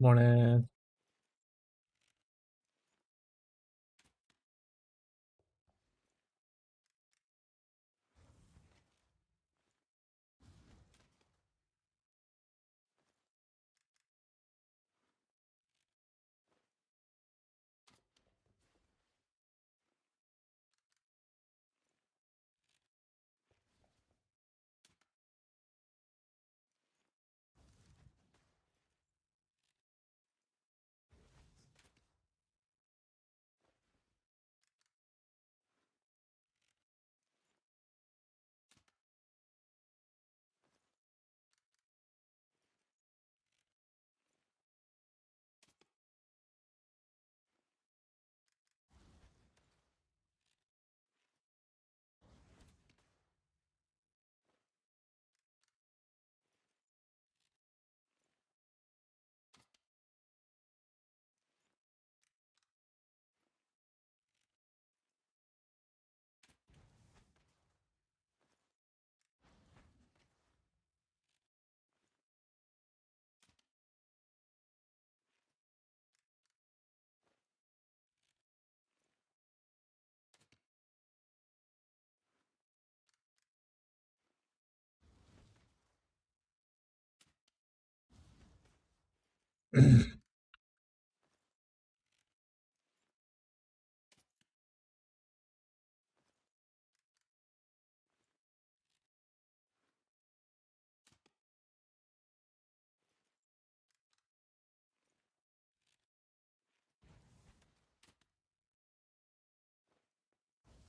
Morning.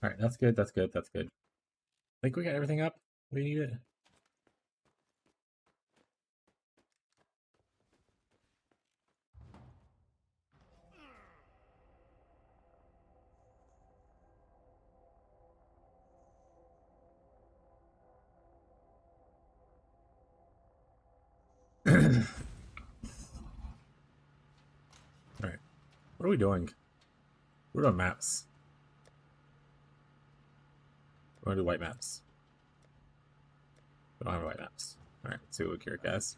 All right, that's good. That's good. That's good. I think we got everything up. We need it. All right. What are we doing? We're doing maps. We're going to do white maps. We don't have white maps. All right, let's see what we here, guys.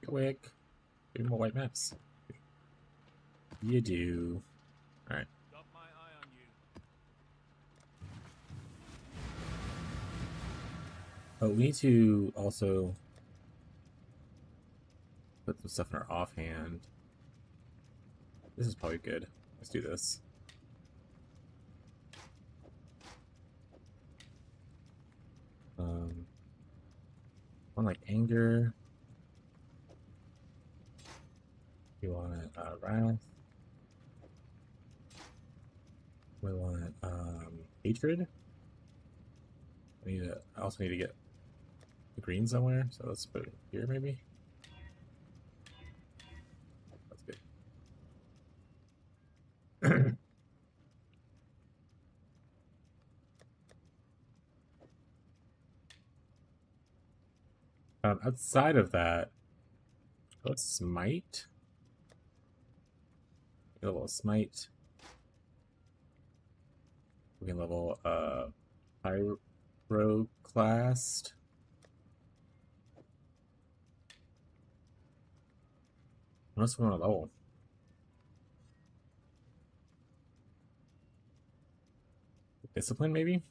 Get awake. Give me more white maps. You do. All right. Oh, we need to also put some stuff in our offhand. This is probably good. Let's do this. One like anger. You want wrath. We want hatred. I also need to get the green somewhere, so let's put it here maybe. That's good. Outside of that, let's smite. Get a little smite. We can level pyroclast. What else do we want to level? Discipline maybe?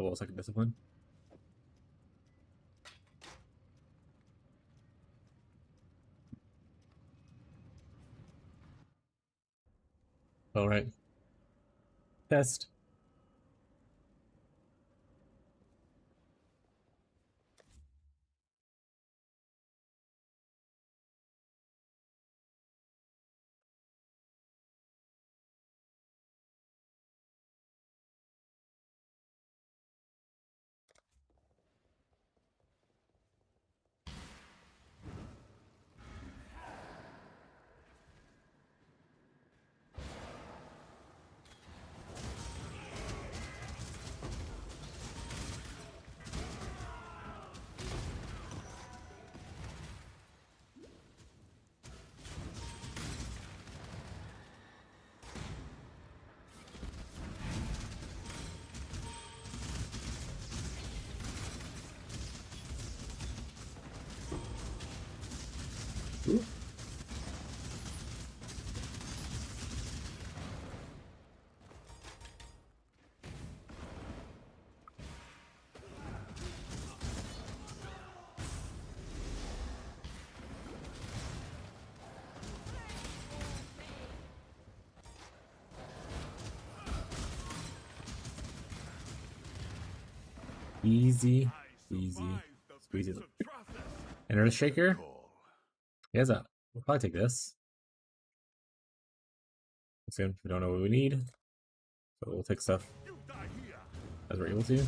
Level second discipline. Alright. Test. Ooh. Easy, easy, squeeze it. And Earth Shaker. He has a. We'll probably take this. Assume we don't know what we need, so we'll take stuff as we're able to.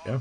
Yeah.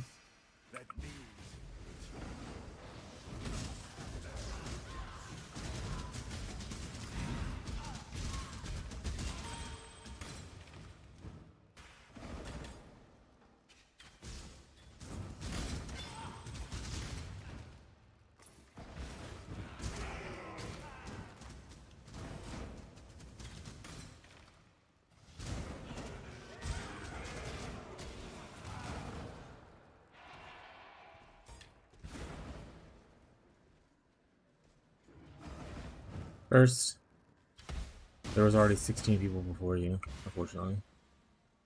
First, there was already 16 people before you, unfortunately.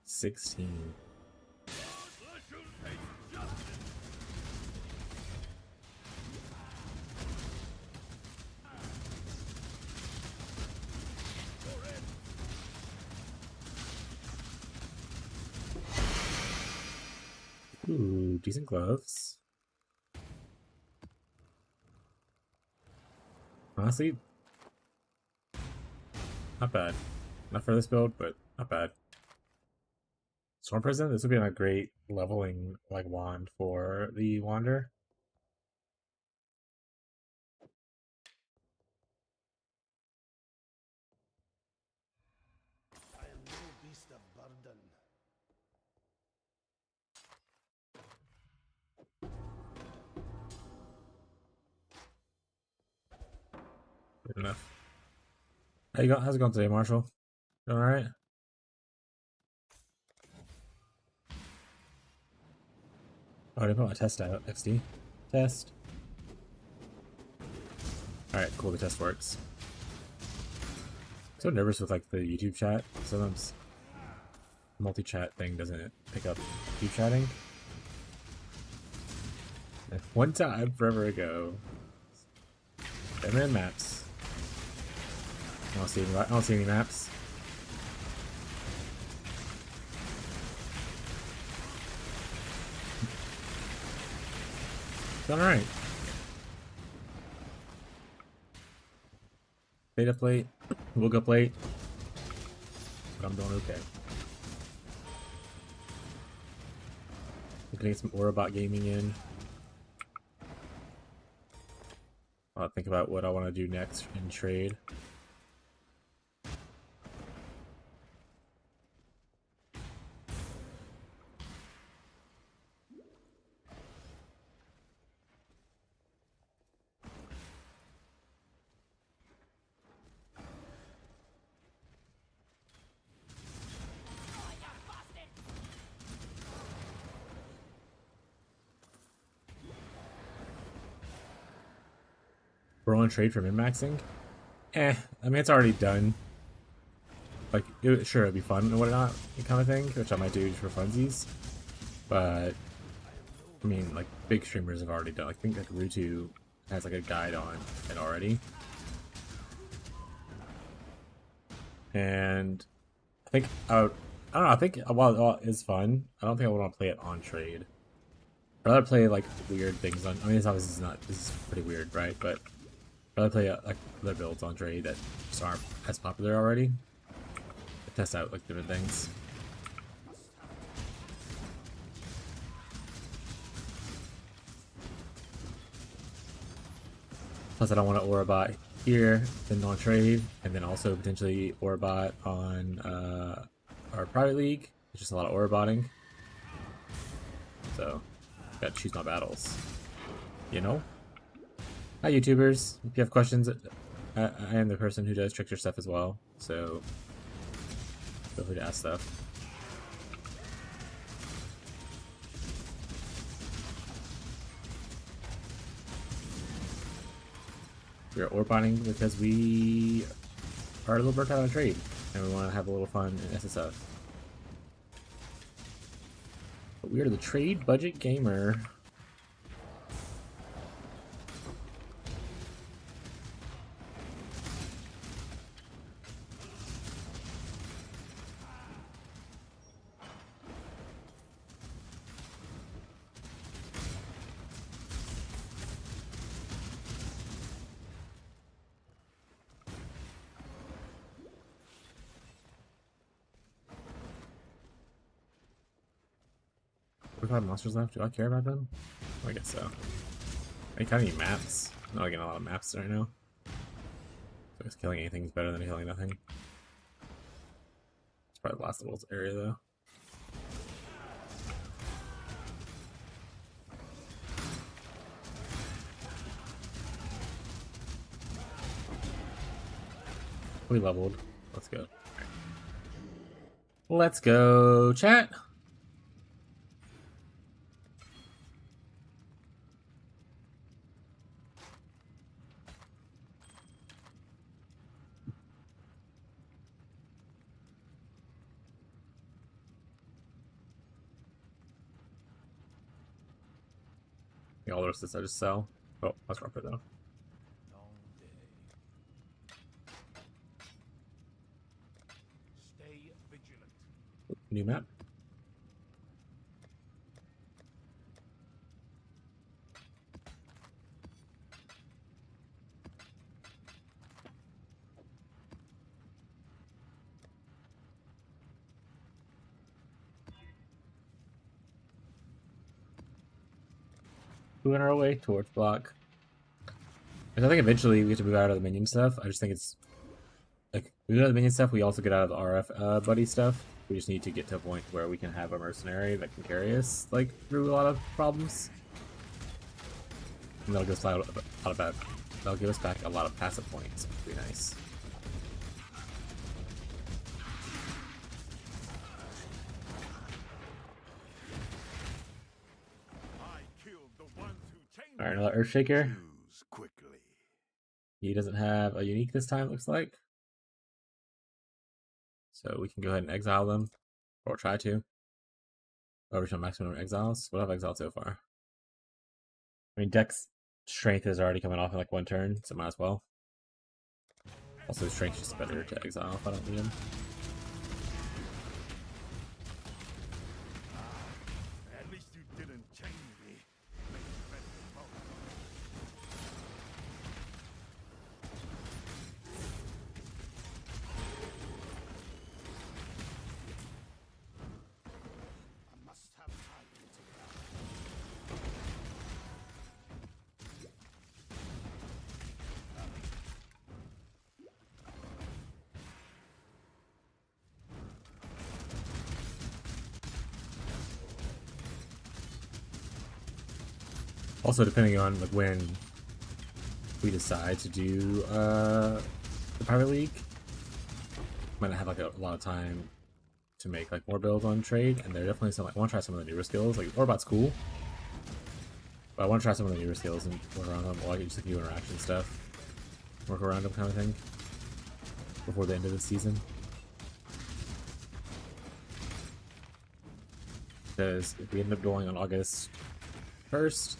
16. Ooh, decent gloves. Honestly, not bad. Not for this build, but not bad. Storm Prison, this would be a great leveling like wand for the Wander. I am no beast of burden. Good enough. How's it going today, Marshall? All right. Oh, I didn't put my test out. XD. Test. Alright, cool, the test works. So nervous with like the YouTube chat. Sometimes multi-chat thing doesn't pick up YouTube chatting. One time forever ago. 7 maps. I don't see any maps. It's alright. Stayed up late. Woke up late. But I'm doing okay. Looking at some Orobot gaming in. I'll think about what I want to do next in trade. We're on trade for min-maxing? I mean, it's already done. Like, sure, it'd be fun and whatnot, kind of thing, which I might do just for funsies. But, I mean, like, big streamers have already done. Like, I think like Rutu has like a guide on it already. And I think I don't know. I think while it is fun, I don't think I want to play it on trade. I'd rather play like weird things on. I mean, this obviously is not. This is pretty weird, right? But I'd rather play like other builds on trade that just aren't as popular already. Test out like different things. Plus, I don't want to Orobot here, then on trade, and then also potentially Orobot on our private league. It's just a lot of Orobotting. So, gotta choose my battles. You know? Hi, YouTubers. If you have questions, I am the person who does Trickster stuff as well. So, Feel free to ask stuff. We are ore bonding because we are a little burnt out on trade, and we want to have a little fun in SSF. But we are the trade budget gamer. We have monsters left. Do I care about them? I guess so. I kind of need maps. I'm not getting a lot of maps right now. So I guess killing anything is better than killing nothing. It's probably the last level's area though. We leveled. Let's go. Let's go, chat. All the rest of this I just sell. Oh, that's rougher though. Long day. Stay vigilant. New map. Moving our way towards block. And I think eventually we have to move out of the minion stuff. I just think it's like we move out of the minion stuff. We also get out of the RF buddy stuff. We just need to get to a point where we can have a mercenary that can carry us like through a lot of problems. And that'll give us that'll give us back a lot of passive points. Which would be nice. Alright, another Earthshaker. Quickly. He doesn't have a unique this time, looks like. So we can go ahead and exile them. Or try to. Original maximum exiles. What have I exiled so far? I mean, Dex strength is already coming off in like one turn, so might as well. Also, strength is better to exile if I don't need him. At least you didn't change me. Make it better than most. I must have time to take it out. Also, depending on like when we decide to do the Pirate League, might not have like a lot of time to make like more builds on trade, and there are definitely some like I want to try some of the newer skills. Like Orbot's cool, but I want to try some of the newer skills and work around them, like just like new interaction stuff, work around them kind of thing before the end of the season. Because if we end up going on August 1st,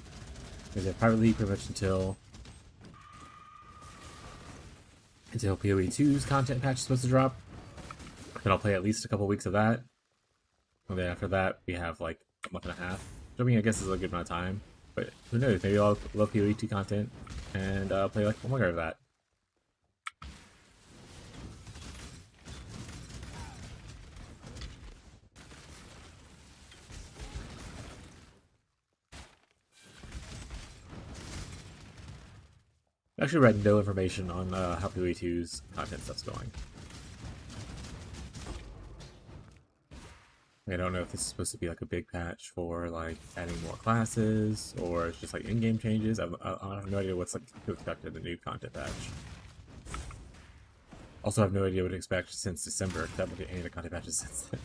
we have Pirate League pretty much until PoE 2's content patch is supposed to drop. Then I'll play at least a couple weeks of that. And then after that, we have like a month and a half. Which I mean, I guess is a good amount of time. But who knows? Maybe I'll love PoE 2 content and play like one more of that. I actually read no information on how PoE 2's content stuff's going. I don't know if this is supposed to be like a big patch for like adding more classes, or it's just like in-game changes. I have no idea what's like to expect in the new content patch. Also, I have no idea what to expect since December, because I haven't looked at any of the content patches since then.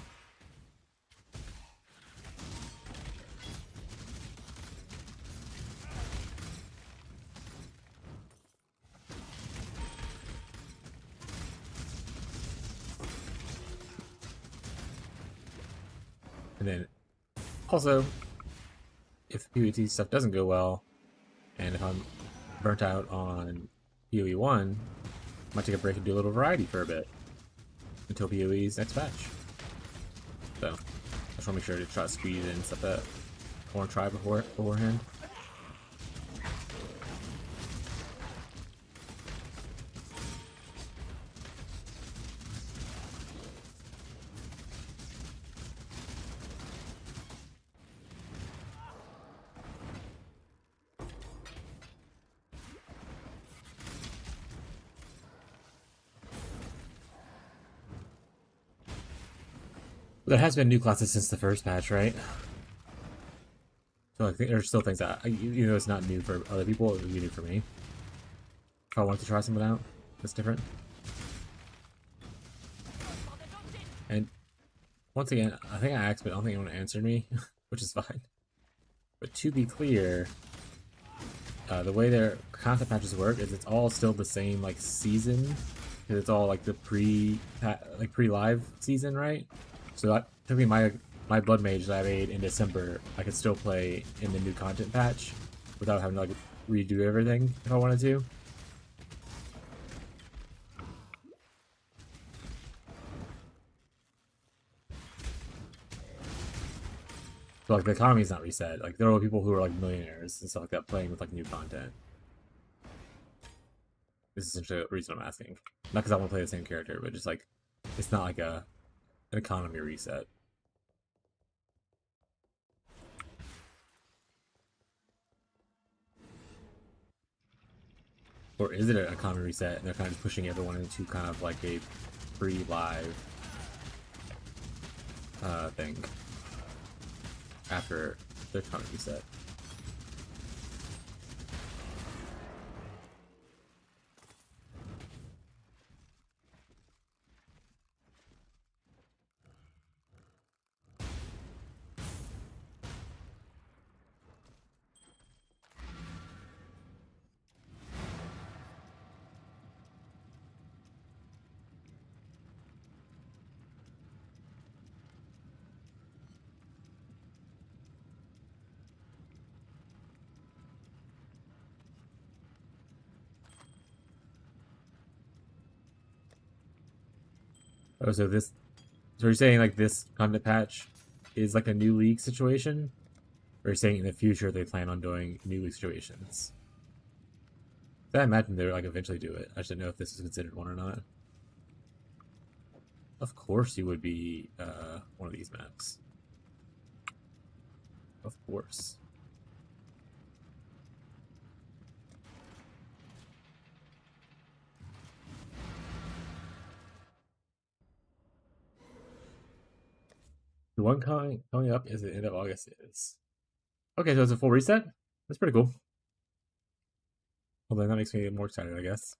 And then, also, if the PvT stuff doesn't go well, and if I'm burnt out on PoE 1, I might take a break and do a little variety for a bit until PoE's next patch. So, I just want to make sure to try to squeeze in stuff that I want to try beforehand. There has been new classes since the first patch, right? So I think there's still things that, even though it's not new for other people, it would be new for me. If I want to try something out that's different. And once again, I think I asked, but I don't think anyone answered me, which is fine. But to be clear, the way their content patches work is it's all still the same like season, because it's all like the pre-live season, right? So that took me my blood mage that I made in December, I could still play in the new content patch without having to like redo everything if I wanted to. So like the economy's not reset. Like there are people who are like millionaires and stuff like that playing with like new content. This is essentially the reason I'm asking. Not because I want to play the same character, but just like it's not like an economy reset. Or is it an economy reset and they're kind of just pushing everyone into kind of like a pre-live thing after their economy reset? Oh, so you're saying like this content patch is like a new league situation? Or you're saying in the future they plan on doing new league situations? I imagine they'll like eventually do it. I just didn't know if this is considered one or not. Of course you would be one of these maps. Of course. The one coming up is the end of August is. Okay, so it's a full reset? That's pretty cool. Well then that makes me more excited, I guess.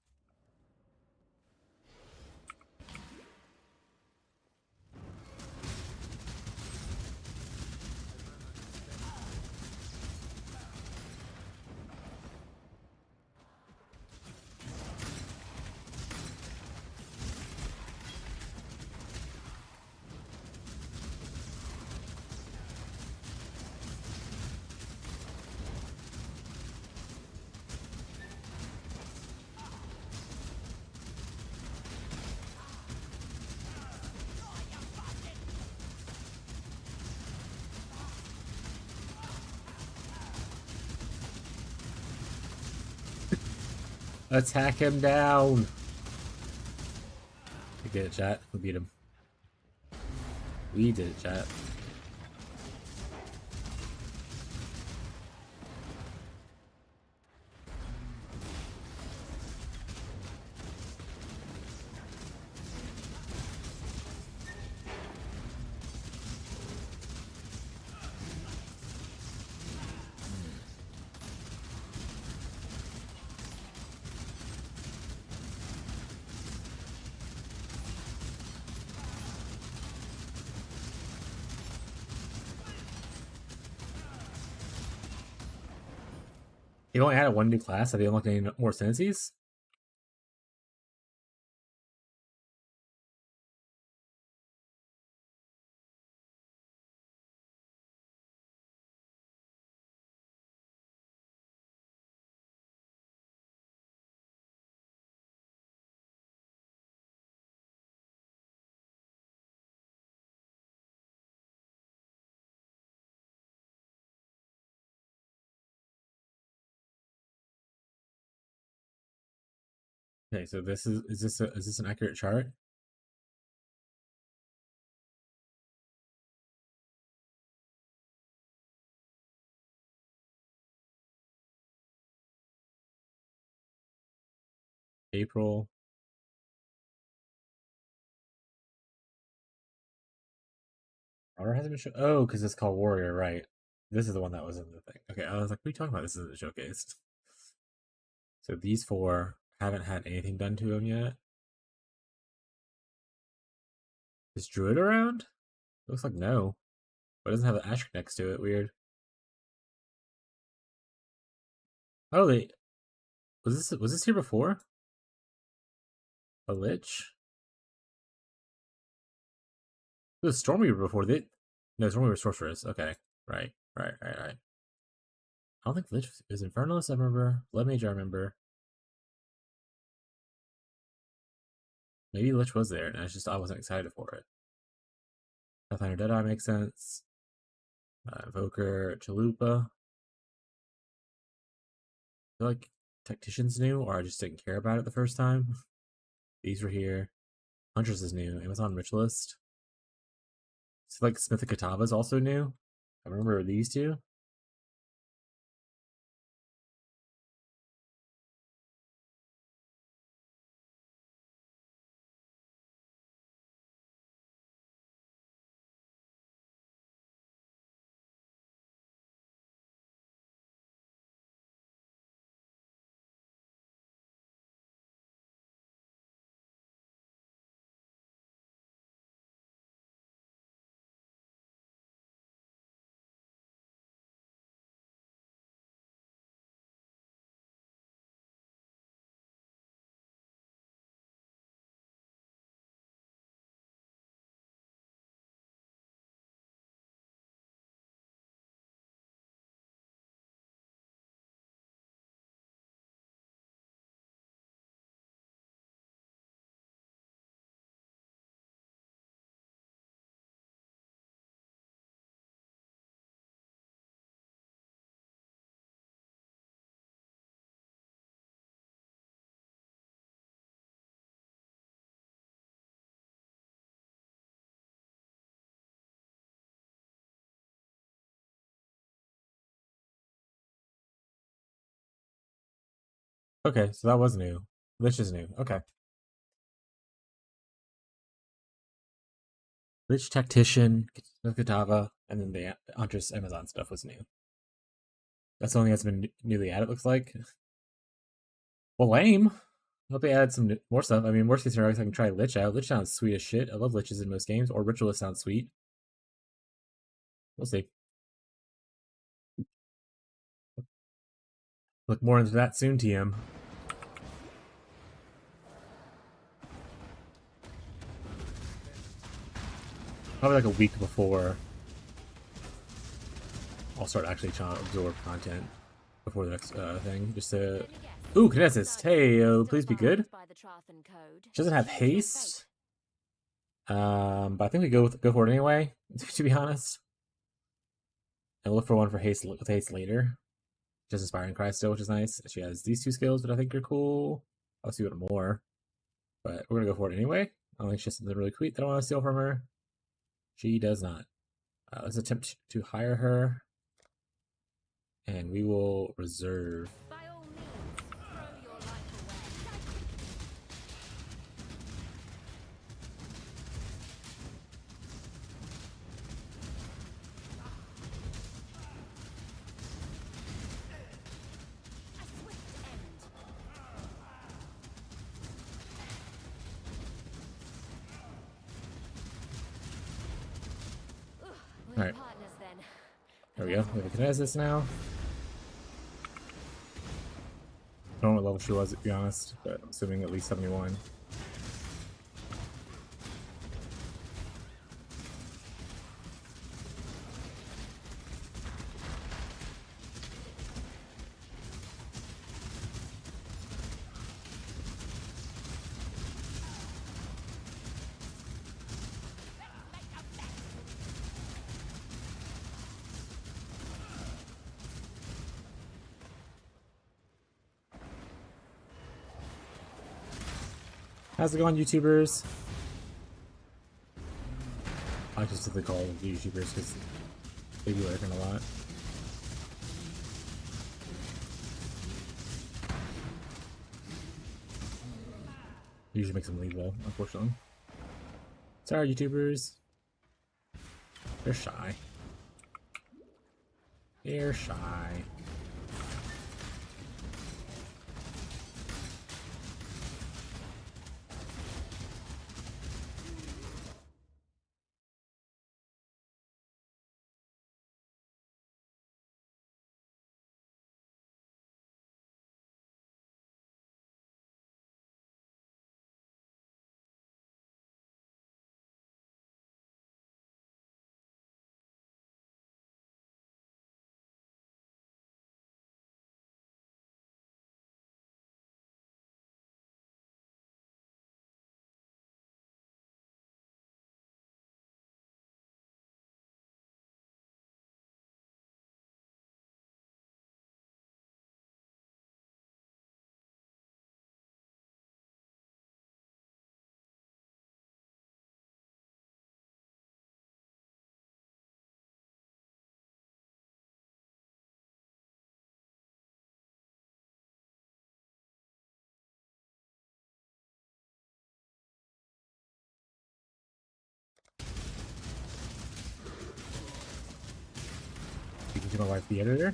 Let's hack him down. We did it, chat. We beat him. We did it, chat. You only added one new class. Have you unlocked any more synergies? Okay, so this is this an accurate chart? April. Order hasn't been shown. Oh, because it's called Warrior, right? This is the one that was in the thing. Okay, I was like, what are you talking about? This isn't showcased. So these four haven't had anything done to them yet. Is Druid around? Looks like no. But it doesn't have an asterisk next to it. Weird. Oh, they was this here before? A Lich? It was Stormweaver before. No, Stormweaver was Sorceress. Okay, right. I don't think Lich was Infernalist. I remember. Blood Mage. I remember. Maybe Lich was there, and I wasn't excited for it. Pathfinder Deadeye makes sense. Evoker Chalupa. I feel like Tactician's new, or I just didn't care about it the first time. These were here. Huntress is new. Amazon Ritualist. So like Smith of Katava is also new. I remember these two. Okay, so that was new. Lich is new. Okay. Lich Tactician, Smith of Katava, and then the Huntress Amazon stuff was new. That's the only that's been newly added, looks like. Well, lame. I hope they added some more stuff. I mean, worst case scenario, I can try Lich out. Lich sounds sweet as shit. I love Liches in most games. Or Ritualist sounds sweet. We'll see. Look more into that soon, TM. Probably like a week before I'll start actually trying to absorb content before the next thing. Just to... Ooh, Kinesis. Hey, please be good. She doesn't have haste. But I think we go for it anyway, to be honest. And look for one for haste with haste later. Just Inspiring Cry still, which is nice. She has these two skills that I think are cool. I'll see what more. But we're gonna go for it anyway. I don't think she has something really sweet that I want to steal from her. She does not. Let's attempt to hire her. And we will reserve. Alright. There we go. We have a Kinesis now. level she was, to be honest, but I'm assuming at least 71. How's it going, YouTubers? I just simply call them YouTubers because they be lurking a lot. Usually makes them leave though, unfortunately. Sorry, YouTubers. They're shy. They're shy. You can see my wife, the editor.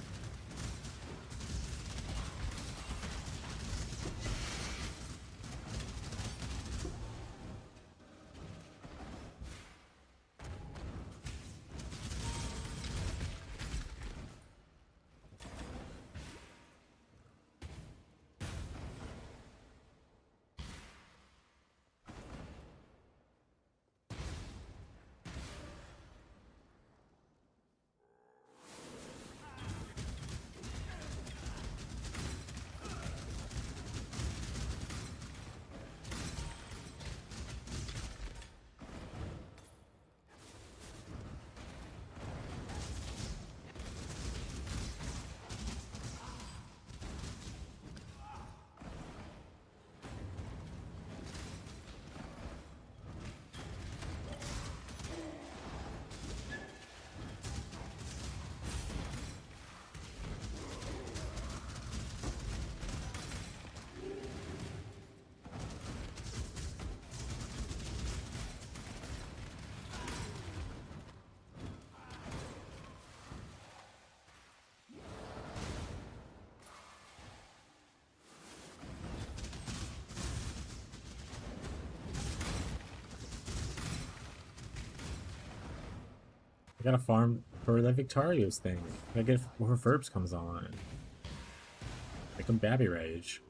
I gotta farm for that Victario's thing. I gotta get before Ferbs comes on. Make him Babby Rage.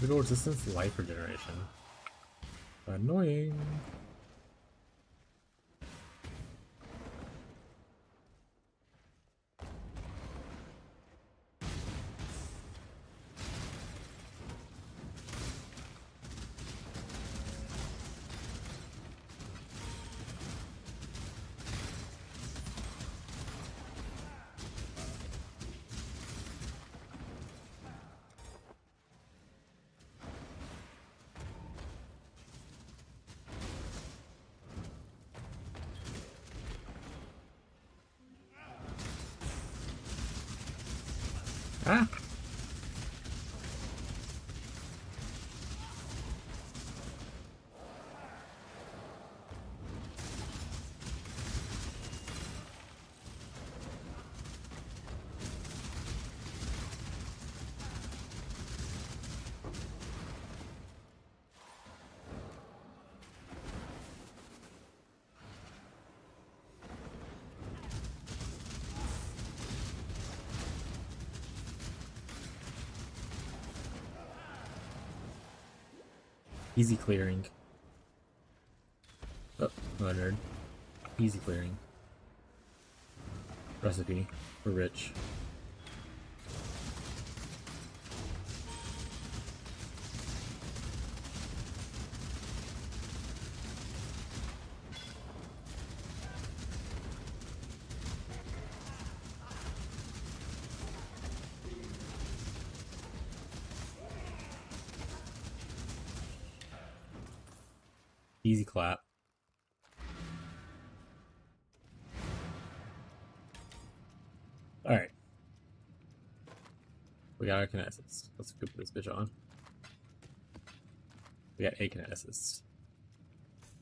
Middle resistance, life regeneration. Annoying. Ah! Easy clearing. Oh, nerd. Easy clearing. Recipe for rich. Easy clap. Alright. We got our kinesis. Let's put this bitch on. We got a kinesis.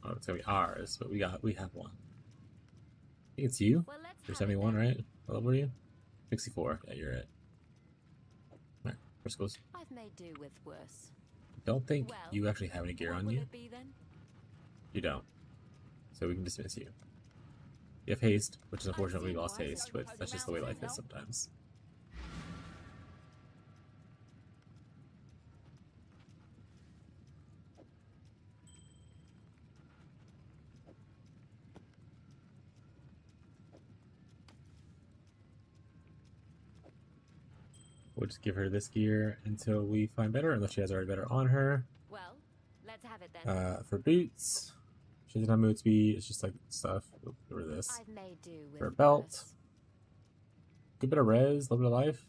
Oh, it's gonna be ours, but we have one. I think it's you. Well, let's You're have it 71, then. right? What level are you? 64. Yeah, you're it. Alright, first goes. I've made do with worse. Don't think Well, you actually have any gear What on will you. it be then? You don't. So we can dismiss you. You have haste, which is unfortunate we lost why haste, so but that's just the way life is sometimes. We'll just give her this gear until we find better, unless she has already better on her. Well, let's have it then. For boots, she doesn't have move speed, it's just like stuff. We'll give her this. I've made do with For a belt. worse. Good bit of res, little bit of life.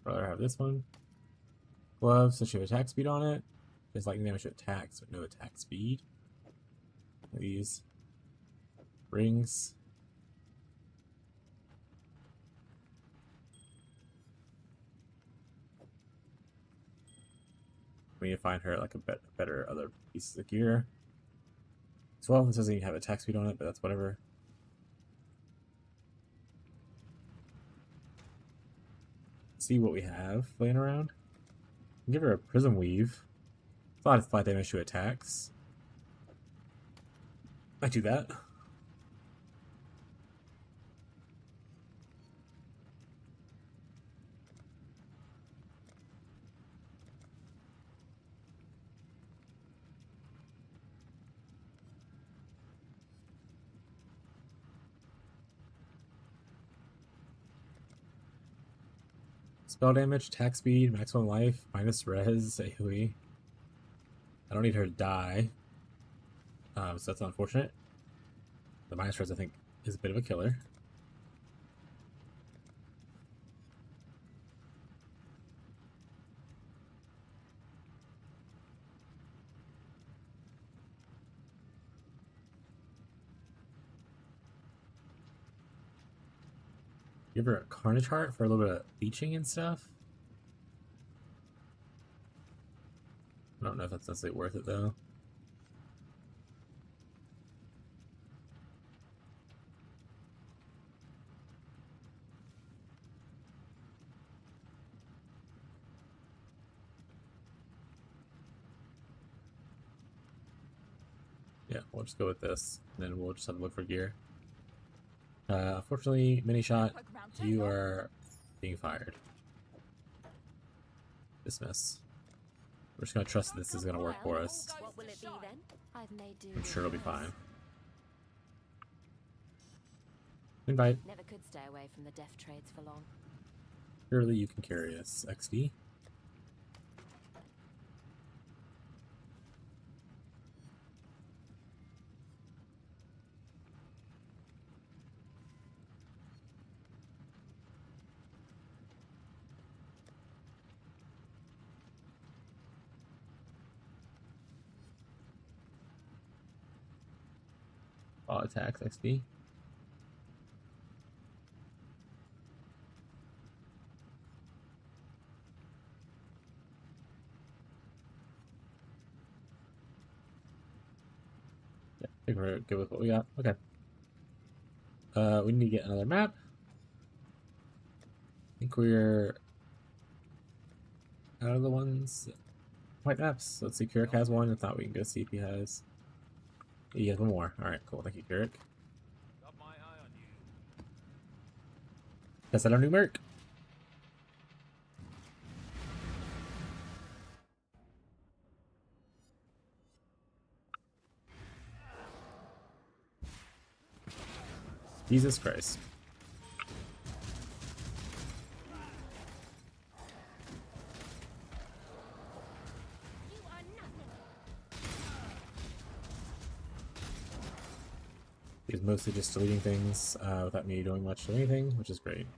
Rather have this one. Gloves, so she have attack speed on it. Just like damage to attacks, but no attack speed. These rings. We need to find her like a better other pieces of gear. 12, this doesn't even have attack speed on it, but that's whatever. See what we have laying around. Give her a prism weave. It's a lot of flat damage to attacks. Might do that. Spell damage, attack speed, maximum life, minus res, AoE. I don't need her to die. So that's unfortunate. The minus res, I think, is a bit of a killer. Give her a Carnage Heart for a little bit of leeching and stuff. I don't know if that's necessarily worth it though. Yeah, we'll just go with this, and then we'll just have to look for gear. Unfortunately, mini shot, you are being fired. Dismiss. We're just gonna trust this is gonna work for us. What will it be then? I've made do. I'm sure it'll be with fine. worse. Invite. Never could stay away from the death trades for long. Surely you can carry us, XD. All attacks, XD. think we're good with what we got. Okay. We need to get another map. I think we're out of the ones white maps. Let's see, Kirik has one. If not, we can go see if he has. He has one more. Alright, cool. Thank you, Kirik. Got my eye on you. That's our new merc. Jesus Christ. You are nothing. He's mostly just deleting things without me doing much of anything, which is great.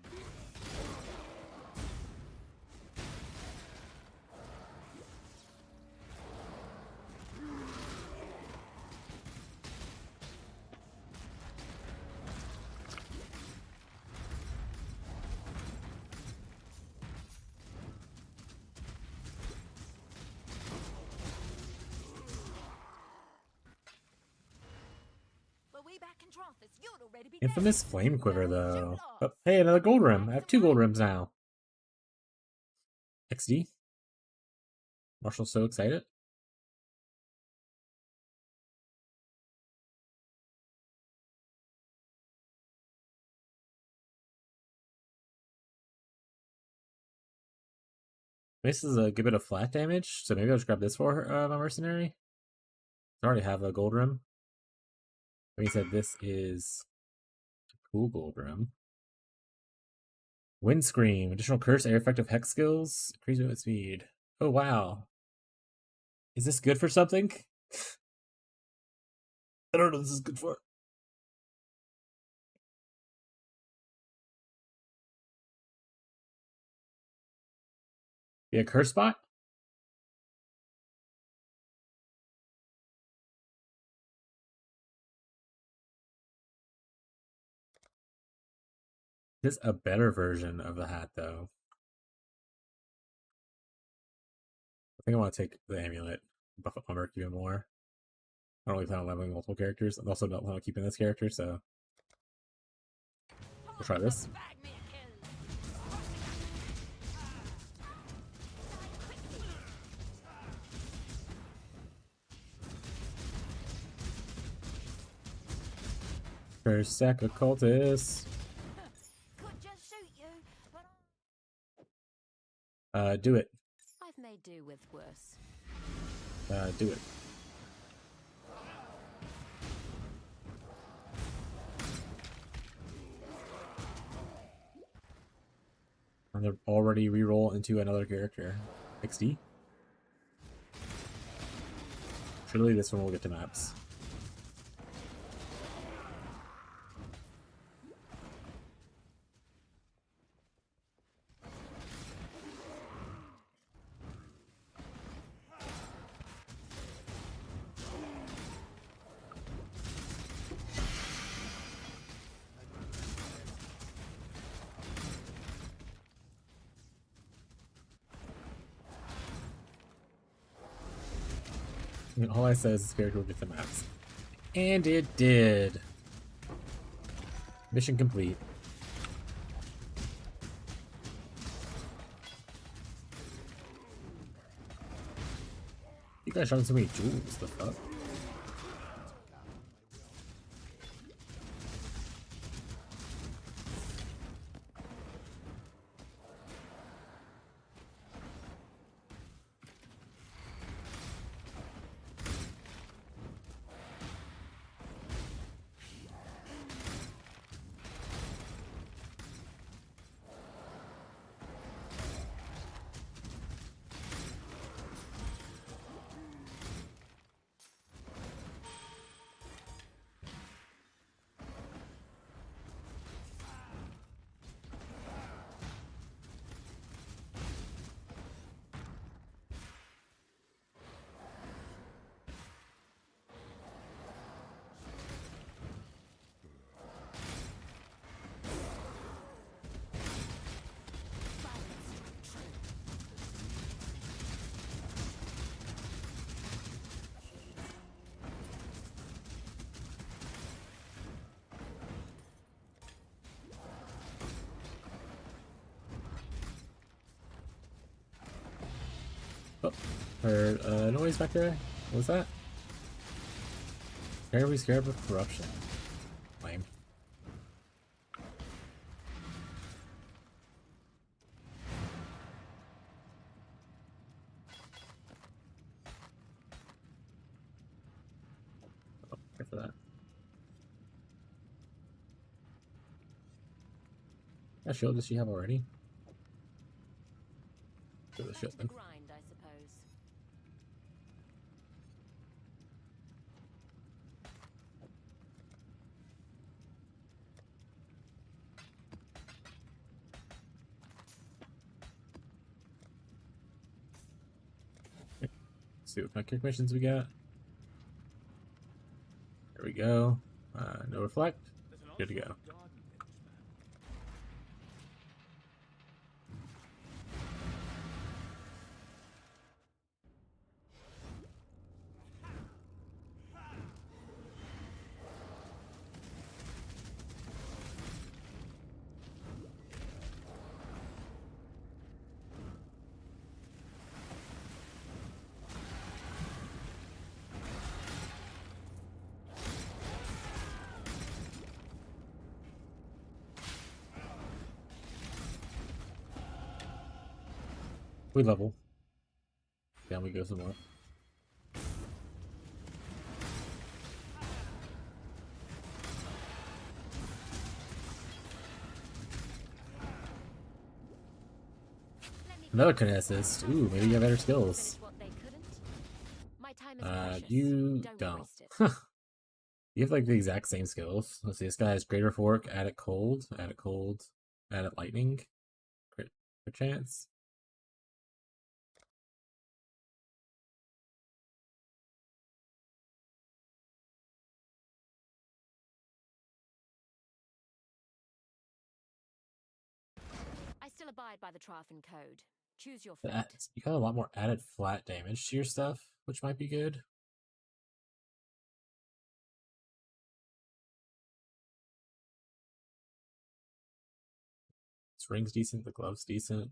Were we back in Tronthus, you'd already be Infamous dead. flame quiver, Now though. shoot Oh, off. hey, another gold rim. I have 2 gold rims now. XD. Marshall's so excited. This is a good bit of flat damage, so maybe I'll just grab this for my mercenary. I already have a gold rim. Like I said, this is a cool gold rim. Wind Scream, additional curse, air effective hex skills, increase movement speed. Oh wow. Is this good for something? I don't know what this is good for. Be a curse spot? This is a better version of the hat, though. I think I want to take the amulet, buff up my merc even more. I don't really plan on leveling multiple characters. I also don't plan on keeping this character, so we'll try this. First sack of cultists. Could just shoot you, but Do it. I've made do with worse. Do it. And they're already reroll into another character. XD. Surely this one will get to maps. I mean, all I said is this character will get the maps. And it did. Mission complete. You guys shot so many jewels, the fuck? Oh, heard a noise back there. What was that? Terribly scared with corruption. Lame. Oh, care for that. What shield does she have already? Do the Back shield to the then. grind, I suppose. Let's see what kind of kick missions we got. There we go. No reflect. There's an Good to awful go. garden in this map. We level. Down we go some more. Let me Another kineticist. Ooh, maybe you have better skills. finish what they couldn't. My time is precious. You Don't don't. waste it. You have like the exact same skills. Let's see, this guy has greater fork, add it cold, add it lightning. Crit chance. I still abide by the Trafin code. Choose your fate. You got a lot more added flat damage to your stuff, which might be good. This ring's decent, the glove's decent.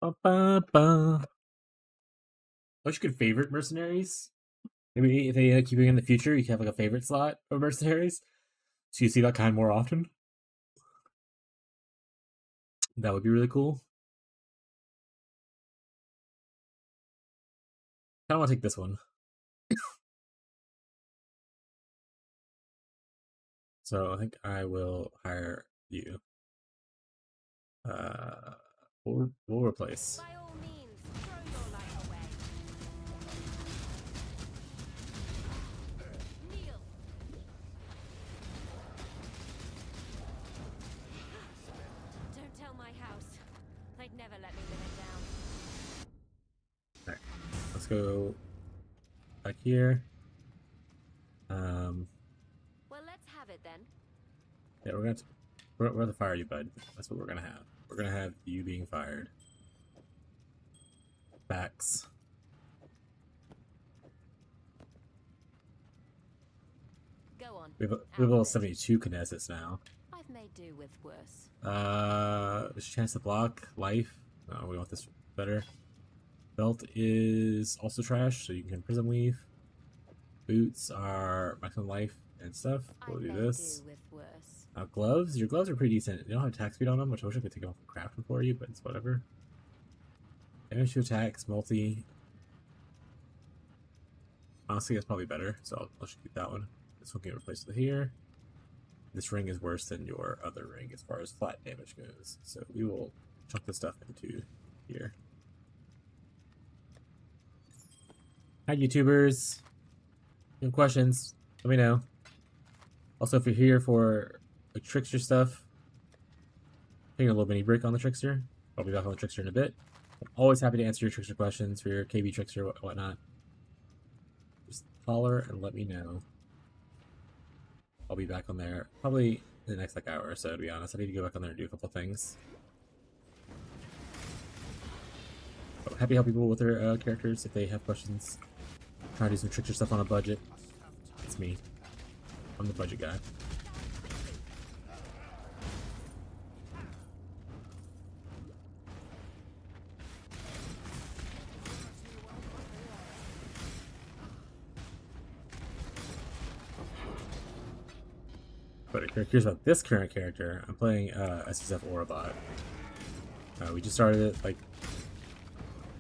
Ba, ba, ba. I wish you could favorite mercenaries. Maybe if they keep it in the future, you can have like a favorite slot of mercenaries, so you see that kind more often. That would be really cool. I don't want to take this one. So I think I will hire you. We'll replace. By all means, throw your life away. Kneel. Don't tell my house. They'd never let me live it down. Alright, let's go back here. Well, let's have it then. Yeah, we're gonna fire you, bud. That's what we're gonna have. We're gonna have you being fired. Facts. Go on. We have out level with it. 72 kinesis now. I've made do with worse. Chance to block, life. No, we want this better. Belt is also trash, so you can prism weave. Boots are maximum life and stuff. We'll I've do made this. do with worse. Gloves. Your gloves are pretty decent. They don't have attack speed on them, which I wish I could take them off and craft them for you, but it's whatever. Damage to attacks, multi. Honestly, that's probably better, so I'll just keep that one. This one can get replaced with here. This ring is worse than your other ring as far as flat damage goes, so we will chunk this stuff into here. Hi, YouTubers. If you have questions, let me know. Also, if you're here for like Trickster stuff, taking a little mini break on the Trickster. I'll be back on the Trickster in a bit. I'm always happy to answer your Trickster questions for your KB Trickster, whatnot. Just holler and let me know. I'll be back on there probably in the next like hour or so, to be honest. I need to go back on there and do a couple things. But happy to help people with their characters if they have questions. Try to do some Trickster stuff on a budget. It's me. I'm the budget guy. But if you're curious about this current character, I'm playing SSF Orabot. We just started it like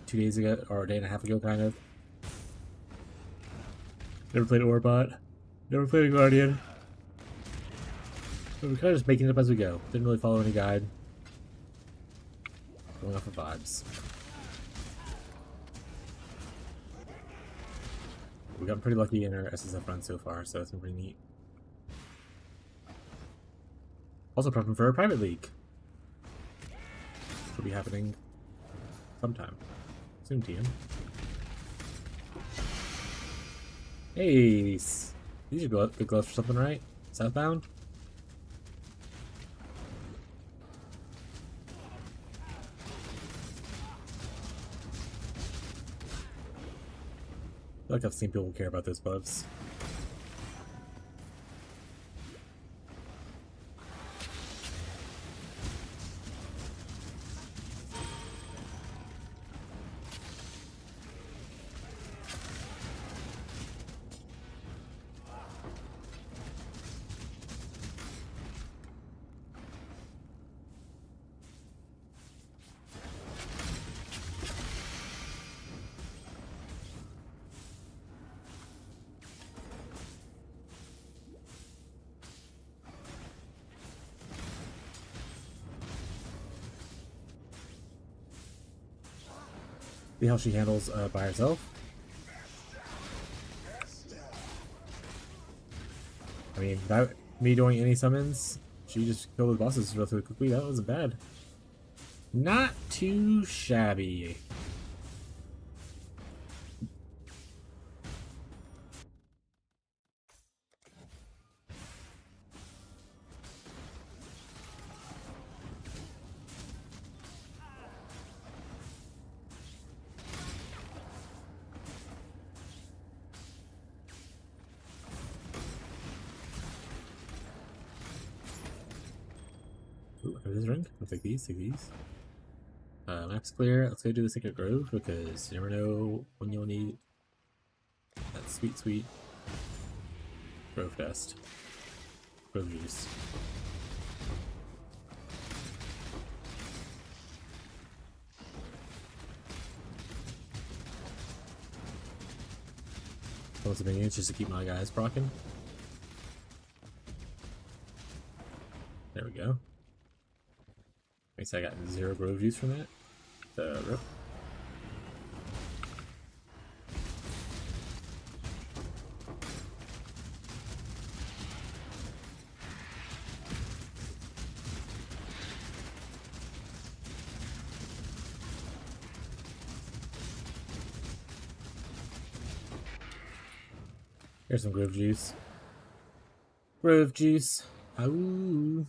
2 days ago, or a day and a half ago, kind of. Never played Orbot. Never played a Guardian. But we're kind of just making it up as we go. Didn't really follow any guide. Going off of vibes. We got pretty lucky in our SSF run so far, so that's been pretty neat. Also prepping for a private league. Which will be happening sometime. Soon, TM. Hey, these are good gloves for something, right? Southbound? I feel like I've seen people care about those gloves. See how she handles by herself. I mean, without me doing any summons, she just killed the bosses relatively quickly. That wasn't bad. Not too shabby. Ooh, this ring. I'll take these, take these. Map's clear. Let's go do the Secret Grove because you never know when you'll need that sweet, sweet Grove dust. Grove juice. Lots of minions just to keep my guys proccing. There we go. Makes I got 0 Grove juice from that. Rip. Here's some Grove juice. Grove juice. Ooh.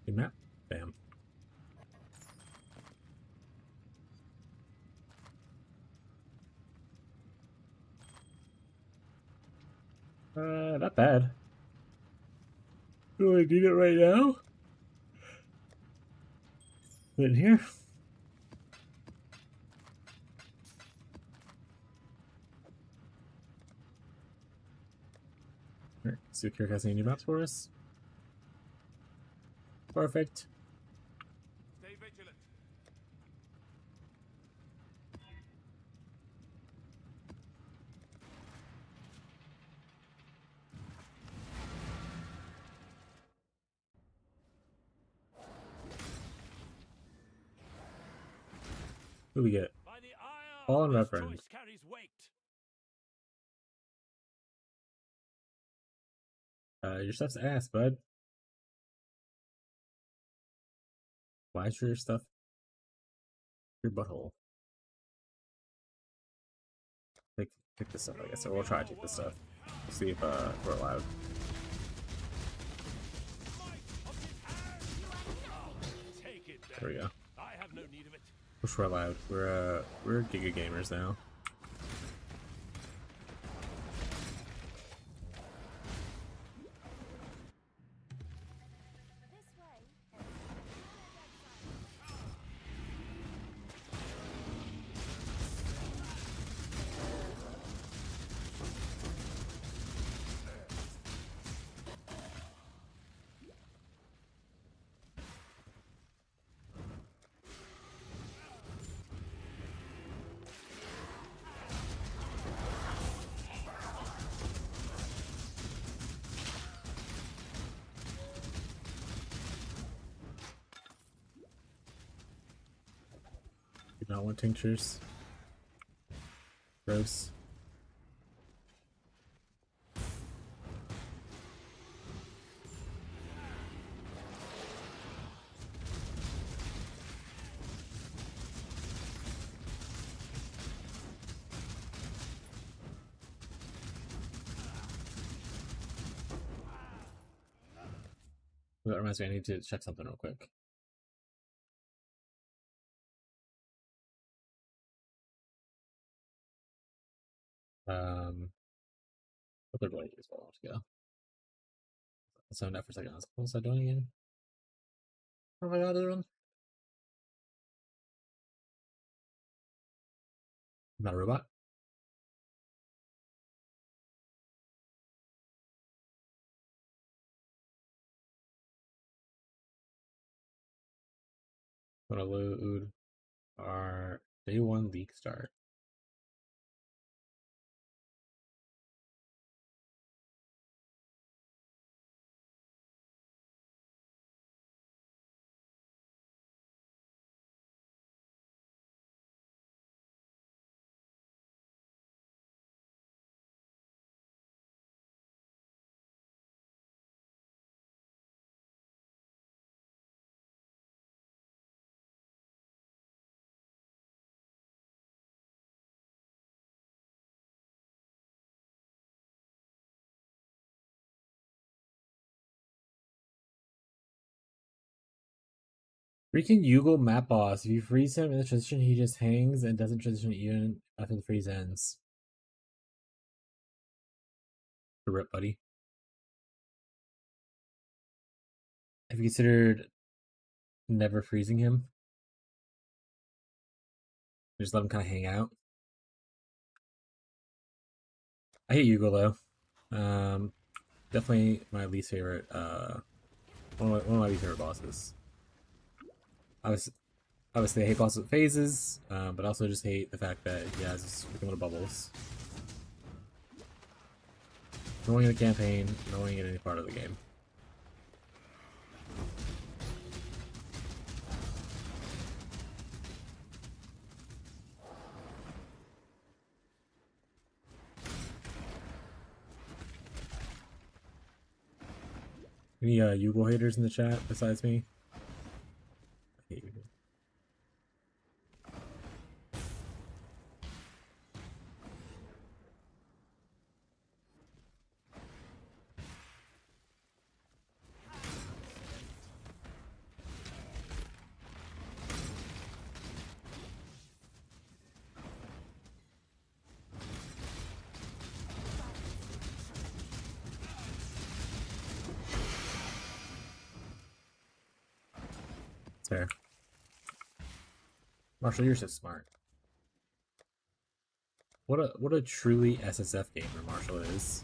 Good map. Bam. Not bad. Do I need it right now? Put it in here. Alright, see if Kirk has any new maps for us. Perfect. Stay vigilant. Who we get? By the ire Fallen of his Reverend. choice carries weight. Your stuff's ass, bud. Why is your stuff your butthole? Pick this up, I guess. So we'll try to take this stuff. We'll see if we're allowed. Take it, There we go. I have no need of it. Push we're allowed. We're Giga Gamers now. Do not want tinctures. Gross. That reminds me, I need to check something real quick. What they're going to use a while ago. I zoned out for a second. What was I doing again? What have I got doing? I'm not a robot. I'm gonna load our day 1 leak start. Freaking Yugo map boss. If you freeze him in the transition, he just hangs and doesn't transition even after the freeze ends. The rip, buddy. Have you considered never freezing him? Just let him kind of hang out. I hate Yugo though. Definitely my least favorite. One of my least favorite bosses. Obviously, I hate bosses with phases, but I also just hate the fact that he has this freaking little bubbles. Knowing in the campaign, knowing in any part of the game. Any Yugo haters in the chat besides me? I hate Yugo. Fair. Marshall, you're so smart. What a truly SSF gamer Marshall is.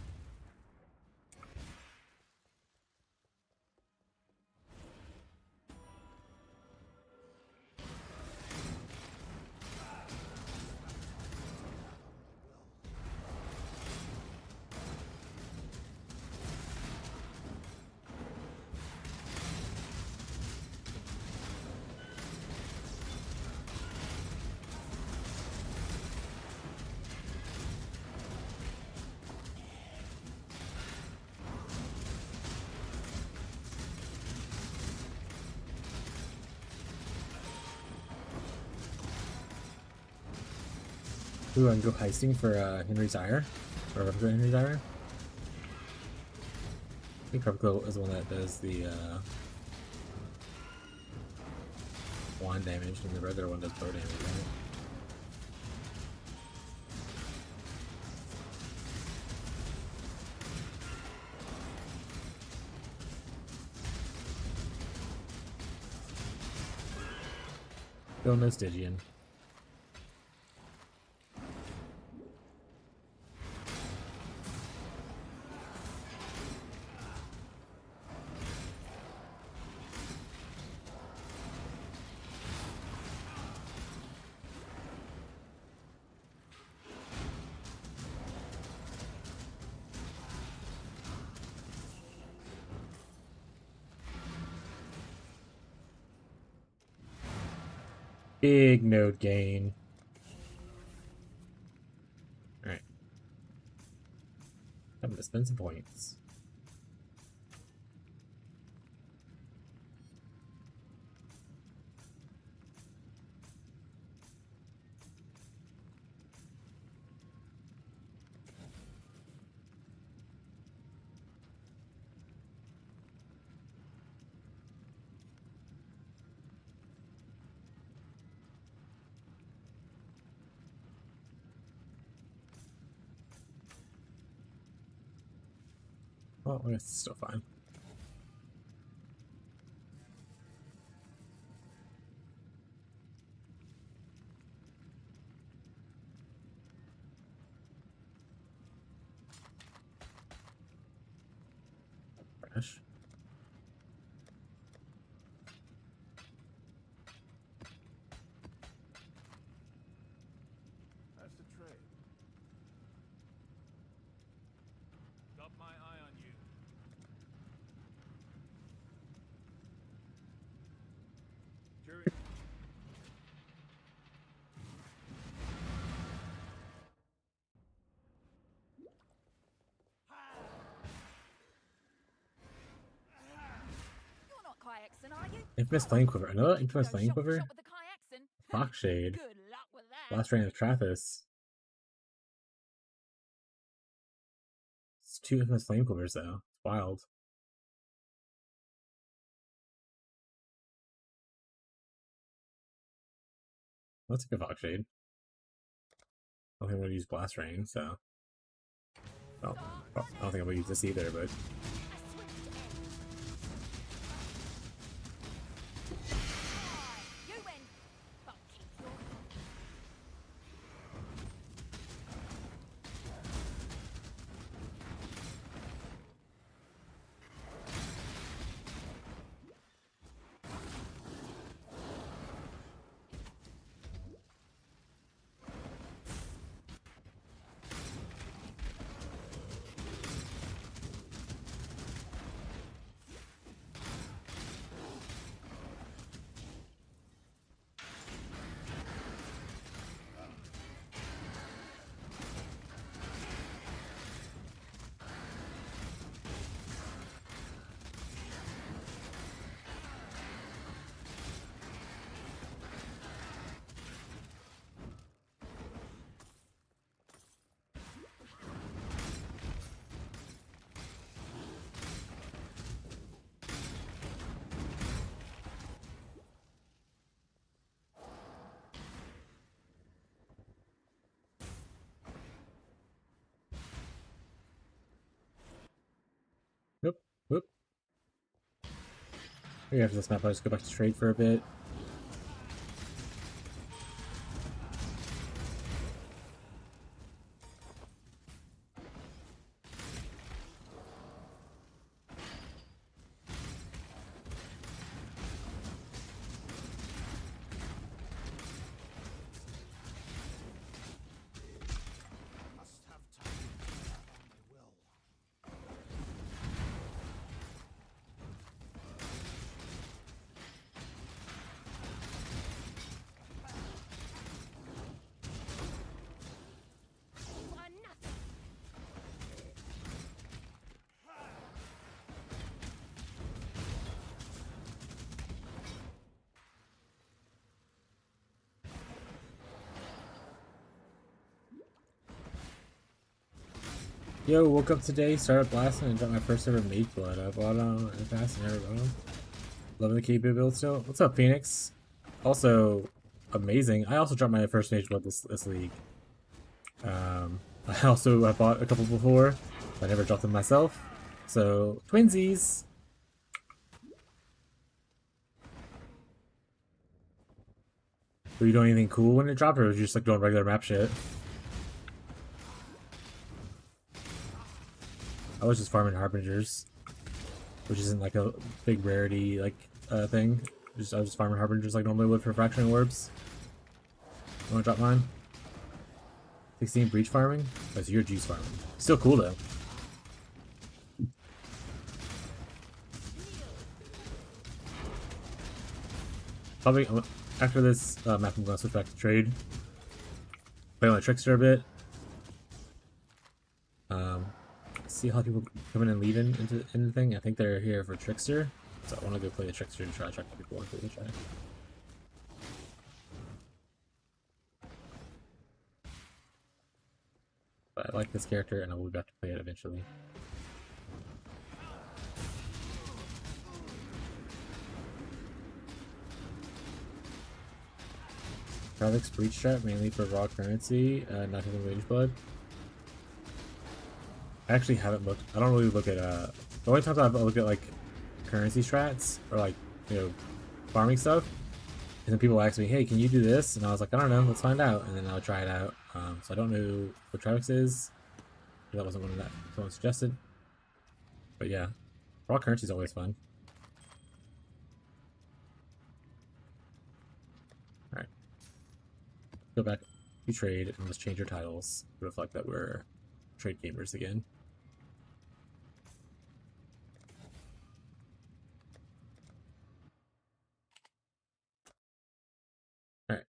Ooh, I can go heisting for Henry's Ire. Or Henry's Ire. I think Repco is the one that does the wand damage, and the regular one does bow damage, right? Still no Stygian. Big node gain. Alright. I'm gonna spend some points. Well, I guess it's still fine. Crash. That's the trade. Got my eye on you. Jury. You're not Kayakson, are you? Infamous Flame Quiver. Another Infamous Go Flame shop Quiver? with the Kayakson. Foxshade. Good luck with that. Last Reign of Trathis. It's 2 Infamous Flame Quivers, though. It's wild. Let's take a Foxshade. I don't think I'm going to use Blast Rain, so... Well, I don't think I'm going to use this either, but... You win. But keep your Whoop, whoop. Maybe after this map, I'll just go back to trade for a bit. Must have time to have on my will. for nothing. Yo, woke up today, started blasting, and got my first ever Mage Blood. I bought on and fast and never got on. Loving the KP build still. What's up, Phoenix? also amazing. I also dropped my first mage blood this league. I also bought a couple before. I never dropped them myself. So twinsies. Were you doing anything cool when it dropped, or was you just like doing regular map shit? I was just farming harbingers, which isn't like a big rarity like thing. I was just farming harbingers like normally would for fracturing orbs. You wanna drop mine? 16 breach farming? Oh, so you're juice farming. Still cool though. Probably after this map, I'm gonna switch back to trade. Play on the Trickster a bit. See how people come in and lead into the thing. I think they're here for Trickster, so I want to go play the Trickster and try to attract people into the try. But I like this character, and I will be back to play it eventually. Travix breach strat mainly for raw currency, not having wage blood. I actually haven't looked. I don't really look at the only times I've looked at like currency strats or like, you know, farming stuff is when people ask me, hey, can you do this? And I was like, I don't know, let's find out, and then I'll try it out. So I don't know what Travix is. That wasn't one that someone suggested. But yeah, raw currency is always fun. Alright. Go back to trade and let's change our titles to reflect that we're trade gamers again. Alright.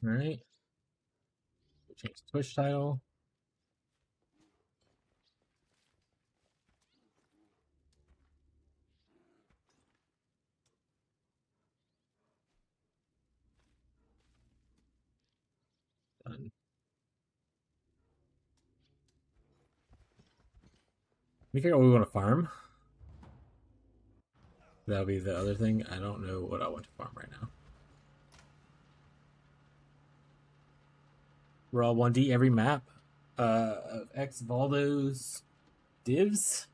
Alright. Change the Twitch title. Done. We figure out what we want to farm. That'll be the other thing. I don't know what I want to farm right now. Raw 1D every map of X Valdo's divs.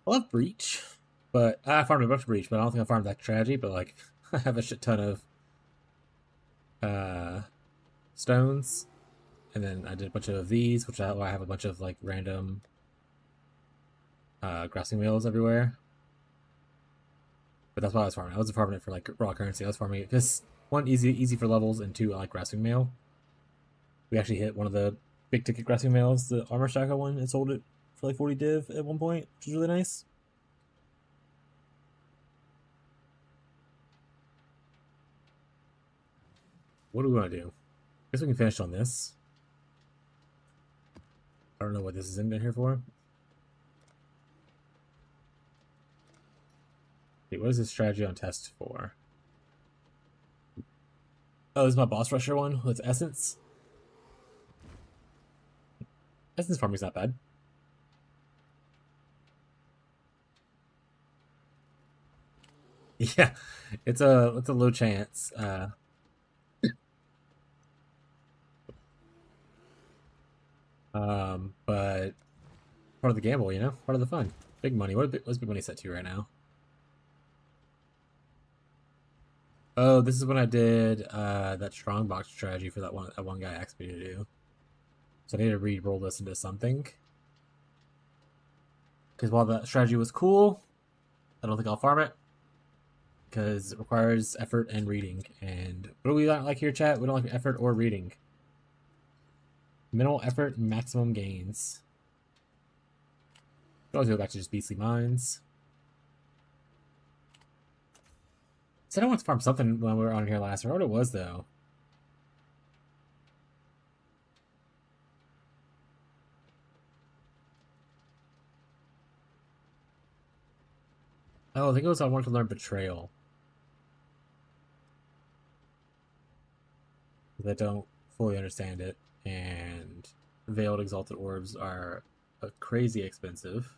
I love Breach, but I farmed a bunch of Breach, but I don't think I farmed that tragedy. But like, I have a shit ton of stones, and then I did a bunch of these, which I have a bunch of like random grassing wheels everywhere. But that's why I was farming. I wasn't farming it for like raw currency. I was farming it because one, easy for levels, and two, I like grasping mail. We actually hit one of the big ticket grasping mails, the armor stacker one, and sold it for like 40 div at one point, which is really nice. What do we want to do? I guess we can finish on this. I don't know what this is in here for. Okay, what is this strategy on test for? Oh, this is my boss rusher one with essence. Essence farming's not bad. Yeah, it's a low chance. But part of the gamble, you know, part of the fun. Big money. What's big money set to right now? Oh, this is when I did that strong box strategy for that one guy asked me to do. So I need to re-roll this into something. Because while the strategy was cool, I don't think I'll farm it. Because it requires effort and reading. And what do we not like here, chat? We don't like effort or reading. Minimal effort, maximum gains. We always go back to just beastly mines. Said I want to farm something when we were on here last. I remember what it was though. Oh, I think it was I wanted to learn betrayal. Because I don't fully understand it, and veiled exalted orbs are crazy expensive.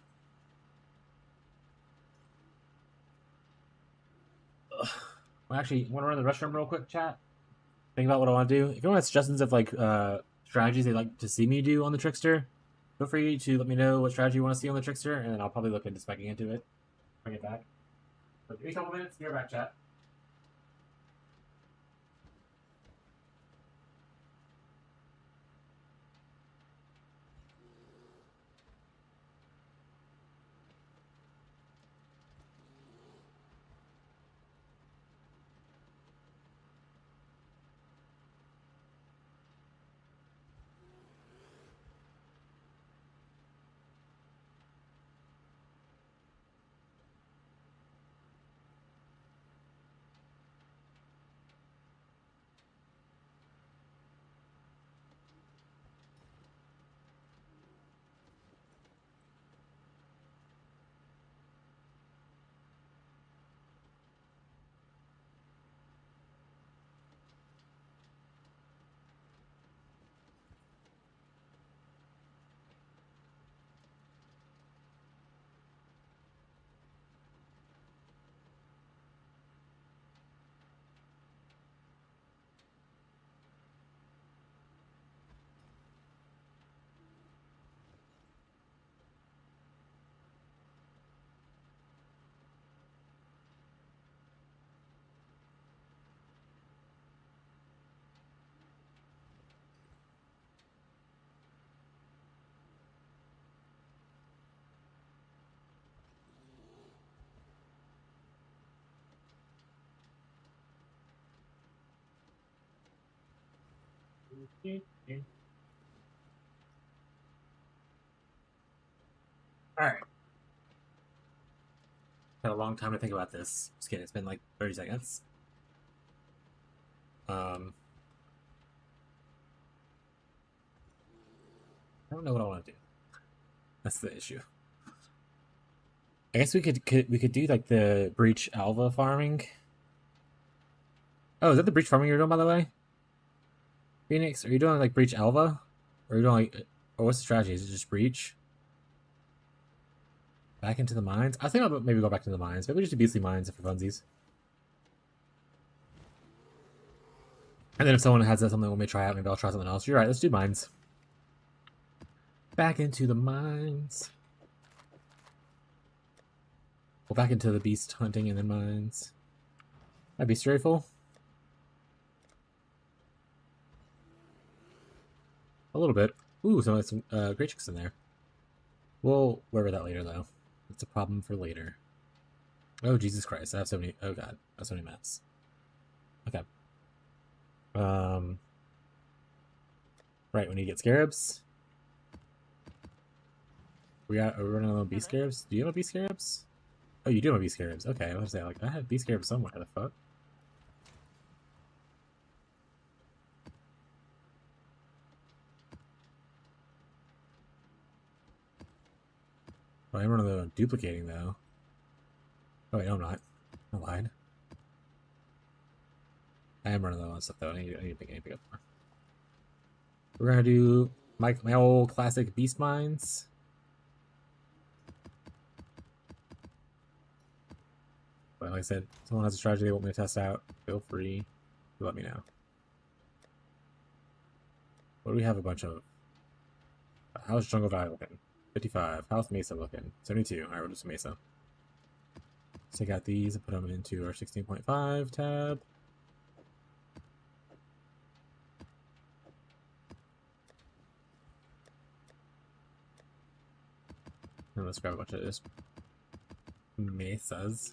Ugh. Well, actually, want to run to the restroom real quick, chat? Think about what I want to do. If you want suggestions of like strategies they'd like to see me do on the Trickster, feel free to let me know what strategy you want to see on the Trickster, and then I'll probably look into specking into it. Bring it back. So give me a couple minutes. Be right back, chat. All right. Had a long time to think about this. Just kidding. It's been like 30 seconds. I don't know what I want to do. That's the issue. I guess we could do like the breach alva farming. Oh, is that the breach farming you're doing, by the way? Phoenix, are you doing like breach alva, or are you doing like, or what's the strategy? Is it just breach? Back into the mines? I think I'll maybe go back to the mines. Maybe just do beastly mines for funsies. And then if someone has something we may try out, maybe I'll try something else. You're right. Let's do mines. Back into the mines. Well, back into the beast hunting and then mines. My beast rifle. A little bit. Ooh, some great chicks in there. We'll worry about that later, though. It's a problem for later. Oh, Jesus Christ. I have so many. Oh, God. I have so many maps. Okay. Right, we need to get scarabs. Are we running on bee scarabs? Do you have a bee scarabs? Oh, you do have bee scarabs. Okay, I was say, like, I had bee scarabs somewhere. The fuck? Oh, I'm running the duplicating, though. Oh, wait, no, I'm not. I lied. I am running low on stuff, though. I need to pick up more. We're gonna do my old classic beast mines. But like I said, if someone has a strategy they want me to test out, feel free to let me know. What do we have a bunch of? How's Jungle Valley looking? 55. How's Mesa looking? 72. Alright, we'll do some Mesa. So take out these and put them into our 16.5 tab. And let's grab a bunch of this mesas.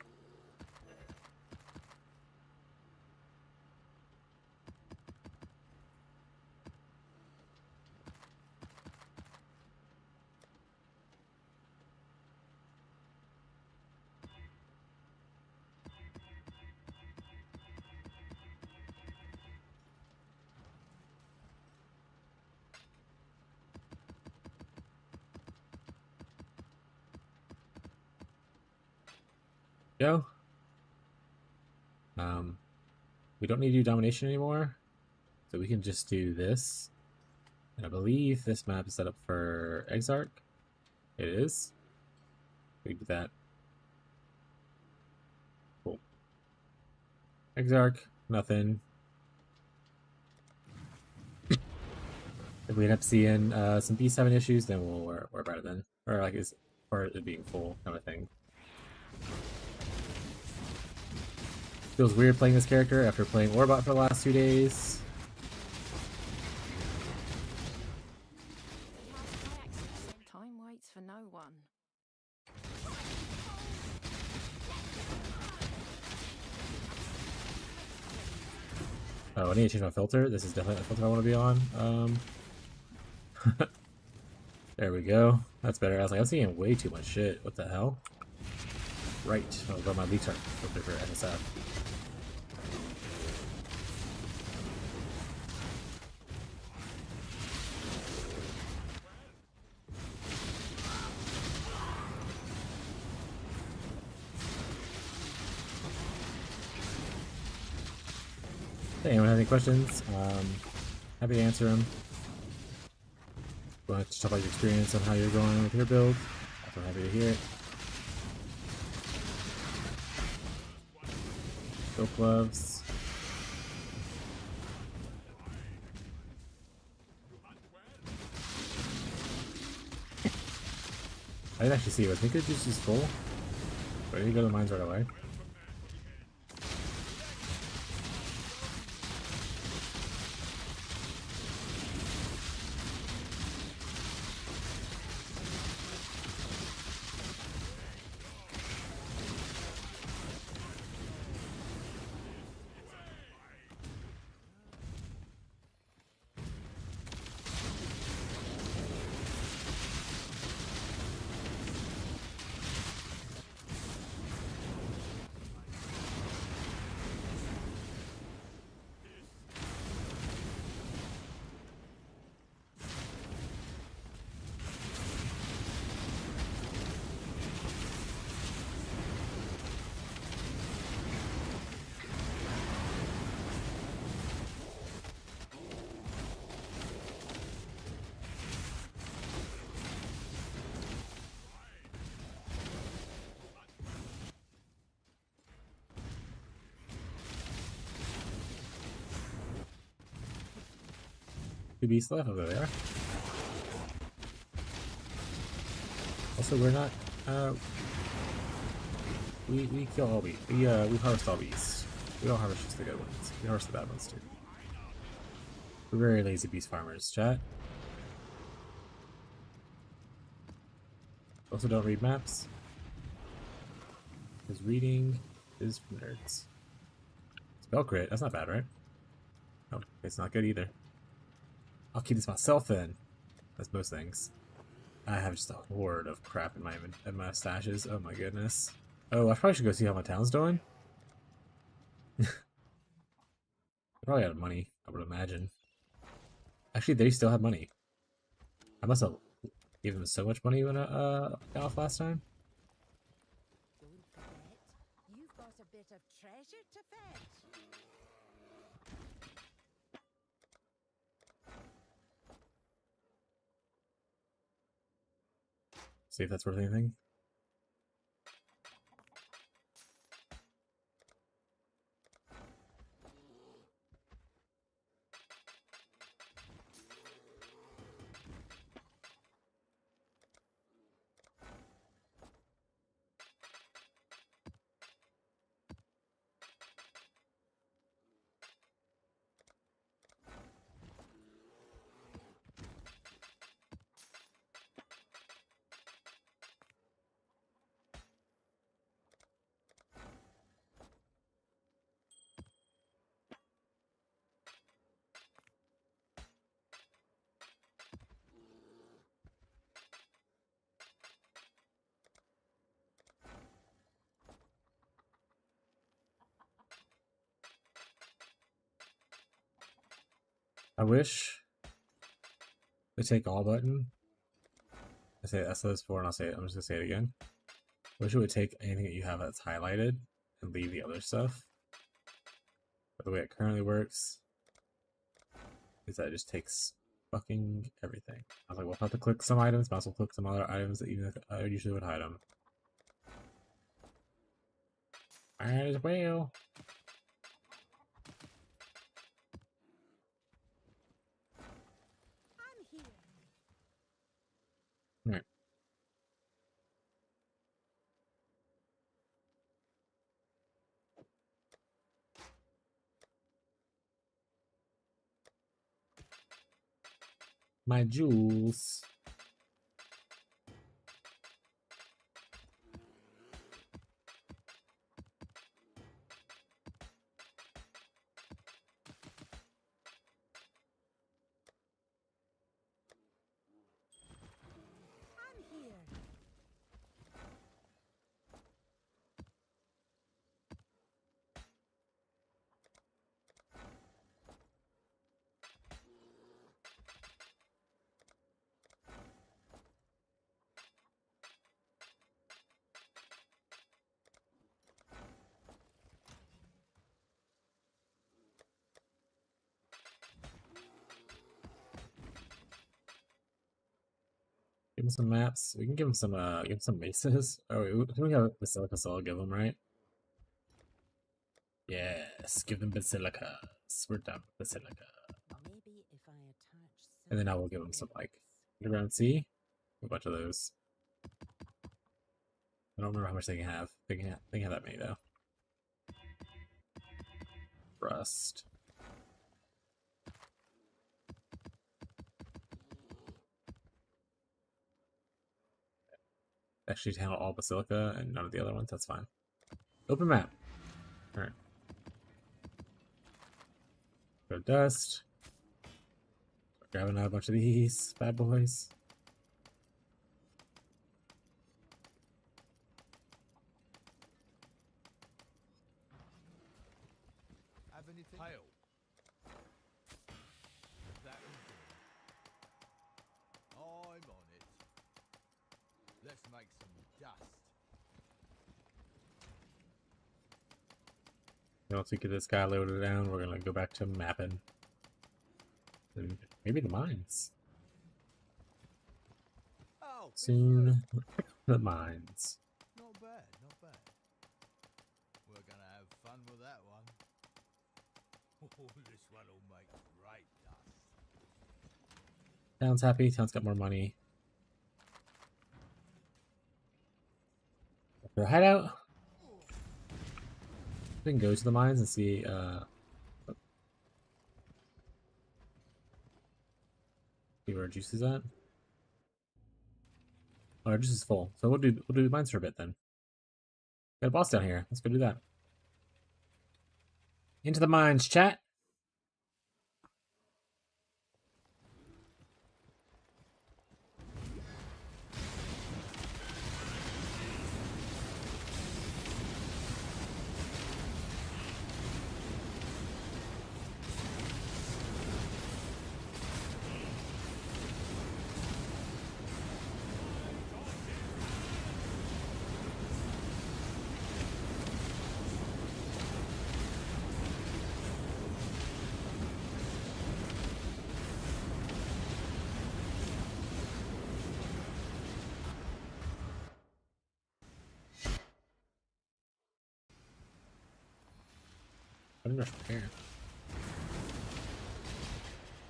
go. We don't need to do domination anymore, so we can just do this. And I believe this map is set up for Exarch. It is. We do that. Cool. Exarch, nothing. If we end up seeing some B7 issues, then we'll worry about it then. Or like or it being full kind of thing. Feels weird playing this character after playing Orbot for the last 2 days. Time waits for no one. Oh, I need to change my filter. This is definitely the filter I want to be on. There we go. That's better. I was like, I'm seeing way too much shit. What the hell? Right. I'll go my leak chart filter for SSF. Hey, anyone have any questions? Happy to answer them. Want to talk about your experience on how you're going with your build? Also happy to hear it. Silk gloves. I didn't actually see it. Was Mika juice is full? But I need to go to the mines right away. Two beasts left over there. Also, we're not. We kill all beasts. We harvest all beasts. We don't harvest just the good ones. We harvest the bad ones too. We're very lazy beast farmers, chat. Also, don't read maps. Because reading is for nerds. Spell crit. That's not bad, right? Oh, it's not good either. I'll keep this myself then. That's most things. I have just a horde of crap in my stashes. Oh my goodness. Oh, I probably should go see how my town's doing. They're probably out of money, I would imagine. Actually, they still have money. I must have given them so much money when I got off last time. Don't forget, you've got a bit of treasure to fetch. See if that's worth anything. I wish the take all button. I said this before and I'll say it. I'm just gonna say it again. Wish it would take anything that you have that's highlighted and leave the other stuff. But the way it currently works is that it just takes fucking everything. I was like, well, if I have to click some items, might as well click some other items that even if I usually would hide them. Might as well. I'm here. Alright. My jewels. I'm here. Give him some maps. We can give him some maces. Oh, we have Basilica, so I'll give them, right? Yes, give them Basilicas. We're done with Basilica. Maybe if I attach And then I will give them some, like, underground sea. A bunch of those. I don't remember how much they can have. They can have that many, though. Rust. Actually, handle all Basilica and none of the other ones. That's fine. Open map. Alright. Go dust. Grabbing out a bunch of these bad boys. Have anything? Hail. That will do. I'm on it. Let's make some dust. Once we get this guy loaded down, we're gonna go back to mapping. And maybe the mines. Oh, Soon, the mines. Not bad, not bad. We're gonna have fun with that one. Oh, this one will make great dust. Town's happy. Town's got more money. Go head out. We can go to the mines and see. See where our juice is at. Oh, our juice is full, so we'll do the mines for a bit then. Got a boss down here. Let's go do that. Into the mines, chat. I didn't rush repair.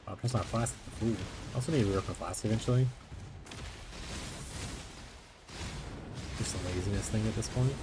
Oh, press my flask. Ooh. I also need to rework my flask eventually. Just a laziness thing at this point.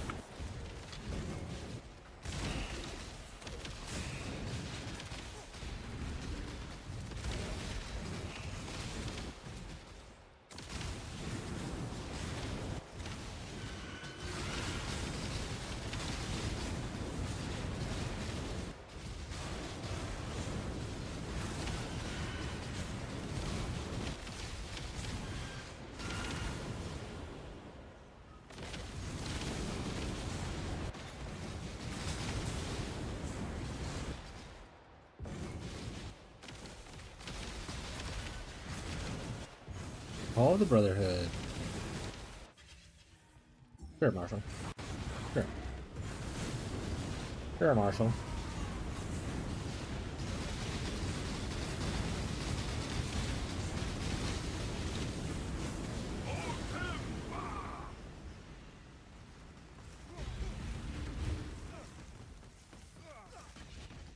All the Brotherhood. Sure, Marshall. Sure. Sure, Marshall.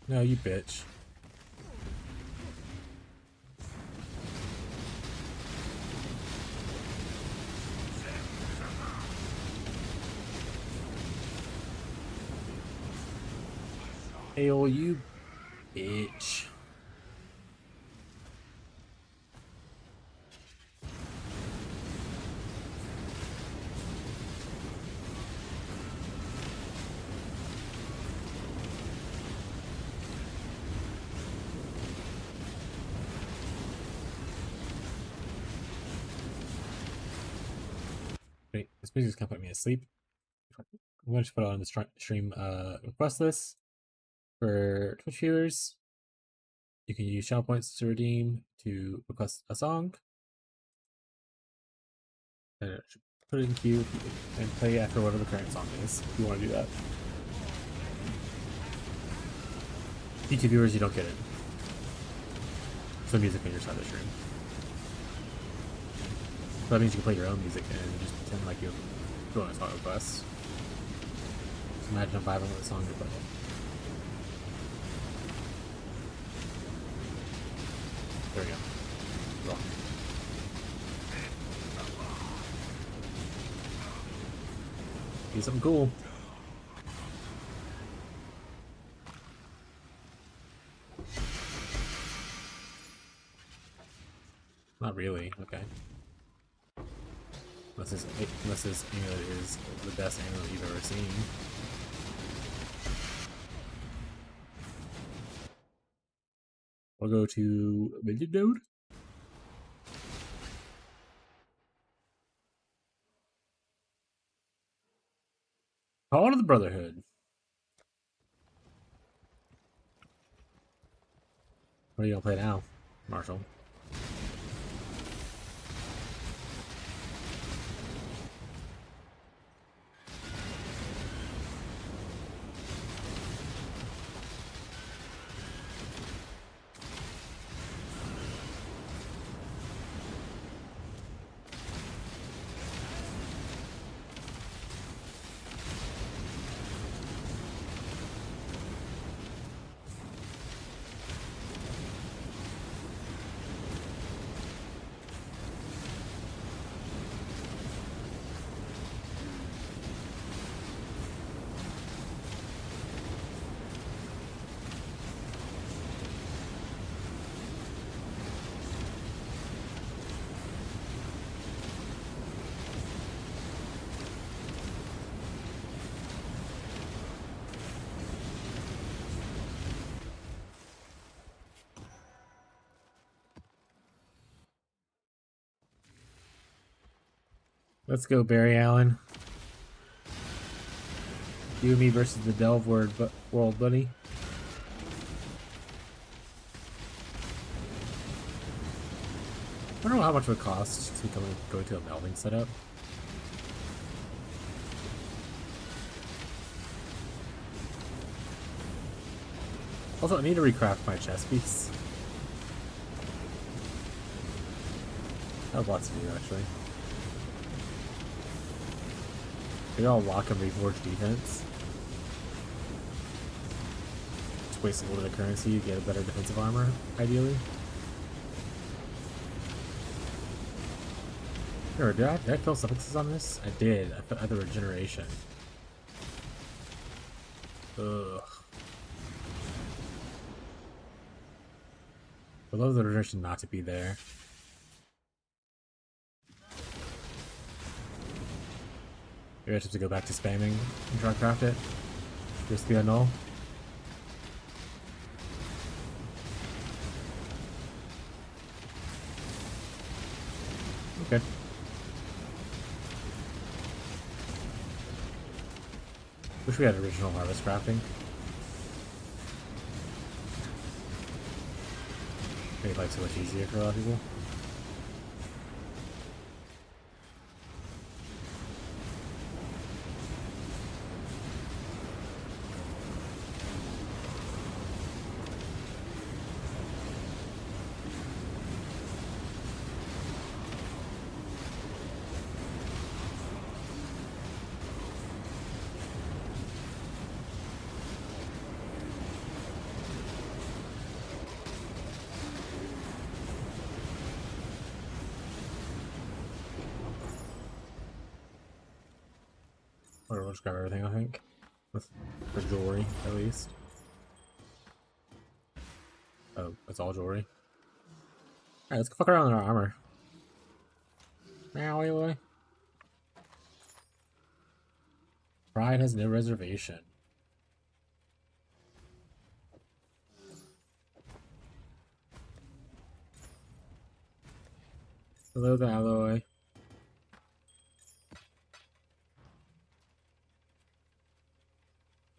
No, you bitch. Hey, oh, you bitch. Wait, this music's gonna put me asleep. I'm going to put it on the stream request list for Twitch viewers. You can use channel points to redeem to request a song. And put it in queue and play after whatever the current song is, if you want to do that. YouTube viewers, you don't get it. So music on your side of the stream. So that means you can play your own music and just pretend like you're doing a song request. Just imagine a 5-minute song you're playing. There we go. Wrong. Do something cool. Not really. Okay. Unless this amulet is the best amulet you've ever seen. We'll go to Minion Node. Call to the Brotherhood. What are you gonna play now, Marshall? Let's go, Barry Allen. You and me versus the Delve world, buddy. I don't know how much it would cost to go to a melving setup. Also, I need to recraft my chest piece. I have lots to do, actually. Maybe I'll lock and reforge defense. Just waste a little bit of currency to get a better defensive armor, ideally. Sure, did I fill suffixes on this? I did. I put other regeneration. Ugh. I love the regeneration not to be there. Maybe I have to go back to spamming and try to craft it. Just be a null. Okay. Wish we had original harvest crafting. Made life so much easier for a lot of people. just grab everything, I think. For jewelry, at least. Oh, it's all jewelry. Alright, let's go fuck around in our armor. Meow, Aloy. Pride has no reservation. Hello there, Aloy.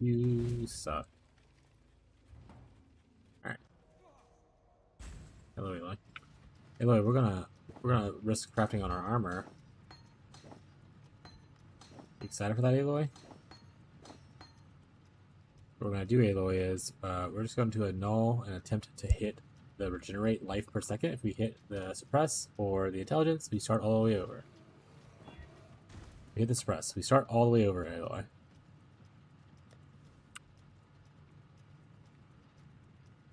You suck. Alright. Hello, Aloy. Aloy, we're gonna risk crafting on our armor. You excited for that, Aloy? What we're gonna do, Aloy, is we're just going to annul and attempt to hit the regenerate life per second. If we hit the suppress or the intelligence, we start all the way over. We hit the suppress. We start all the way over, Aloy.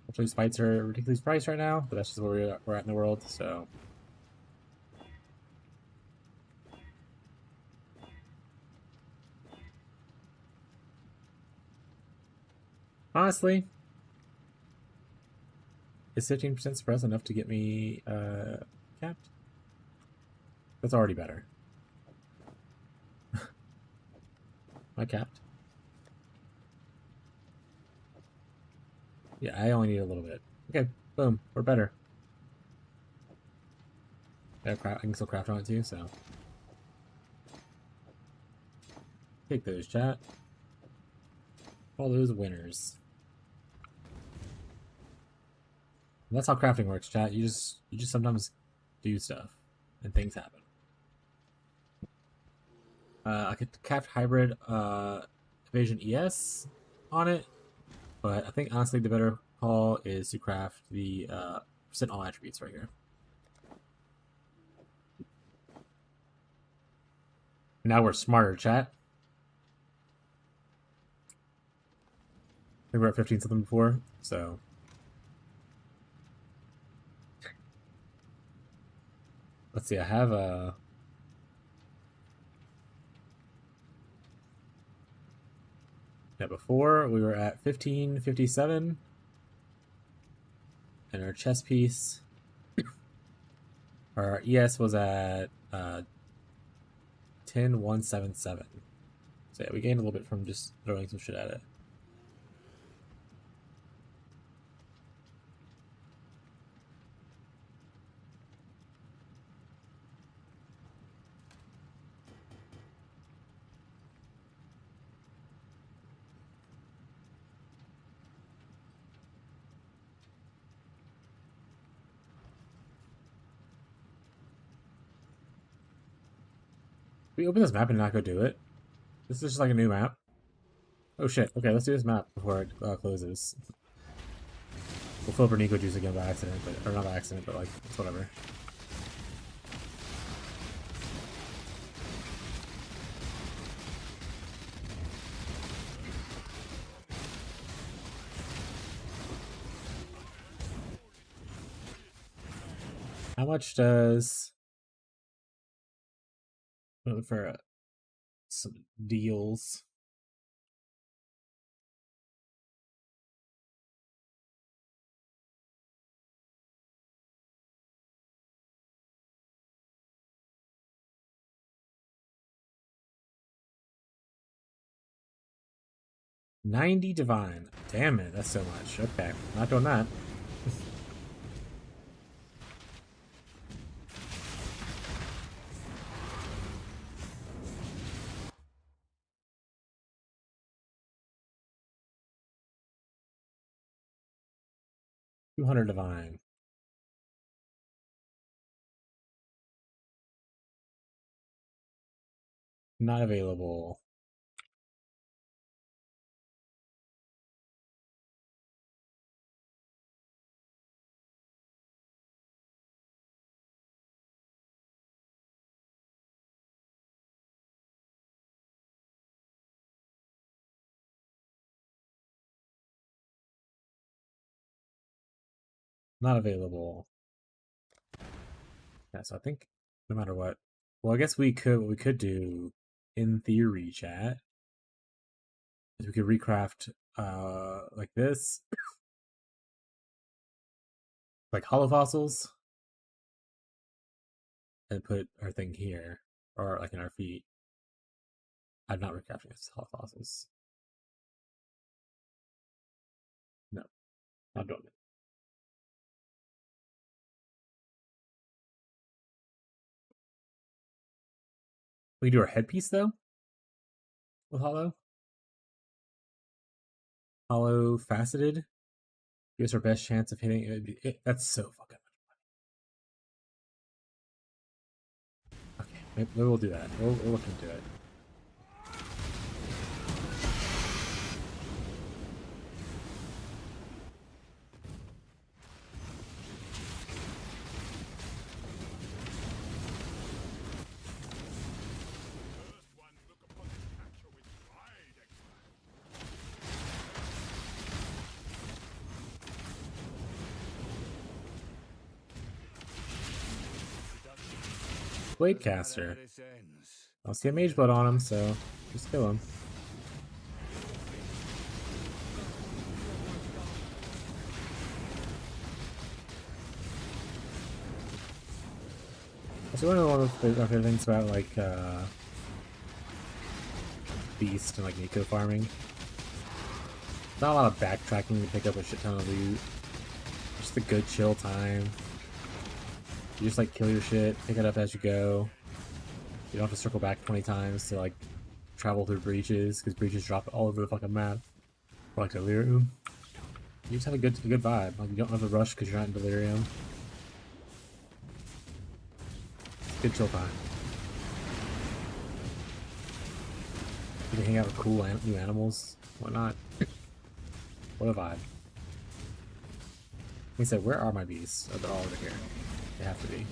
Actually, spites are ridiculously priced right now, but that's just where we're at in the world, so. Honestly, is 15% suppress enough to get me capped? That's already better. Am I capped? Yeah, I only need a little bit. Okay, boom, we're better. I can still craft on it too, so. Take those, chat. All those winners. And that's how crafting works, chat. You just sometimes do stuff and things happen. I could craft hybrid evasion ES on it, but I think honestly the better call is to craft the percent all attributes right here. Now we're smarter, chat. I think we were at 15 something before, so. Let's see, I have a. Yeah, before we were at 1557, and our chess piece, our ES was at 10177. So yeah, we gained a little bit from just throwing some shit at it. We open this map and not go do it. This is just like a new map. Oh shit. Okay, let's do this map before it closes. We'll fill up our Nico juice again by accident, or not by accident, but like, it's whatever. How much does... for some deals. $90 divine. Damn it, that's so much. Okay, not doing that. $200 divine. Not available. Not available. Yeah, so I think no matter what. Well, I guess what we could do in theory, chat, is we could recraft like this, like hollow fossils, and put our thing here, or like in our feet. I'm not recrafting this hollow fossils. No, not doing it. We can do our headpiece though with hollow faceted. Gives our best chance of hitting it. That's so fucking much money. Okay, maybe we'll do that. We'll look into it. Blade caster. I'll see a mage blood on him, so just kill him. So one of the other things about like Beast and like Nico farming. Not a lot of backtracking to pick up a shit ton of loot. Just a good chill time. You just like kill your shit, pick it up as you go. You don't have to circle back 20 times to like travel through breaches, because breaches drop all over the fucking map. Or like Delirium. You just have a good vibe. Like you don't have to rush because you're not in Delirium. It's a good chill time. You can hang out with cool new animals, whatnot. What a vibe. He said, where are my bees? Oh, they're all over here. They have to be.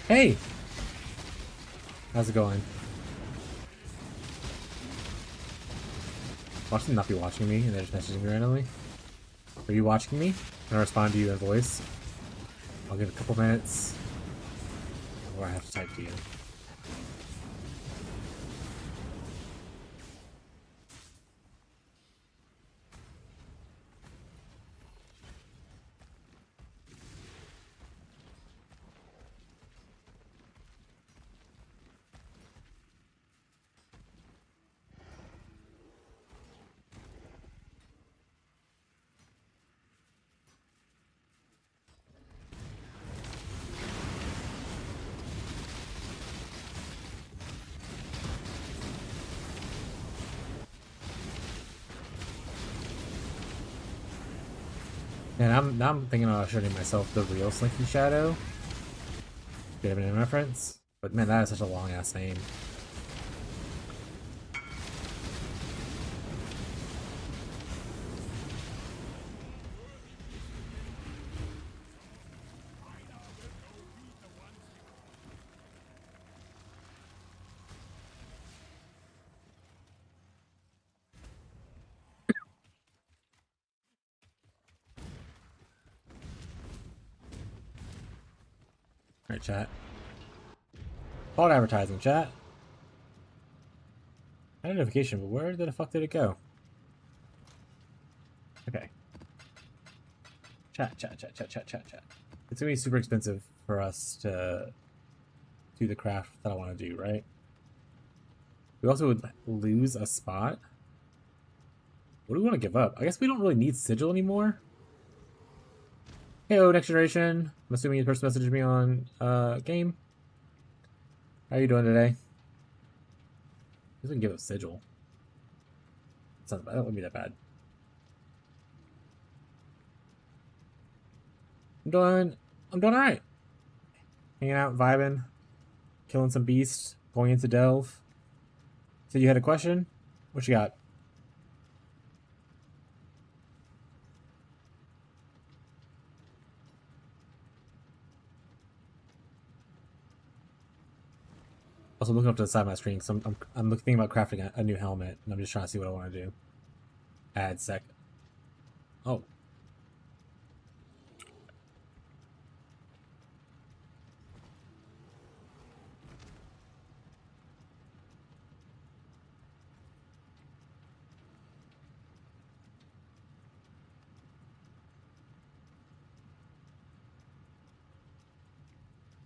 Hey! How's it going? Watch them not be watching me and they're just messaging me randomly. Are you watching me? Can I respond to you in voice? I'll give it a couple minutes. Or I have to type to you. And now I'm thinking about showing myself the real Slinky Shadow. Bit of a name reference. But man, that is such a long ass name. Alright, chat. Called advertising, chat. I had a notification, but where the fuck did it go? Okay. Chat. It's gonna be super expensive for us to do the craft that I want to do, right? We also would lose a spot. What do we want to give up? I guess we don't really need sigil anymore. Hey, next generation. I'm assuming you first messaged me on game. How are you doing today? I guess we can give up sigil. That wouldn't be that bad. I'm doing alright. Hanging out, vibing. killing some beasts, going into Delve. So you had a question? What you got? Also looking up to the side of my screen because I'm thinking about crafting a new helmet, and I'm just trying to see what I want to do. Add sec. Oh.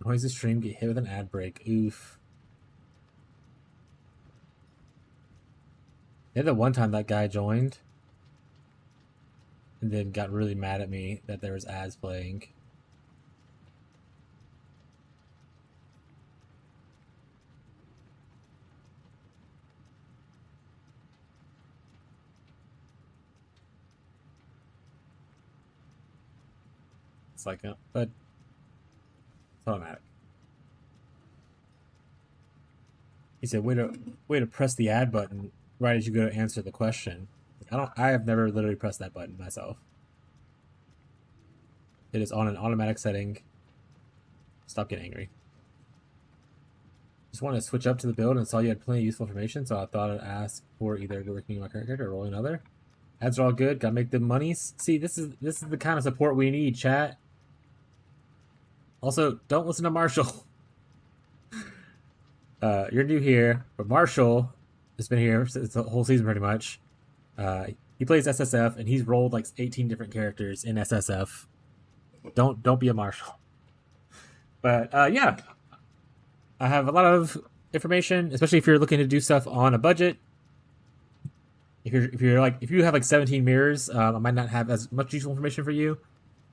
Why does the stream get hit with an ad break? Oof. Yeah, the one time that guy joined and then got really mad at me that there was ads playing. It's like, but it's automatic. He said, way to press the ad button right as you go to answer the question. I have never literally pressed that button myself. It is on an automatic setting. Stop getting angry. Just wanted to switch up to the build and saw you had plenty of useful information, so I thought I'd ask for either working my current character or rolling another. Ads are all good. Gotta make the monies. See, this is the kind of support we need, chat. Also, don't listen to Marshall. You're new here, but Marshall has been here since the whole season pretty much. He plays SSF and he's rolled like 18 different characters in SSF. Don't be a Marshall. But yeah, I have a lot of information, especially if you're looking to do stuff on a budget. If you have like 17 mirrors, I might not have as much useful information for you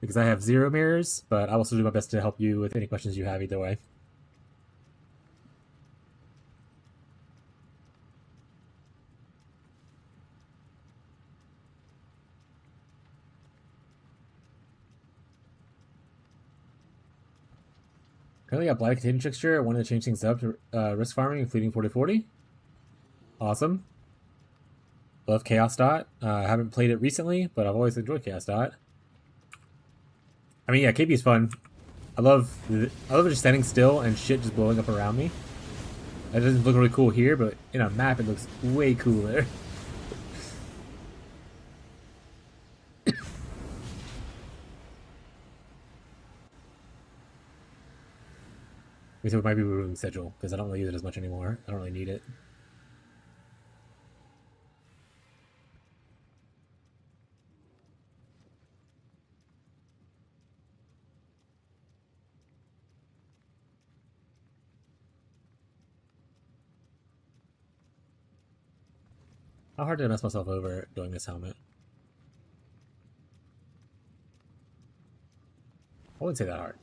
because I have 0 mirrors, but I'll also do my best to help you with any questions you have either way. Currently got Blight Contagion Trickster. I wanted to change things up to risk farming, including 40/40. Awesome. Love Chaos Dot. I haven't played it recently, but I've always enjoyed Chaos Dot. I mean, yeah, KP is fun. I love just standing still and shit just blowing up around me. That doesn't look really cool here, but in a map it looks way cooler. So it might be removing schedule because I don't really use it as much anymore. I don't really need it. How hard did I mess myself over doing this helmet? I wouldn't say that hard.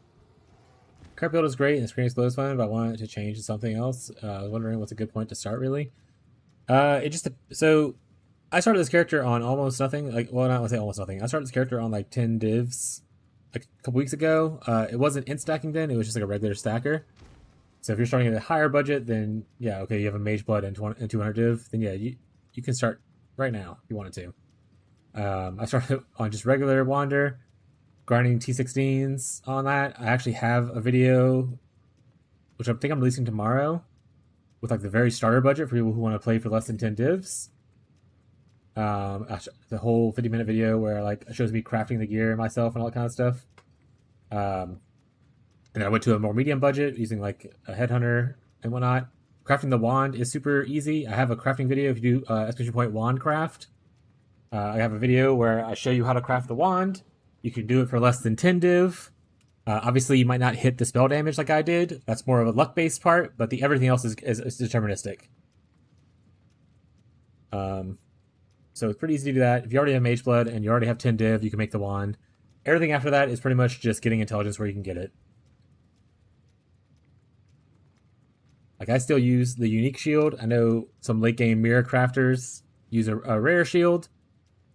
Current build is great and the screen explodes fine, but I wanted to change to something else. I was wondering what's a good point to start, really. So I started this character on almost nothing. Like, well, not to say almost nothing. I started this character on like 10 divs like a couple weeks ago. It wasn't int stacking then; it was just like a regular stacker. So if you're starting at a higher budget, then yeah, okay, you have a Mage Blood and 200 div, then yeah, you can start right now if you wanted to. I started on just regular Wander, grinding T16s on that. I actually have a video, which I think I'm releasing tomorrow, with like the very starter budget for people who want to play for less than 10 divs. The whole 50-minute video where like it shows me crafting the gear myself and all that kind of stuff. And I went to a more medium budget using like a headhunter and whatnot. Crafting the wand is super easy. I have a crafting video if you do exclamation point wandcraft. I have a video where I show you how to craft the wand. You can do it for less than 10 div. Obviously, you might not hit the spell damage like I did. That's more of a luck-based part, but everything else is deterministic. So it's pretty easy to do that. If you already have Mage Blood and you already have 10 div, you can make the wand. Everything after that is pretty much just getting intelligence where you can get it. Like, I still use the unique shield. I know some late-game mirror crafters use a rare shield.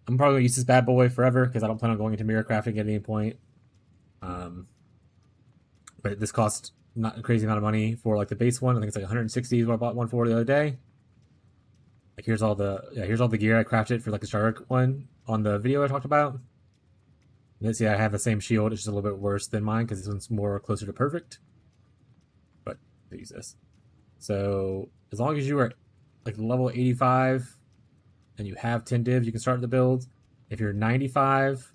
I'm probably going to use this bad boy forever because I don't plan on going into mirror crafting at any point. But this costs not a crazy amount of money for like the base one. I think it's like 160 is what I bought one for the other day. Like here's all the gear I crafted for like the starter one on the video I talked about. And this, I have the same shield. It's just a little bit worse than mine because this one's more closer to perfect. But I'll use this. So as long as you are like level 85 and you have 10 div, you can start the build. If you're 95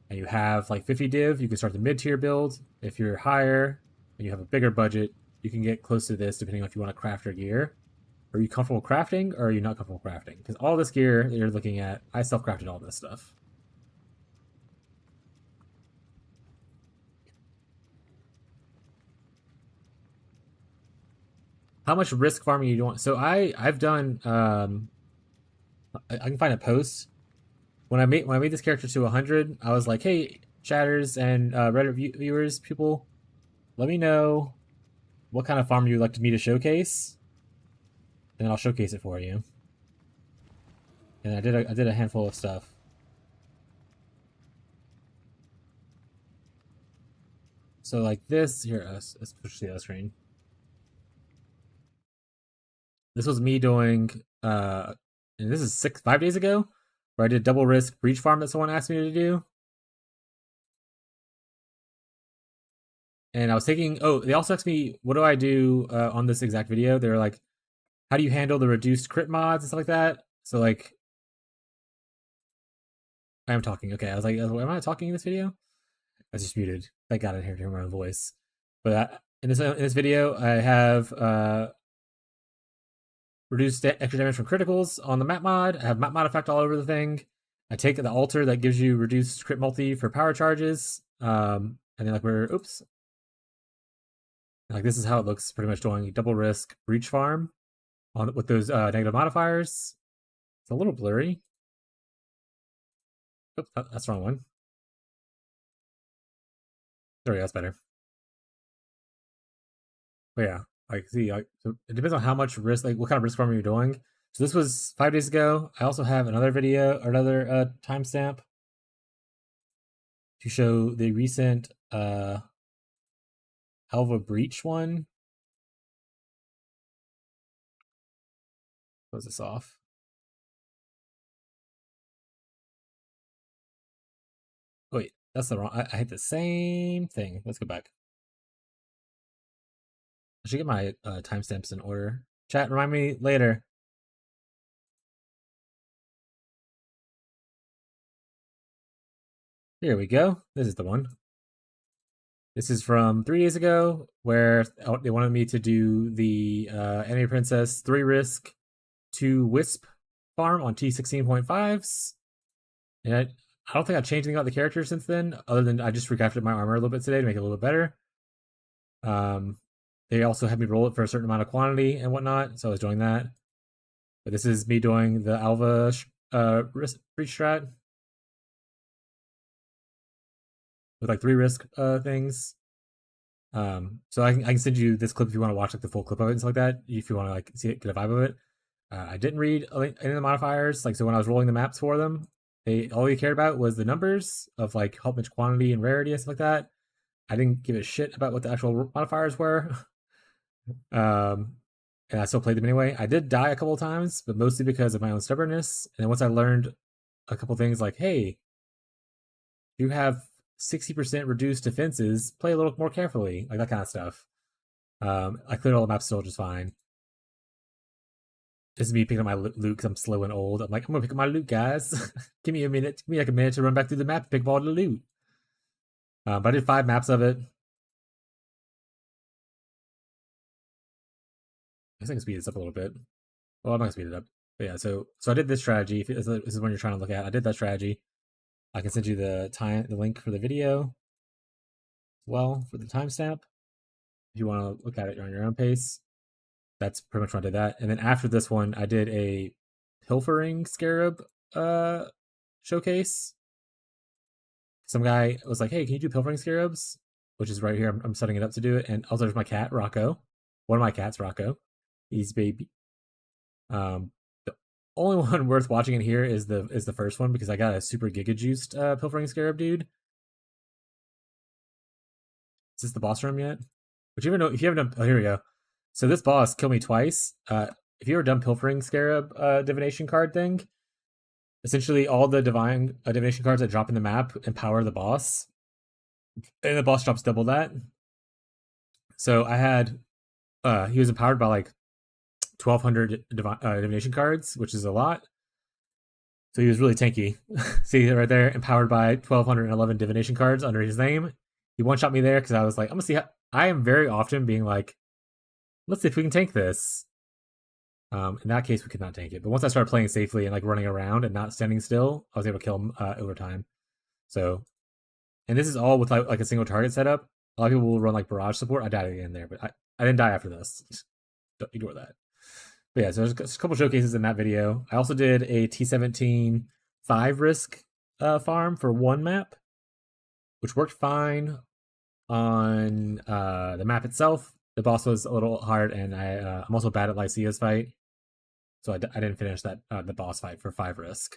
and you have like 50 div, you can start the mid-tier build. If you're higher and you have a bigger budget, you can get close to this depending on if you want to craft your gear. Are you comfortable crafting or are you not comfortable crafting? Because all this gear that you're looking at, I self-crafted all this stuff. How much risk farming you want? So I've done I can find a post. When I made this character to 100, I was like, hey, chatters and Reddit viewers, people, let me know what kind of farm you'd like me to showcase, and I'll showcase it for you. And I did a handful of stuff. So like this here, let's push the other screen. This was me doing, and this is 5 days ago, where I did double risk breach farm that someone asked me to do. And I was thinking, oh, they also asked me, what do I do on this exact video? They were like, how do you handle the reduced crit mods and stuff like that? So like, I am talking. Okay, I was like, am I talking in this video? I was just muted. Thank God I didn't hear my own voice. But in this video, I have reduced extra damage from criticals on the map mod. I have map mod effect all over the thing. I take the altar that gives you reduced crit multi for power charges. And then like like this is how it looks, pretty much doing double risk breach farm on with those negative modifiers. It's a little blurry. Oops, that's the wrong one. There we go, that's better. But yeah, like see, so it depends on how much risk, like what kind of risk farming you're doing. So this was 5 days ago. I also have another video or another timestamp to show the recent Alva Breach one. Close this off. Wait, that's the wrong. I hit the same thing. Let's go back. I should get my timestamps in order. Chat, remind me later. Here we go. This is the one. This is from 3 days ago, where they wanted me to do the Anime Princess 3 risk 2 Wisp farm on T16.5s. And I don't think I've changed anything about the character since then, other than I just recrafted my armor a little bit today to make it a little bit better. They also had me roll it for a certain amount of quantity and whatnot, so I was doing that. But this is me doing the Alva risk breach strat with like 3 risk things. So I can send you this clip if you want to watch like the full clip of it and stuff like that. If you want to like see it, get a vibe of it. I didn't read any of the modifiers. Like, so when I was rolling the maps for them, all they cared about was the numbers of like how much quantity and rarity and stuff like that. I didn't give a shit about what the actual modifiers were. And I still played them anyway. I did die a couple of times, but mostly because of my own stubbornness. And then once I learned a couple things like, hey, you have 60% reduced defenses, play a little more carefully, like that kind of stuff. I cleared all the maps still just fine. This is me picking up my loot because I'm slow and old. I'm like, I'm gonna pick up my loot, guys. Give me a minute. Give me like a minute to run back through the map and pick up all the loot. But I did 5 maps of it. I guess I can speed this up a little bit. Well, I'm not gonna speed it up. But yeah, so I did this strategy. If this is one you're trying to look at, I did that strategy. I can send you the link for the video as well for the timestamp if you want to look at it on your own pace. That's pretty much when I did that. And then after this one, I did a pilfering scarab showcase. Some guy was like, hey, can you do pilfering scarabs? Which is right here. I'm setting it up to do it. And also there's my cat, Rocco. One of my cats, Rocco. He's baby. The only one worth watching in here is the first one because I got a super giga juiced pilfering scarab dude. Is this the boss room yet? Which even know if you haven't done, oh, here we go. So this boss killed me twice. If you ever done Pilfering Scarab divination card thing, essentially all the divination cards that drop in the map empower the boss, and the boss drops double that. So I had he was empowered by like 1,200 divination cards, which is a lot. So he was really tanky. See right there, empowered by 1,211 divination cards under his name. He one-shot me there because I was like, I'm gonna see how. I am very often being like, let's see if we can tank this. In that case, we could not tank it. But once I started playing safely and like running around and not standing still, I was able to kill him over time. So, and this is all with like a single target setup. A lot of people will run like barrage support. I died again there, but I didn't die after this. Don't ignore that. But yeah, so there's a couple showcases in that video. I also did a T17 5 risk farm for one map, which worked fine on the map itself. The boss was a little hard, and I'm also bad at Lycia's fight, so I didn't finish that the boss fight for 5 risk.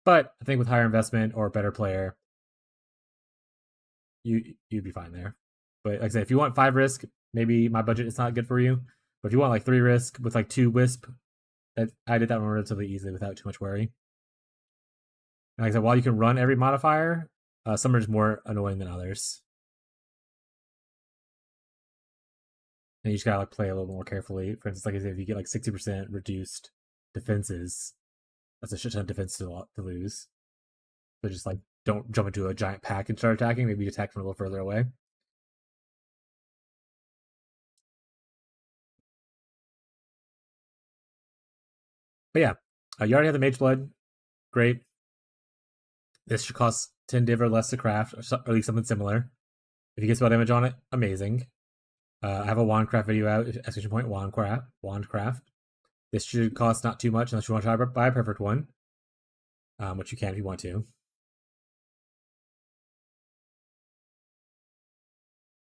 But I think with higher investment or a better player, you'd be fine there. But like I said, if you want 5 risk, maybe my budget is not good for you. But if you want like 3 risk with like 2 wisp, I did that one relatively easily without too much worry. And like I said, while you can run every modifier, some are just more annoying than others. And you just gotta like play a little more carefully. For instance, like I said, if you get like 60% reduced defenses, that's a shit ton of defense to lose. So just like don't jump into a giant pack and start attacking. Maybe you attack from a little further away. But yeah, you already have the Mage Blood. Great. This should cost 10 div or less to craft, or at least something similar. If you get spell damage on it, amazing. I have a wandcraft video out, exclamation point, wandcraft. This should cost not too much unless you want to try to buy a perfect one, which you can if you want to.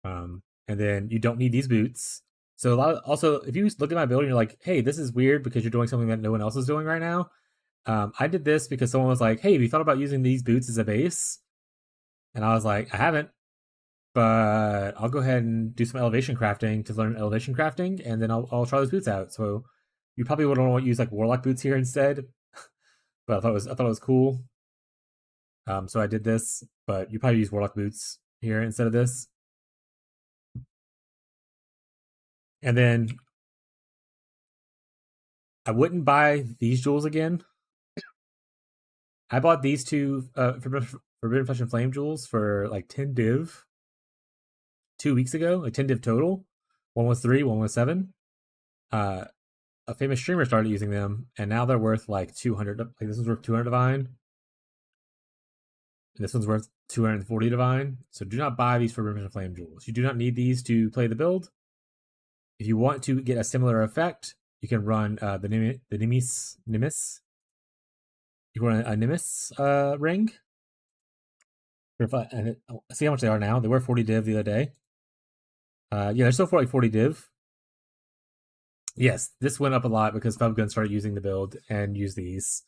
And then you don't need these boots. So also, if you look at my build and you're like, hey, this is weird because you're doing something that no one else is doing right now. I did this because someone was like, hey, have you thought about using these boots as a base? And I was like, I haven't, but I'll go ahead and do some elevation crafting to learn elevation crafting, and then I'll try those boots out. So you probably would want to use like warlock boots here instead. But I thought it was cool. So I did this, but you probably use warlock boots here instead of this. And then I wouldn't buy these jewels again. I bought these two Forbidden Flesh and Flame jewels for like 10 div 2 weeks ago, like 10 div total. One was 3, one was 7. A famous streamer started using them, and now they're worth like 200. Like this one's worth 200 divine, and this one's worth 240 divine. So do not buy these Forbidden Flesh and Flame jewels. You do not need these to play the build. If you want to get a similar effect, you can run the Nimis. You run a Nimis ring. And see how much they are now. They were 40 div the other day. Yeah, they're still for like 40 div. Yes, this went up a lot because Fubgun started using the build and use these.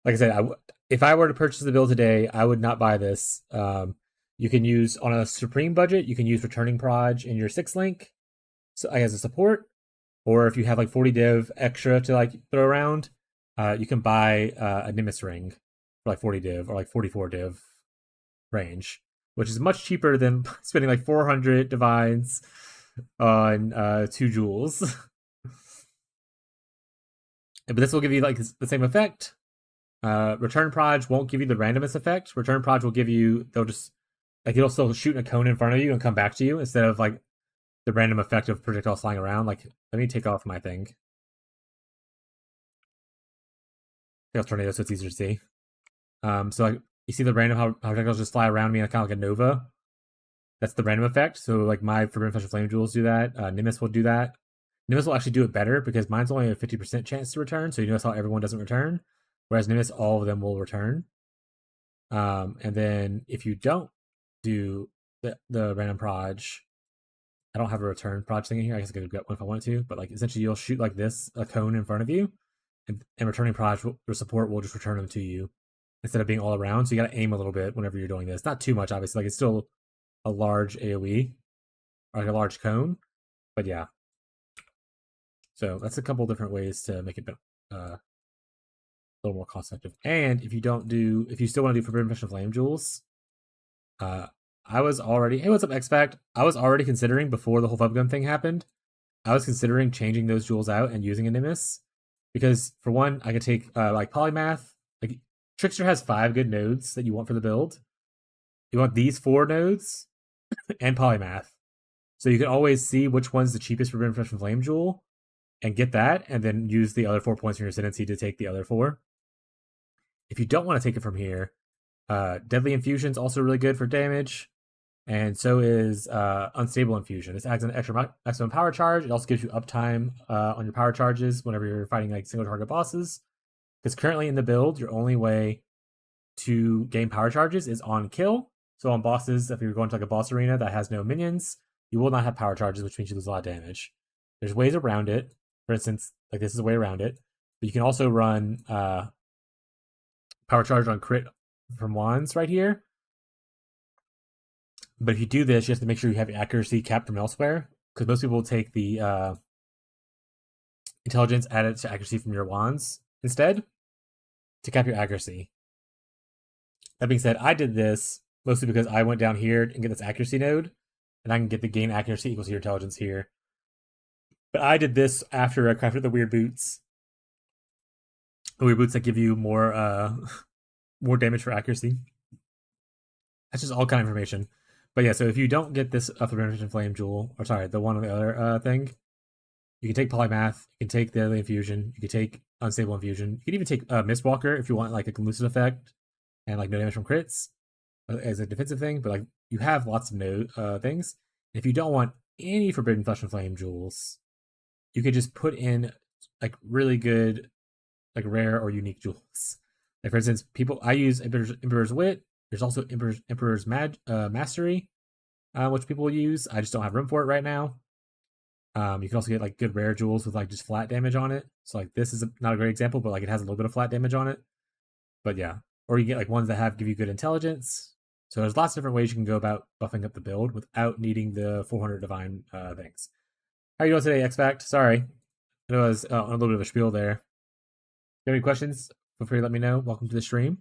Like I said, if I were to purchase the build today, I would not buy this. You can use on a Supreme budget. You can use Returning Proj in your 6 link, so as a support, or if you have like 40 div extra to like throw around, you can buy a Nimis ring for like 40 div or like 44 div range, which is much cheaper than spending like 400 divines on 2 jewels. But this will give you like the same effect. Return Proj won't give you the randomness effect. Return Proj will give you, they'll just like it'll still shoot in a cone in front of you and come back to you instead of like the random effect of projectiles flying around. Like, let me take off my thing. Chaos Tornado, so it's easier to see. So like you see the random how projectiles just fly around me, kind of like a nova. That's the random effect. So like my Forbidden Flesh and Flame jewels do that. Nimis will do that. Nimis will actually do it better because mine's only a 50% chance to return. So you notice how everyone doesn't return, whereas Nimis, all of them will return. And then if you don't do the random proj, I don't have a return proj thing in here. I guess I could get one if I wanted to, but like essentially you'll shoot like this, a cone in front of you, and returning proj or support will just return them to you instead of being all around. So you got to aim a little bit whenever you're doing this. Not too much, obviously. Like it's still a large AoE, like a large cone. But yeah. So that's a couple different ways to make it a little more cost effective. And if you still want to do Forbidden Professional Flame Jewels, I was already, hey, what's up, X-Fact? I was already considering, before the whole Fubgun thing happened, I was considering changing those jewels out and using Animus. Because, for one, I could take, like, Polymath. Like, Trickster has 5 good nodes that you want for the build. You want these 4 nodes and Polymath. So you can always see which one's the cheapest Forbidden Professional Flame Jewel and get that, and then use the other 4 points from your Ascendancy to take the other 4. If you don't want to take it from here, Deadly Infusion's also really good for damage, and so is Unstable Infusion. This adds an extra maximum power charge. It also gives you uptime on your power charges whenever you're fighting like single target bosses. Because currently in the build, your only way to gain power charges is on kill. So on bosses, if you're going to like a boss arena that has no minions, you will not have power charges, which means you lose a lot of damage. There's ways around it. For instance, like this is a way around it. But you can also run power charge on crit from wands right here. But if you do this, you have to make sure you have your accuracy capped from elsewhere, because most people will take the intelligence added to accuracy from your wands instead to cap your accuracy. That being said, I did this mostly because I went down here and get this accuracy node, and I can get the gain accuracy equals to your intelligence here. But I did this after I crafted the weird boots. The weird boots that give you more more damage for accuracy. That's just all kind of information. But yeah, so if you don't get this Forbidden Flame Jewel, or sorry, the one on the other thing, you can take Polymath, you can take Deadly Infusion, you can take Unstable Infusion, you can even take Mistwalker if you want like a Conclusive effect and like no damage from crits as a defensive thing. But like you have lots of things. If you don't want any Forbidden Flesh and Flame Jewels, you could just put in like really good, like rare or unique jewels. Like for instance, I use Emperor's Wit. There's also Emperor's Mastery, which people use. I just don't have room for it right now. You can also get like good rare jewels with like just flat damage on it. So like this is not a great example, but like it has a little bit of flat damage on it. But yeah, or you get like ones that give you good intelligence. So there's lots of different ways you can go about buffing up the build without needing the 400 divine things. How are you doing today, X-Fact? Sorry, I know I was on a little bit of a spiel there. If you have any questions, feel free to let me know. Welcome to the stream.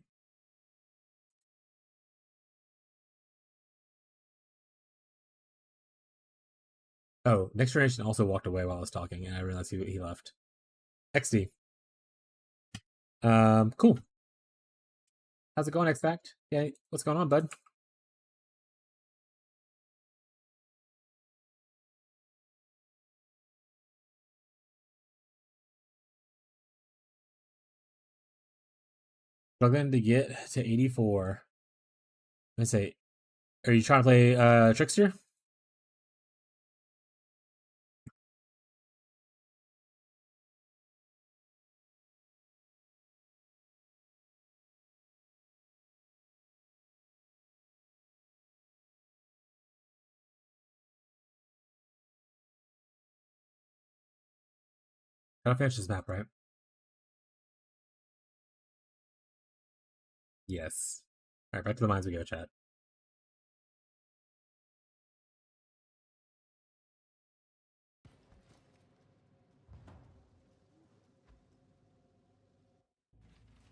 Oh, Next Generation also walked away while I was talking, and I realized he left. XD. Cool. How's it going, X-Fact? Yeah, what's going on, bud? Struggling to get to 84. Let's say, are you trying to play Trickster? Gotta finish this map, right? Yes. Alright, back to the mines we go, chat.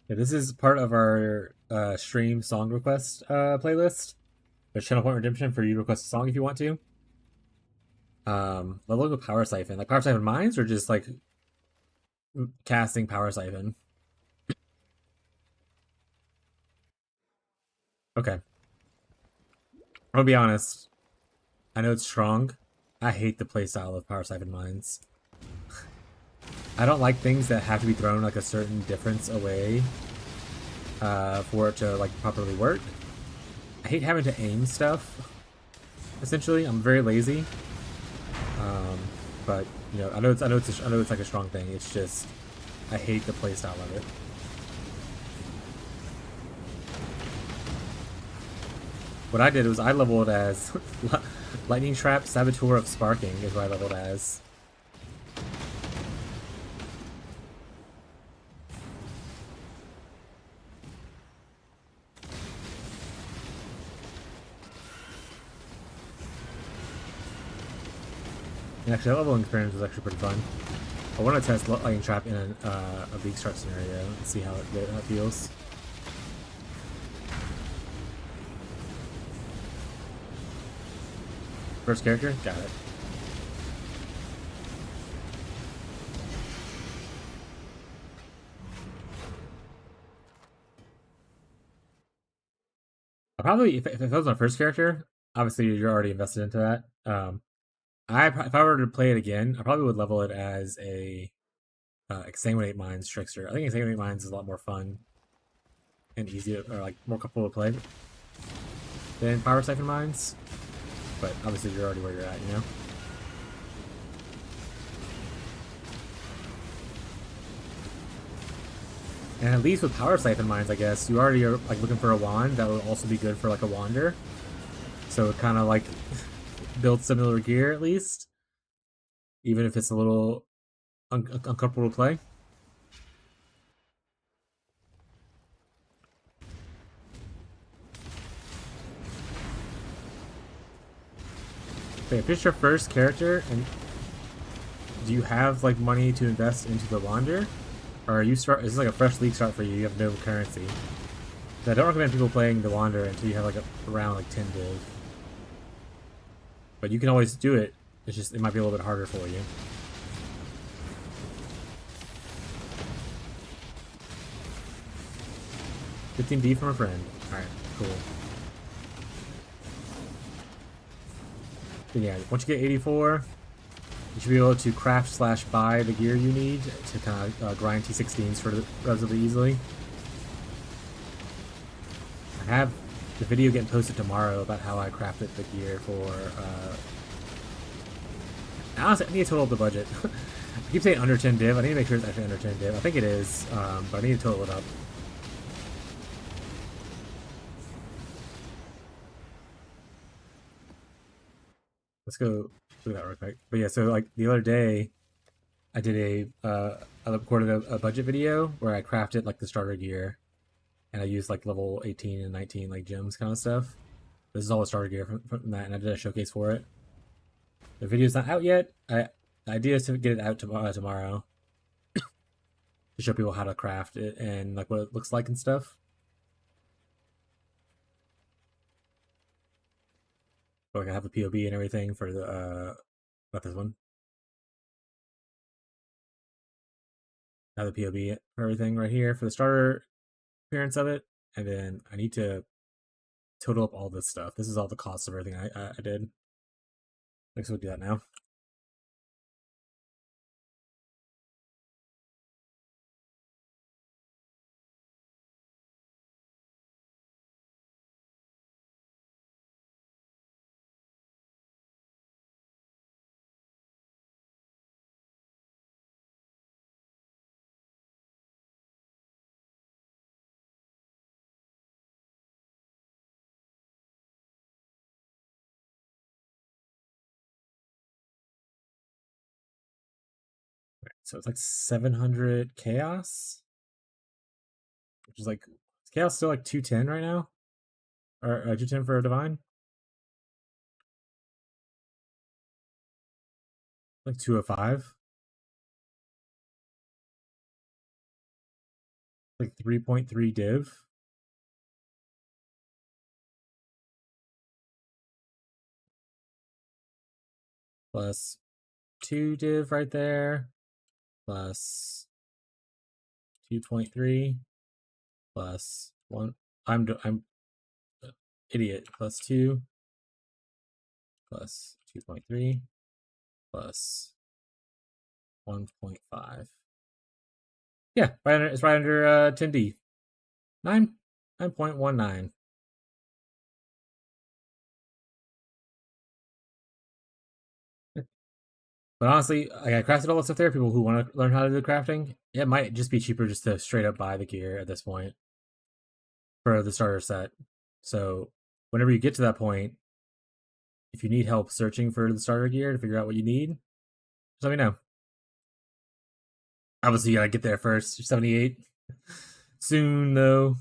Yeah, this is part of our stream song request playlist. There's Channel Point Redemption for you to request a song if you want to. The logo Power Siphon. Like Power Siphon mines or just like casting Power Siphon? Okay. I'll be honest. I know it's strong. I hate the playstyle of Power Siphon mines. I don't like things that have to be thrown like a certain difference away for it to like properly work. I hate having to aim stuff. Essentially, I'm very lazy. But you know, I know it's like a strong thing. It's just I hate the playstyle of it. What I did was I leveled as Lightning Trap Saboteur of Sparking is what I leveled as. And actually, that leveling experience was actually pretty fun. I want to test lightning trap in a league start scenario and see how it feels. First character, got it. I'll probably, if it was my first character, obviously you're already invested into that. If I were to play it again, I probably would level it as a Exsanguinate Mines Trickster. I think Exsanguinate Mines is a lot more fun and easier, or like more comfortable to play than Power Siphon Mines. But obviously you're already where you're at, you know? And at least with Power Siphon Mines, I guess, you already are like looking for a wand that would also be good for like a wander. So it kind of like builds similar gear at least. Even if it's a little uncomfortable to play. Okay, if it's your first character, and do you have like money to invest into the wander? Or are you is this like a fresh league start for you? You have no currency. So I don't recommend people playing the wander until you have like around like 10 div. But you can always do it. It's just it might be a little bit harder for you. $15D from a friend. Alright, cool. But yeah, once you get 84, you should be able to craft / buy the gear you need to kind of grind T16s for relatively easily. I have the video getting posted tomorrow about how I crafted the gear for, honestly, I need to total up the budget. I keep saying under 10 div. I need to make sure it's actually under 10 div. I think it is, but I need to total it up. Let's go do that real quick. But yeah, so like the other day, I did I recorded a budget video where I crafted like the starter gear, and I used like level 18 and 19 like gems kind of stuff. This is all the starter gear from that, and I did a showcase for it. The video's not out yet. The idea is to get it out tomorrow to show people how to craft it and like what it looks like and stuff. So like I have a POB and everything for the not this one. I have the POB for everything right here for the starter appearance of it, and then I need to total up all this stuff. This is all the cost of everything I did. Next we'll do that now. So it's like 700 chaos, which is like chaos still like 210 right now, or 210 for a divine, like 205, like 3.3 div. Plus 2 div right there, plus 2.3, plus 1. I'm idiot. Plus 2, plus 2.3, plus 1.5. Yeah, right under, it's right under 10D. 9.19. But honestly, like I crafted all that stuff there. People who want to learn how to do crafting, it might just be cheaper just to straight up buy the gear at this point for the starter set. So whenever you get to that point, if you need help searching for the starter gear to figure out what you need, just let me know. Obviously, you gotta get there first. You're 78. Soon, though.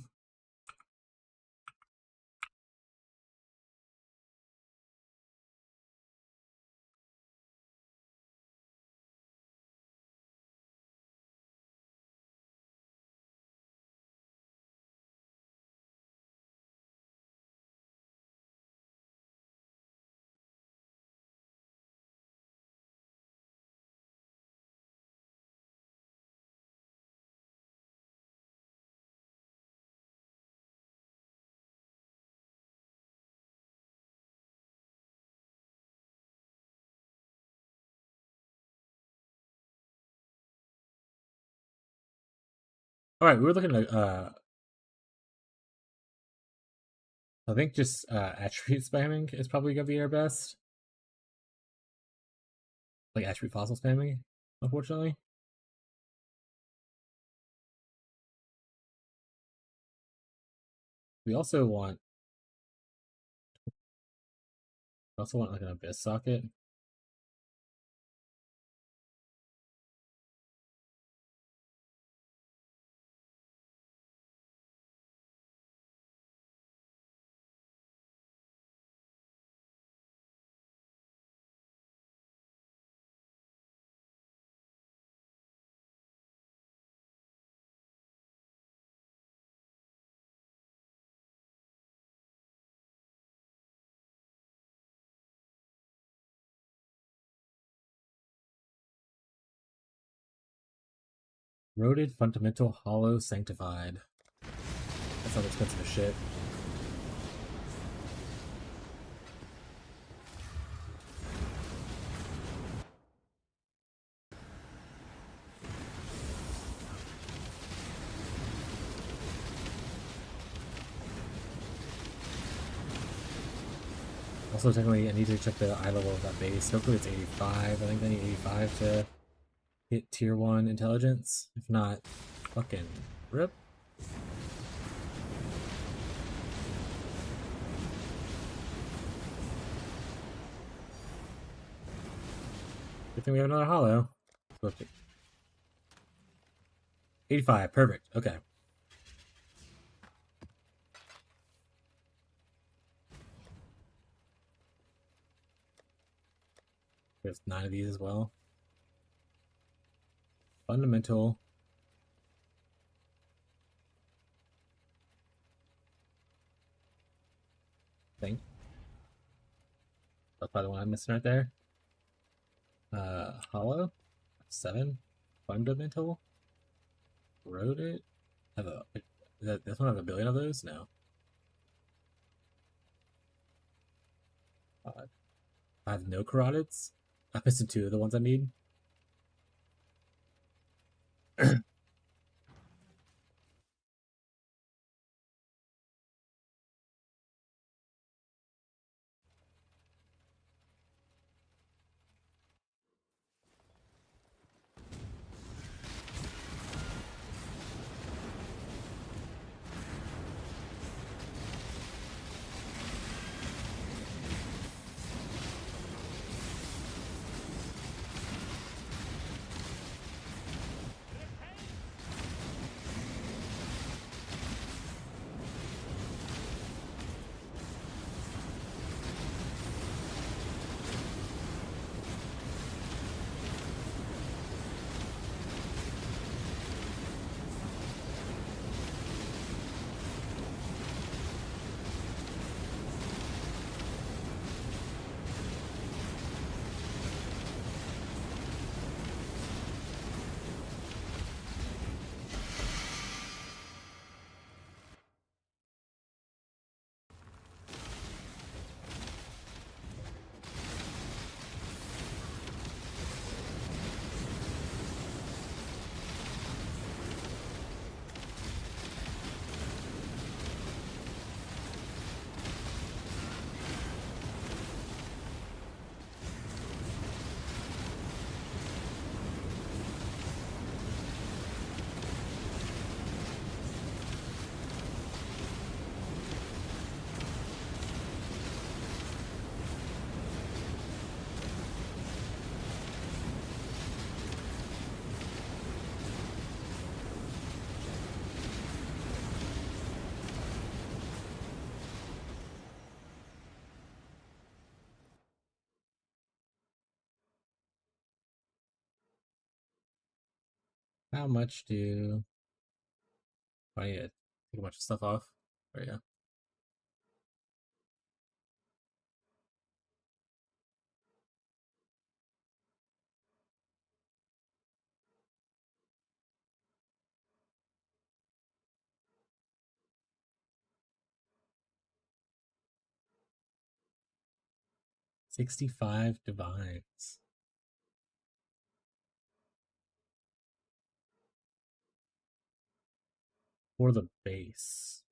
Alright, we were looking at I think just attribute spamming is probably gonna be our best. Like attribute fossil spamming, unfortunately. We also want like an abyss socket. Roaded, fundamental, hollow, sanctified. That sounds expensive as shit. Also, technically, I need to check the eye level of that base. Hopefully, it's 85. I think I need 85 to hit tier 1 intelligence. If not, fucking rip. Good thing we have another hollow. 85, perfect. Okay. We have 9 of these as well. Fundamental. Thing. That's probably the one I'm missing right there. Hollow. 7. Fundamental. Roded. Have a. This one have a billion of those? No. I have no carotids. I'm missing 2 of the ones I need. How much do I need to take a bunch of stuff off? There you go. $65 divines. for the base.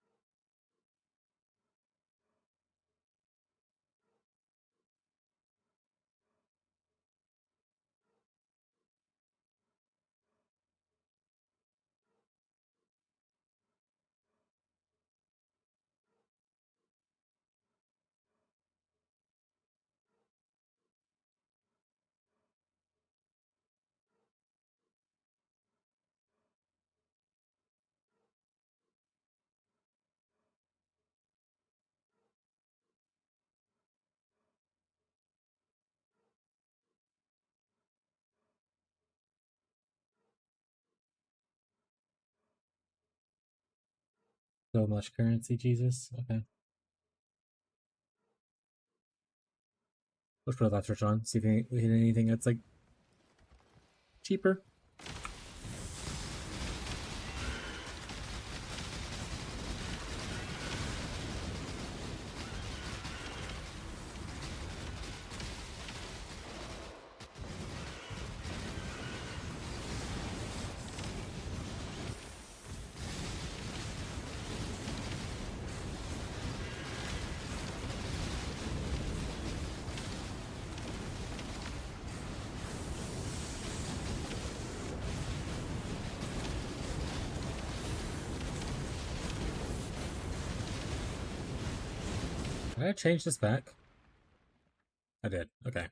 So much currency, Jesus. Okay. Let's put a light switch on. See if we hit anything that's like cheaper. Did I change this back? I did. Okay.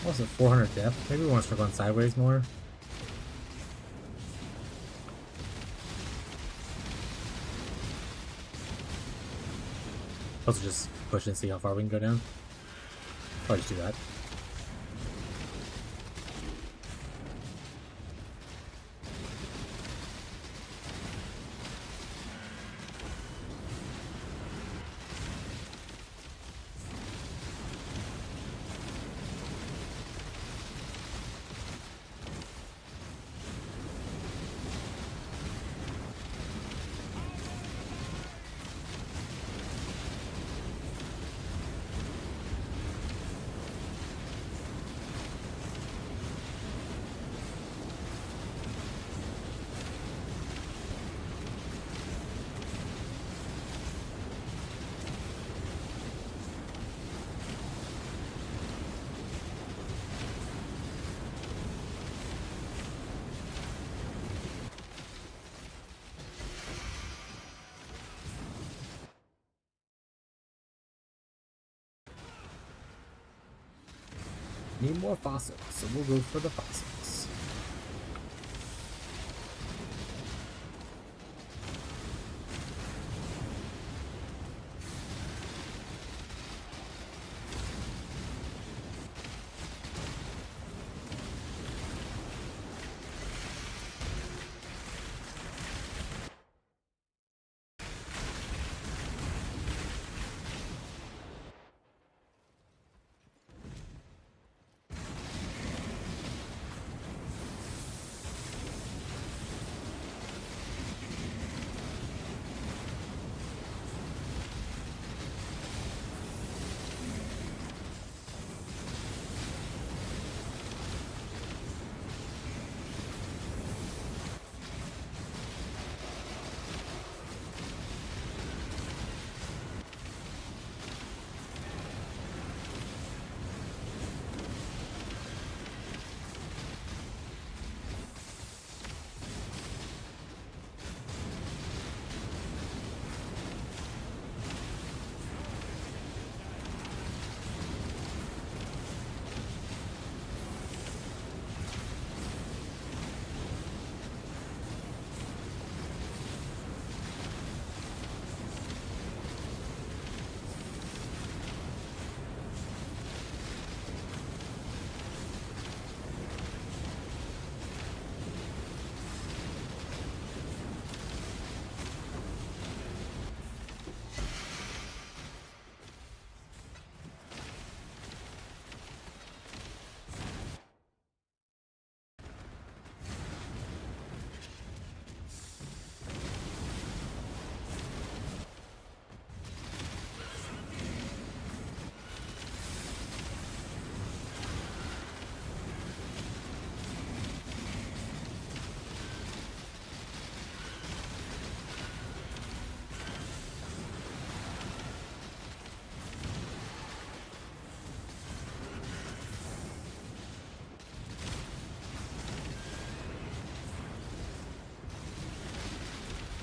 What was it, 400 depth? Maybe we want to start going sideways more. Also just push and see how far we can go down. Probably just do that. Need more fossils, so we'll go for the fossils.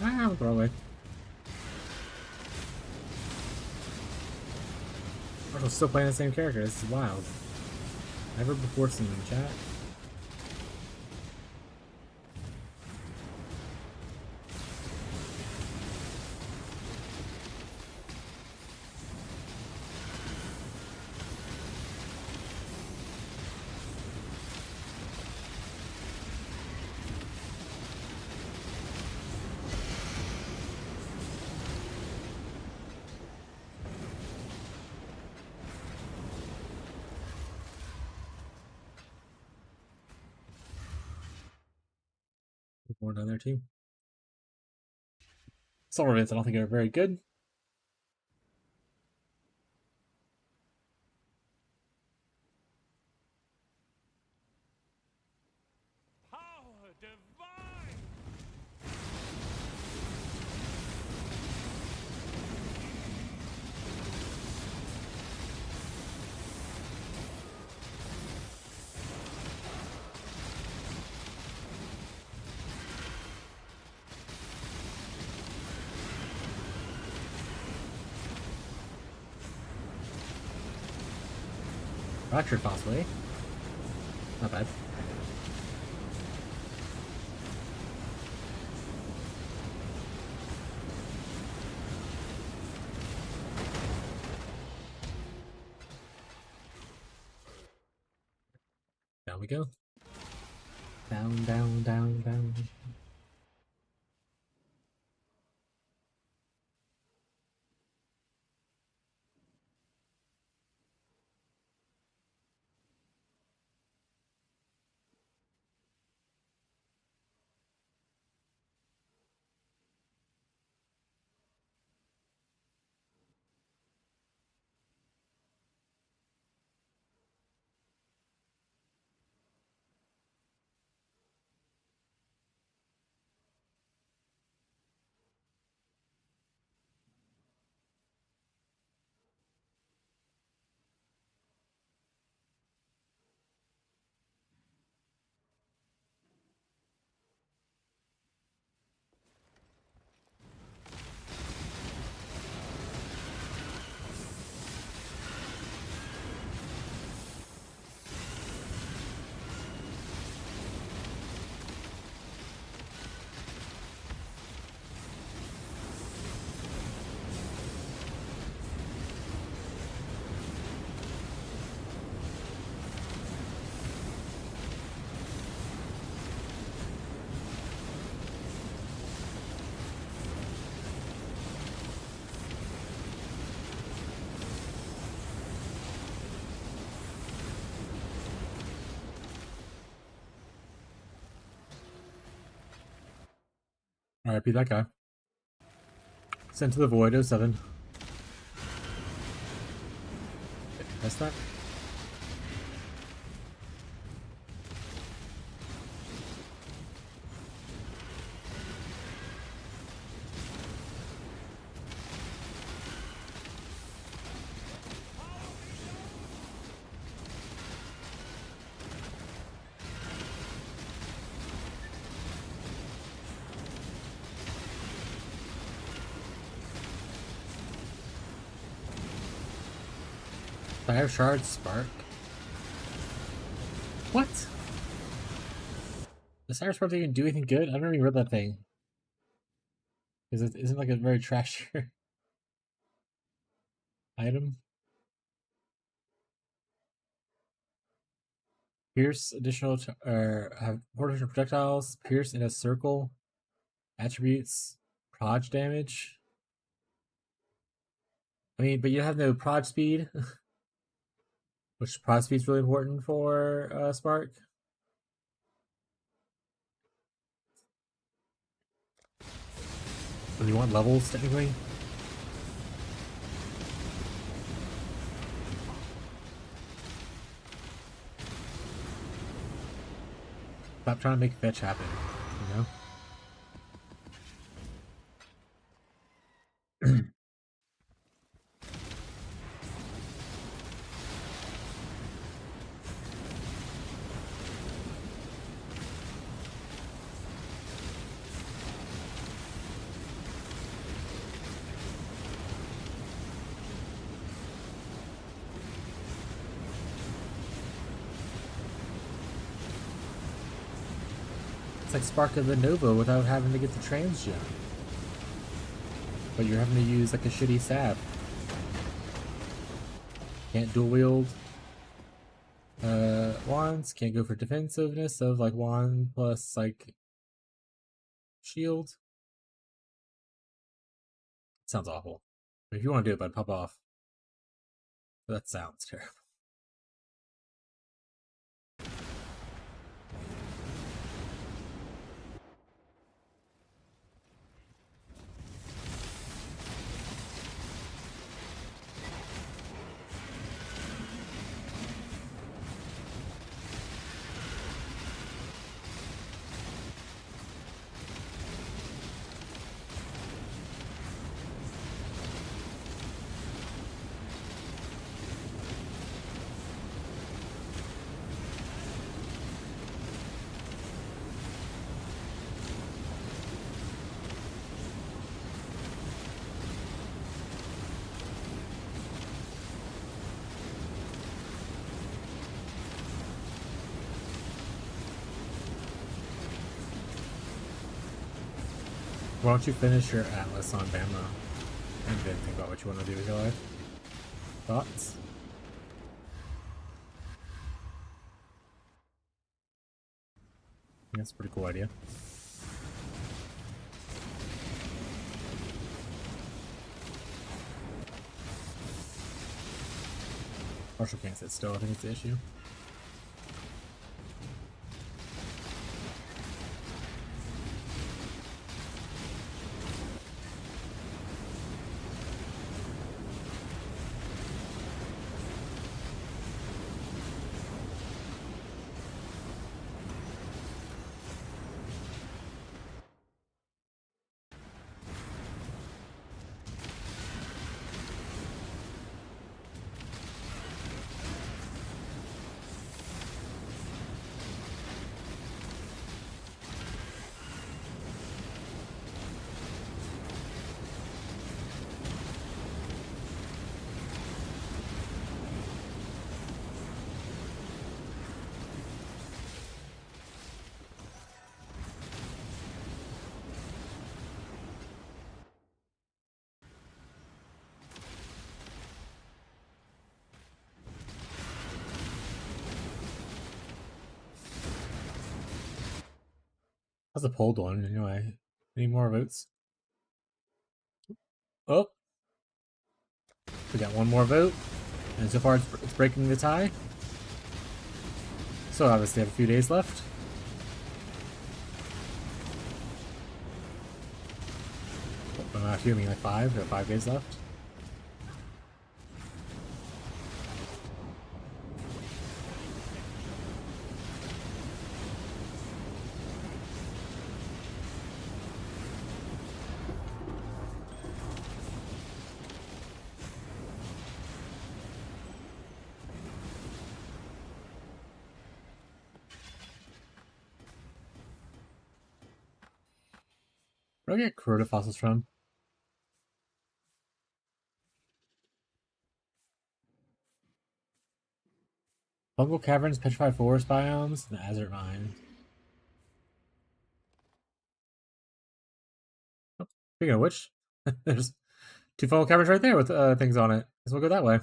Ah, I'm throwing away. Marshall's still playing the same character. This is wild. Never before seen him, chat. More down there too. Some of it I don't think are very good. Power divine! Fractured possibly. Not bad. Down we go. Down, down, down, down. RIP that guy. Sent to the void, 07. That's that. Fire shard spark. What? The fire spark didn't do anything good? I never even read that thing. Because it isn't like a very trashy item. Pierce additional have 4 additional projectiles. Pierce in a circle. Attributes. Proj damage. I mean, but you have no proj speed. Which proj speed is really important for Spark. So you want levels, technically? Stop trying to make fetch happen, you know? It's like Spark of the Nova without having to get the trans gem. But you're having to use like a shitty sap. Can't dual wield wands, can't go for defensiveness of like wand plus like shield. Sounds awful. But if you want to do it, bud, pop off. That sounds terrible. Why don't you finish your Atlas on Bama and then think about what you want to do with your life? Thoughts? I think that's a pretty cool idea. Marshall can't sit still, I think it's the issue. How's the poll doing anyway? Any more votes? Oh! We got one more vote. And so far it's breaking the tie. So obviously have a few days left. I'm not assuming like 5. We have 5 days left. Where do I get corroded fossils from? Fungal caverns, petrified forest biomes, and the Azure mine. Oh, speaking of which, there's 2 fungal caverns right there with things on it. Guess we'll go that way.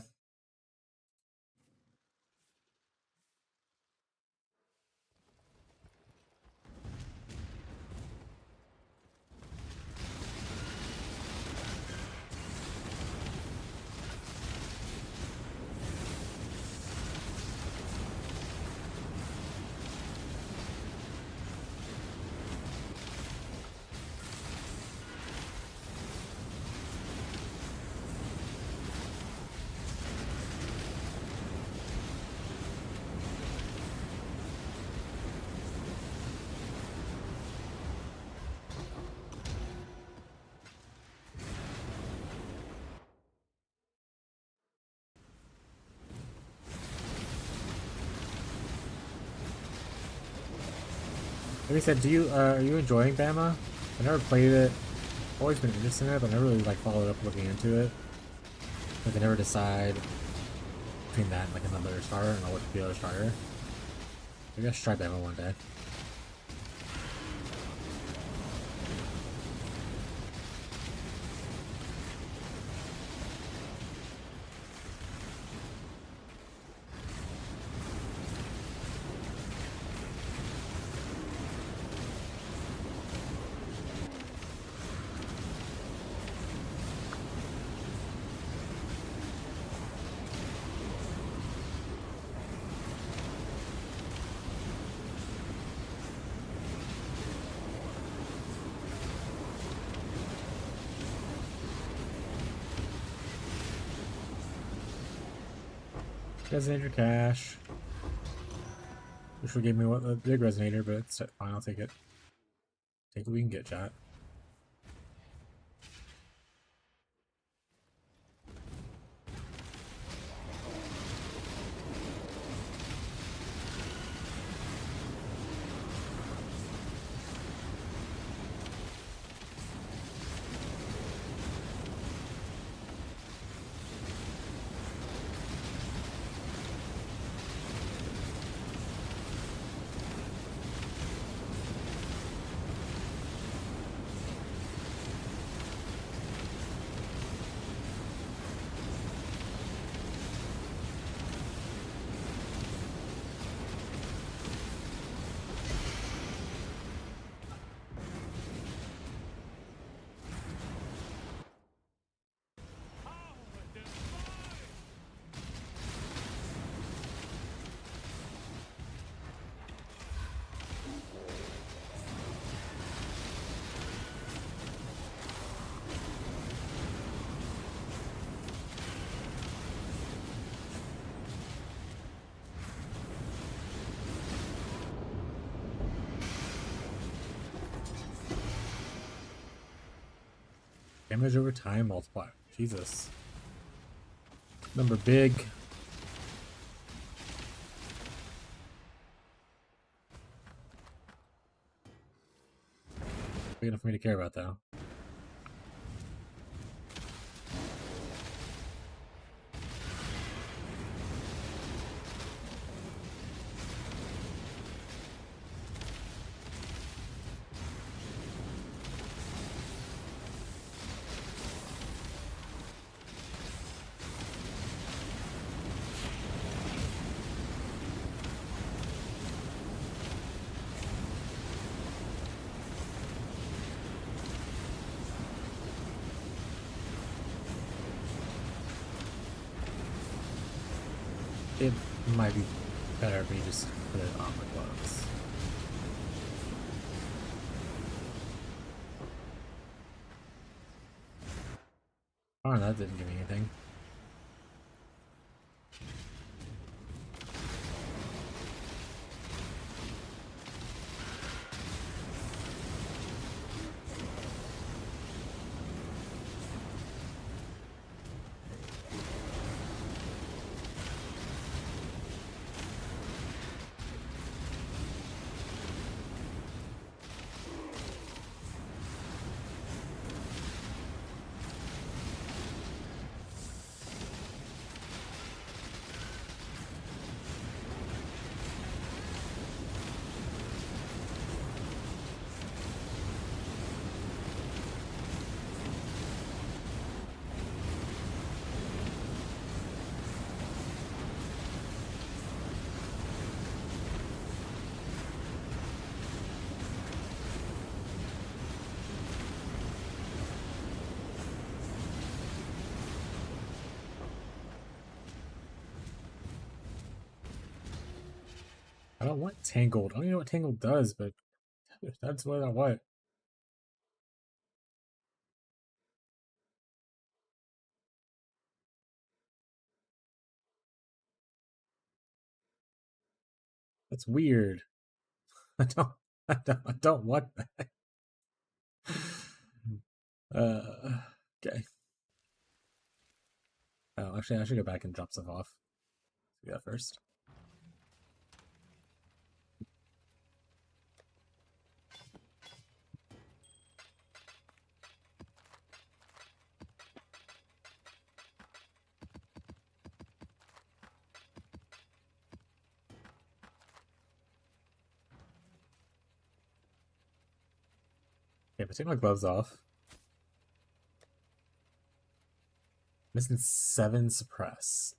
Like I said, are you enjoying Bama? I never played it. I've always been interested in it, but I never really like followed up looking into it. Like I never decide between that and like another starter, and I'll look at the other starter. Maybe I should try Bama one day. Resonator cash. Wish we gave me a big resonator, but it's fine. I'll take it. Take what we can get, chat. Damage over time multiplier. Jesus. Number big. Big enough for me to care about, though. It might be better if we just put it on the gloves. Oh, that didn't give me anything. I don't want Tangled. I don't even know what Tangled does, but that's what I want. That's weird. I don't want that. Okay. Oh, actually, I should go back and drop stuff off. Do that first. Okay, but take my gloves off. Missing 7 suppress.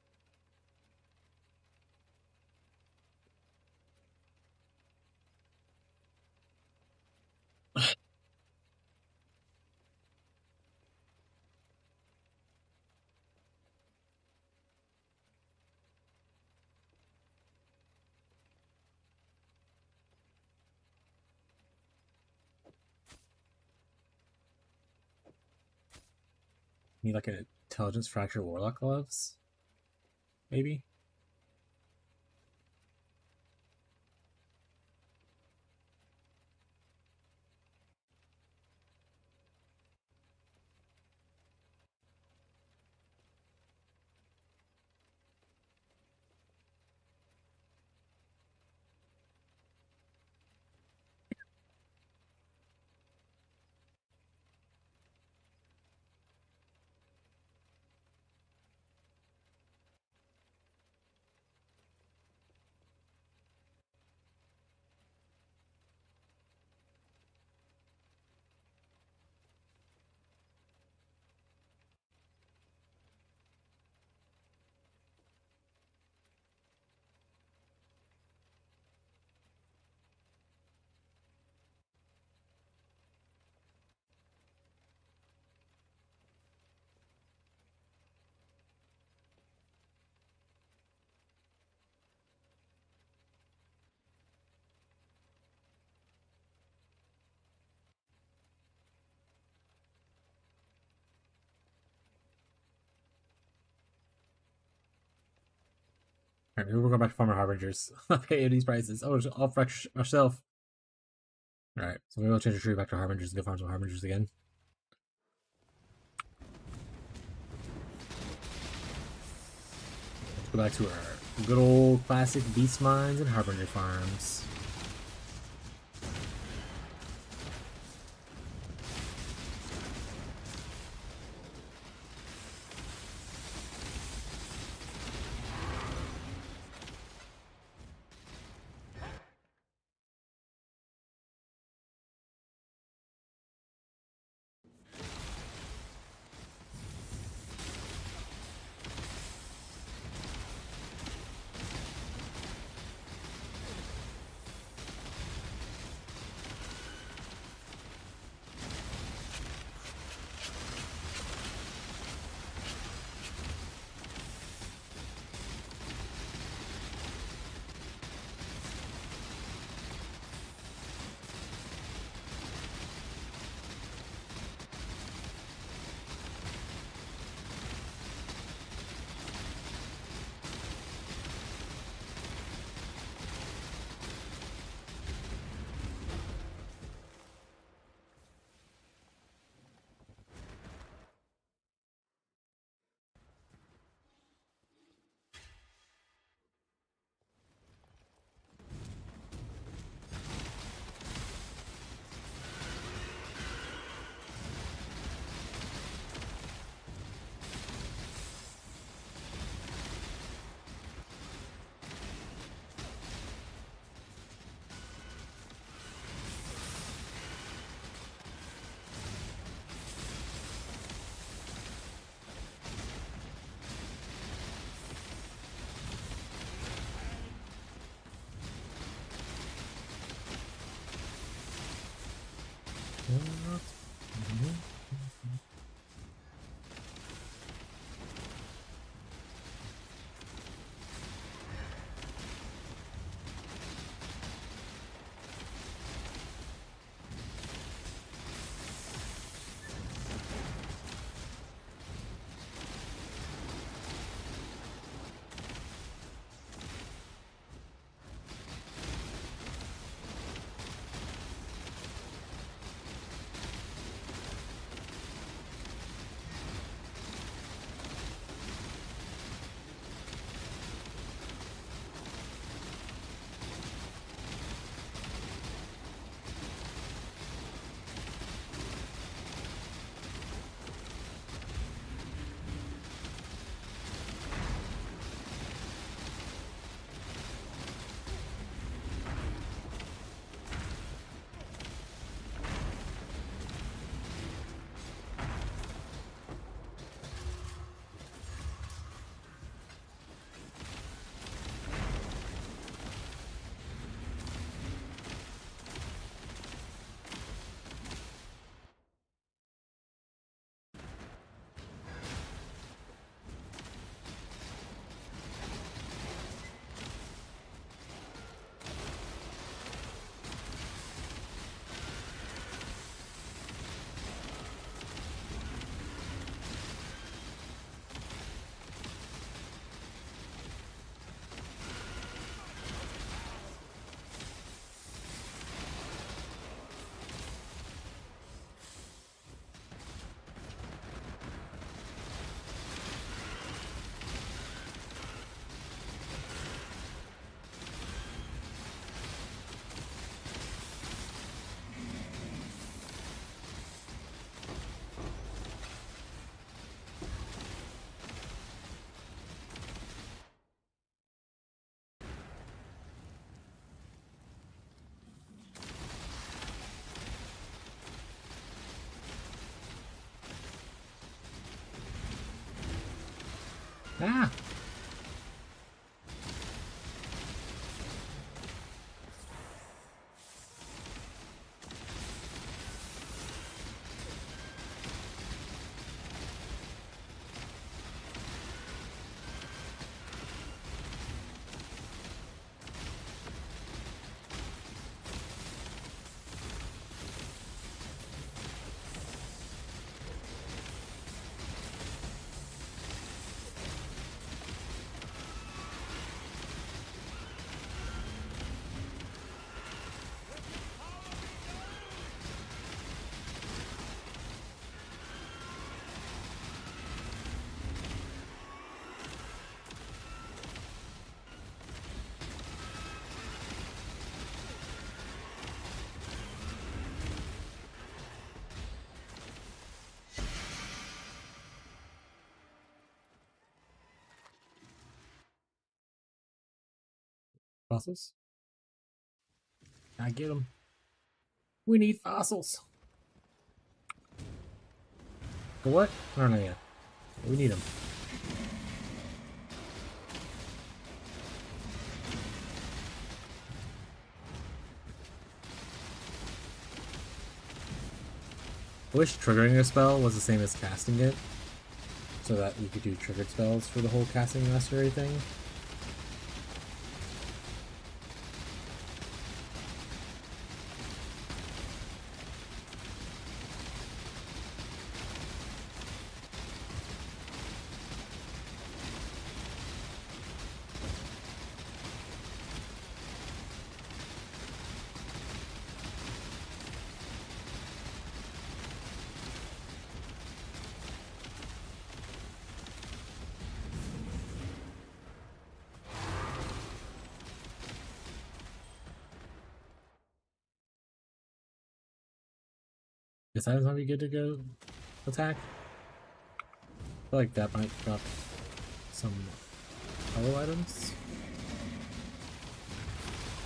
Need like an intelligence fracture warlock gloves? Maybe? Alright, maybe we're going back to Farmer Harbingers. Okay, these prices. Oh, it's off ourselves. Alright, so maybe we'll change the tree back to Harbingers and go farm some Harbingers again. Let's go back to our good old classic beast mines and Harbinger farms. Ah! Fossils? I get them. We need fossils. For what? I don't know yet. We need them. I wish triggering a spell was the same as casting it, so that you could do triggered spells for the whole casting mastery thing. Guess items might be good to go attack. I feel like that might drop some hollow items.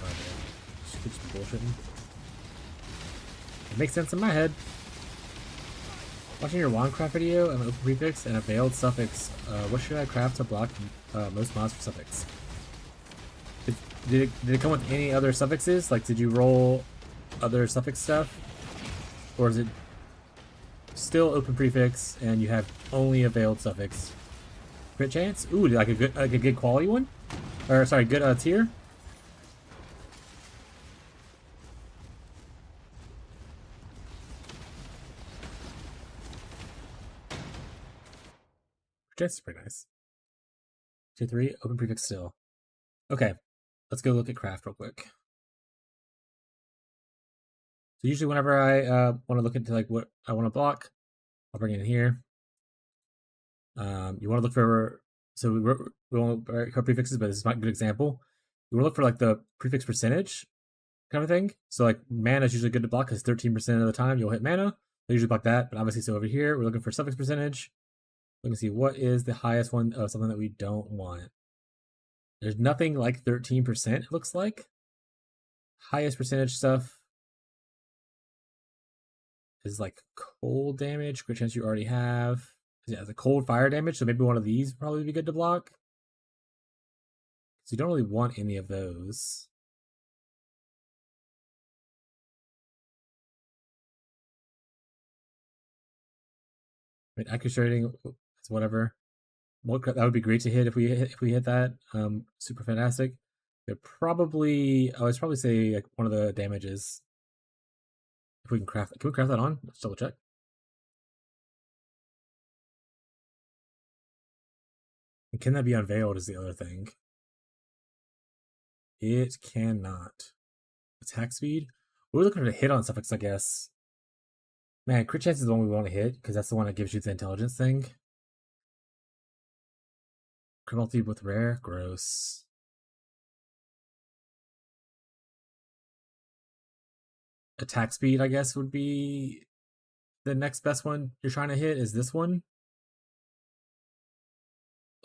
Oh, man. Just bullshitting. It makes sense in my head. Watching your wandcraft video, an open prefix and a veiled suffix. What should I craft to block most mods for suffix? Did it come with any other suffixes? Like, did you roll other suffix stuff? Or is it still open prefix and you have only a veiled suffix? Crit chance? Ooh, like a good quality one? Or sorry, good tier? Crit chance is pretty nice. Tier 3, open prefix still. Okay, let's go look at craft real quick. So usually whenever I want to look into like what I want to block, I'll bring it in here. You want to look for, so we won't cover prefixes, but this is not a good example. You want to look for like the prefix percentage kind of thing. So like mana is usually good to block because 13% of the time you'll hit mana. I usually block that, but obviously so over here we're looking for suffix percentage. Let me see what is the highest one of something that we don't want. There's nothing like 13%. It looks like highest percentage stuff is like cold damage, crit chance you already have. Yeah, it's a cold fire damage, so maybe one of these would probably be good to block. So you don't really want any of those. I mean, accuracy is whatever. That would be great to hit if we hit that. Super fantastic. They're probably, I would probably say like one of the damages. If we can craft, can we craft that on? Let's double check. And can that be unveiled is the other thing. It cannot. Attack speed? We're looking to hit on suffix, I guess. Man, crit chance is the one we want to hit, because that's the one that gives you the intelligence thing. Crit multi with rare? Gross. Attack speed, I guess, would be the next best one you're trying to hit, is this one.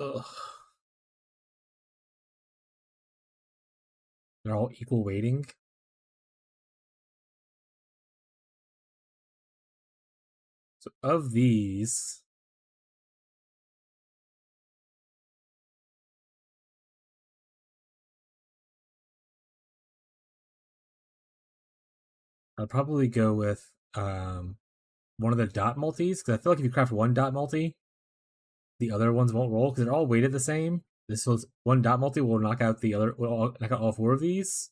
Ugh. They're all equal weighting. So of these, I'd probably go with one of the dot multis, because I feel like if you craft one dot multi, the other ones won't roll because they're all weighted the same. This was one dot multi will knock out the other, will knock out all 4 of these.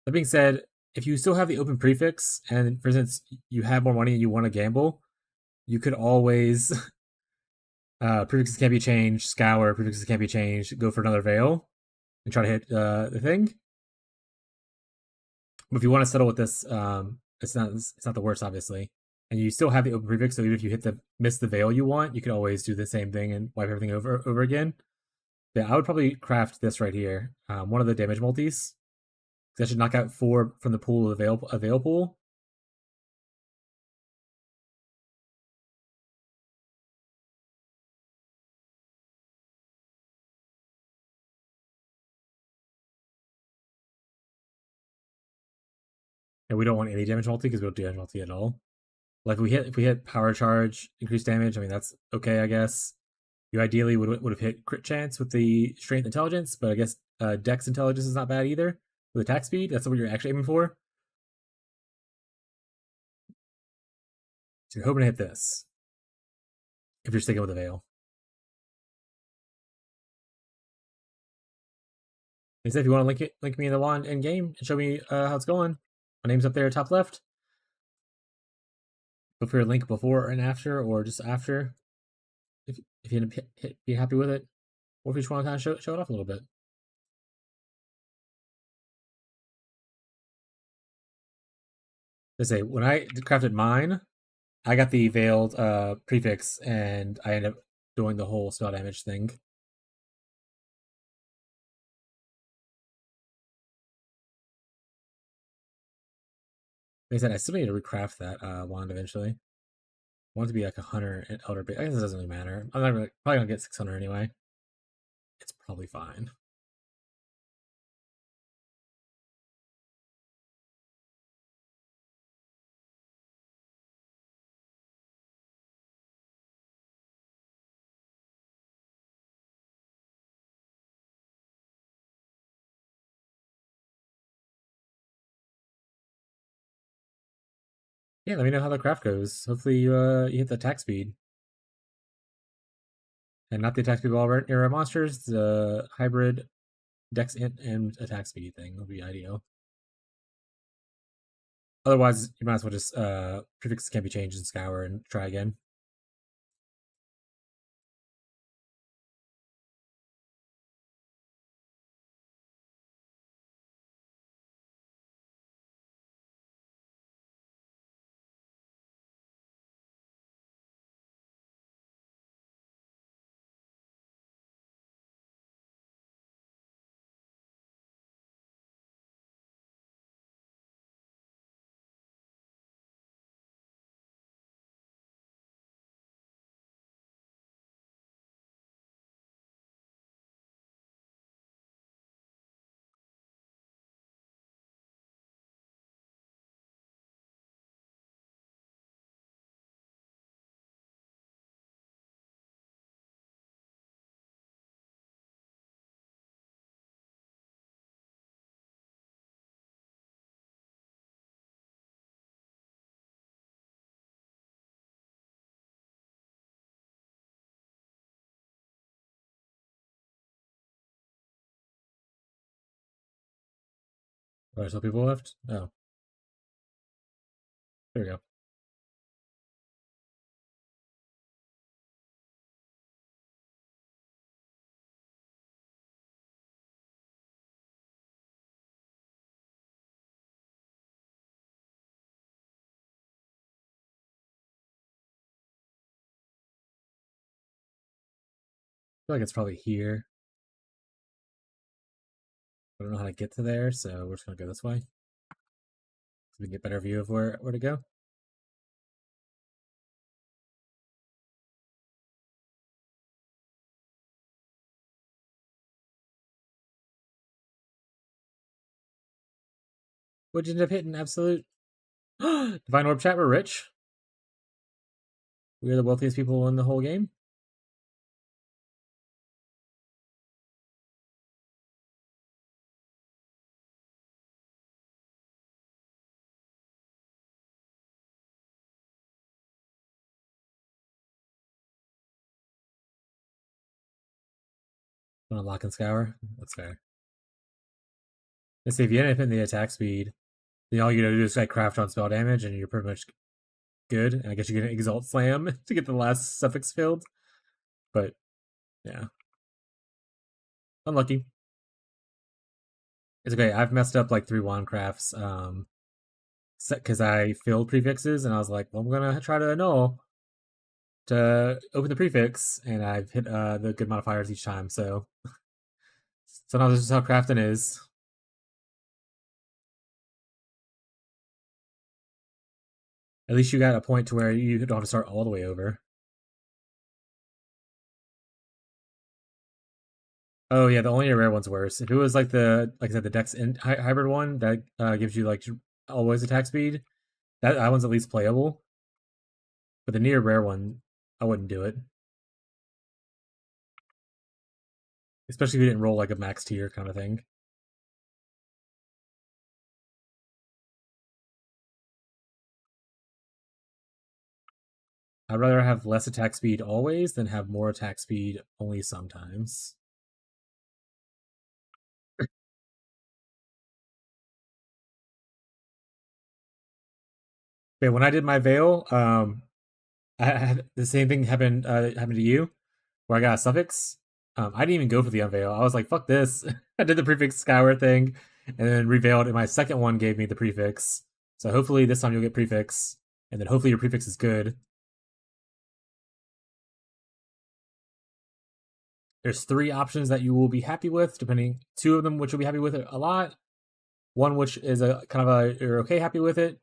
That being said, if you still have the open prefix, and for instance, you have more money and you want to gamble, you could always prefixes can't be changed, scour, prefixes can't be changed, go for another veil, and try to hit the thing. But if you want to settle with this, it's not the worst, obviously. And you still have the open prefix, so even if you miss the veil you want, you could always do the same thing and wipe everything over again. Yeah, I would probably craft this right here, one of the damage multis. That should knock out 4 from the pool of a veil pool. And we don't want any damage multi because we don't do damage multi at all. Like if we hit power charge, increased damage, I mean that's okay, I guess. You ideally would have hit crit chance with the strength intelligence, but I guess dex intelligence is not bad either. With attack speed, that's what you're actually aiming for. So you're hoping to hit this. If you're sticking with the veil. He said if you want to link me in the wand in game and show me how it's going. My name's up there top left. Go for a link before and after, or just after. If you end up be happy with it. Or if you just want to kind of show it off a little bit. I say when I crafted mine, I got the veiled prefix and I ended up doing the whole spell damage thing. Like I said, I still need to recraft that wand eventually. I want it to be like a hunter and elder. I guess it doesn't really matter. I'm not really, probably gonna get 600 anyway. It's probably fine. Yeah, let me know how the craft goes. Hopefully you hit the attack speed. And not the attack speed of all your monsters, the hybrid dex and attack speed thing would be ideal. Otherwise, you might as well just prefixes can't be changed in Scour and try again. Oh, there's still people left? Oh. There we go. I feel like it's probably here. I don't know how to get to there, so we're just gonna go this way. So we can get a better view of where to go. What'd you end up hitting? Absolute Divine Orb chat, we're rich. We are the wealthiest people in the whole game. Want to lock and scour? That's fair. Let's see if you end up hitting the attack speed, then all you gotta do is like craft on spell damage and you're pretty much good. And I guess you get an exalt slam to get the last suffix filled. But yeah. Unlucky. It's okay. I've messed up like 3 wandcrafts because I filled prefixes and I was like, well, I'm gonna try to annul to open the prefix, and I've hit the good modifiers each time. So sometimes this is how crafting is. At least you got a point to where you don't have to start all the way over. Oh yeah, the only rare one's worse. If it was like I said, the Dex hybrid one that gives you like always attack speed. That one's at least playable. But the near rare one, I wouldn't do it. Especially if you didn't roll like a max tier kind of thing. I'd rather have less attack speed always than have more attack speed only sometimes. But when I did my veil, I had the same thing happened to you, where I got a suffix. I didn't even go for the unveil. I was like, "Fuck this!" I did the prefix scour thing, and then revealed. And my second one gave me the prefix. So hopefully this time you'll get prefix, and then hopefully your prefix is good. There's 3 options that you will be happy with, depending. 2 of them which you'll be happy with a lot. One which is a kind of a you're okay happy with it.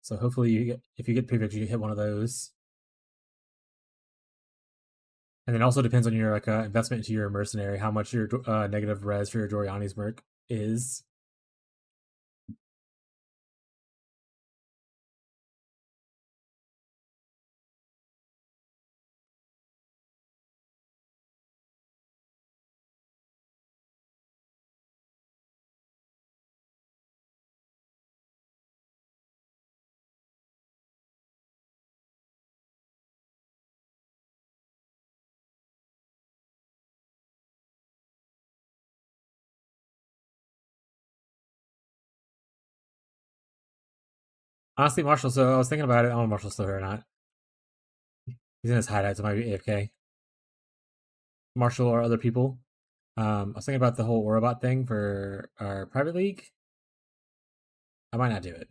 So hopefully, if you get prefix, you hit one of those. And then also depends on your investment into your mercenary, how much your negative res for your Doriani's merc is. Honestly, Marshall. So I was thinking about it. I don't know if Marshall's still here or not. He's in his hideout, so might be AFK. Marshall or other people. I was thinking about the whole Orobot thing for our private league. I might not do it.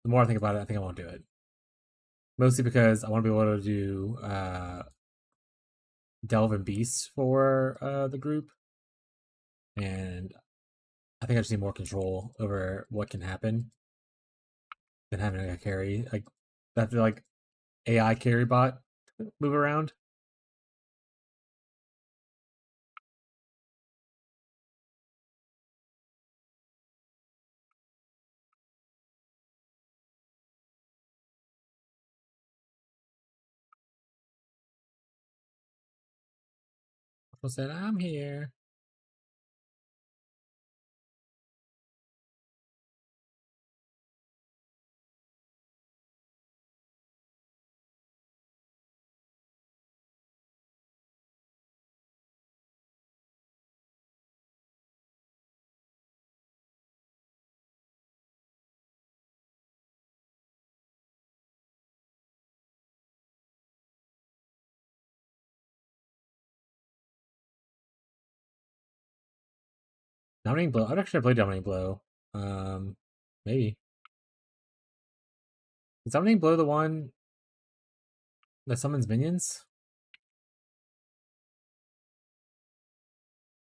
The more I think about it, I think I won't do it. Mostly because I want to be able to do Delve and Beast for the group. And I think I just need more control over what can happen than having a carry. Like, that like AI carry bot move around. Marshall said, "I'm here." Dominating Blow. I'd actually play Dominating Blow. Maybe. Is Dominating Blow the one that summons minions?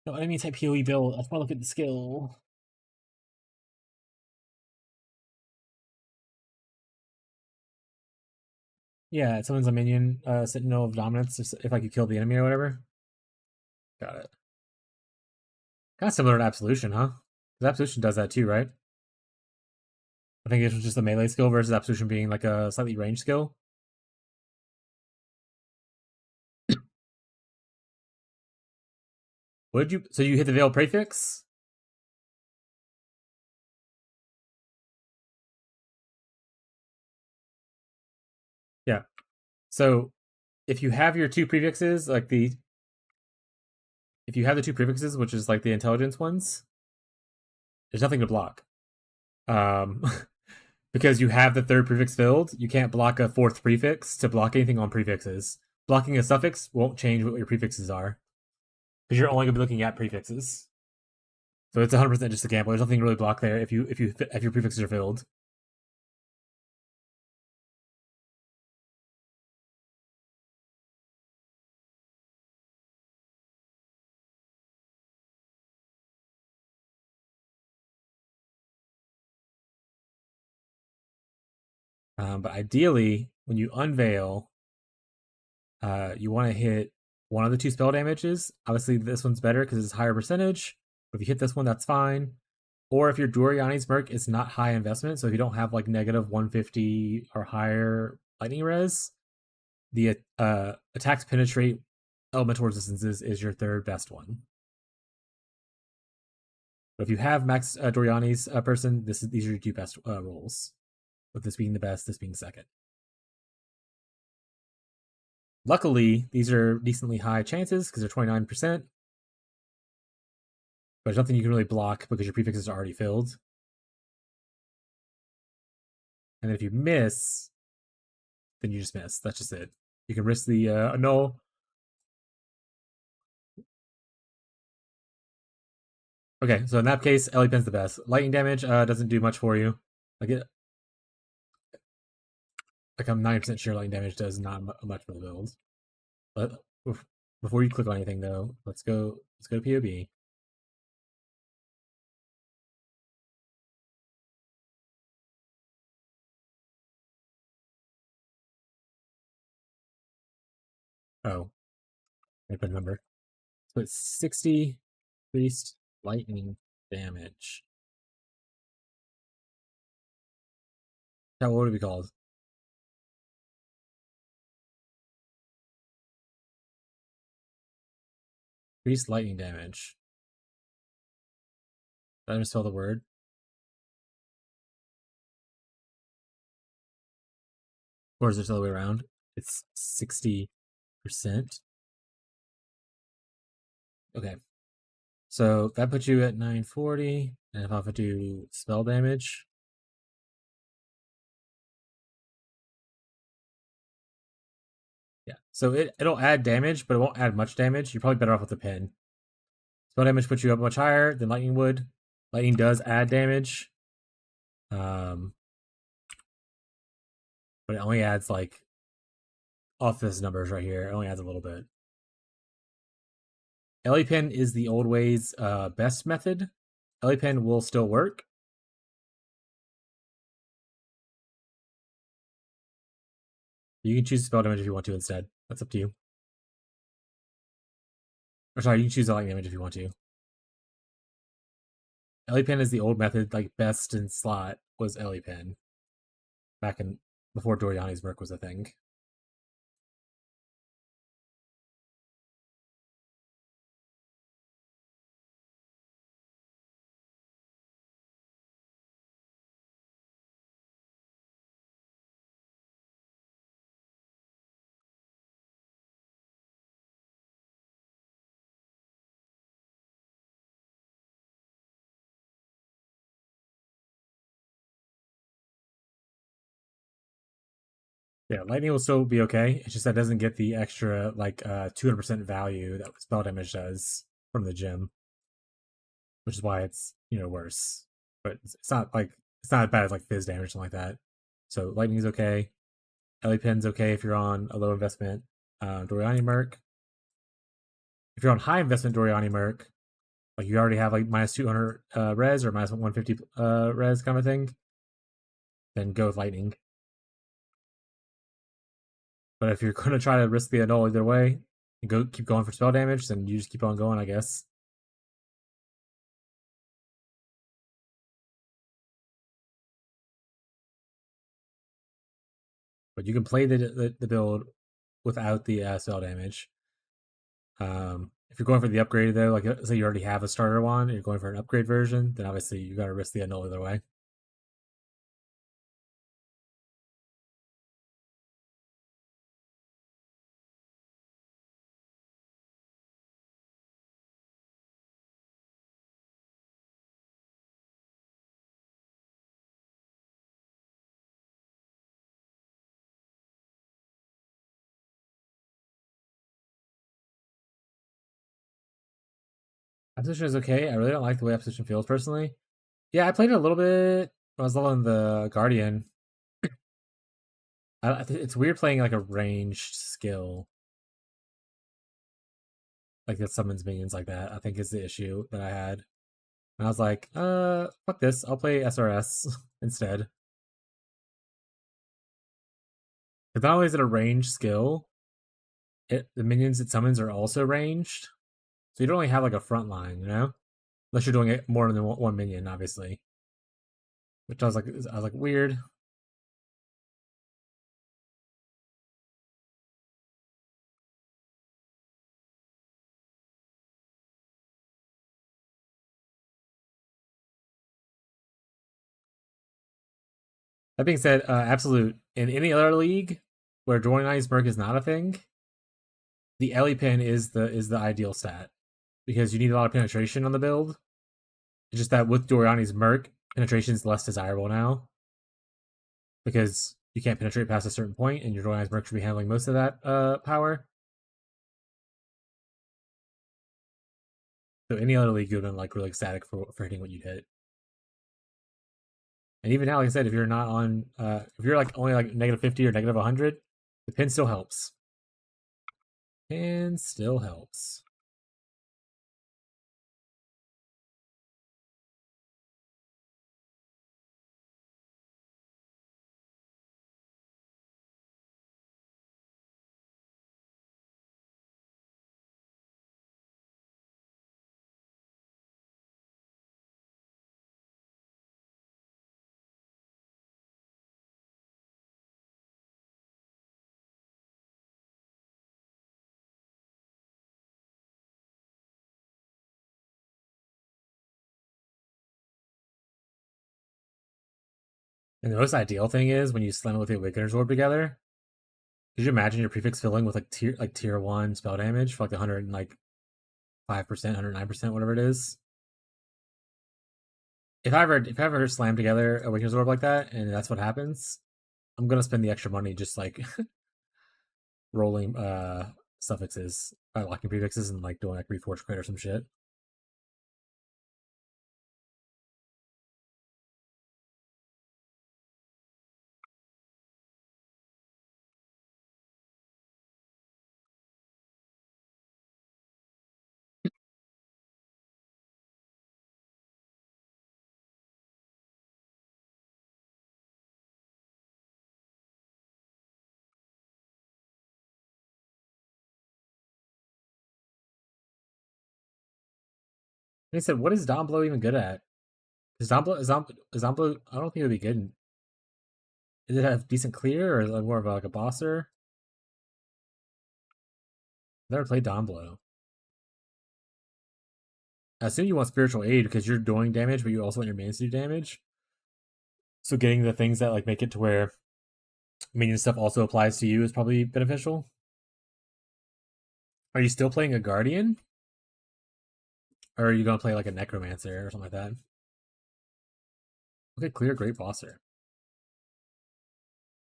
No, enemy type PoE build. Let's look at the skill. Yeah, it summons a minion, Sentinel of Dominance, if I could kill the enemy or whatever. Got it. Kind of similar to Absolution, huh? Because Absolution does that too, right? I think it was just a melee skill versus Absolution being like a slightly ranged skill. Would you? So you hit the Veil prefix? Yeah. So if you have your 2 prefixes, if you have the 2 prefixes, which is like the intelligence ones, there's nothing to block. Because you have the 3rd prefix filled, you can't block a 4th prefix to block anything on prefixes. Blocking a suffix won't change what your prefixes are, because you're only going to be looking at prefixes. So it's 100% just a gamble. There's nothing really blocked there if your prefixes are filled. But ideally, when you unveil, you want to hit one of the 2 spell damages. Obviously, this one's better because it's higher percentage. But if you hit this one, that's fine. or if your Doriani's Merc is not high investment, so if you don't have like negative 150 or higher lightning res, the attacks penetrate elemental resistances is your third best one. But if you have max Doriani's person, these are your two best rolls. With this being the best, this being second. Luckily, these are decently high chances because they're 29%. But there's nothing you can really block because your prefixes are already filled. And then if you miss, then you just miss. That's just it. You can risk the annul. Okay, so in that case, Ellie Pen's the best. Lightning damage doesn't do much for you. Like I'm 90% sure lightning damage does not much for the build. But before you click on anything, though, let's go to POB. Oh, I put a number. So it's 60 increased lightning damage. Now, what would it be called? Increased lightning damage. Did I misspell the word? Or is it the other way around? It's 60%. Okay. So that puts you at 940. And if I have to do spell damage, yeah. So it'll add damage, but it won't add much damage. You're probably better off with the pin. Spell damage puts you up much higher than lightning would. Lightning does add damage. But it only adds like off this numbers right here. It only adds a little bit. Ellie Pin is the old ways best method. Ellie Pin will still work. You can choose spell damage if you want to instead. That's up to you. Or sorry, you can choose the lightning damage if you want to. Ellie Pin is the old method, like best in slot was Ellie Pin. Back in before Doriani's Merc was a thing. Yeah, lightning will still be okay. It's just that it doesn't get the extra like 200% value that spell damage does from the gym, which is why it's worse. But it's not as bad as like fizz damage or something like that. So lightning is okay. Ellie Pin's okay if you're on a low investment Doriani Merc. If you're on high investment Doriani Merc, like you already have like minus 200 res or minus 150 res kind of thing, then go with lightning. But if you're going to try to risk the annul either way, and keep going for spell damage, then you just keep on going, I guess. But you can play the build without the spell damage. If you're going for the upgrade though, like say you already have a starter one, and you're going for an upgrade version, then obviously you got to risk the annul either way. Opposition is okay. I really don't like the way opposition feels personally. Yeah, I played it a little bit when I was leveling the Guardian. It's weird playing like a ranged skill. Like that summons minions like that, I think is the issue that I had. And I was like, fuck this. I'll play SRS instead. Because not only is it a ranged skill, the minions it summons are also ranged. So you don't only have like a front line, Unless you're doing it more than one minion, obviously. Which I was like, weird. That being said, Absolute, in any other league where drawing ice merc is not a thing, the Ellie pin is the ideal stat. Because you need a lot of penetration on the build. It's just that with Doriani's merc, penetration is less desirable now. Because you can't penetrate past a certain point, and your Doriani's merc should be handling most of that power. So any other league, you would have been like really ecstatic for hitting what you'd hit. And even now, like I said, if you're not on, if you're like only like -50 or -100, the pin still helps. Pin still helps. And the most ideal thing is when you slam it with the Awakener's Orb together. Could you imagine your prefix filling with like tier 1 spell damage for like 100 like 5%, 109%, whatever it is? If I ever slam together Awakener's Orb like that, and that's what happens, I'm gonna spend the extra money just like rolling suffixes, locking prefixes, and like doing like Reforged Crit or some shit. And I said, what is Domblo even good at? Is Domblo? I don't think it would be good. Does it have decent clear, or like more of like a bosser? I've never played Domblo. I assume you want spiritual aid because you're doing damage, but you also want your minions to do damage. So getting the things that like make it to where minion stuff also applies to you is probably beneficial. Are you still playing a guardian, or are you gonna play like a necromancer or something like that? Okay, clear, great bosser.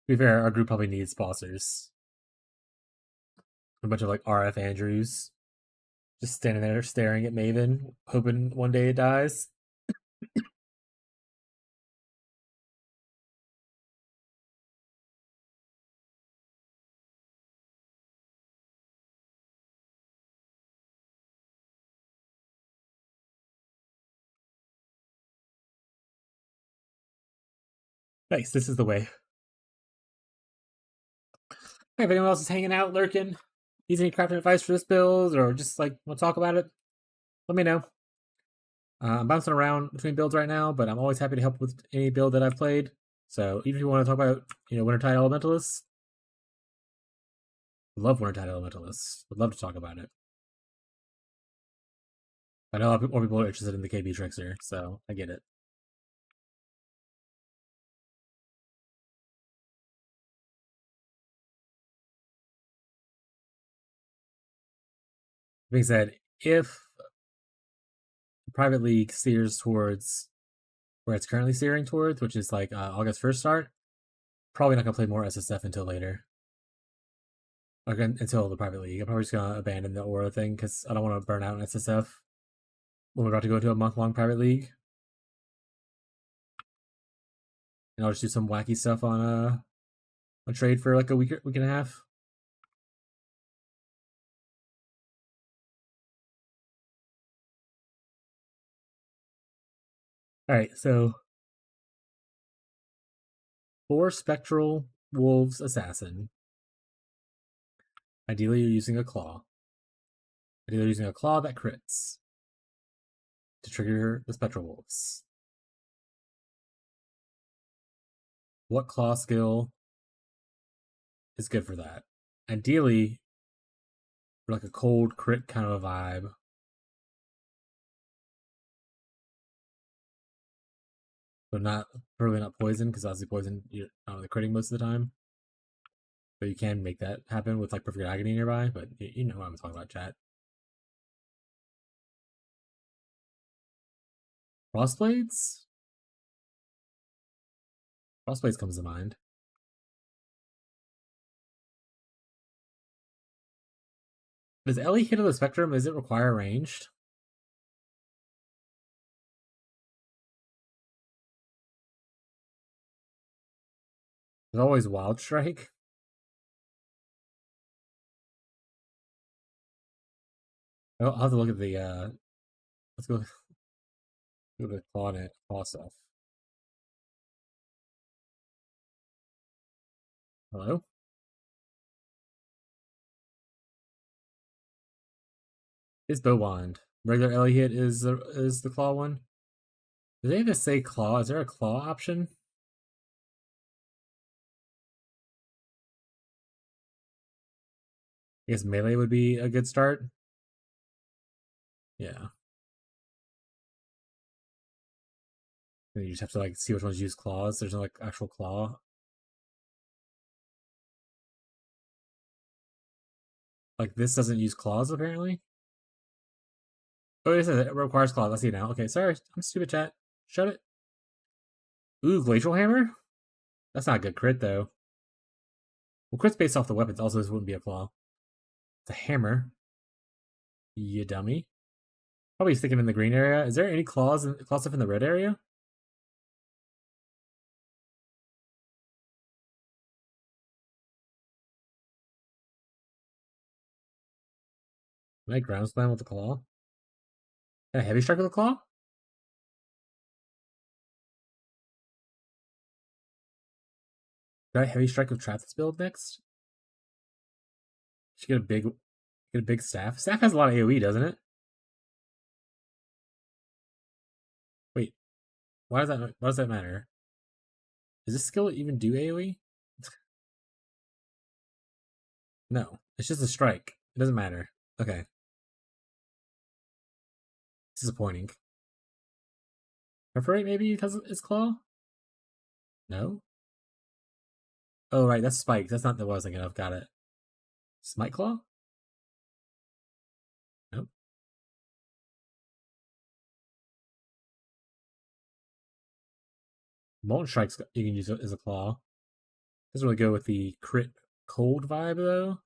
To be fair, our group probably needs bossers. A bunch of like RF Andrews just standing there staring at Maven, hoping one day it dies. Nice, this is the way. Hey, if anyone else is hanging out, lurking, needs any crafting advice for this build, or just like want to talk about it, let me know. I'm bouncing around between builds right now, but I'm always happy to help with any build that I've played. So even if you want to talk about, Wintertide Elementalists, love Wintertide Elementalists. Would love to talk about it. I know a lot more people are interested in the KB Trickster, so I get it. Being said, if the private league steers towards where it's currently steering towards, which is like August 1st start, probably not gonna play more SSF until later. Like until the private league. I'm probably just gonna abandon the Aura thing because I don't want to burn out in SSF when we're about to go into a month-long private league. And I'll just do some wacky stuff on trade for like a week and a half. Alright, so 4 Spectral Wolves Assassin. Ideally, you're using a claw. Ideally, you're using a claw that crits. To trigger the spectral wolves. What claw skill is good for that? Ideally, for like a cold crit kind of a vibe. But not probably not poison, because obviously poison you're not really critting most of the time. But you can make that happen with like Perfect Agony nearby, but you know what I'm talking about, chat. Crossblades? Crossblades comes to mind. Does Ellie hit on the spectrum? Does it require ranged? There's always Wild Strike. I'll have to look at the let's go look at the claw stuff. Hello? Is Bowwand. Regular Ellie hit is the claw one. Do they even say claw? Is there a claw option? I guess melee would be a good start. Yeah. And you just have to like see which ones use claws. There's no like actual claw. Like this doesn't use claws apparently. Oh, it says it requires claws. I see it now. Okay, sorry, I'm stupid, chat. Shut it. Ooh, Glacial Hammer? That's not a good crit though. Well, crit's based off the weapons. Also, this wouldn't be a claw. It's a hammer. You dummy. Probably stick him in the green area. Is there any claw stuff in the red area? Can I ground slam with the claw? Can I heavy strike with the claw? Can I heavy strike with Trappist build next? Should get a big staff. Staff has a lot of AoE, doesn't it? Wait, why does that matter? Does this skill even do AoE? No, it's just a strike. It doesn't matter. Okay. Disappointing. Perforate maybe because it's claw? No? Oh, right, that's spike. That's not the one I was thinking of. Got it. Smite claw? Nope. Molten strikes you can use it as a claw. Doesn't really go with the crit cold vibe though.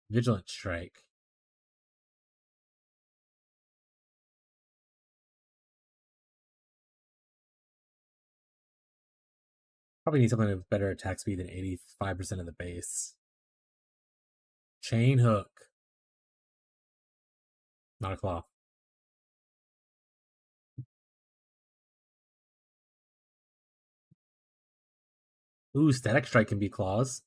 Vigilant strike. Probably need something with better attack speed than 85% of the base. Chain hook. Not a claw. Ooh, static strike can be claws.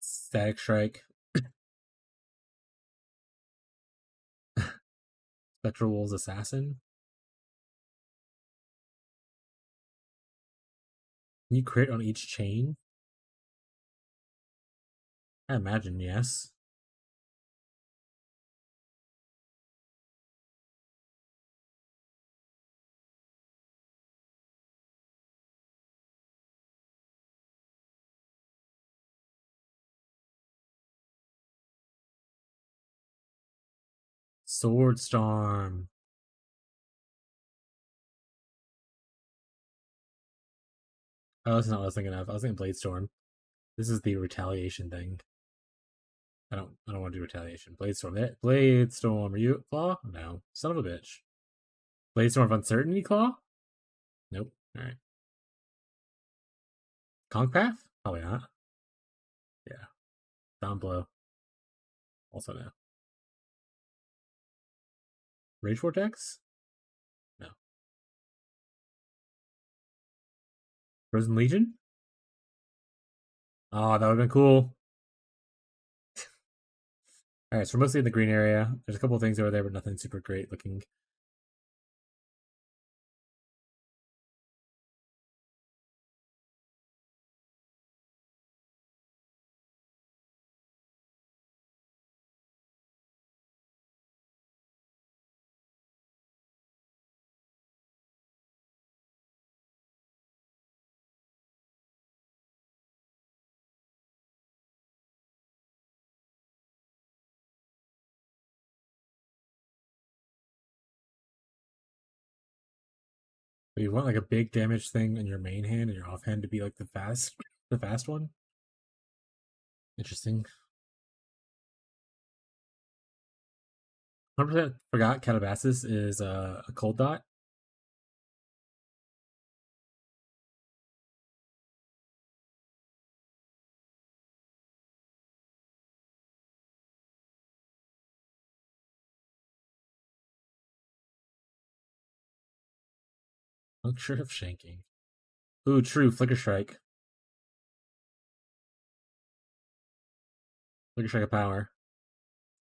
Static strike. Spectral Wolves Assassin. Can you crit on each chain? I imagine yes. Sword Storm. Oh, that's not what I was thinking of. I was thinking Blade Storm. This is the retaliation thing. I don't want to do retaliation. Blade Storm. Blade Storm. Are you claw? No. Son of a bitch. Blade Storm of Uncertainty claw? Nope. Alright. Conk Path? Probably not. Yeah. Down blow. Also no. Rage Vortex? No. Frozen Legion? Oh, that would have been cool. Alright, so we're mostly in the green area. There's a couple of things over there, but nothing super great looking. But you want like a big damage thing in your main hand and your offhand to be like the fast one? Interesting. 100% forgot Calabasas is a cold dot. Puncture of shanking. Ooh, true. Flicker Strike. Flicker Strike of power.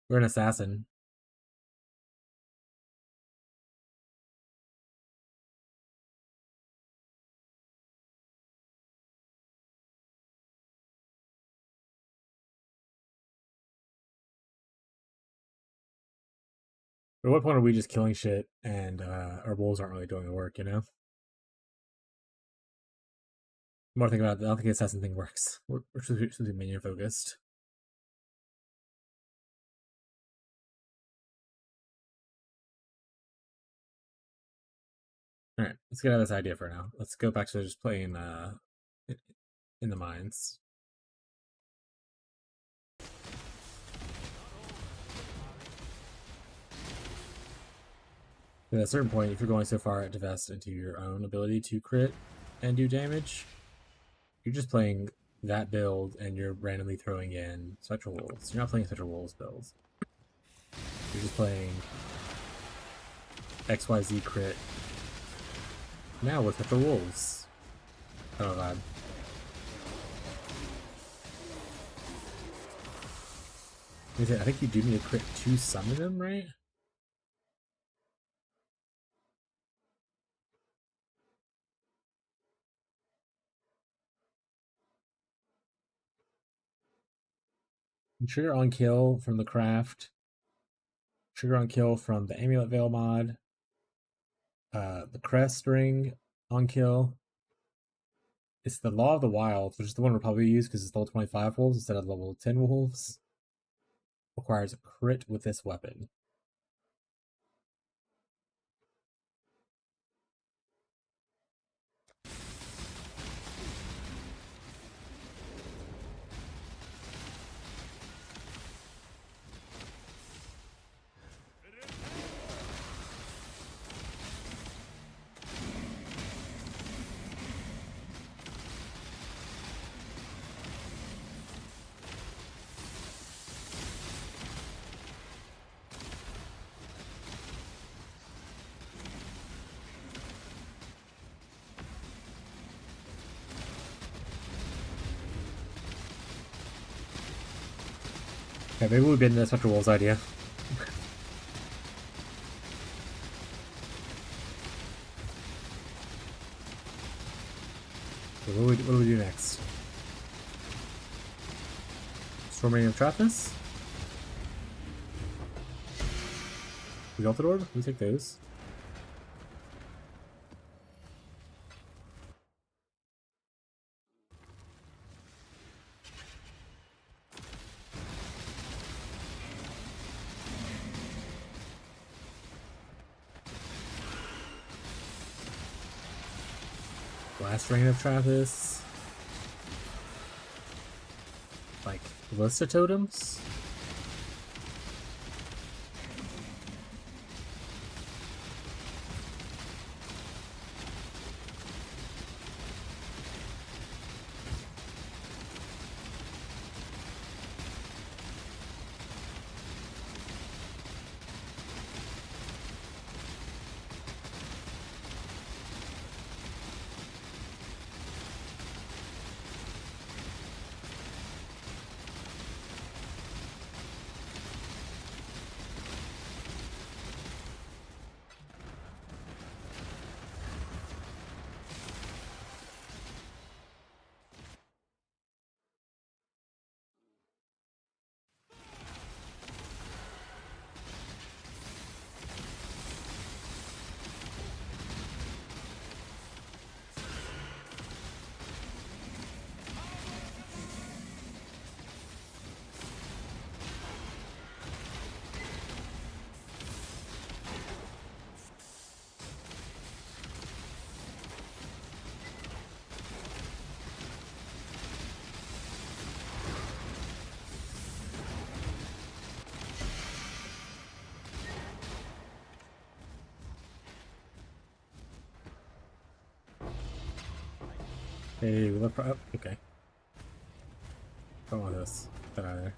We're an assassin. At what point are we just killing shit and our wolves aren't really doing the work, you know? The more I think about it, I don't think the assassin thing works. We're supposed to be minion focused. Alright, let's get out of this idea for now. Let's go back to just playing in the mines. At a certain point, if you're going so far to invest into your own ability to crit and do damage, you're just playing that build and you're randomly throwing in Spectral Wolves. You're not playing Spectral Wolves builds. You're just playing XYZ crit. Now with Spectral Wolves. I don't know, vibe. I think you do need a crit to summon them, right? Trigger on kill from the craft. Trigger on kill from the Amulet Veil mod. The Crest Ring on kill. It's the Law of the Wild, which is the one we'll probably use because it's level 25 wolves instead of level 10 wolves. Requires a crit with this weapon. Yeah, maybe we've been the Spectral Wolves idea. So what do we do next? Storming of Trappist? We got the orb? We take those. Last Reign of Travis. Like, Ballista Totems? Hey, we left. Oh, okay. Don't want this. Get out of there.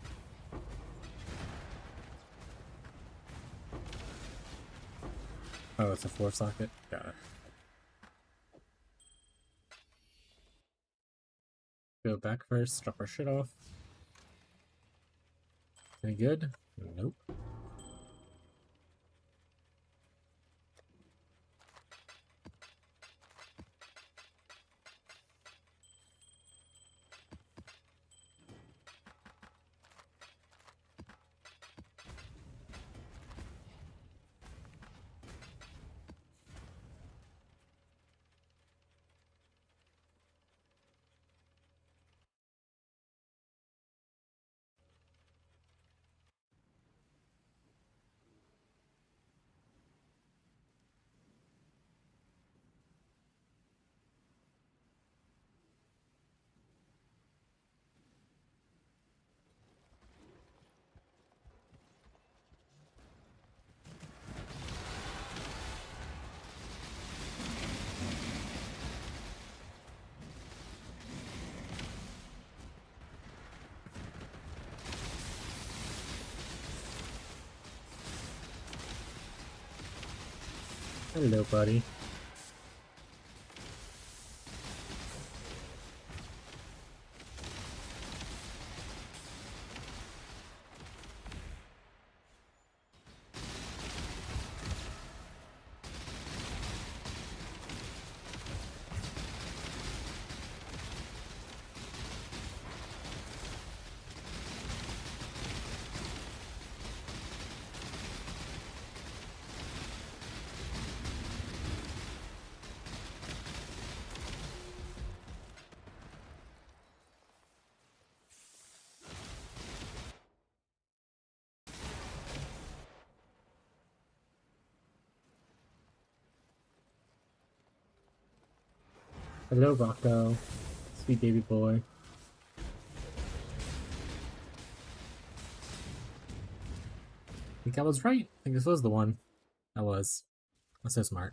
Oh, it's a 4-socket? Got it. Go back first, drop our shit off. Any good? Nope. Hello, buddy. Hello, Rocco. Sweet baby boy. I think I was right. I think this was the one. I was. I'm so smart.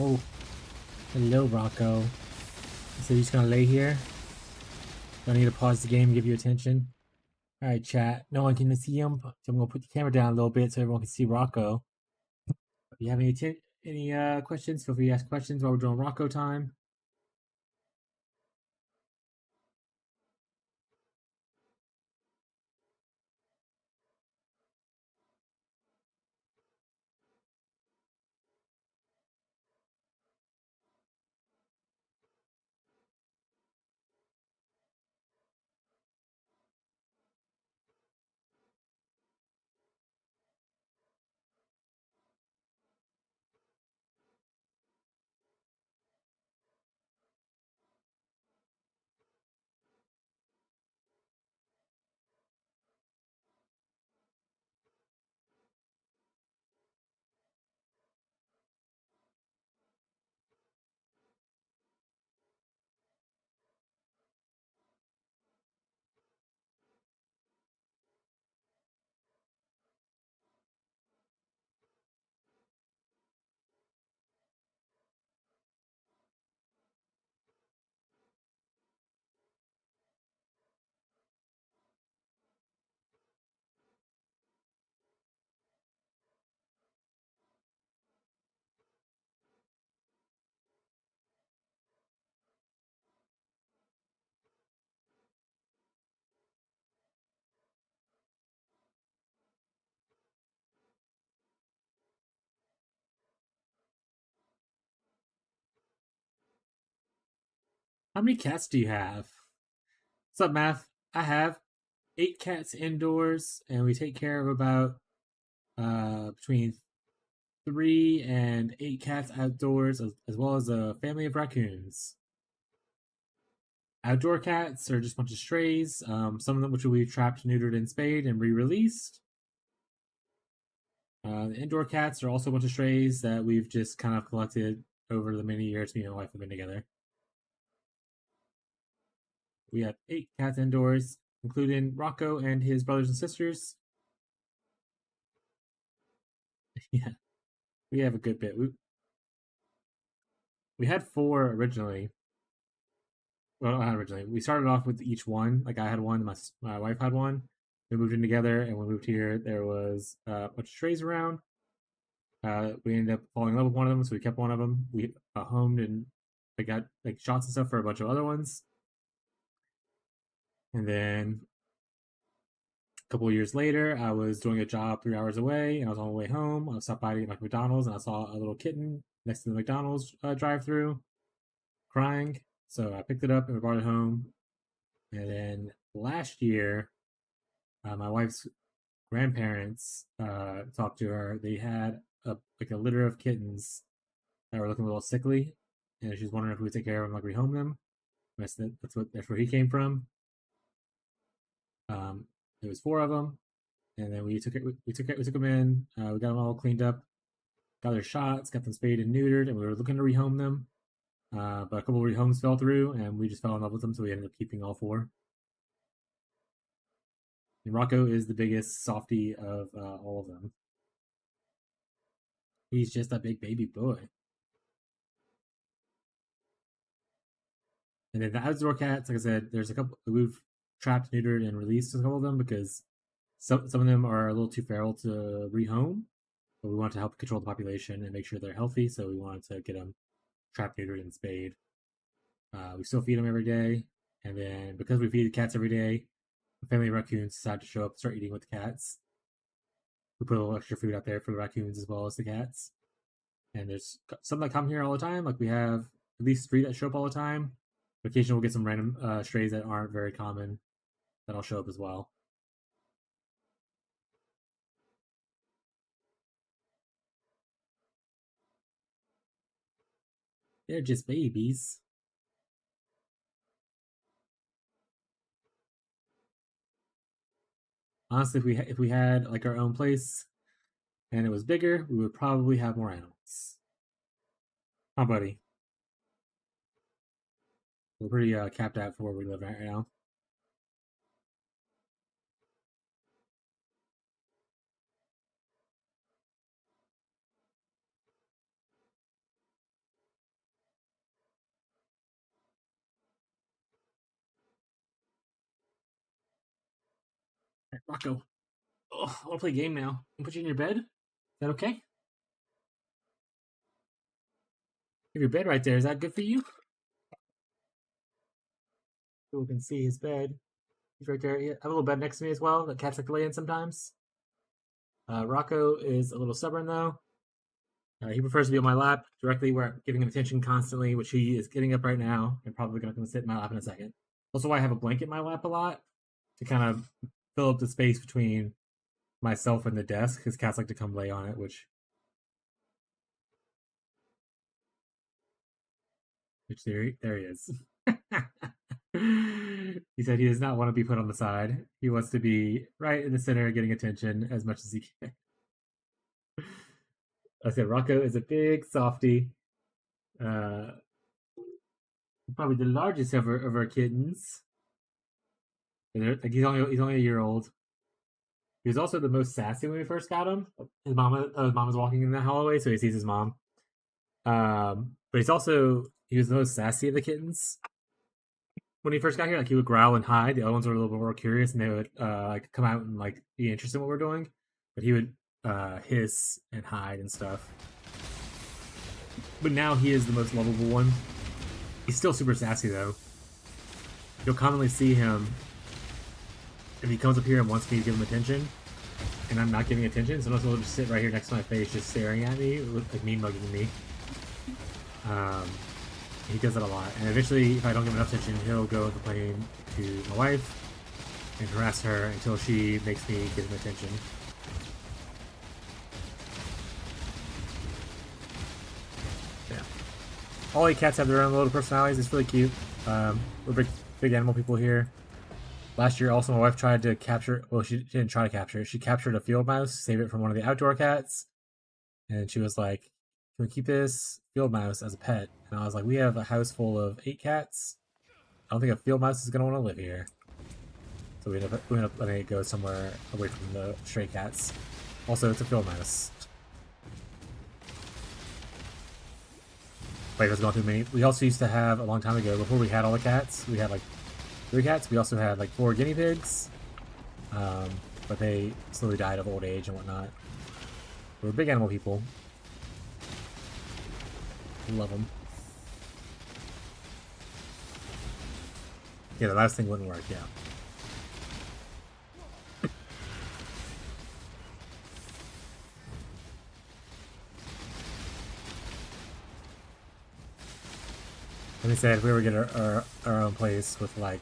Oh, hello, Rocco. You said you're just gonna lay here? Don't need to pause the game and give you attention? Alright, chat. No one can see him, so I'm gonna put the camera down a little bit so everyone can see Rocco. If you have any questions, feel free to ask questions while we're doing Rocco time. How many cats do you have? What's up, Math? I have 8 cats indoors, and we take care of about between 3 and 8 cats outdoors, as well as a family of raccoons. Outdoor cats are just a bunch of strays. Some of them which we've trapped, neutered, and spayed and re-released. The indoor cats are also a bunch of strays that we've just kind of collected over the many years me and my wife have been together. We have 8 cats indoors, including Rocco and his brothers and sisters. Yeah, we have a good bit. We had 4 originally. Well, not originally. We started off with each one. Like I had one, my wife had one. We moved in together, and when we moved here, there was a bunch of strays around. We ended up falling in love with one of them, so we kept one of them. We homed and I got like shots and stuff for a bunch of other ones. And then a couple of years later, I was doing a job 3 hours away, and I was on my way home. I stopped by to get McDonald's, and I saw a little kitten next to the McDonald's drive-through, crying. So I picked it up and we brought it home. And then last year, my wife's grandparents talked to her. They had a litter of kittens that were looking a little sickly, and she's wondering if we would take care of them, like rehome them. That's where he came from. There was 4 of them, and then we took them in. We got them all cleaned up, got their shots, got them spayed and neutered, and we were looking to rehome them. But a couple of rehomes fell through, and we just fell in love with them, so we ended up keeping all 4. And Rocco is the biggest softie of all of them. He's just a big baby boy. And then the outdoor cats, like I said, there's a couple we've trapped, neutered, and released a couple of them because some of them are a little too feral to rehome, but we want to help control the population and make sure they're healthy, so we wanted to get them trapped, neutered, and spayed. We still feed them every day, and then because we feed the cats every day, the family of raccoons decide to show up and start eating with the cats. We put a little extra food out there for the raccoons as well as the cats. And there's some that come here all the time. Like we have at least 3 that show up all the time. Occasionally we'll get some random strays that aren't very common that'll show up as well. They're just babies. Honestly, if we had like our own place and it was bigger, we would probably have more animals. Huh, buddy? We're pretty capped out for where we live right now. Hey, Rocco, oh, I want to play a game now. I'll put you in your bed. Is that okay? You have your bed right there. Is that good for you? People can see his bed. He's right there. I have a little bed next to me as well that cats like to lay in sometimes. Rocco is a little stubborn though. He prefers to be on my lap directly where I'm giving him attention constantly, which he is getting up right now and probably going to come sit in my lap in a second. Also, why I have a blanket in my lap a lot to kind of fill up the space between myself and the desk because cats like to come lay on it, which there he is. He said he does not want to be put on the side. He wants to be right in the center, getting attention as much as he can. I said Rocco is a big softie. Probably the largest of our kittens. Like he's only a year old. He was also the most sassy when we first got him. His mom was walking in the hallway, so he sees his mom. But he was the most sassy of the kittens. When he first got here, like he would growl and hide. The other ones were a little bit more curious, and they would like come out and like be interested in what we're doing. But he would hiss and hide and stuff. But now he is the most lovable one. He's still super sassy though. You'll commonly see him if he comes up here and wants me to give him attention, and I'm not giving attention. Sometimes he'll just sit right here next to my face, just staring at me, like mean mugging me. He does that a lot, and eventually, if I don't give him enough attention, he'll go and complain to my wife and harass her until she makes me give him attention. Yeah. All the cats have their own little personalities. It's really cute. We're big big animal people here. Last year, also, my wife tried to capture. Well, she didn't try to capture it. She captured a field mouse, saved it from one of the outdoor cats, and she was like, "Can we keep this field mouse as a pet?" And I was like, "We have a house full of 8 cats. I don't think a field mouse is gonna want to live here." So we ended up letting it go somewhere away from the stray cats. Also, it's a field mouse. Wait, I was going through many. We also used to have, a long time ago, before we had all the cats, we had like 3 cats. We also had like 4 guinea pigs. But they slowly died of old age and whatnot. We're big animal people. We love them. Yeah, the last thing wouldn't work, yeah. Like I said, if we ever get our own place with like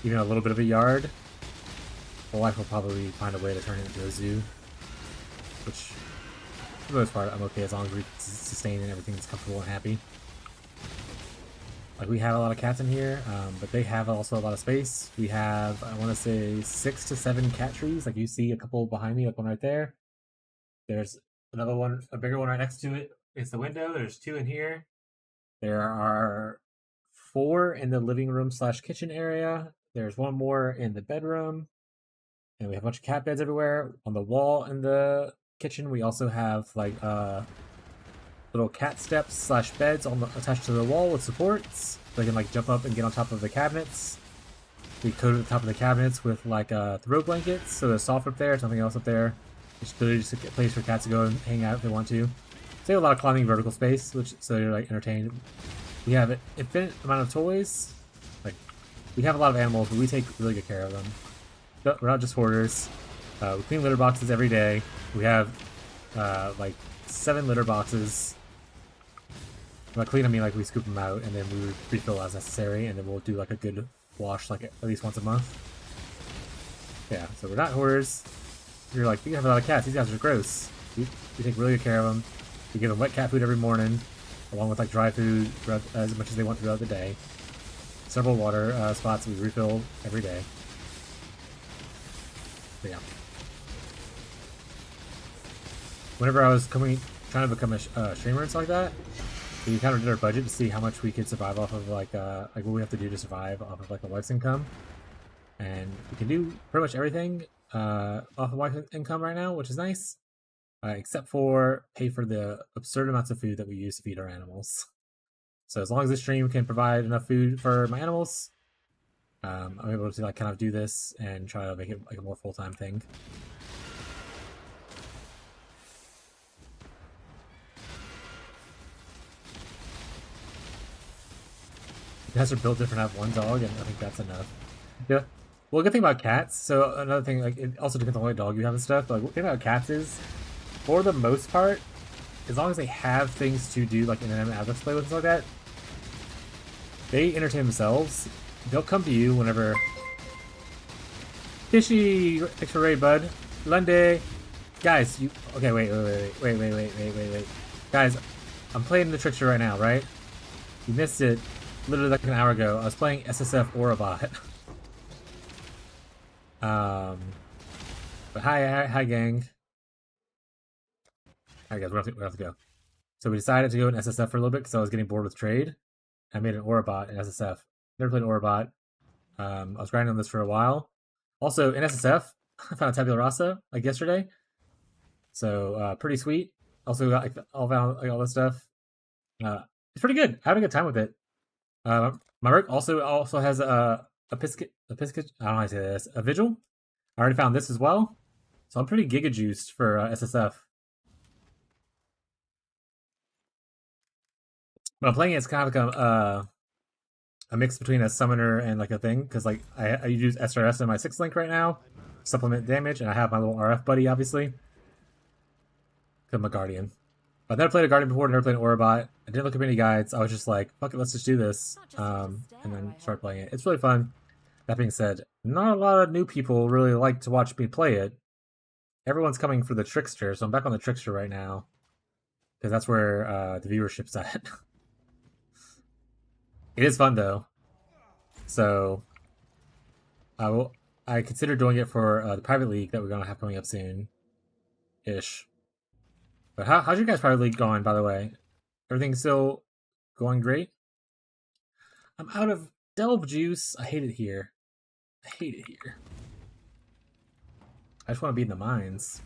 even a little bit of a yard, my wife will probably find a way to turn it into a zoo. Which, for the most part, I'm okay as long as we sustain and everything's comfortable and happy. Like, we have a lot of cats in here, but they have also a lot of space. We have, I want to say, 6 to 7 cat trees. Like, you see a couple behind me, like one right there. There's another one, a bigger one right next to it. It's the window. There's 2 in here. There are 4 in the living room / kitchen area. There's 1 more in the bedroom. And we have a bunch of cat beds everywhere. On the wall in the kitchen, we also have like little cat steps / beds attached to the wall with supports. So they can like jump up and get on top of the cabinets. We coated the top of the cabinets with like throw blankets, so they're soft up there. There's nothing else up there. It's literally just a place for cats to go and hang out if they want to. So you have a lot of climbing vertical space, so you're like entertained. We have an infinite amount of toys. Like, we have a lot of animals, but we take really good care of them. We're not just hoarders. We clean litter boxes every day. We have like 7 litter boxes. By clean, I mean like we scoop them out and then we refill as necessary, and then we'll do like a good wash like at least once a month. Yeah, so we're not hoarders. You're like, you have a lot of cats. These guys are gross. We take really good care of them. We give them wet cat food every morning, along with like dry food as much as they want throughout the day. Several water spots we refill every day. But yeah. Whenever I was trying to become a streamer and stuff like that, we kind of did our budget to see how much we could survive off of like what we have to do to survive off of like a wife's income. And we can do pretty much everything off of wife's income right now, which is nice. Except for pay for the absurd amounts of food that we use to feed our animals. So as long as the stream can provide enough food for my animals, I'm able to like kind of do this and try to make it like a more full-time thing. You guys are built different. I have 1 dog, and I think that's enough. Yeah. Well, good thing about cats. So another thing, like, it also depends on what dog you have and stuff. But like, the thing about cats is, for the most part, as long as they have things to do, like inanimate objects to play with and stuff like that, they entertain themselves. They'll come to you whenever. Fishy, thanks for raid, bud. Lunde, guys, you okay? Wait. Guys, I'm playing the Trickster right now, right? You missed it literally like an hour ago. I was playing SSF Orabot. But hi, gang. Alright, guys, we have to go. So we decided to go in SSF for a little bit because I was getting bored with trade. I made an Orabot in SSF. Never played an Orabot. I was grinding on this for a while. Also, in SSF, I found a Tabula Rasa like yesterday. So pretty sweet. Also got like all this stuff. It's pretty good. Having a good time with it. My work also has a pisket. I don't know how to say this. A vigil. I already found this as well. So I'm pretty giga juiced for SSF. When I'm playing it, it's kind of like a mix between a summoner and like a thing, because like I use SRS in my 6th link right now, supplement damage, and I have my little RF buddy, obviously, because I'm a guardian. I've never played a guardian before, never played an Orabot. I didn't look up any guides. I was just like, fuck it, let's just do this, and then start playing it. It's really fun. That being said, not a lot of new people really like to watch me play it. Everyone's coming for the Trickster, so I'm back on the Trickster right now, because that's where the viewership's at. It is fun though. So I consider doing it for the private league that we're gonna have coming up soon, ish. But how's your guys' private league going, by the way? Everything still going great? I'm out of delve juice. I hate it here. I hate it here. I just want to be in the mines.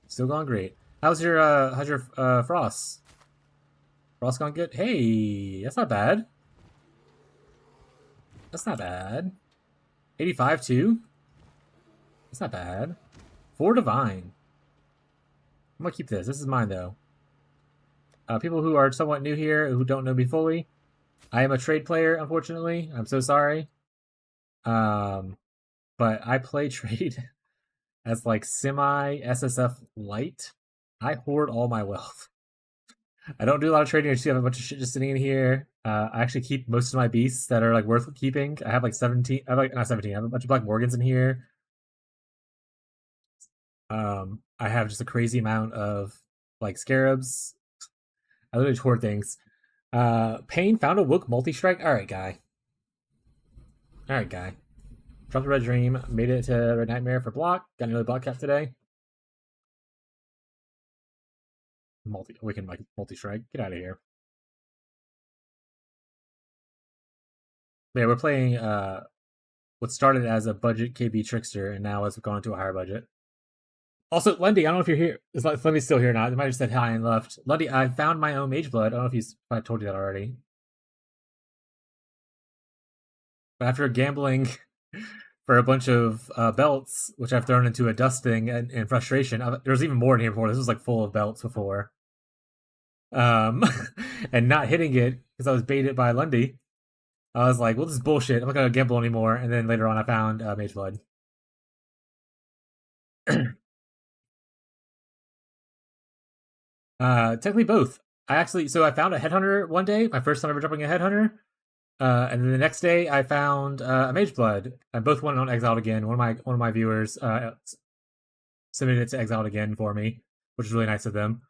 Still going great. How's your frost? Frost going good? Hey, that's not bad. That's not bad. 85 too? That's not bad. 4 divine. I'm gonna keep this. This is mine though. People who are somewhat new here, who don't know me fully, I am a trade player, unfortunately. I'm so sorry. But I play trade as like semi SSF light. I hoard all my wealth. I don't do a lot of trading. I just have a bunch of shit just sitting in here. I actually keep most of my beasts that are like worth keeping. I have like 17. I have like not 17. I have a bunch of Black Morgans in here. I have just a crazy amount of like scarabs. I literally hoard things. Payne found a Wook multi-strike. Alright, guy. Alright, guy. Dropped the Red Dream. Made it to Red Nightmare for block. Got another block cap today. We can like multi-strike. Get out of here. Yeah, we're playing what started as a budget KB Trickster and now has gone to a higher budget. Also, Lundy, I don't know if you're here. Is Lundy still here or not? They might have said hi and left. Lundy, I found my own Mage Blood. I don't know if I told you that already. But after gambling for a bunch of belts, which I've thrown into a dust thing and frustration, there was even more in here before. This was like full of belts before. And not hitting it because I was baited by Lundy. I was like, well, this is bullshit. I'm not going to gamble anymore. And then later on, I found Mage Blood. Technically both. I found a Headhunter one day, my first time ever dropping a Headhunter. And then the next day, I found a Mage Blood. I both went on Exiled again. One of my viewers submitted it to Exiled again for me, which is really nice of them.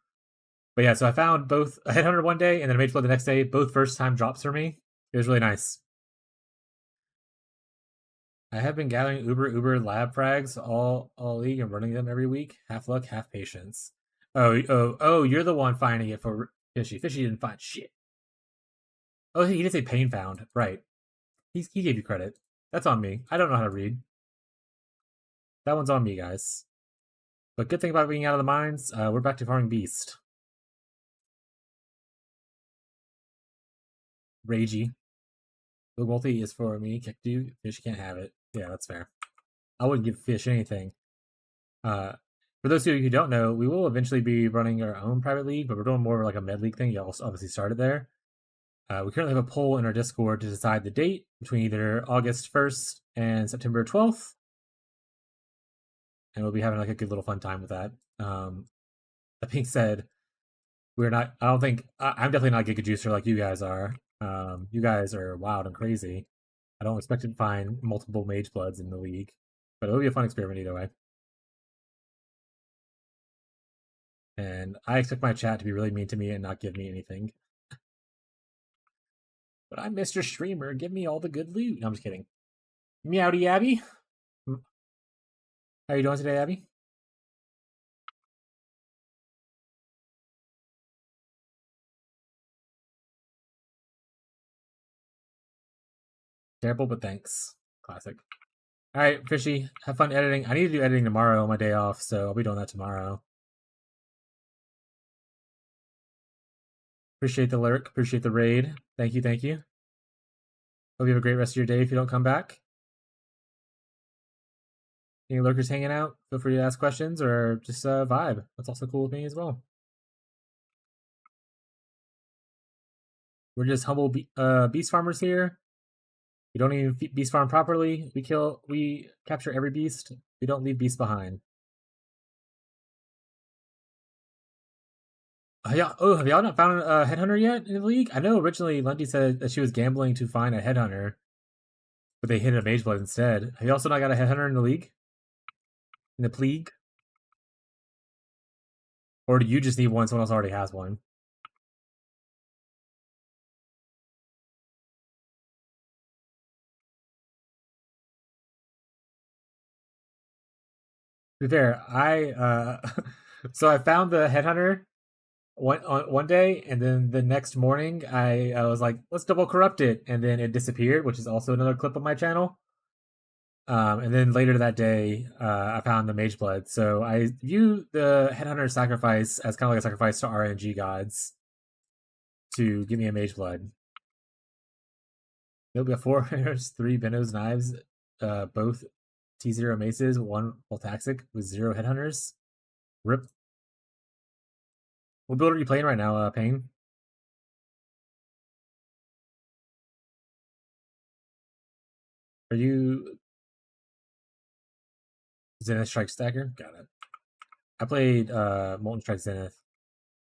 But yeah, so I found both a Headhunter one day and then a Mage Blood the next day. Both first time drops for me. It was really nice. I have been gathering Uber lab frags all league and running them every week. Half luck, half patience. Oh! You're the one finding it for Fishy. Fishy didn't find shit. Oh, he did say Payne found. Right. He gave you credit. That's on me. I don't know how to read. That one's on me, guys. But good thing about being out of the mines, we're back to farming beast. Ragey. The multi is for me. Kekdu. Fish can't have it. Yeah, that's fair. I wouldn't give Fish anything. For those of you who don't know, we will eventually be running our own private league, but we're doing more like a med league thing. Y'all obviously started there. We currently have a poll in our Discord to decide the date between either August 1st and September 12th. And we'll be having like a good little fun time with that. That being said, I'm definitely not a Giga Juicer like you guys are. You guys are wild and crazy. I don't expect to find multiple Mage Bloods in the league, but it'll be a fun experiment either way. And I expect my chat to be really mean to me and not give me anything. But I'm Mr. Streamer. Give me all the good loot. No, I'm just kidding. Meowdy Abby. How are you doing today, Abby? Terrible, but thanks. Classic. All right, Fishy. Have fun editing. I need to do editing tomorrow on my day off, so I'll be doing that tomorrow. Appreciate the lurk. Appreciate the raid. Thank you. Hope you have a great rest of your day if you don't come back. Any lurkers hanging out? Feel free to ask questions or just vibe. That's also cool with me as well. We're just humble beast farmers here. We don't even beast farm properly. We capture every beast. We don't leave beasts behind. Have y'all not found a headhunter yet in the league? I know originally Lundy said that she was gambling to find a headhunter, but they hit a Mage Blood instead. Have you also not got a headhunter in the league? In the pleague? Or do you just need one? Someone else already has one. be fair, so I found the headhunter one day, and then the next morning I was like, let's double corrupt it, and then it disappeared, which is also another clip on my channel. And then later that day, I found the mage blood. So I view the headhunter sacrifice as kind of like a sacrifice to RNG gods to give me a mage blood. There'll be 4 hairs, 3 Benos knives, both T0 maces, 1 Voltaxic with 0 headhunters. Rip. What build are you playing right now, Payne? Are you Zenith Strike Stacker? Got it. I played Molten Strike Zenith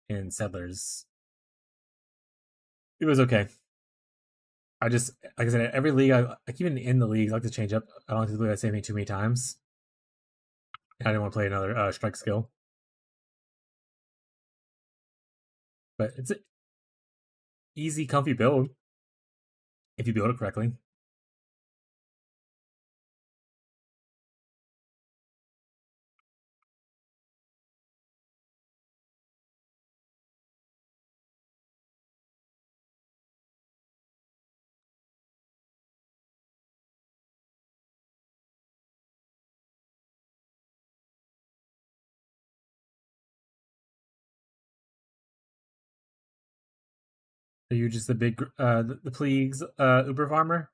in Settlers. It was okay. I just, like I said, every league, like even in the league, I like to change up. I don't like to do that same thing too many times. I didn't want to play another strike skill. But it's an easy, comfy build if you build it correctly. Are you just the big, the pleagues Uber farmer?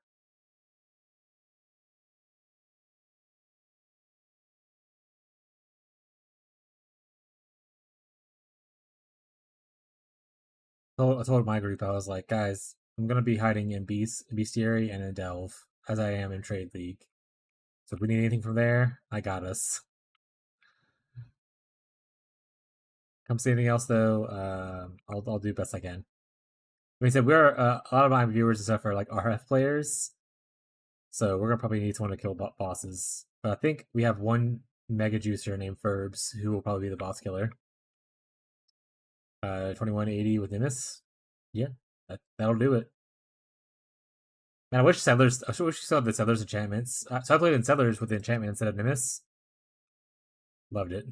I told my group, I was like, guys, I'm going to be hiding in Bestiary and in Delve, as I am in Trade League. So if we need anything from there, I got us. Come see anything else, though, I'll do best I can. Like I said, we're a lot of my viewers and stuff are like RF players, so we're gonna probably need someone to kill bosses. But I think we have one mega juicer named Ferbs who will probably be the boss killer. 2180 with Nimbus. Yeah, that'll do it. Man, I wish Settlers. I wish you saw the Settlers enchantments. So I played in Settlers with the enchantment instead of Nimbus. Loved it.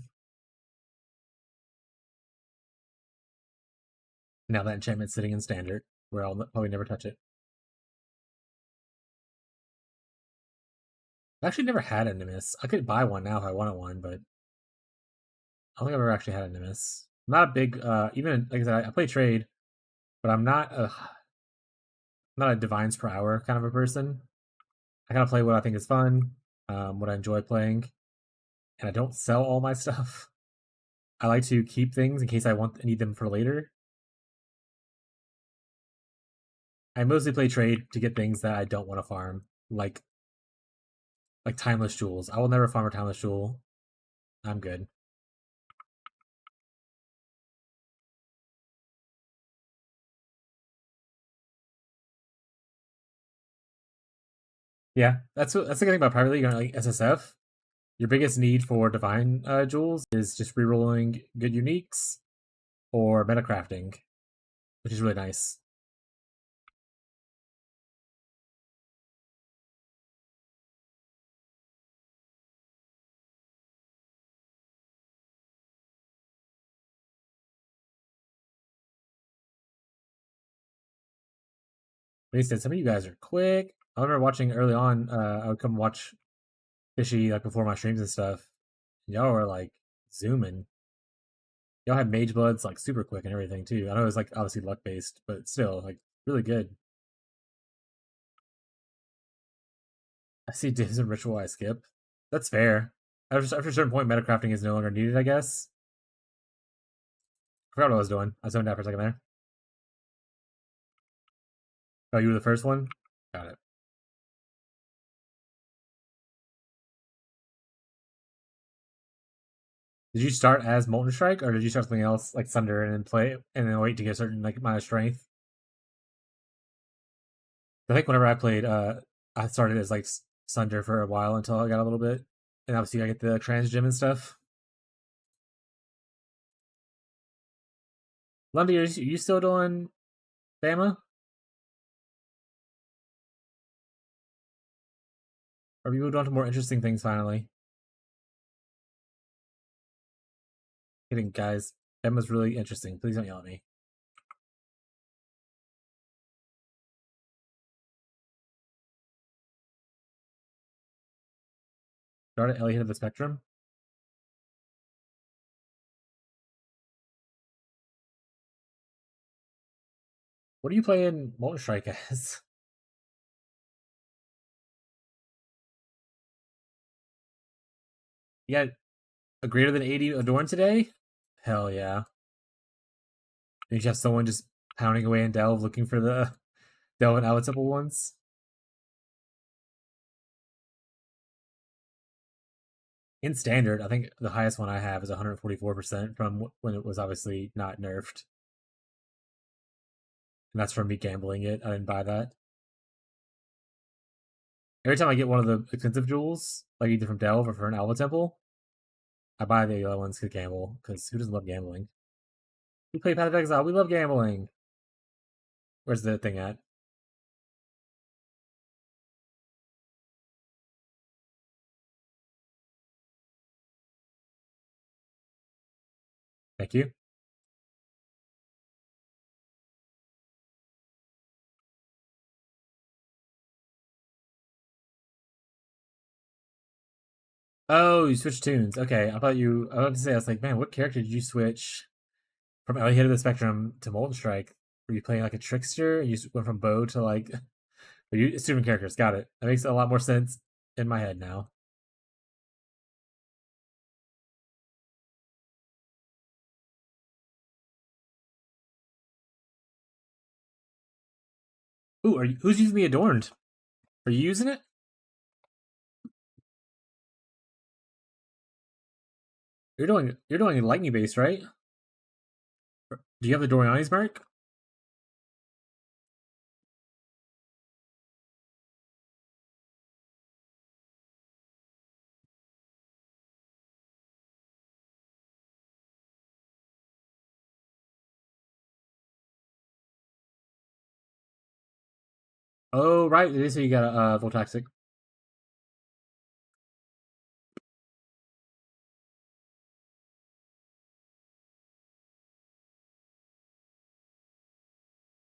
Now that enchantment's sitting in standard, where I'll probably never touch it. I actually never had a Nimbus. I could buy one now if I wanted one, but I don't think I've ever actually had a Nimbus. I'm not a big, even like I said, I play trade, but I'm not a divines per hour kind of a person. I kind of play what I think is fun, what I enjoy playing, and I don't sell all my stuff. I like to keep things in case I need them for later. I mostly play trade to get things that I don't want to farm, like timeless jewels. I will never farm a timeless jewel. I'm good. Yeah, that's the good thing about private league, like SSF. Your biggest need for divine jewels is just rerolling good uniques or meta crafting, which is really nice. But he said some of you guys are quick. I remember watching early on. I would come watch Fishy like before my streams and stuff. Y'all were like zooming. Y'all had mage bloods like super quick and everything too. I know it was like obviously luck based, but still like really good. I see divs and ritual I skip. That's fair. After a certain point, metacrafting is no longer needed, I guess. I forgot what I was doing. I zoned out for a second there. Oh, you were the first one? Got it. Did you start as Molten Strike, or did you start something else like Thunder and then play and then wait to get a certain like amount of strength? I think whenever I played, I started as like Sunder for a while until I got a little bit, and obviously I get the trans gym and stuff. Lundy, are you still doing Bama? Or have you moved on to more interesting things finally? Kidding, guys. Emma's really interesting. Please don't yell at me. Start at Elliot of the Spectrum. What are you playing Molten Strike as? You got a greater than 80 Adorn today? Hell yeah. And you have someone just pounding away in Delve looking for the Delve and Outable ones. In Standard, I think the highest one I have is 144% from when it was obviously not nerfed. And that's from me gambling it. I didn't buy that. Every time I get one of the expensive jewels, like either from Delve or for an Alva Temple, I buy the other ones to gamble, because who doesn't love gambling? We play Path of Exile, we love gambling! Where's the thing at? Thank you. Oh, you switched tunes. Okay, I was about to say, I was like, man, what character did you switch from Elliot of the Spectrum to Molten Strike? Were you playing like a Trickster? And you went from bow to like, you student characters. Got it. That makes a lot more sense in my head now. Ooh, who's using the Adorned? Are you using it? You're doing lightning base, right? Do you have the Doriani's mark? Oh, right. It is so you got a Voltaxic.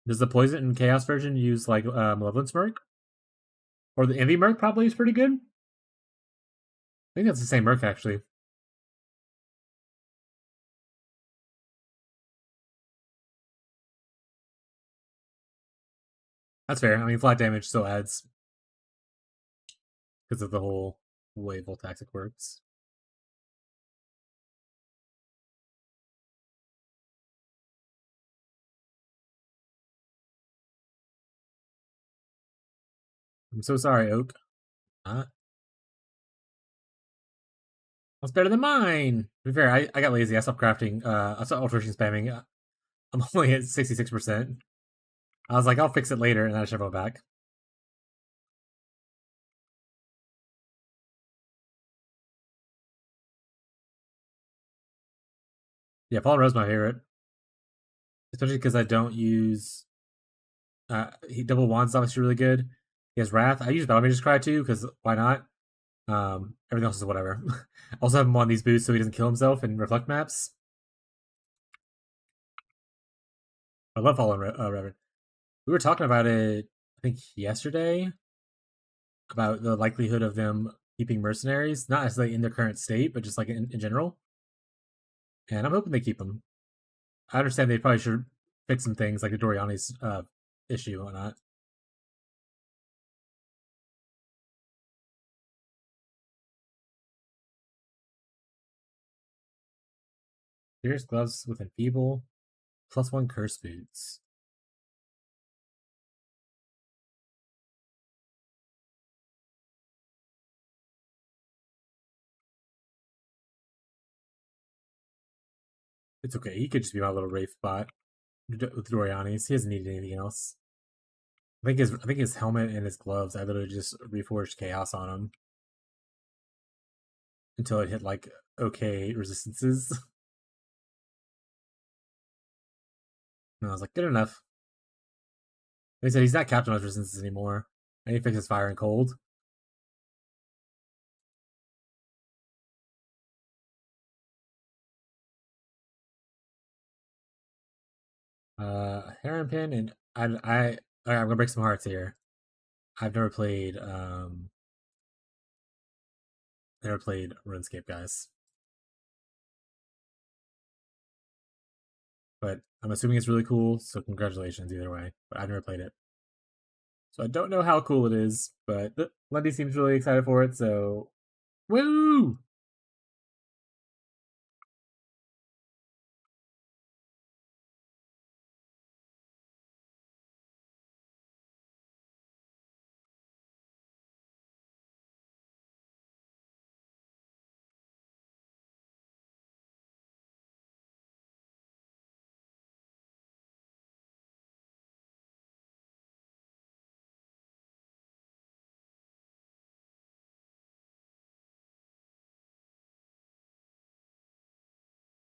Does the Poison and Chaos version use like Malevolence Merc? Or the Envy Merc probably is pretty good? I think that's the same Merc actually. That's fair. I mean, flat damage still adds because of the whole way Voltaxic works. I'm so sorry, Oak. That's better than mine. To be fair, I got lazy. I stopped crafting. I stopped alteration spamming. I'm only at 66%. I was like, I'll fix it later, and then I should go back. Yeah, Paul Rose my favorite, especially because I don't use. He double wands obviously really good. He has Wrath. I use Battle Mage's Cry too because why not? Everything else is whatever. Also have him on these boots so he doesn't kill himself in reflect maps. I love Fallen Reverend. We were talking about it, I think yesterday, about the likelihood of them keeping mercenaries, not necessarily in their current state, but just like in general. And I'm hoping they keep them. I understand they probably should fix some things like the Doriani's issue and whatnot. Fierce gloves with enfeeble, +1 curse boots. It's okay. He could just be my little Wraith bot with Doriani's. He doesn't need anything else. I think his helmet and his gloves, I literally just reforged chaos on him until it hit like okay resistances. And I was like, good enough. They said he's not captain of resistances anymore. And he fixes fire and cold. Heron Pin, and alright, I'm gonna break some hearts here. I've never played RuneScape, guys. But I'm assuming it's really cool, so congratulations either way. But I've never played it. So I don't know how cool it is, but Lundy seems really excited for it, so woo!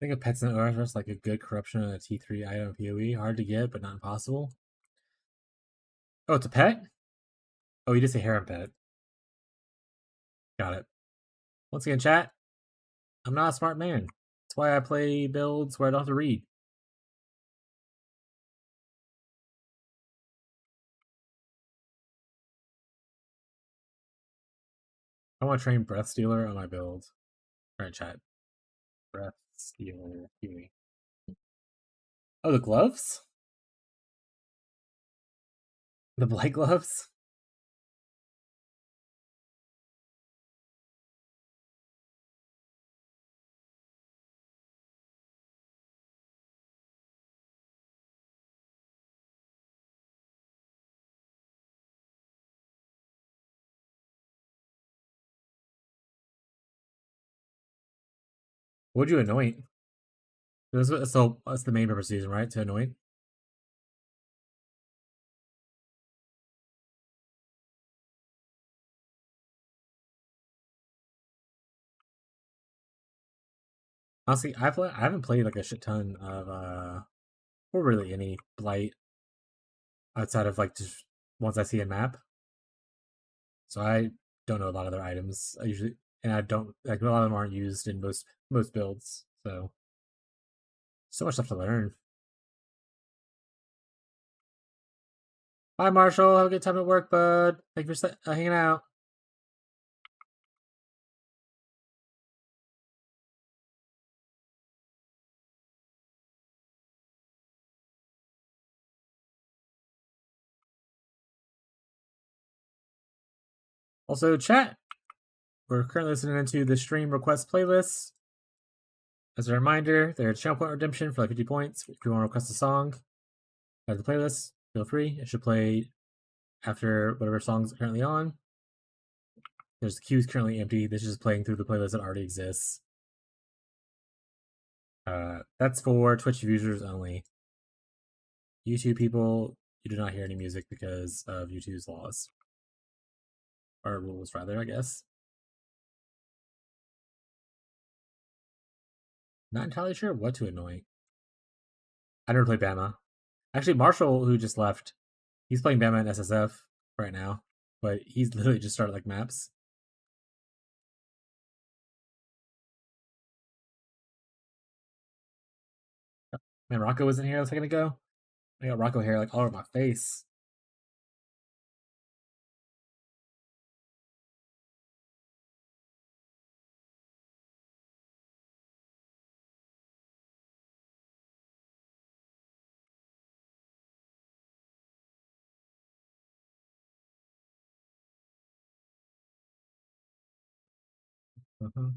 Think of pets in OSS like a good corruption on a T3 item PoE. Hard to get, but not impossible. Oh, it's a pet? Oh, you just say harem pet. Got it. Once again, chat, I'm not a smart man. That's why I play builds where I don't have to read. I want to train Breath Stealer on my build. Alright, chat. Breath Stealer PoE. Oh, the gloves? The blight gloves? What would you anoint? That's the main purpose of season, right? To anoint? Honestly, I haven't played like a shit ton of or really any blight outside of like just ones I see in map. So I don't know a lot of their items. I usually and I don't like a lot of them aren't used in most builds. So much stuff to learn. Bye, Marshall. Have a good time at work, bud. Thank you for hanging out. Also, chat. We're currently listening to the stream request playlist. As a reminder, there's channel point redemption for like 50 points. If you want to request a song, add the playlist. Feel free. It should play after whatever song's currently on. There's the queue's currently empty. This is playing through the playlist that already exists. That's for Twitch users only. YouTube people, you do not hear any music because of YouTube's laws. Or rules, rather, I guess. Not entirely sure what to anoint. I never played Bama. Actually, Marshall, who just left, he's playing Bama in SSF right now, but he's literally just started like maps. Man, Rocco wasn't here a second ago. I got Rocco hair like all over my face. Uh-huh.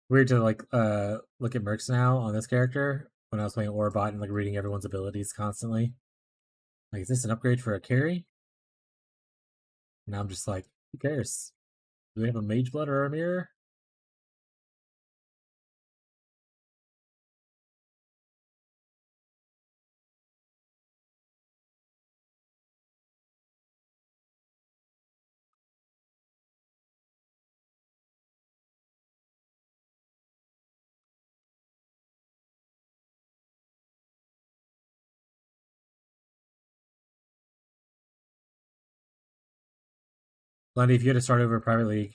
Weird to like look at mercs now on this character when I was playing Orbot and like reading everyone's abilities constantly. Like, is this an upgrade for a carry? And I'm just like, who cares? Do they have a mage blood or a mirror? Lundy, if you had to start over a private league,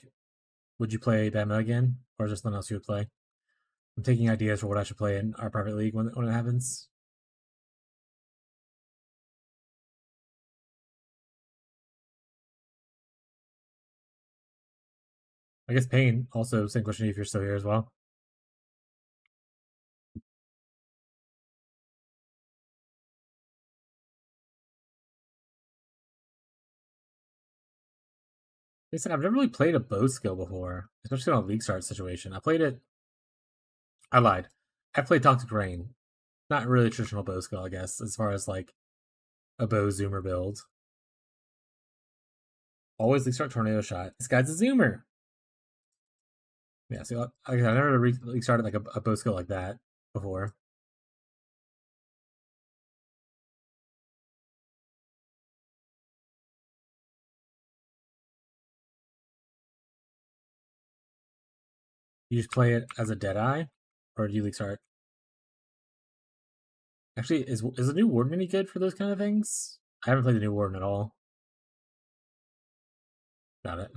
would you play Bama again, or is there something else you would play? I'm taking ideas for what I should play in our private league when it happens. I guess Payne, also same question if you're still here as well. Listen, I've never really played a bow skill before, especially on a league start situation. I played it. I lied. I played Toxic Rain. Not really a traditional bow skill, I guess, as far as like a bow zoomer build. Always league start tornado shot. This guy's a zoomer. Yeah, so I never league started like a bow skill like that before. You just play it as a Deadeye, or do you league start? Actually, is the new Warden any good for those kind of things? I haven't played the new Warden at all. Got it.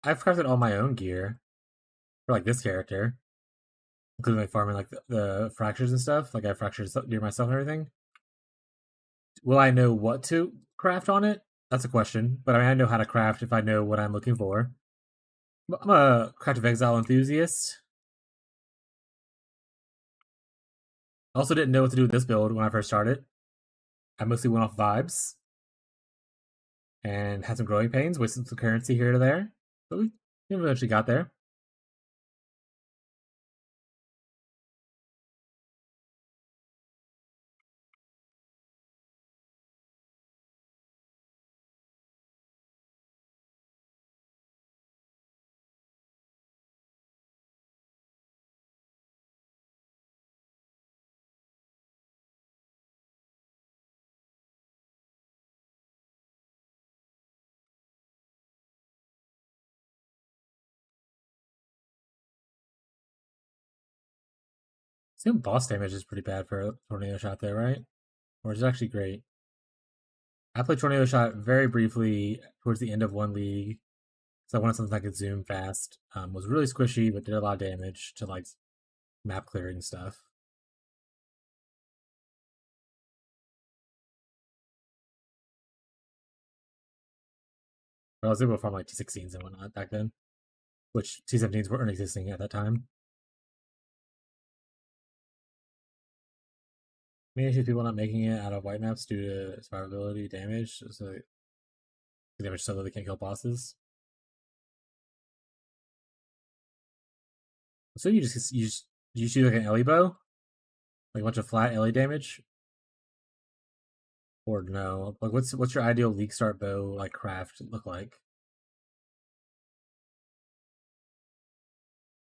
I've crafted all my own gear for like this character, including like farming like the fractures and stuff. Like I have fractures near myself and everything. Will I know what to craft on it? That's a question. But I mean, I know how to craft if I know what I'm looking for. I'm a Craft of Exile enthusiast. I also didn't know what to do with this build when I first started. I mostly went off vibes and had some growing pains, wasted some currency here to there. But we eventually got there. Some boss damage is pretty bad for a tornado shot there, right? Or is it actually great? I played tornado shot very briefly towards the end of one league. So I wanted something that could zoom fast. Was really squishy, but did a lot of damage to like map clearing stuff. But I was able to farm like T16s and whatnot back then, which T17s weren't existing at that time. Main issue is people not making it out of white maps due to survivability damage. So the damage so that they can't kill bosses. So you shoot like an Ellie bow, like a bunch of flat Ellie damage, or no? Like what's your ideal league start bow like craft look like?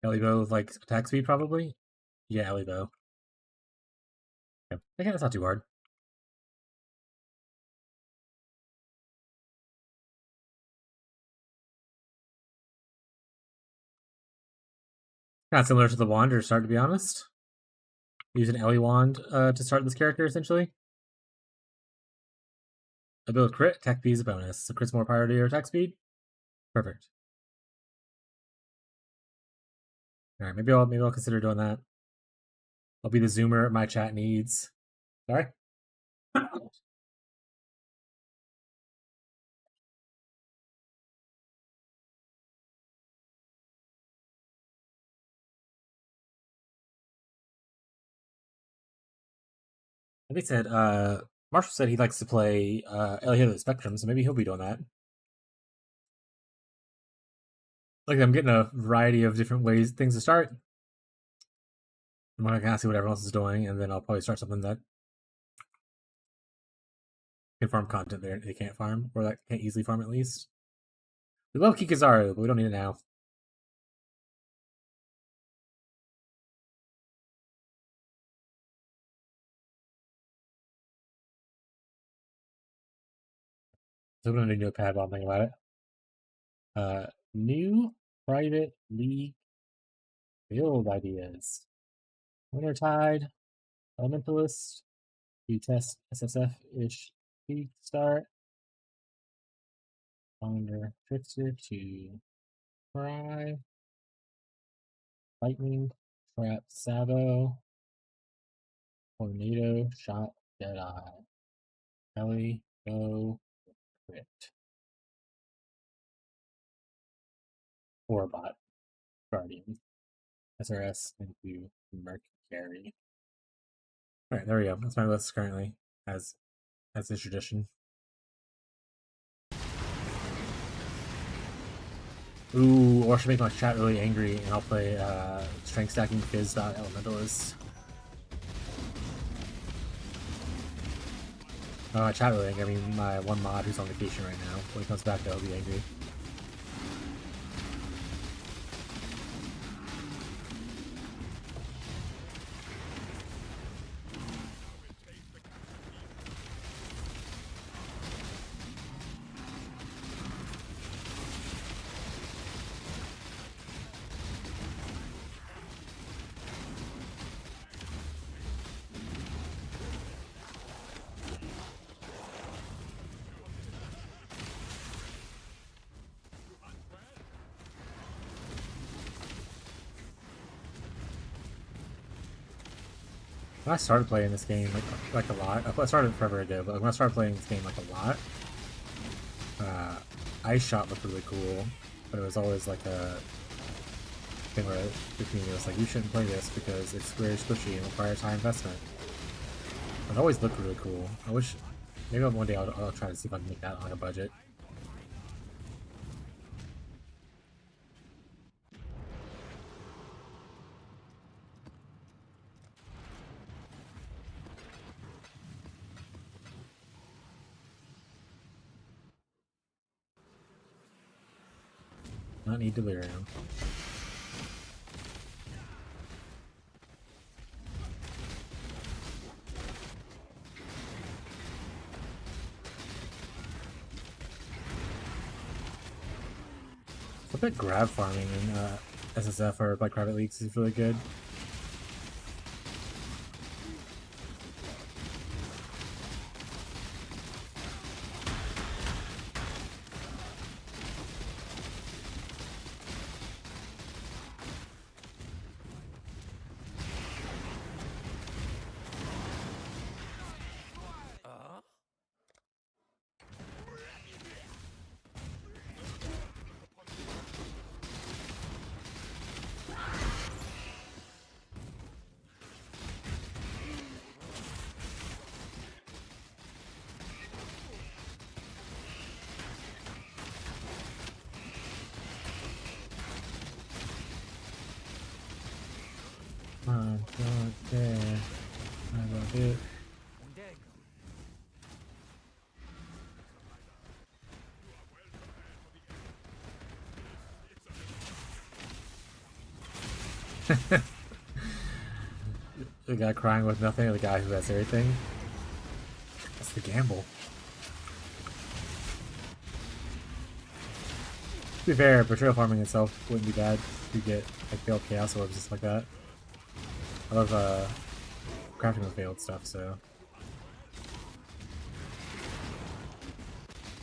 Ellie bow with like attack speed probably. Yeah, Ellie bow. Yeah, okay, that's not too hard. Kind of similar to the wand or start, to be honest. Use an Ellie wand to start this character essentially. Ability crit, attack speed is a bonus. So crit's more priority or attack speed. Perfect. All right, maybe I'll consider doing that. I'll be the zoomer my chat needs. Sorry. Like I said, Marshall said he likes to play Ellie of the Spectrum, so maybe he'll be doing that. Like I'm getting a variety of different things to start. I'm gonna kind of see what everyone else is doing, and then I'll probably start something that can farm content they can't farm, or that can't easily farm at least. We love Kikazaru, but we don't need it now. open a new notepad while I'm thinking about it. New private league build ideas. Wintertide, Elementalist, we test SSF-ish speed start. Founder, Trickster to Cry. Lightning, Trap, Sabo. Tornado, Shot, Deadeye. Ellie, Go, Crit. Orbot, Guardian. SRS into Mercury. Alright, there we go. That's my list currently, as is tradition. Ooh, or I should make my chat really angry and I'll play Strength Stacking Fizz Elementalist. My chat really angry. I mean, my one mod who's on vacation right now. When he comes back, they'll be angry. When I started playing this game like a lot, I started forever ago, but when I started playing this game like a lot, Ice Shot looked really cool, but it was always like a thing where the community was like, you shouldn't play this because it's very squishy and requires high investment. It always looked really cool. I wish, maybe one day I'll try to see if I can make that on a budget. Not need delirium. I bet grab farming in SSF or like private leagues is really good. Okay. I love it. The guy crying with nothing, or the guy who has everything. That's the gamble. To be fair, betrayal farming itself wouldn't be bad if you get like failed chaos orbs and stuff like that. I love crafting with failed stuff, so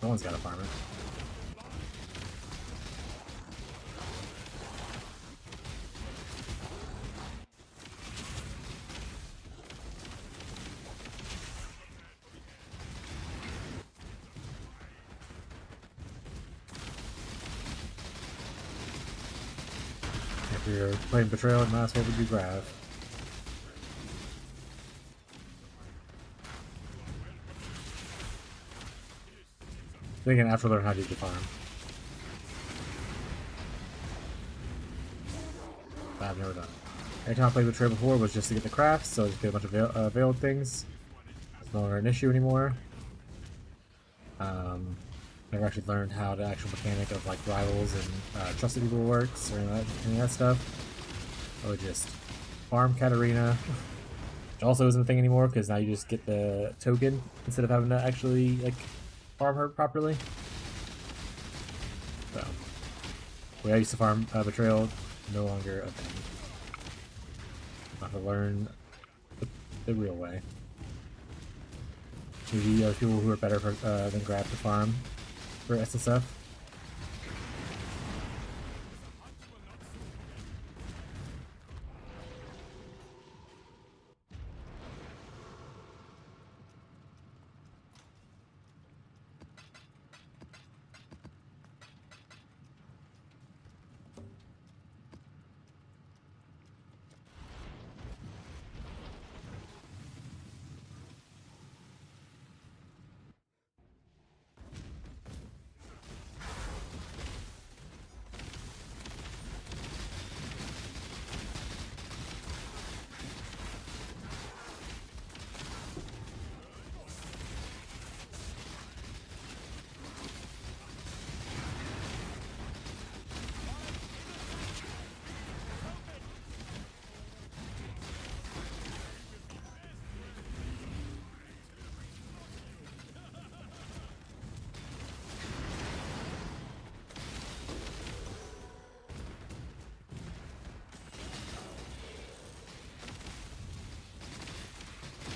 someone's gotta farm it. If you're playing betrayal, you might as well do grab. Then you can after learn how to do the farm. That I've never done. Every time I played Betrayal before was just to get the crafts, so just get a bunch of veiled things. It's no longer an issue anymore. Never actually learned how the actual mechanic of like rivals and trusted people works or any of that stuff. I would just farm Katarina, which also isn't a thing anymore because now you just get the token instead of having to actually like farm her properly. So, the way I used to farm Betrayal, no longer a thing. I have to learn the real way. Maybe other people who are better than Grab to farm for SSF.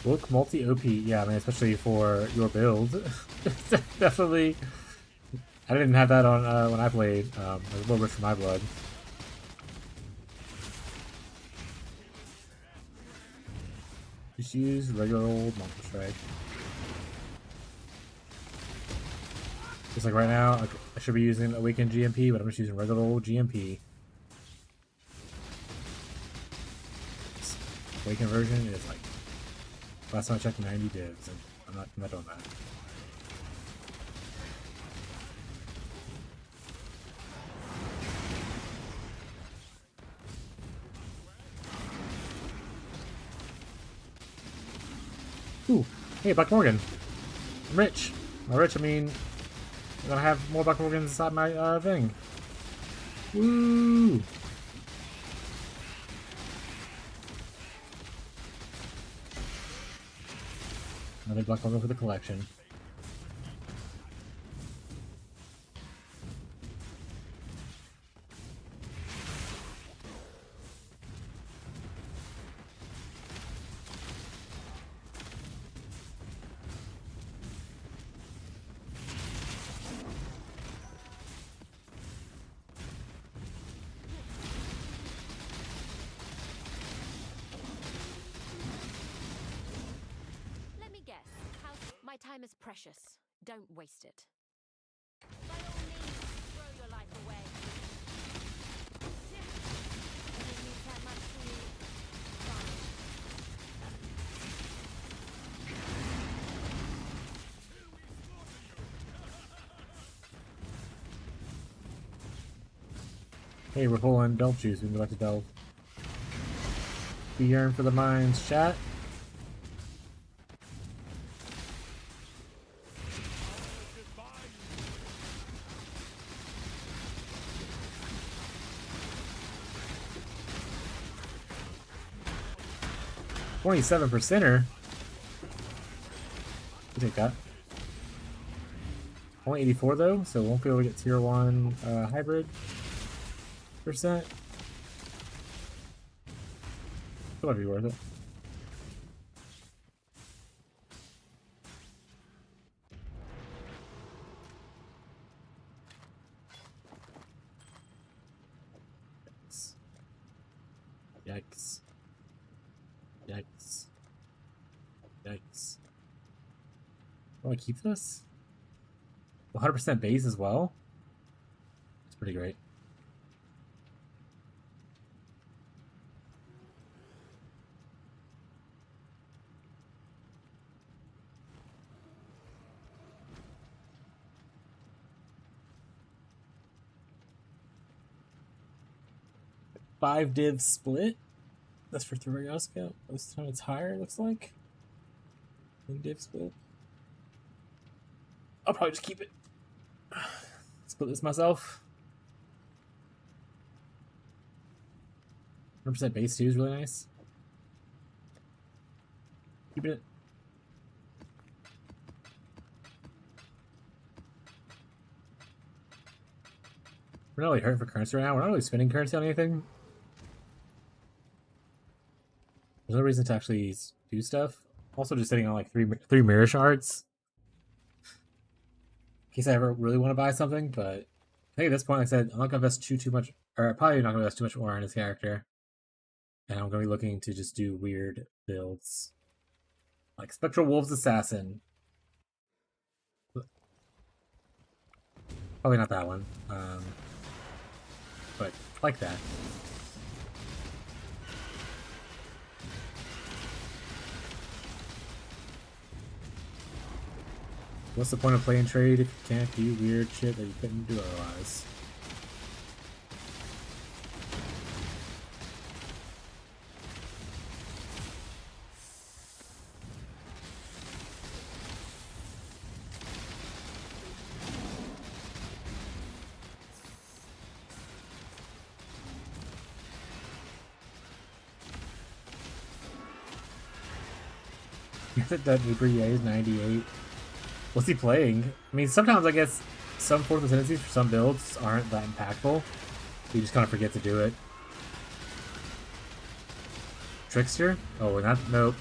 Look multi-OP, yeah, I mean, especially for your build. Definitely. I didn't have that on when I played. It was a little rich for my blood. Just use regular old Monster Strike. Just like right now, I should be using Awakened GMP, but I'm just using regular old GMP. This Awakened version is like, last time I checked, 90 divs, and I'm not doing that. Ooh, hey, Buck Morgan. I'm rich. By rich, I mean I'm gonna have more Buck Morgans inside my thing. Woo! Another Buck Morgan for the collection. My time is precious. Don't waste it. By all means, throw your life away. I didn't need that much from you. Hey, we're pulling Delve Juice. We can go back to Delve. Be yearn for the mines, chat. %er. We'll take that. Only 84 though, so won't be able to get tier 1 hybrid %. It'll be worth it. Yikes. Yikes. Yikes. Do I keep this? 100% base as well? It's pretty great. Five div split. That's for 3 hours ago. This time it's higher, it looks like. In div split. I'll probably just keep it. Split this myself. 100% base too is really nice. Keep it. We're not really hurting for currency right now. We're not really spending currency on anything. There's no reason to actually do stuff. Also, just sitting on like three mirror shards. In case I ever really want to buy something, but I think at this point, like I said, I'm not gonna invest too much, or probably not gonna invest too much more in this character. And I'm gonna be looking to just do weird builds, like Spectral Wolves Assassin. Probably not that one, but like that. What's the point of playing trade if you can't do weird shit that you couldn't do otherwise? That Uber is 98. What's he playing? I mean, sometimes I guess some fourth ascendancies for some builds aren't that impactful. You just kind of forget to do it. Trickster? Oh, not nope.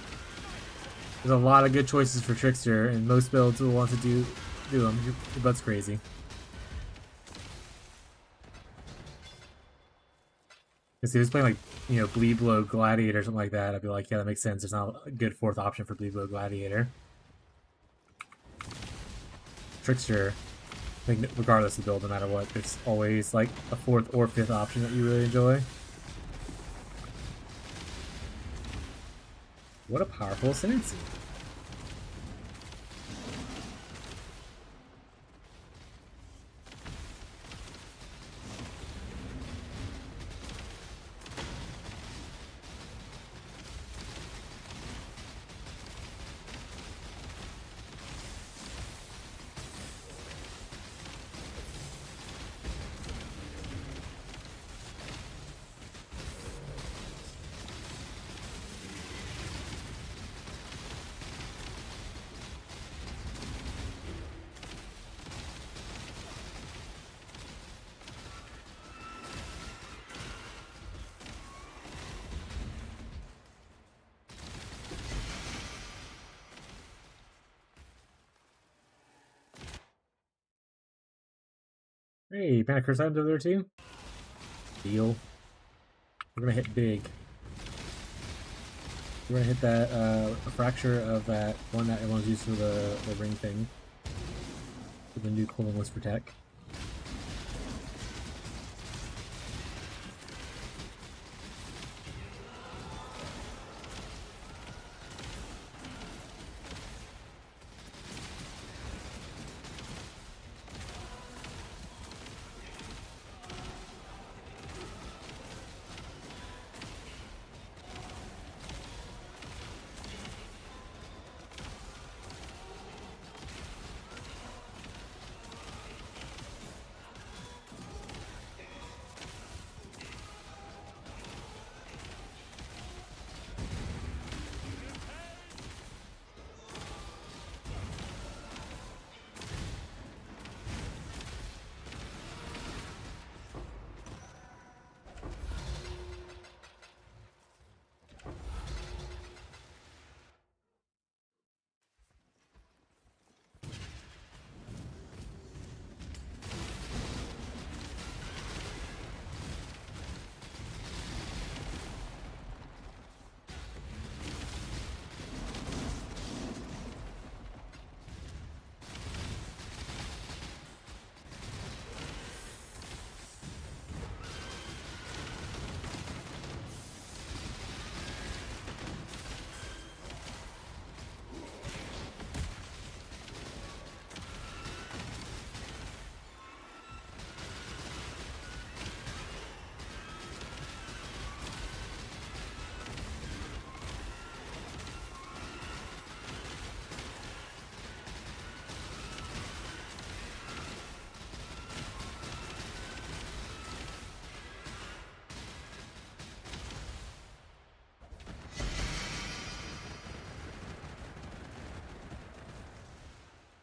There's a lot of good choices for Trickster, and most builds will want to do them. Your butt's crazy. If he was playing like, you know, Bleed Blow Gladiator or something like that, I'd be like, yeah, that makes sense. There's not a good fourth option for Bleed Blow Gladiator. Trickster, I think regardless of the build, no matter what, there's always like a fourth or fifth option that you really enjoy. What a powerful ascendancy. Hey, Panic Curse items over there too? Deal. We're gonna hit big. We're gonna hit that, a fracture of that one that everyone's used for the ring thing. For the new Colon Whisper tech.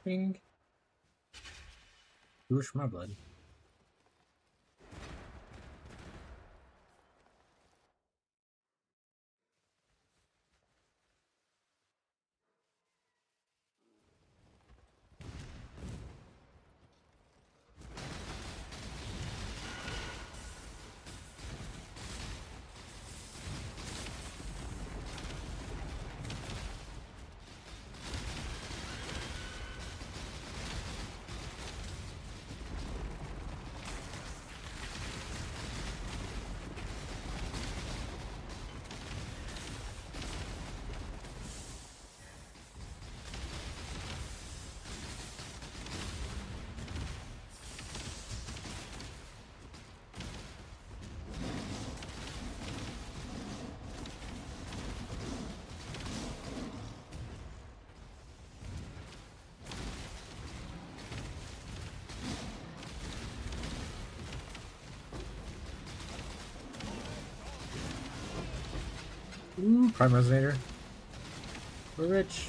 Bing. Whoosh my blood. Ooh, Prime Resonator. We're rich.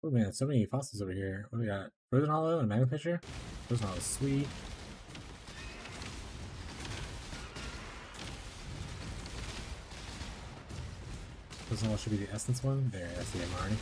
Oh man, so many fossils over here. What do we got? Frozen Hollow and Magma Pitcher? Frozen Hollow is sweet. Frozen Hollow should be the Essence one. There, that's the Marnie.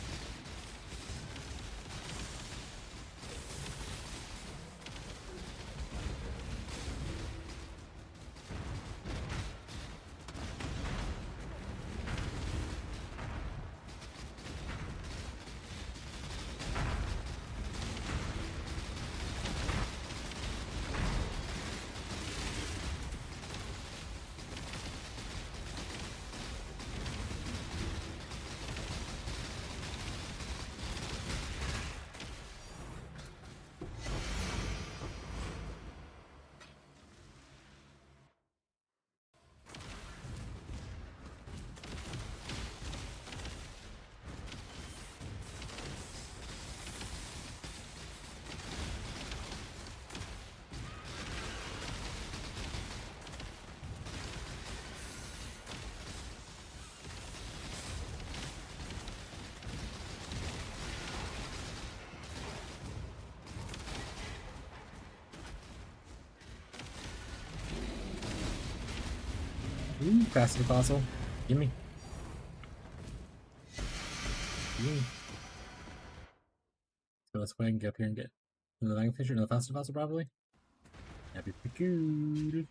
Ooh, faster fossil. Gimme. Gimme. So let's go ahead and get up here and get another Magma Pitcher, another faster fossil probably. That'd be pretty good.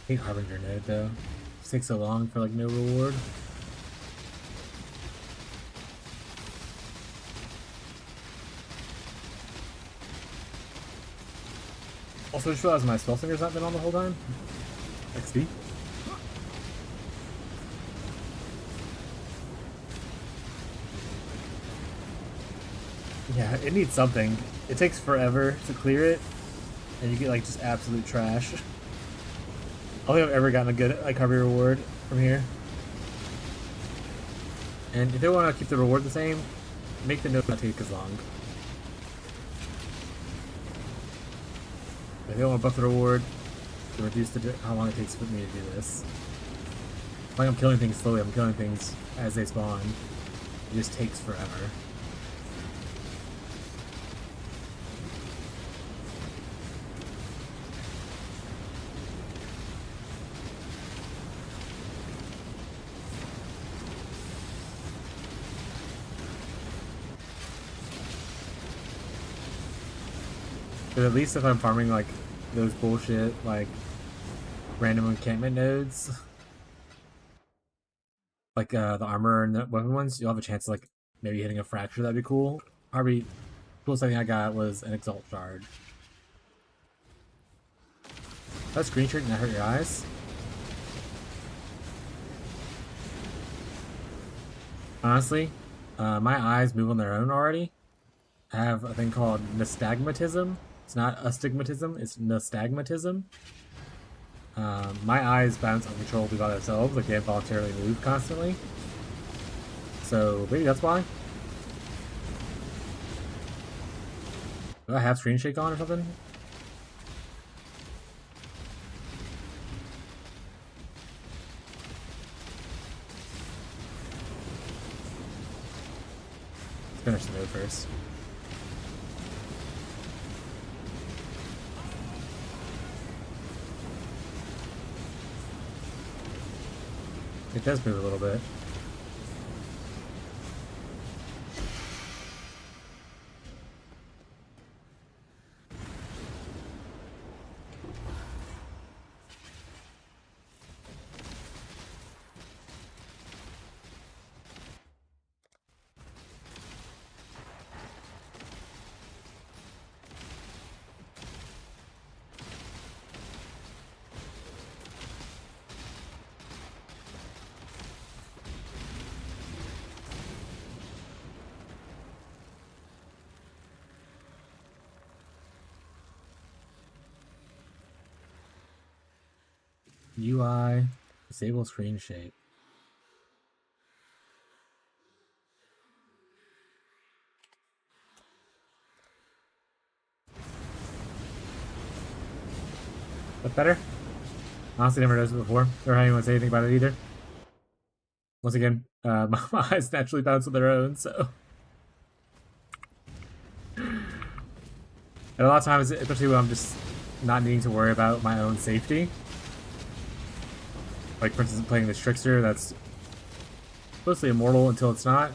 I hate Harbinger node though. It takes so long for like no reward. Also just realized my spell singer's not been on the whole time. XD. Yeah, it needs something. It takes forever to clear it, and you get like just absolute trash. I don't think I've ever gotten a good like Harvey reward from here. And if they want to keep the reward the same, make the node not take as long. If they want to buff the reward, to reduce how long it takes for me to do this. Like I'm killing things slowly, I'm killing things as they spawn. It just takes forever. But at least if I'm farming like those bullshit like random encampment nodes, like the armor and the weapon ones, you'll have a chance of like maybe hitting a fracture. That'd be cool. Probably coolest thing I got was an Exalt Shard. That screen shirt and that hurt your eyes. Honestly, my eyes move on their own already. I have a thing called nystagmatism. It's not astigmatism, it's nystagmatism. My eyes bounce uncontrollably by themselves, like they involuntarily move constantly. So maybe that's why. Do I have screen shake on or something? Let's finish the node first. It does move a little bit. UI, disable screen shape. That better? Honestly, never noticed it before. Never had anyone say anything about it either. Once again, my eyes naturally bounce on their own, so. And a lot of times, especially when I'm just not needing to worry about my own safety. Like, for instance, playing this Trickster that's mostly immortal until it's not.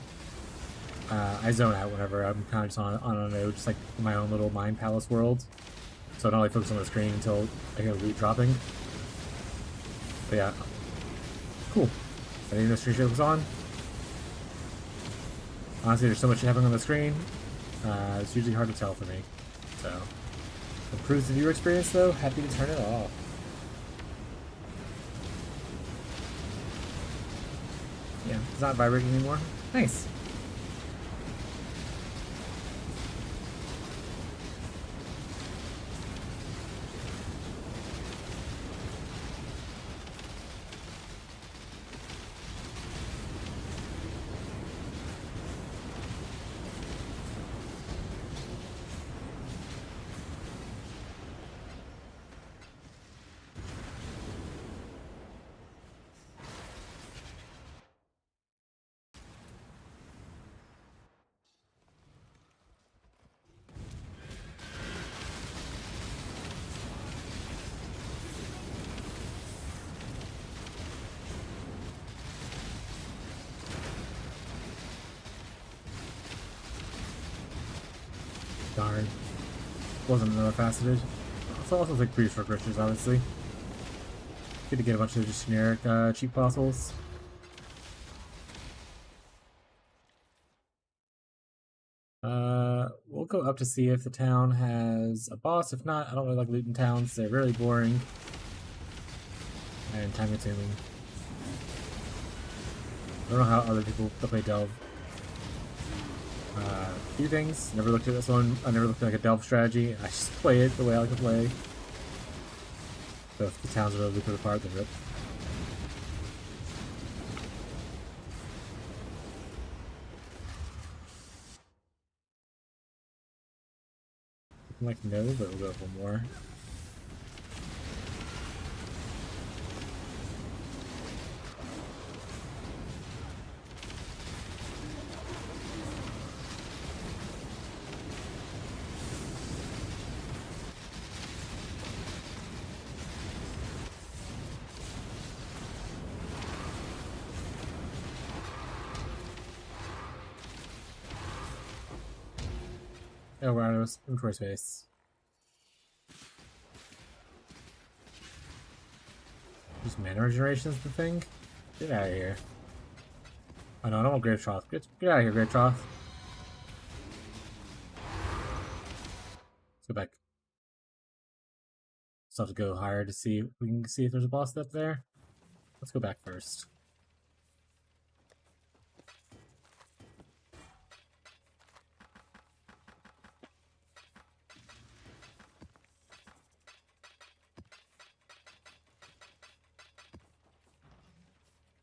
I zone out whenever I'm kind of just on a node, just like in my own little mind palace world. So I don't really focus on the screen until I hear loot dropping. But yeah. Cool. I didn't know screen share was on. Honestly, there's so much happening on the screen. It's usually hard to tell for me. So, improves the viewer experience though. Happy to turn it off. Yeah, it's not vibrating anymore. Nice. Darn. Wasn't another faceted. It's also like prehistoric riches, obviously. Good to get a bunch of just generic cheap fossils. We'll go up to see if the town has a boss. If not, I don't really like looting towns. They're really boring and time consuming. I don't know how other people play Delve. A few things. Never looked at this one. I never looked at like a Delve strategy. I just play it the way I like to play. So if the towns are really put apart, then rip. Like no, but we'll go for more. Oh, we're out of inventory space. Just mana regeneration is the thing? Get out of here. Oh no, I don't want Grave Trough. Get out of here, Grave Trough. Let's go back. Still have to go higher to see if we can see if there's a boss up there. Let's go back first.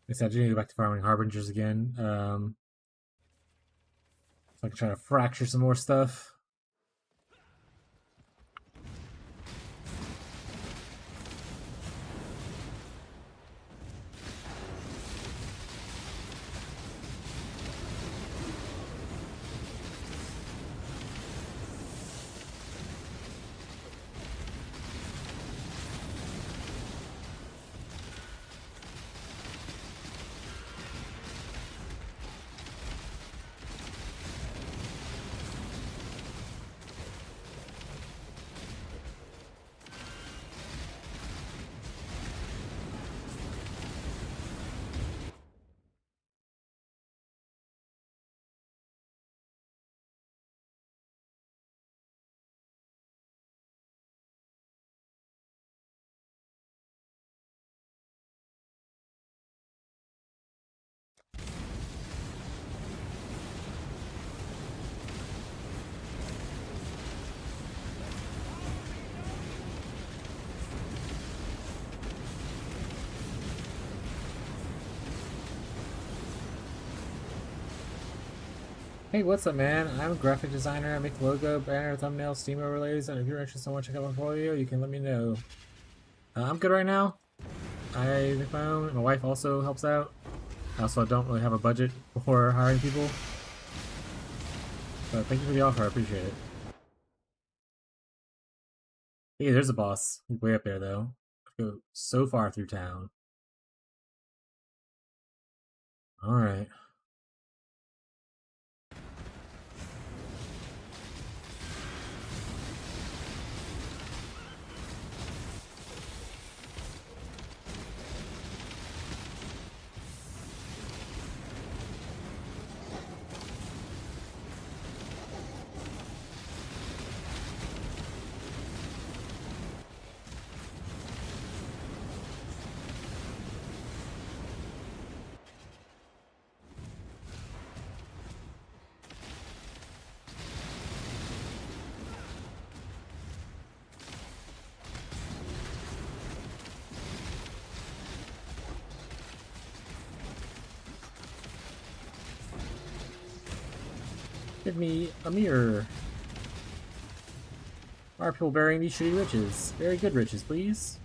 I said I do need to go back to farming harbingers again. So I can try to fracture some more stuff. Hey, what's up, man? I'm a graphic designer. I make logo, banner, thumbnail, Steam overlays. And if you're interested in what check out my portfolio, you can let me know. I'm good right now. I make my own. My wife also helps out. Also, I don't really have a budget for hiring people. But thank you for the offer. I appreciate it. Hey, there's a boss. He's way up there, though. I go so far through town. Alright. Give me a mirror. Why are people burying these shitty riches? Very good riches, please.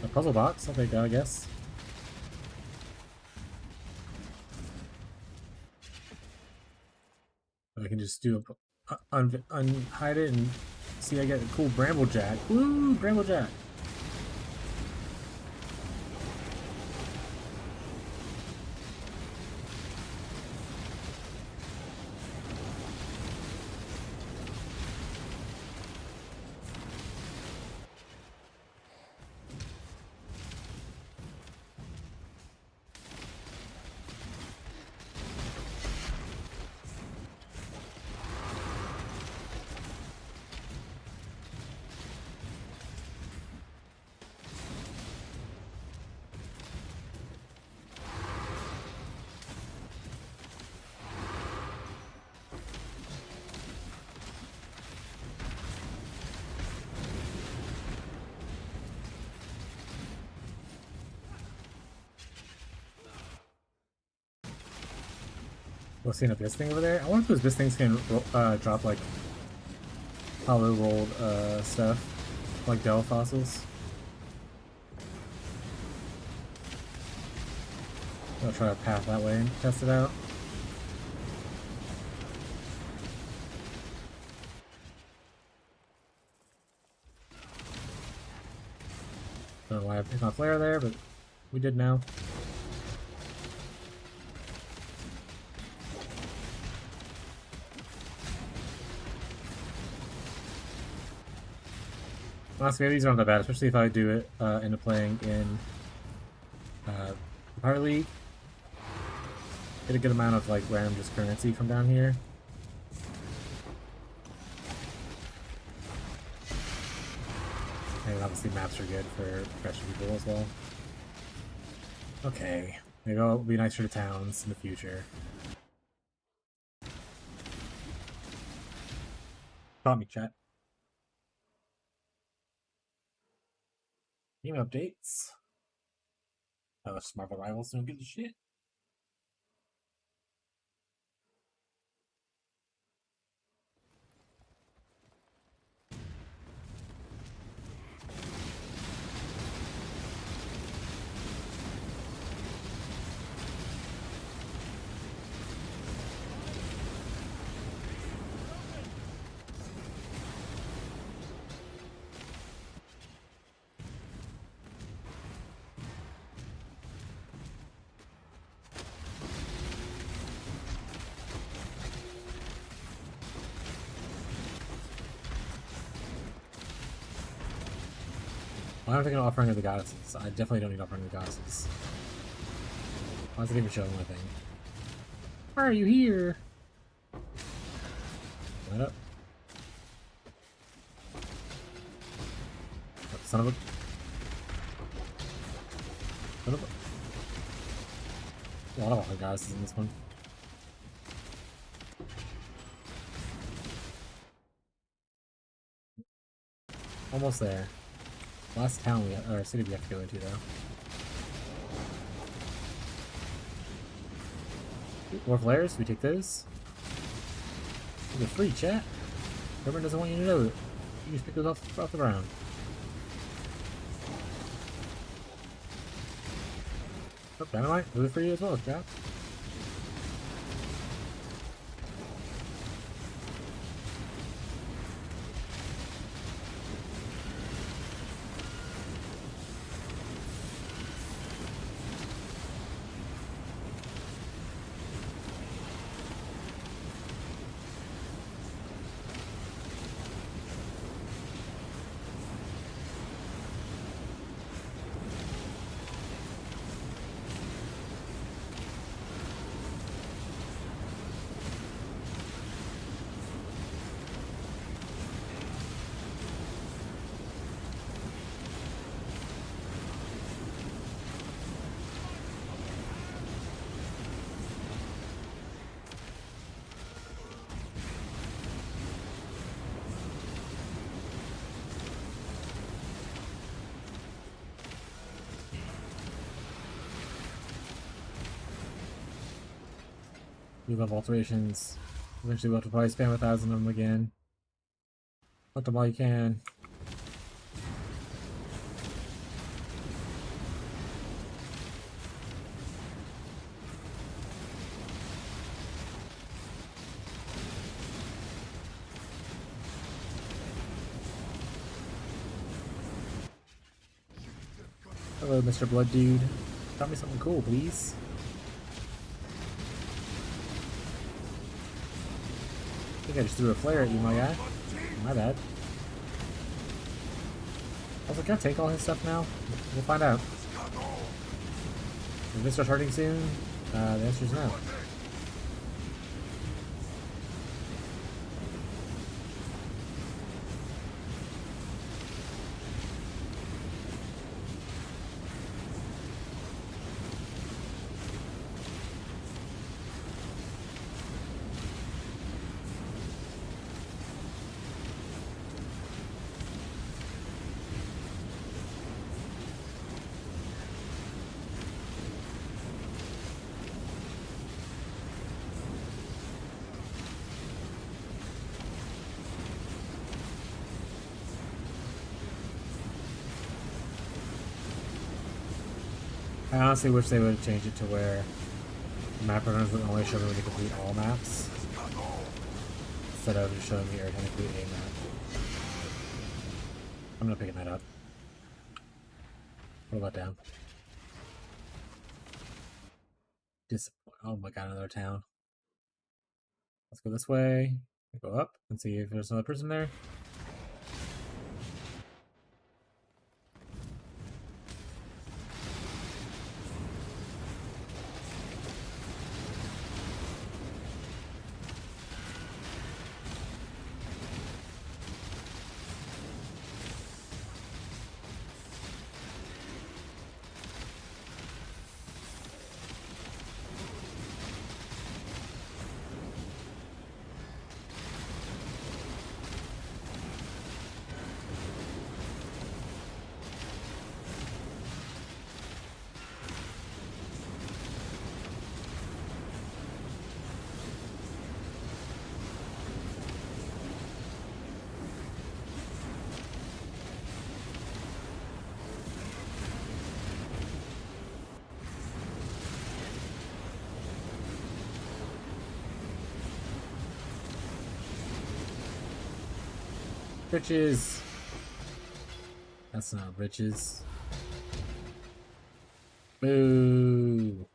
A puzzle box? I'll take that, I guess. I can just do a unhide it and see I get a cool Bramblejack. Woo! Bramblejack! We'll see an abyss thing over there. I wonder if those abyss things can drop like hollow rolled stuff, like Dell fossils. I'll try to path that way and test it out. Don't know why I picked my flare there, but we did now. Honestly, maybe these aren't that bad, especially if I do it end up playing in Power League. Get a good amount of like random just currency from down here. And obviously maps are good for professional people as well. Okay, maybe I'll be nicer to towns in the future. Call me, chat. Game updates. Marvel Rivals don't give a shit. Why am I taking Offering of the Goddesses? I definitely don't need Offering of the Goddesses. Why is it even showing my thing? Why are you here? What up? Oh, son of a... Son of a... A lot of Offering of the Goddesses in this one. Almost there. Last town we or city we have to go into though. Ooh, more flares, we take those. They're free, chat. Government doesn't want you to know it. You just pick those off the ground. Oh, dynamite, those are free as well, chat. We love alterations. Eventually we'll have to probably spam 1,000 of them again. Let them all you can. Hello, Mr. Blood Dude. Tell me something cool, please. I think I just threw a flare at you, my guy. My bad. I was like, can I take all his stuff now? We'll find out. Is this start hurting soon? The answer is no. I honestly wish they would have changed it to where the map runners would only show me when you complete all maps, instead of just showing me every time you complete a map. I'm not picking that up. Roll that down. Oh my god, another town. Let's go this way, go up, and see if there's another person there. Riches! That's not riches. Boo!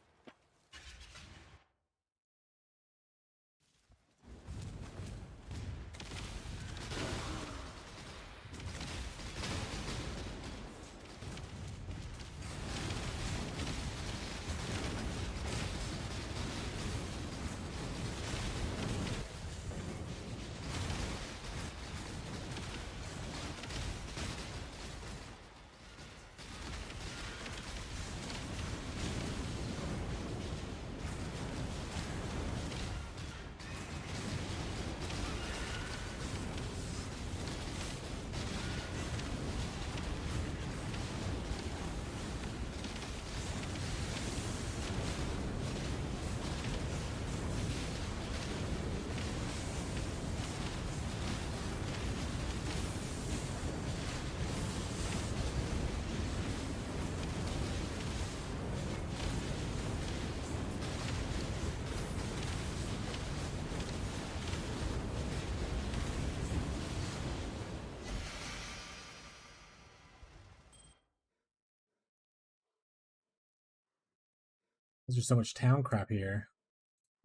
There's just so much town crap here.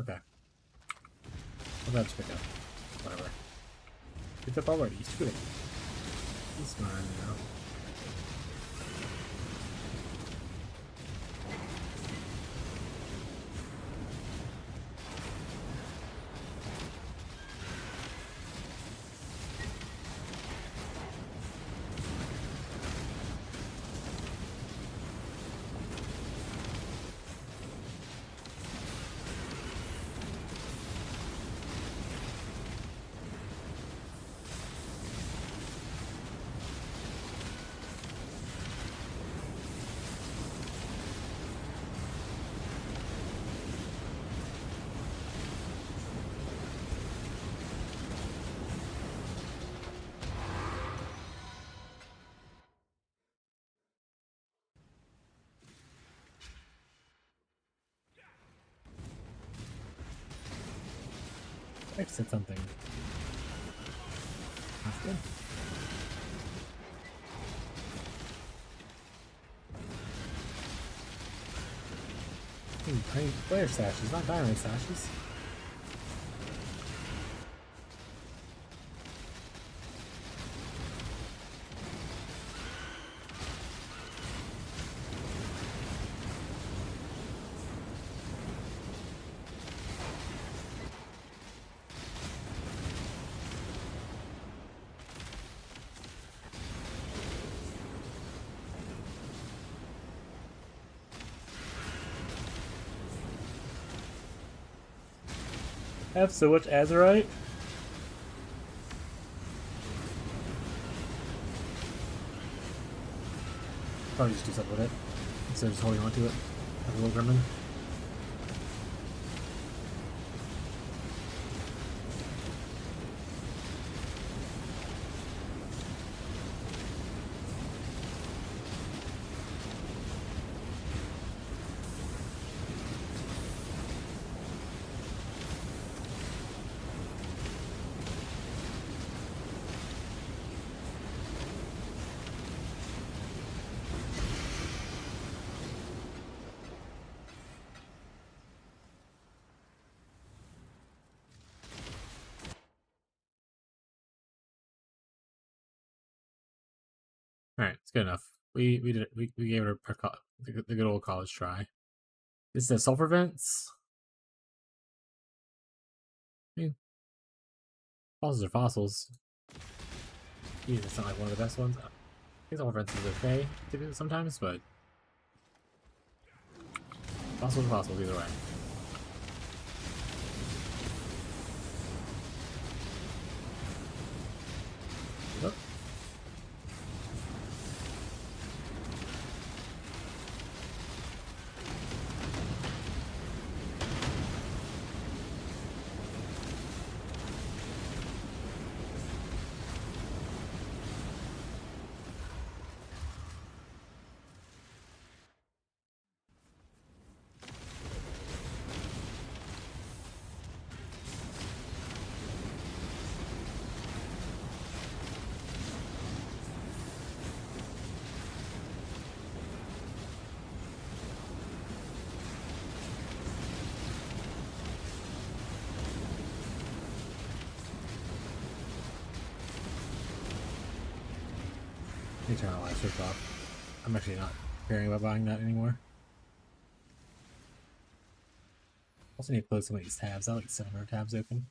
Okay. What did I just pick up? Whatever. Picked up already. Screw it. He's fine now. I said something. That's good. Player stashes, not diamond stashes. I have so much azurite. Probably just do something with it instead of just holding on to it like a little gremlin. All right, it's good enough. We did it. We gave it the good old college try. This is sulfur vents. I mean, fossils are fossils. Even it's not like one of the best ones. I think sulfur vents is okay to do sometimes, but fossils are fossils either way. Oh. Let me turn all that switch off. I'm actually not caring about buying that anymore. Also need to close some of these tabs. I like 700 tabs open.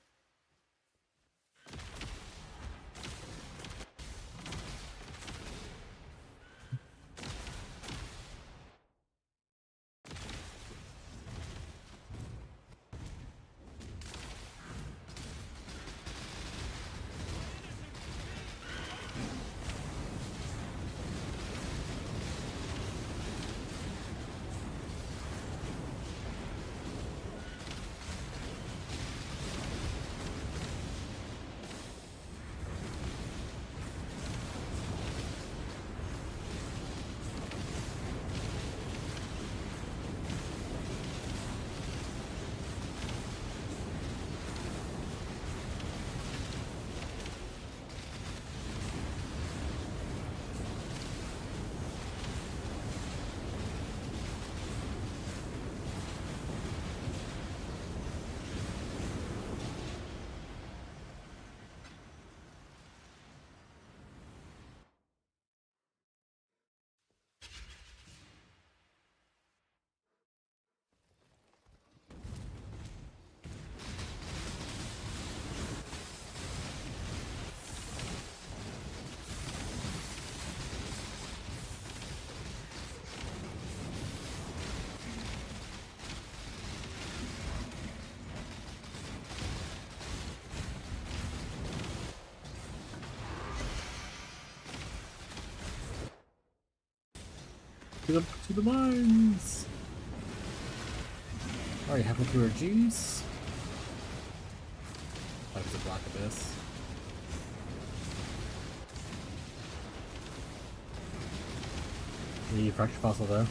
To the mines! Alright, halfway through our juice. That was a block of this. Need fresh fossil though.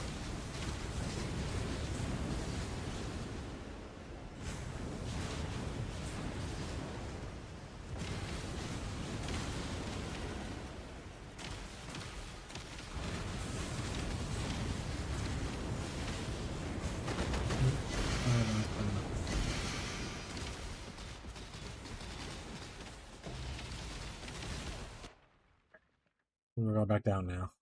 We're going back down now.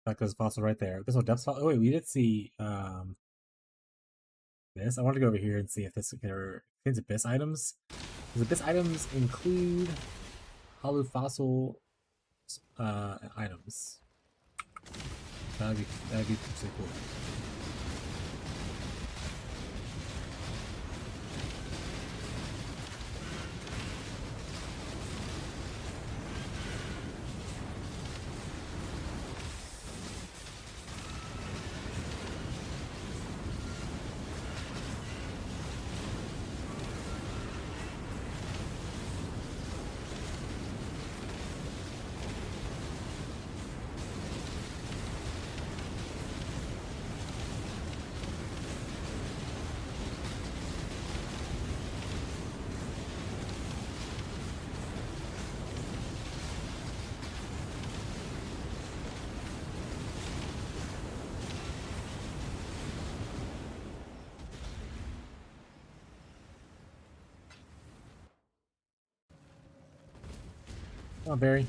Like there's a fossil right there. There's no depth fossil. Oh wait, we did see this. I want to go over here and see if this contains abyss items. Does abyss items include hollow fossil items? That'd be pretty cool. Come on, Barry.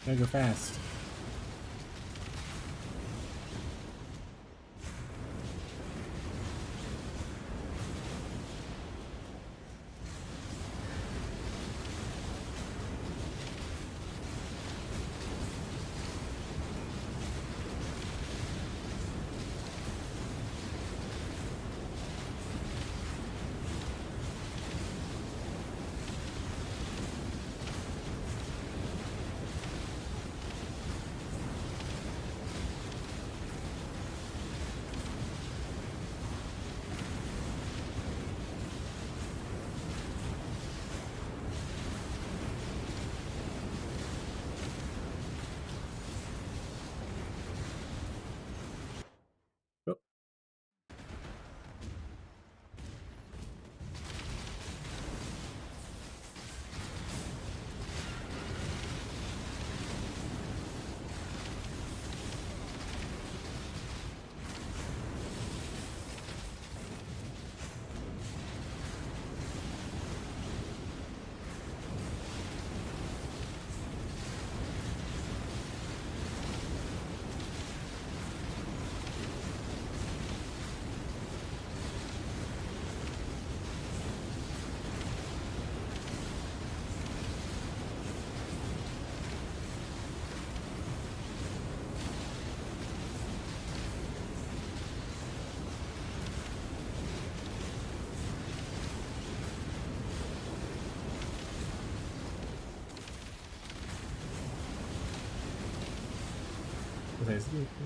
Gotta go fast.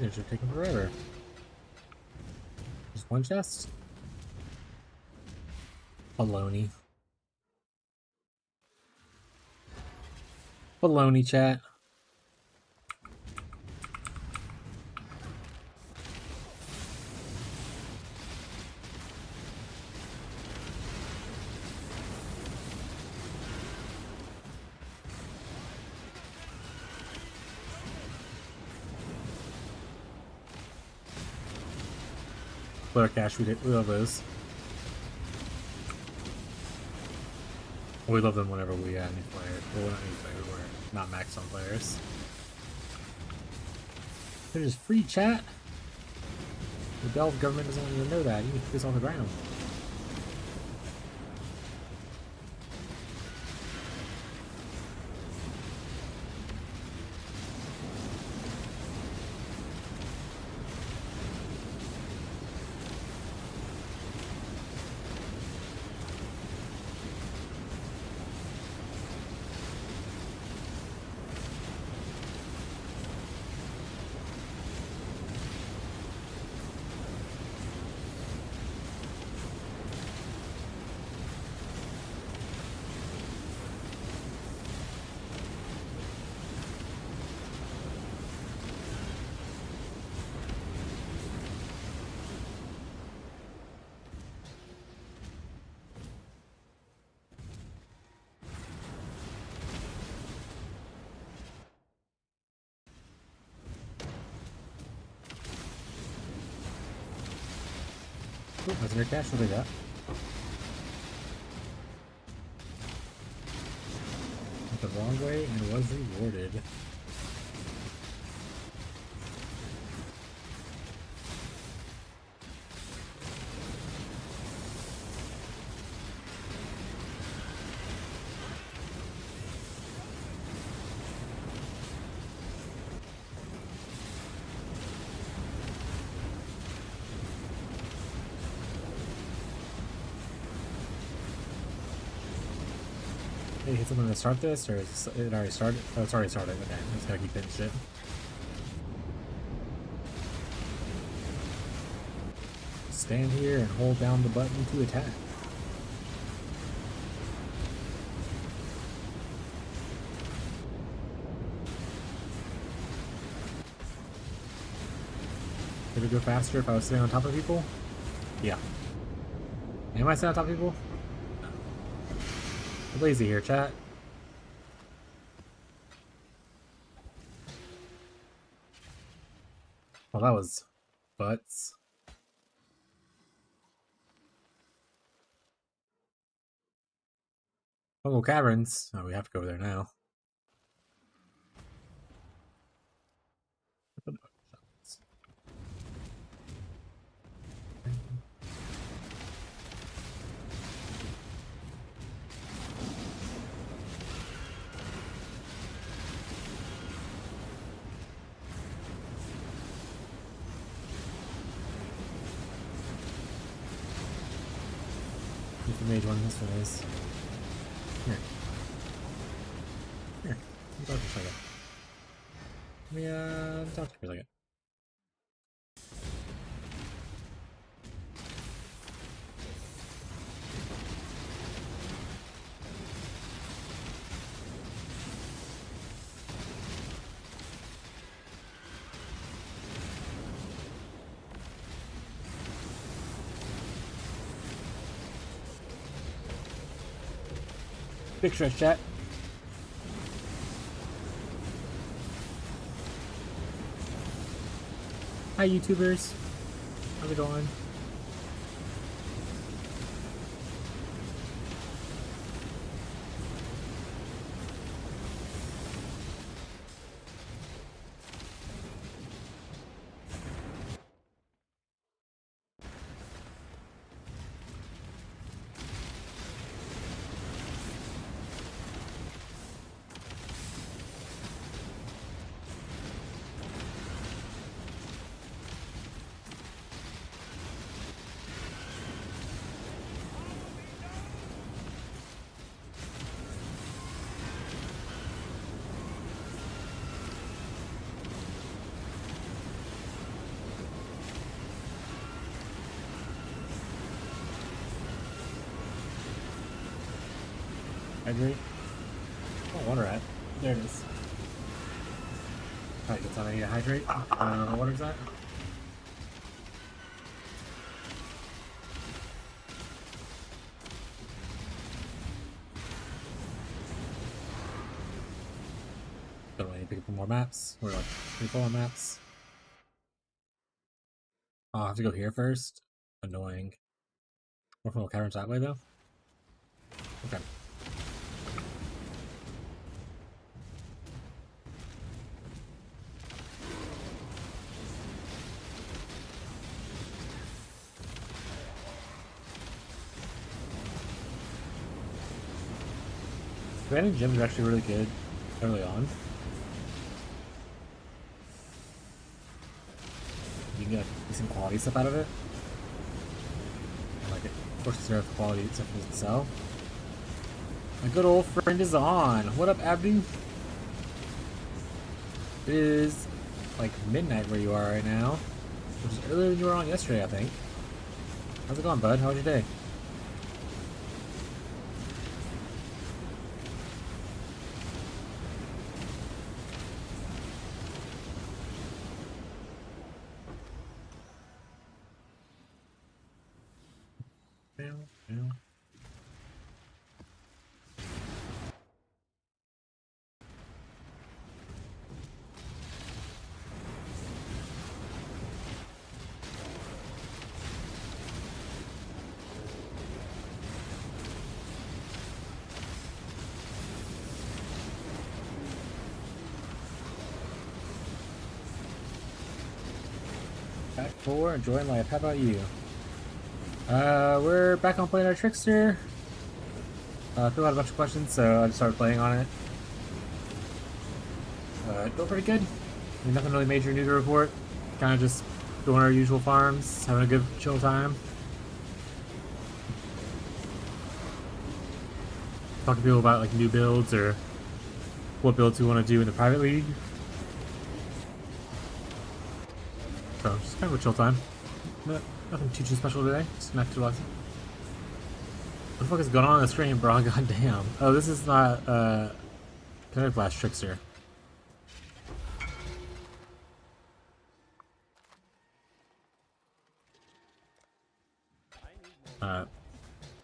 These are just taking forever. Just one chest? Baloney. Baloney, chat. Player cash, we love those. We love them whenever we add new players. Well, not new players, we're not maxed on players. They're just free, chat. The Belgian government doesn't want you to know that. You can put this on the ground. Oh, that's your cash. What do they got? Went the wrong way and was rewarded. Hey, hit someone to start this, or is it already started? Oh, it's already started. Okay, I just gotta keep hitting shit. Stand here and hold down the button to attack. Would it go faster if I was sitting on top of people? Yeah. Am I sitting on top of people? I'm lazy here, chat. Well, that was butts. Fungal Caverns. Oh, we have to go over there now. Who's the mage one? This one is. Here. Here. Let me talk to you for a second. Let me, talk to you for a second. Big stretch, chat. Hi, YouTubers. How's it going? Hydrate. Oh, water at. There it is. Alright, that's how I need to hydrate. What is that? Don't really need to pick up more maps. We're like 3 maps. Oh, I have to go here first. Annoying. More from the caverns that way though. Okay. Random gems are actually really good early on. You can get like, decent quality stuff out of it. And, like, of course, it's the quality stuff doesn't sell. My good old friend is on. What up, Abdu? It is like midnight where you are right now, which is earlier than you were on yesterday, I think. How's it going, bud? How was your day? 4, enjoying life. How about you? We're back on playing our Trickster. Filled out a bunch of questions, so I just started playing on it. Doing pretty good. I mean, nothing really major new to report. Kind of just doing our usual farms, having a good chill time. Talking to people about like new builds or what builds we want to do in the private league. So just kind of a chill time. Nothing too special today. Just not too lots. What the fuck is going on the stream, bro? God damn. Oh, this is not Kinetic Blast Trickster.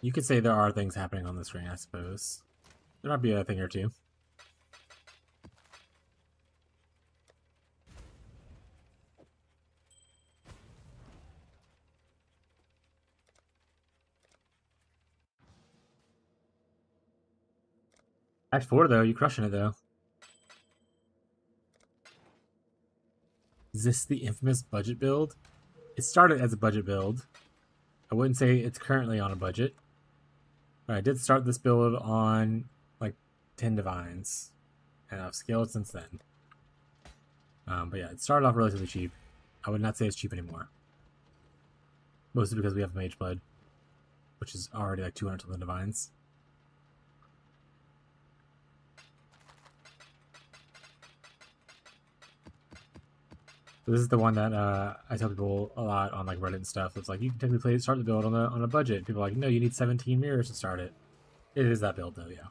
You could say there are things happening on the screen, I suppose. There might be a thing or two. Act 4 though, you crushing it though. Is this the infamous budget build? It started as a budget build. I wouldn't say it's currently on a budget. But I did start this build on like 10 divines. And I've scaled since then. But yeah, it started off relatively cheap. I would not say it's cheap anymore. Mostly because we have Mage Blood, which is already like 200 something divines. So this is the one that I tell people a lot on like Reddit and stuff. It's like you can technically start the build on a budget. People are like, no, you need 17 mirrors to start it. It is that build though, yeah.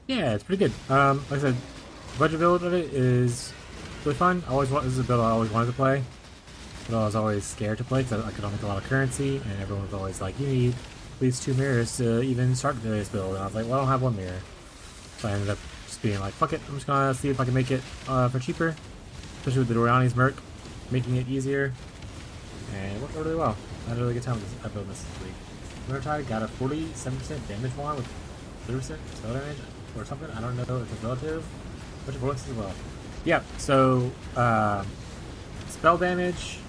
Yeah, it's pretty good. Like I said, budget build of it is really fun. This is a build I always wanted to play, but I was always scared to play because I could only make a lot of currency, and everyone was always like, you need at least 2 mirrors to even start this build. And I was like, well, I don't have 1 mirror. So I ended up just being like, fuck it, I'm just gonna see if I can make it for cheaper, especially with the Doriani's Merc, making it easier. And it worked out really well. I had a really good time with this, building this week. Wintertide got a 47% damage wand with 30% spell damage or something. I don't know if it's relative. Which voice as well. Yeah, so spell damage,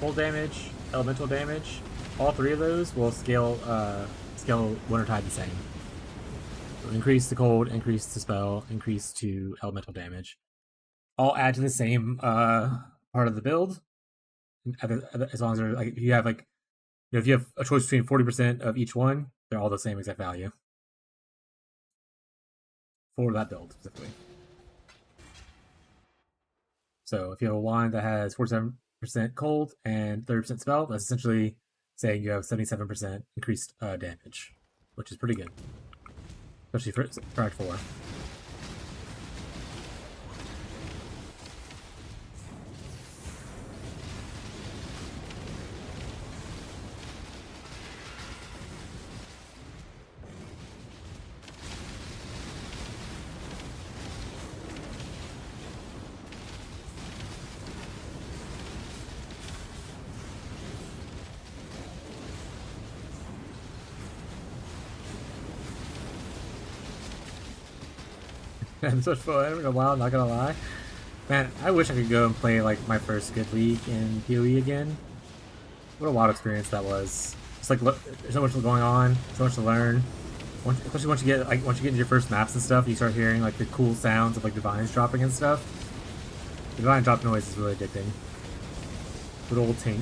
cold damage, elemental damage, all 3 of those will scale Wintertide the same. So increase to cold, increase to spell, increase to elemental damage. All add to the same part of the build. As long as they're like, if you have like, if you have a choice between 40% of each one, they're all the same exact value for that build specifically. So if you have a wand that has 47% cold and 30% spell, that's essentially saying you have 77% increased damage, which is pretty good, especially for Act 4. I'm so fun in a while, not gonna lie. Man, I wish I could go and play like my first good league in PoE again. What a wild experience that was. It's like, look, there's so much going on, so much to learn. Especially once you get into your first maps and stuff, you start hearing like the cool sounds of like divines dropping and stuff. The divine drop noise is really addicting. Good old Tink.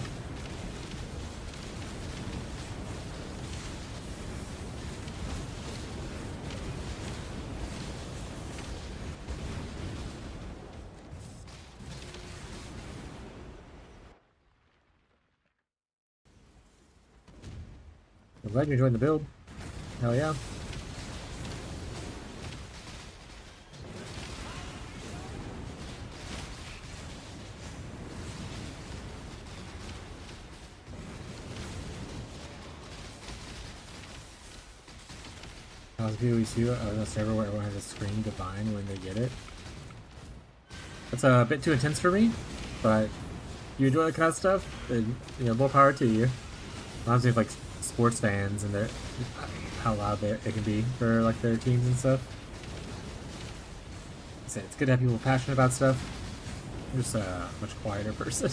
glad you enjoyed the build. Hell yeah. I was PoE2 on a server where everyone has to scream divine when they get it. That's a bit too intense for me, but you enjoy that kind of stuff, then, you know, more power to you. Reminds me of like sports fans and how loud they can be for like their teams and stuff. It's good to have people passionate about stuff. I'm just a much quieter person.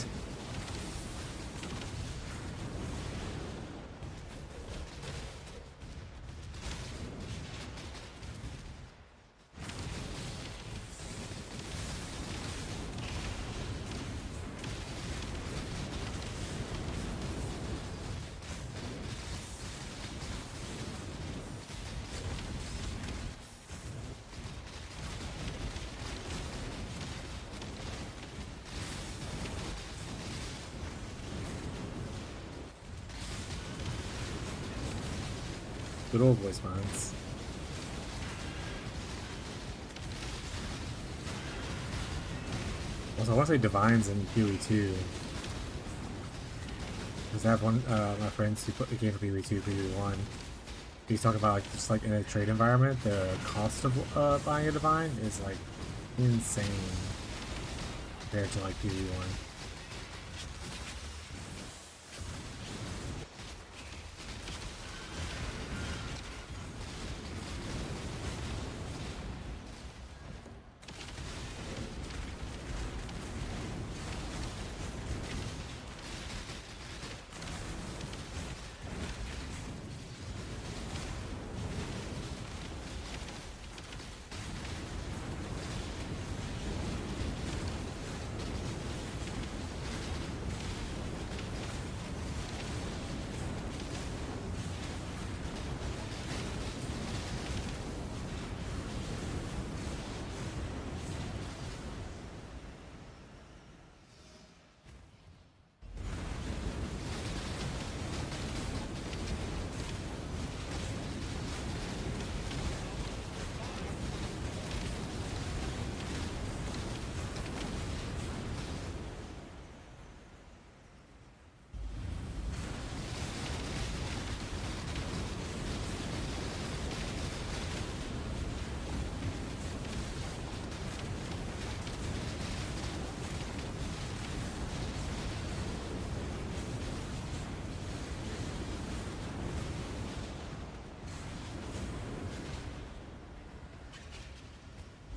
Good old voice mods. Also, I want to say Divines in PoE 2. Because I have one my friends who put the game for PoE 2, PoE 1. He's talking about like just like in a trade environment, the cost of buying a Divine is like insane compared to like PoE 1.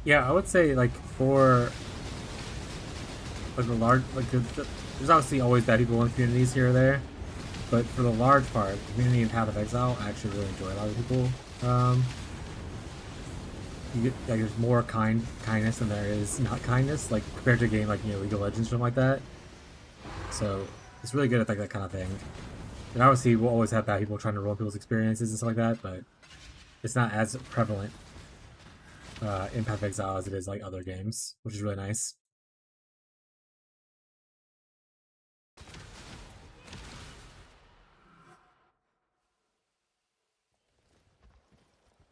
Yeah, I would say like for like the large there's obviously always bad people in communities here or there, but for the large part, the community in Path of Exile, I actually really enjoy a lot of people. You get like there's more kindness than there is not kindness, like compared to a game like, you know, League of Legends or something like that. So it's really good at like that kind of thing. And obviously we'll always have bad people trying to ruin people's experiences and stuff like that, but it's not as prevalent in Path of Exile as it is like other games, which is really nice.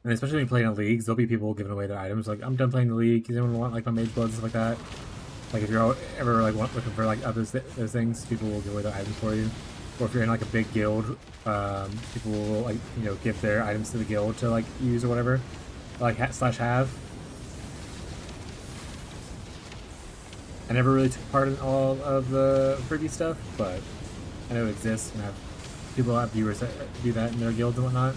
And especially when you play in leagues, there'll be people giving away their items. Like, I'm done playing the league. Does anyone want like my mage blood and stuff like that? Like, if you're ever like looking for like those things, people will give away their items for you. Or if you're in like a big guild, people will like, you know, give their items to the guild to like use or whatever, like slash have. I never really took part in all of the freebie stuff, but I know it exists, and people have viewers that do that in their guilds and whatnot.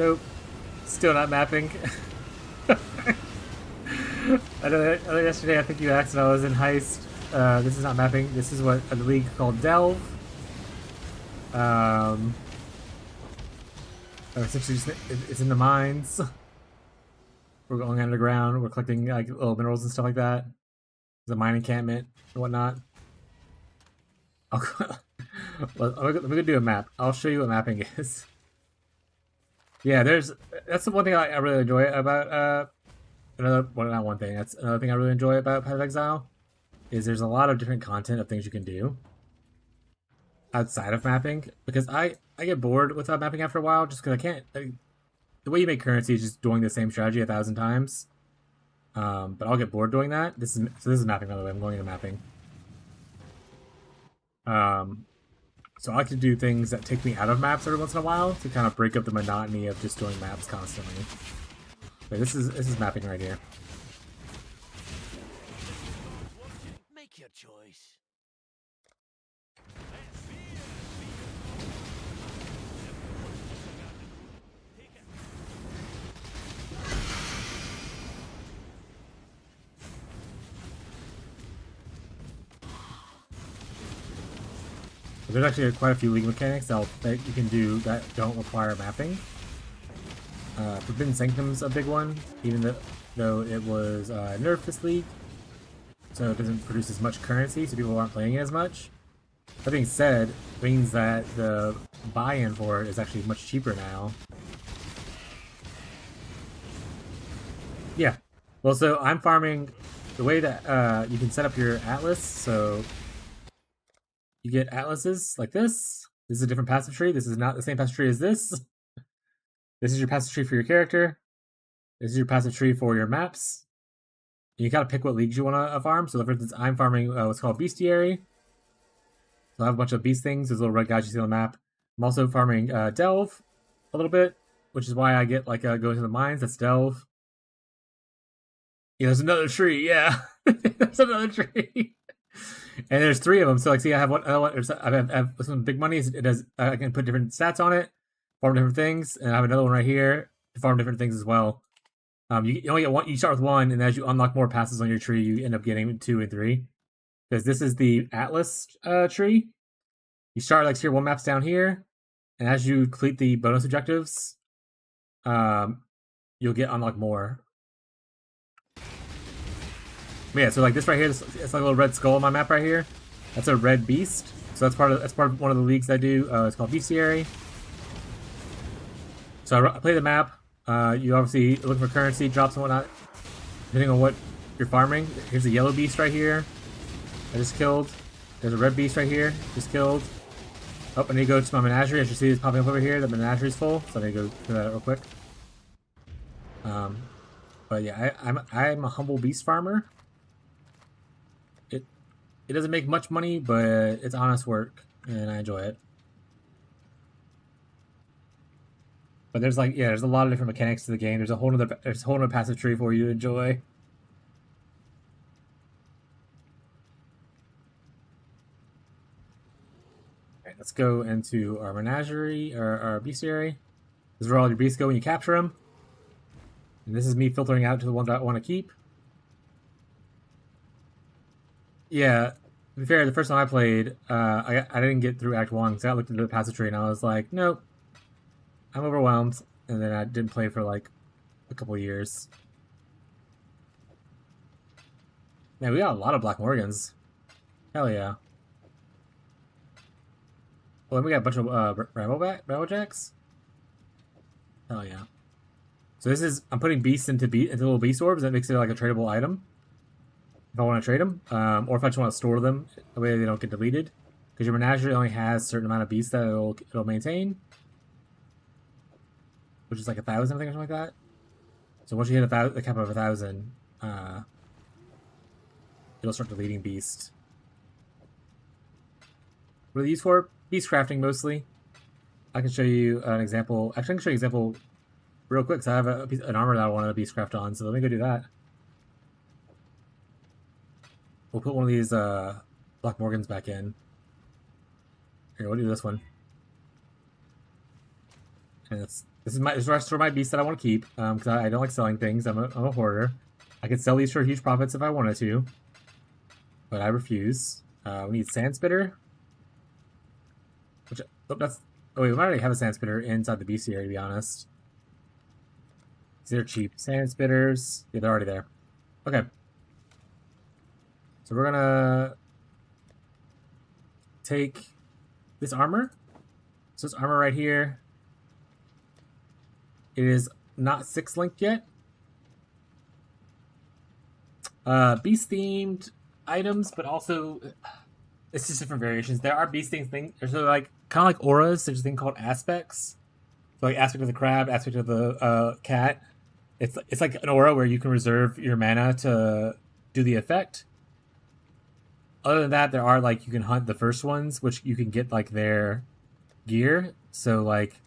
Nope. Still not mapping. I know yesterday I think you asked when I was in Heist. This is not mapping. This is what a league called Delve. Essentially just, it's in the mines. We're going underground. We're collecting like little minerals and stuff like that. There's a mine encampment and whatnot. Let me go do a map. I'll show you what mapping is. Yeah, that's the one thing I really enjoy about not one thing. That's another thing I really enjoy about Path of Exile is there's a lot of different content of things you can do outside of mapping, because I get bored without mapping after a while just because I can't. The way you make currency is just doing the same strategy 1,000 times. But I'll get bored doing that. This is mapping, by the way. I'm going into mapping. So I like to do things that take me out of maps every once in a while to kind of break up the monotony of just doing maps constantly. But this is mapping right here. Make your choice. There's actually quite a few league mechanics that you can do that don't require mapping. Forbidden Sanctum's a big one, even though it was nerfed this league, so it doesn't produce as much currency, so people aren't playing it as much. That being said, it means that the buy-in for it is actually much cheaper now. Yeah. Well, so I'm farming the way that you can set up your atlas, so you get atlases like this. This is a different passive tree. This is not the same passive tree as this. This is your passive tree for your character. This is your passive tree for your maps. And you gotta pick what leagues you want to farm. So, for instance, I'm farming what's called Bestiary. So I have a bunch of beast things. There's little red guys you see on the map. I'm also farming Delve a little bit, which is why I get like go into the mines. That's Delve. Yeah, there's another tree. Yeah, there's another tree. And there's 3 of them. So like, see, I have one. I have some big money. It does. I can put different stats on it, farm different things, and I have another one right here to farm different things as well. You only get one. You start with 1, and as you unlock more passes on your tree, you end up getting 2 and 3. Because this is the Atlas tree. You start like tier 1 maps down here, and as you complete the bonus objectives, you'll get unlock more. But yeah, so like this right here, it's like a little red skull on my map right here. That's a red beast. So that's part of one of the leagues I do. It's called Bestiary. So I play the map. You obviously look for currency, drops and whatnot, depending on what you're farming. Here's a yellow beast right here. I just killed. There's a red beast right here. Just killed. Oh, I need to go to my menagerie. As you see, it's popping up over here. The menagerie's full, so I need to go do that real quick. But yeah, I'm a humble beast farmer. It doesn't make much money, but it's honest work, and I enjoy it. But there's like, yeah, there's a lot of different mechanics to the game. There's a whole other passive tree for you to enjoy. Alright, let's go into our menagerie, or our bestiary. This is where all your beasts go when you capture them. And this is me filtering out to the ones that I want to keep. Yeah, to be fair, the first time I played, I didn't get through Act 1, so I looked into the passage tree and I was like, nope, I'm overwhelmed. And then I didn't play for like a couple of years. Man, we got a lot of Black Morgans. Hell yeah. Well, then we got a bunch of Rambo Jacks. Hell yeah. So this is, I'm putting beasts into little beast orbs. That makes it like a tradable item if I want to trade them, or if I just want to store them, that way they don't get deleted. Because your menagerie only has a certain amount of beasts that it'll maintain, which is like 1,000, I think, or something like that. So once you hit the cap of 1,000, it'll start deleting beasts. What are these for? Beast crafting mostly. I can show you an example. Actually, I can show you an example real quick, because I have an armor that I want to beast craft on, so let me go do that. We'll put one of these Black Morgans back in. Here, we'll do this one. And this is the rest for my beast that I want to keep, because I don't like selling things. I'm a hoarder. I could sell these for huge profits if I wanted to, but I refuse. We need sand spitter. Which oh wait, we might already have a sand spitter inside the bestiary, to be honest. They're cheap. Sand spitters. Yeah, they're already there. Okay. So we're gonna take this armor. So this armor right here. It is not 6 linked yet. Beast themed items, but also it's just different variations. There are beast themed things. There's like kind of like auras. There's a thing called aspects. So like aspect of the crab, aspect of the cat. It's like an aura where you can reserve your mana to do the effect. Other than that, there are like you can hunt the first ones, which you can get like their gear. So like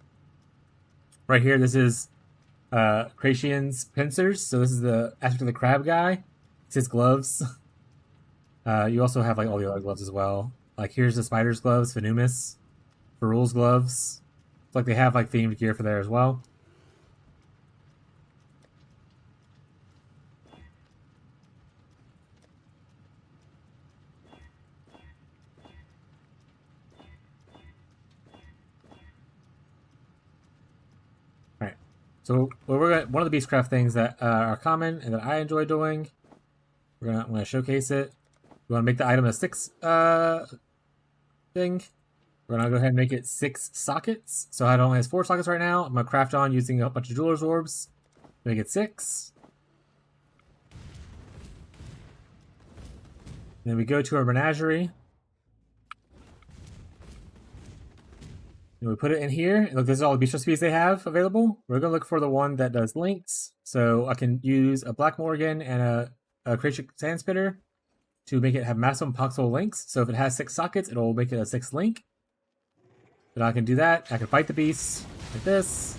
right here, this is Cratian's pincers. So this is the aspect of the crab guy. It's his gloves. You also have like all the other gloves as well. Like here's the spider's gloves, Venumus, Ferul's gloves. It's like they have like themed gear for there as well. Alright. So we're gonna, one of the Beastcraft things that are common and that I enjoy doing. I'm gonna showcase it. We want to make the item a 6 thing. We're gonna go ahead and make it 6 sockets. So it only has 4 sockets right now. I'm gonna craft on using a bunch of jeweler's orbs. Make it 6. Then we go to our menagerie. And we put it in here. And look, this is all the beast recipes they have available. We're gonna look for the one that does links. So I can use a Black Morgan and a Creature Sand Spitter to make it have maximum pixel links. So if it has 6 sockets, it'll make it a 6 link. Then I can do that. I can fight the beast like this.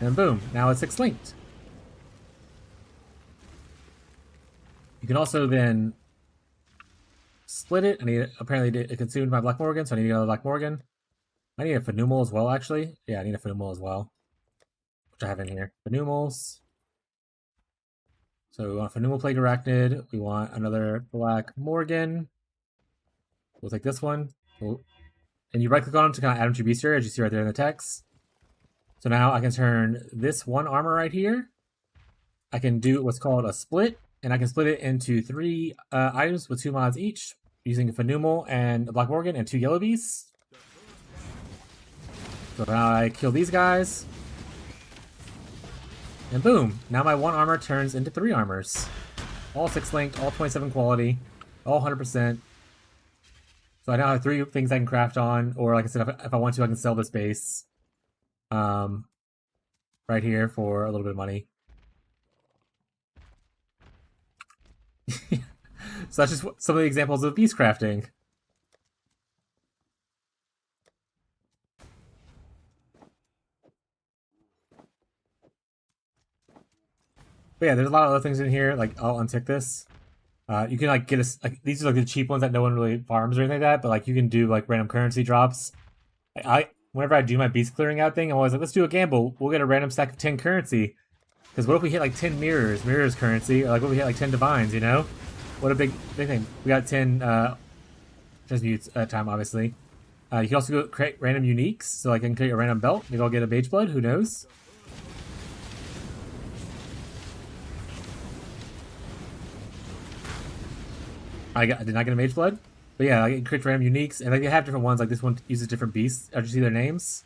And boom, now it's 6 linked. You can also then split it. Apparently it consumed my Black Morgan, so I need another Black Morgan. I need a Phenumal as well, actually. Yeah, I need a Phenumal as well, which I have in here. Phenumals. So we want Phenumal Plague Arachnid. We want another Black Morgan. We'll take this one. And you right click on them to kind of add them to your bestiary, as you see right there in the text. So now I can turn this one armor right here. I can do what's called a split, and I can split it into 3 items with 2 mods each, using a Phenumal and a Black Morgan and 2 yellow beasts. So now I kill these guys. And boom, now my 1 armor turns into 3 armors. All 6 linked, all 27 quality, all 100%. So I now have 3 things I can craft on, or like I said, if I want to, I can sell this base right here for a little bit of money. So that's just some of the examples of beast crafting. But yeah, there's a lot of other things in here. Like I'll untick this. You can like get like these are like the cheap ones that no one really farms or anything like that. But like you can do like random currency drops. Whenever I do my beast clearing out thing, I'm always like, let's do a gamble. We'll get a random stack of 10 currency. Because what if we hit like 10 mirrors currency, or like what if we hit like 10 divines? You know, what a big thing. We got 10 transmutes at a time, obviously. You can also go create random uniques. So like I can create a random belt. Maybe I'll get a mage blood. Who knows? I did not get a mage blood, but yeah, I can create random uniques, and like they have different ones. Like this one uses different beasts. I just see their names.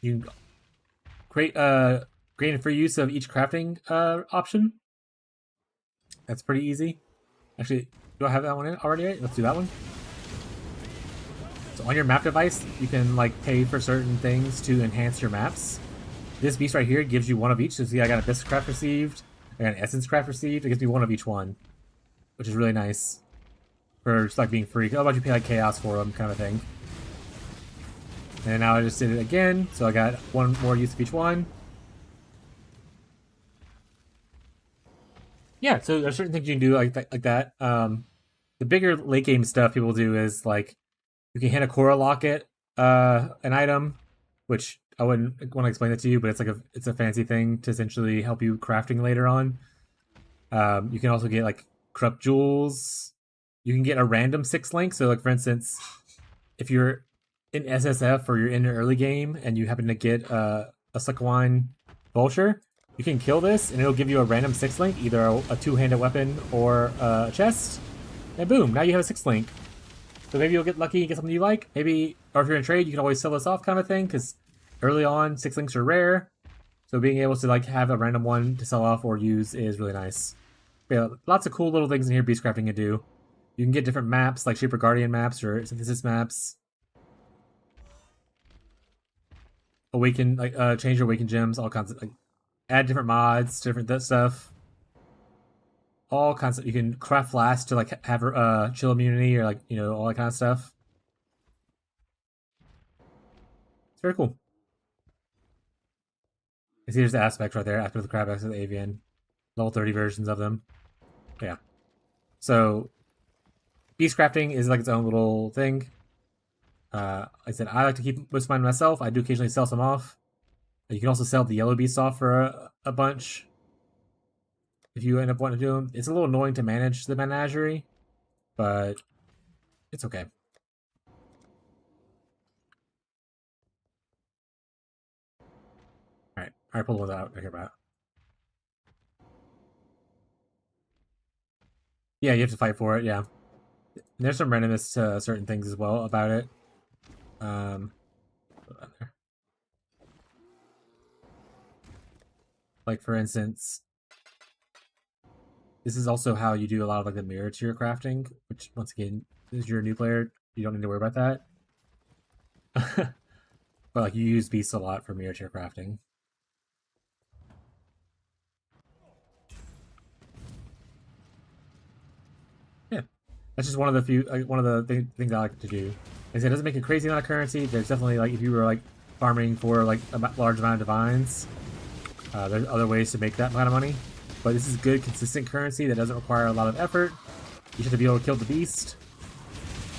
You can create gain free use of each crafting option. That's pretty easy. Actually, do I have that one in already? Let's do that one. So on your map device, you can like pay for certain things to enhance your maps. This beast right here gives you 1 of each. So see, I got a Bisque Craft received. I got an Essence Craft received. It gives me 1 of each one, which is really nice for just like being free. How about you pay like chaos for them, kind of thing. And now I just did it again, so I got 1 more use of each one. Yeah, so there's certain things you can do like that. the bigger late game stuff people do is like you can hand a Cora Locket an item, which I wouldn't want to explain it to you, but it's a fancy thing to essentially help you crafting later on. You can also get like corrupt jewels. You can get a random 6 link. So like for instance, if you're in SSF or you're in an early game and you happen to get a Suckwine Vulture, you can kill this and it'll give you a random 6 link, either a 2-handed weapon or a chest. And boom, now you have a 6 link. So maybe you'll get lucky and get something you like. Maybe, or if you're in trade, you can always sell this off kind of thing, because early on, 6 links are rare. So being able to like have a random one to sell off or use is really nice. But yeah, lots of cool little things in here beastcrafting can do. You can get different maps, like Shaper Guardian maps or Synthesis maps. Awaken, like change your Awaken gems, all kinds of, like, add different mods, different stuff. All kinds of, you can craft flasks to like have chill immunity or like, you know, all that kind of stuff. It's very cool. I see there's the aspects right there, Aspect of the Crab, Aspect of the Avian. Level 30 versions of them. Yeah. So beastcrafting is like its own little thing. Like I said, I like to keep most of mine myself. I do occasionally sell some off. You can also sell the yellow beast off for a bunch. If you end up wanting to do them. It's a little annoying to manage the menagerie, but it's okay. Alright, pull the ones out I care about. Yeah, you have to fight for it, yeah. And there's some randomness to certain things as well about it. Like for instance, this is also how you do a lot of like the mirror tier crafting, which once again, if you're a new player, you don't need to worry about that. But like you use beasts a lot for mirror tier crafting. Yeah, that's just one of the few things I like to do. Like I said, it doesn't make a crazy amount of currency. There's definitely like if you were like farming for like a large amount of divines, there's other ways to make that amount of money. But this is good, consistent currency that doesn't require a lot of effort. You just have to be able to kill the beast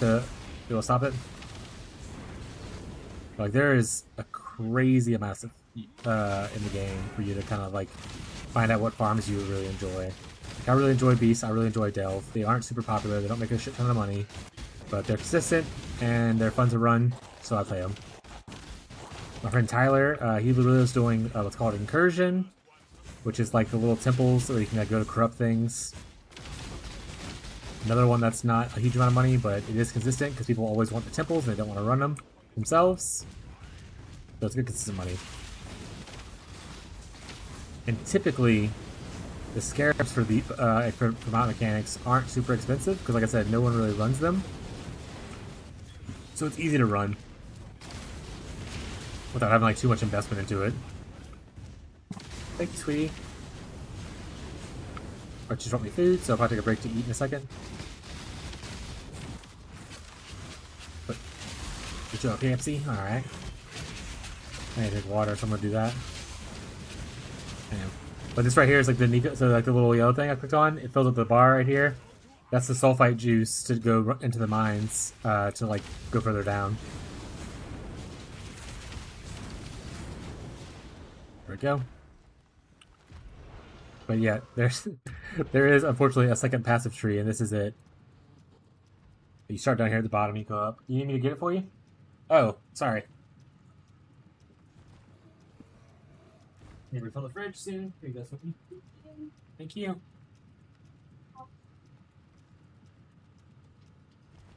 to be able to stop it. Like there is a crazy amount of stuff in the game for you to kind of like find out what farms you really enjoy. Like, I really enjoy beasts. I really enjoy delve. They aren't super popular. They don't make a shit ton of money, but they're consistent and they're fun to run. So I play them. My friend Tyler, he literally was doing what's called incursion, which is like the little temples where you can like, go to corrupt things. Another one that's not a huge amount of money, but it is consistent because people always want the temples and they don't want to run them themselves. So it's good consistent money. And typically, the scarabs for the for mount mechanics aren't super expensive because, like I said, no one really runs them. So it's easy to run without having like too much investment into it. Thank you, sweetie. Or just brought me food, so I'll probably take a break to eat in a second. But get you a KFC? Alright. I need to drink water, so I'm gonna do that. Damn. But this right here is like the Nico, so like the little yellow thing I clicked on, it fills up the bar right here. That's the sulfite juice to go into the mines to like go further down. There we go. But yeah, there is unfortunately a second passive tree, and this is it. You start down here at the bottom, you go up. You need me to get it for you? Oh, sorry. Maybe refill the fridge soon. Here you go, Sophie. Thank you.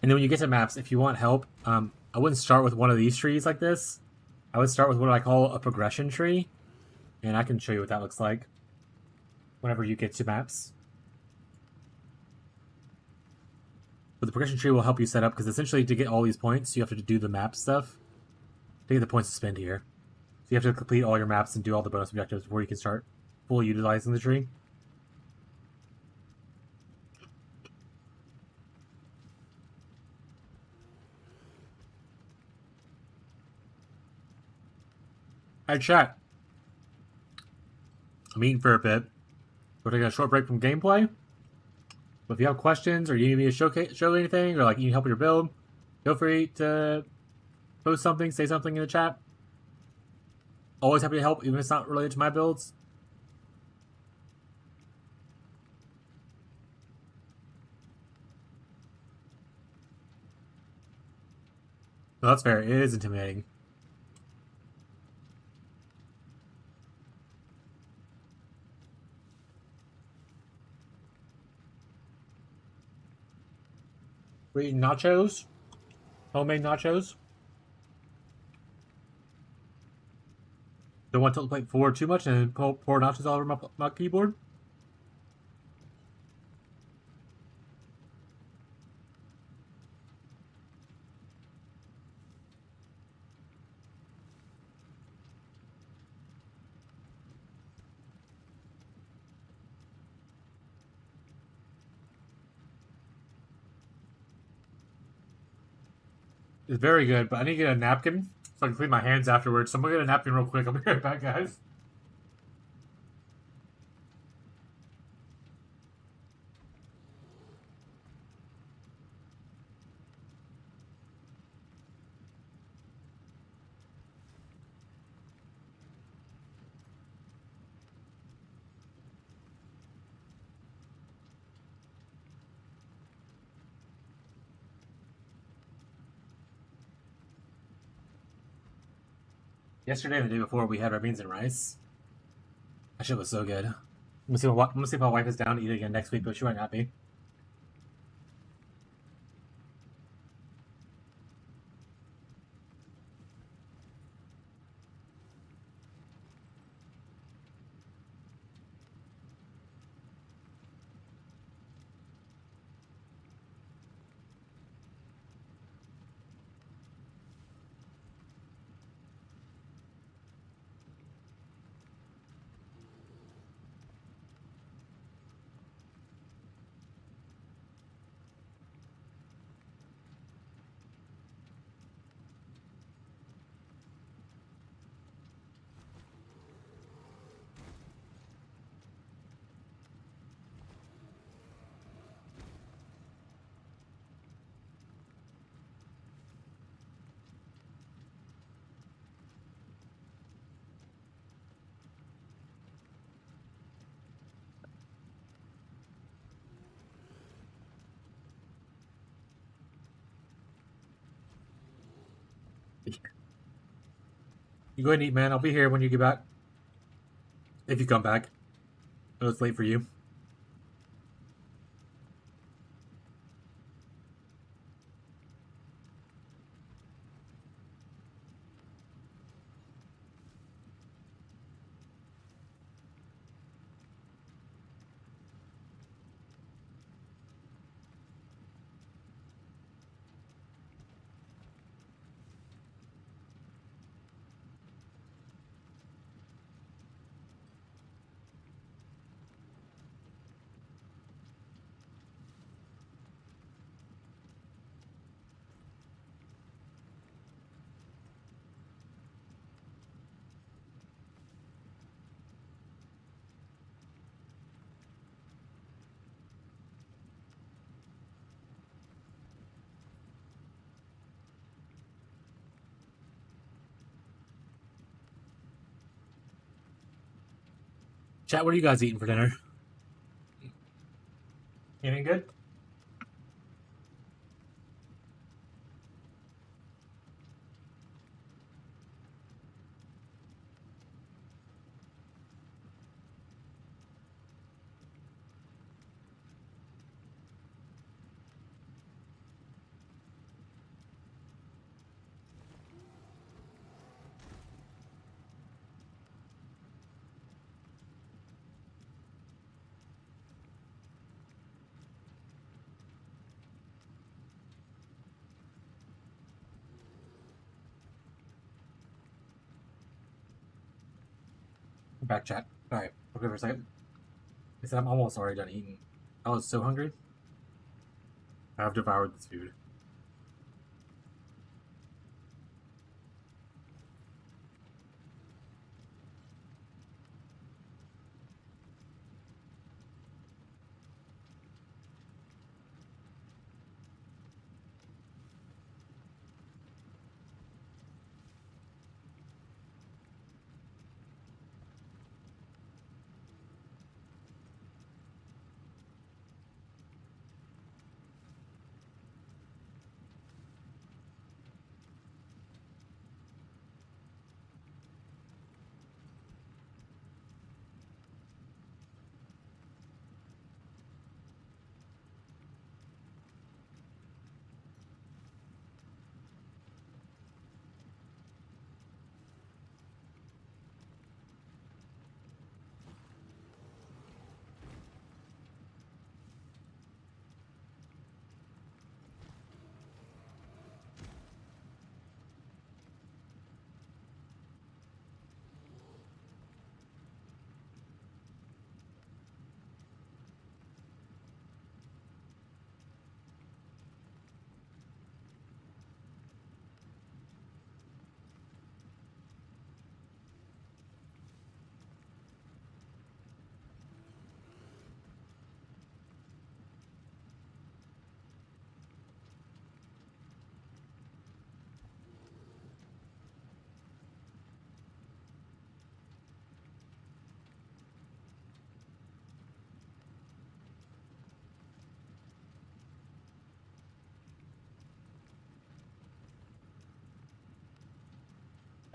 And then when you get to maps, if you want help, I wouldn't start with one of these trees like this. I would start with what I call a progression tree. And I can show you what that looks like whenever you get to maps. But the progression tree will help you set up, because essentially to get all these points, you have to do the map stuff to get the points to spend here. So you have to complete all your maps and do all the bonus objectives before you can start fully utilizing the tree. Alright, chat. I'm eating for a bit. We're taking a short break from gameplay. But if you have questions or you need me to show anything or like you need help with your build, feel free to post something, say something in the chat. Always happy to help, even if it's not related to my builds. No, that's fair. It is intimidating. We're eating nachos. Homemade nachos. Don't want to tilt the plate forward too much and pour nachos all over my keyboard. It's very good, but I need to get a napkin so I can clean my hands afterwards. So I'm gonna get a napkin real quick. I'll be right back, guys. Yesterday and the day before, we had our beans and rice. That shit was so good. I'm gonna see if my wife is down to eat it again next week, but she might not be. You go ahead and eat, man. I'll be here when you get back. If you come back. I know it's late for you. Chat, what are you guys eating for dinner? Anything good? Back chat. Alright, okay for a second. I said I'm almost already done eating. I was so hungry. I've devoured this food.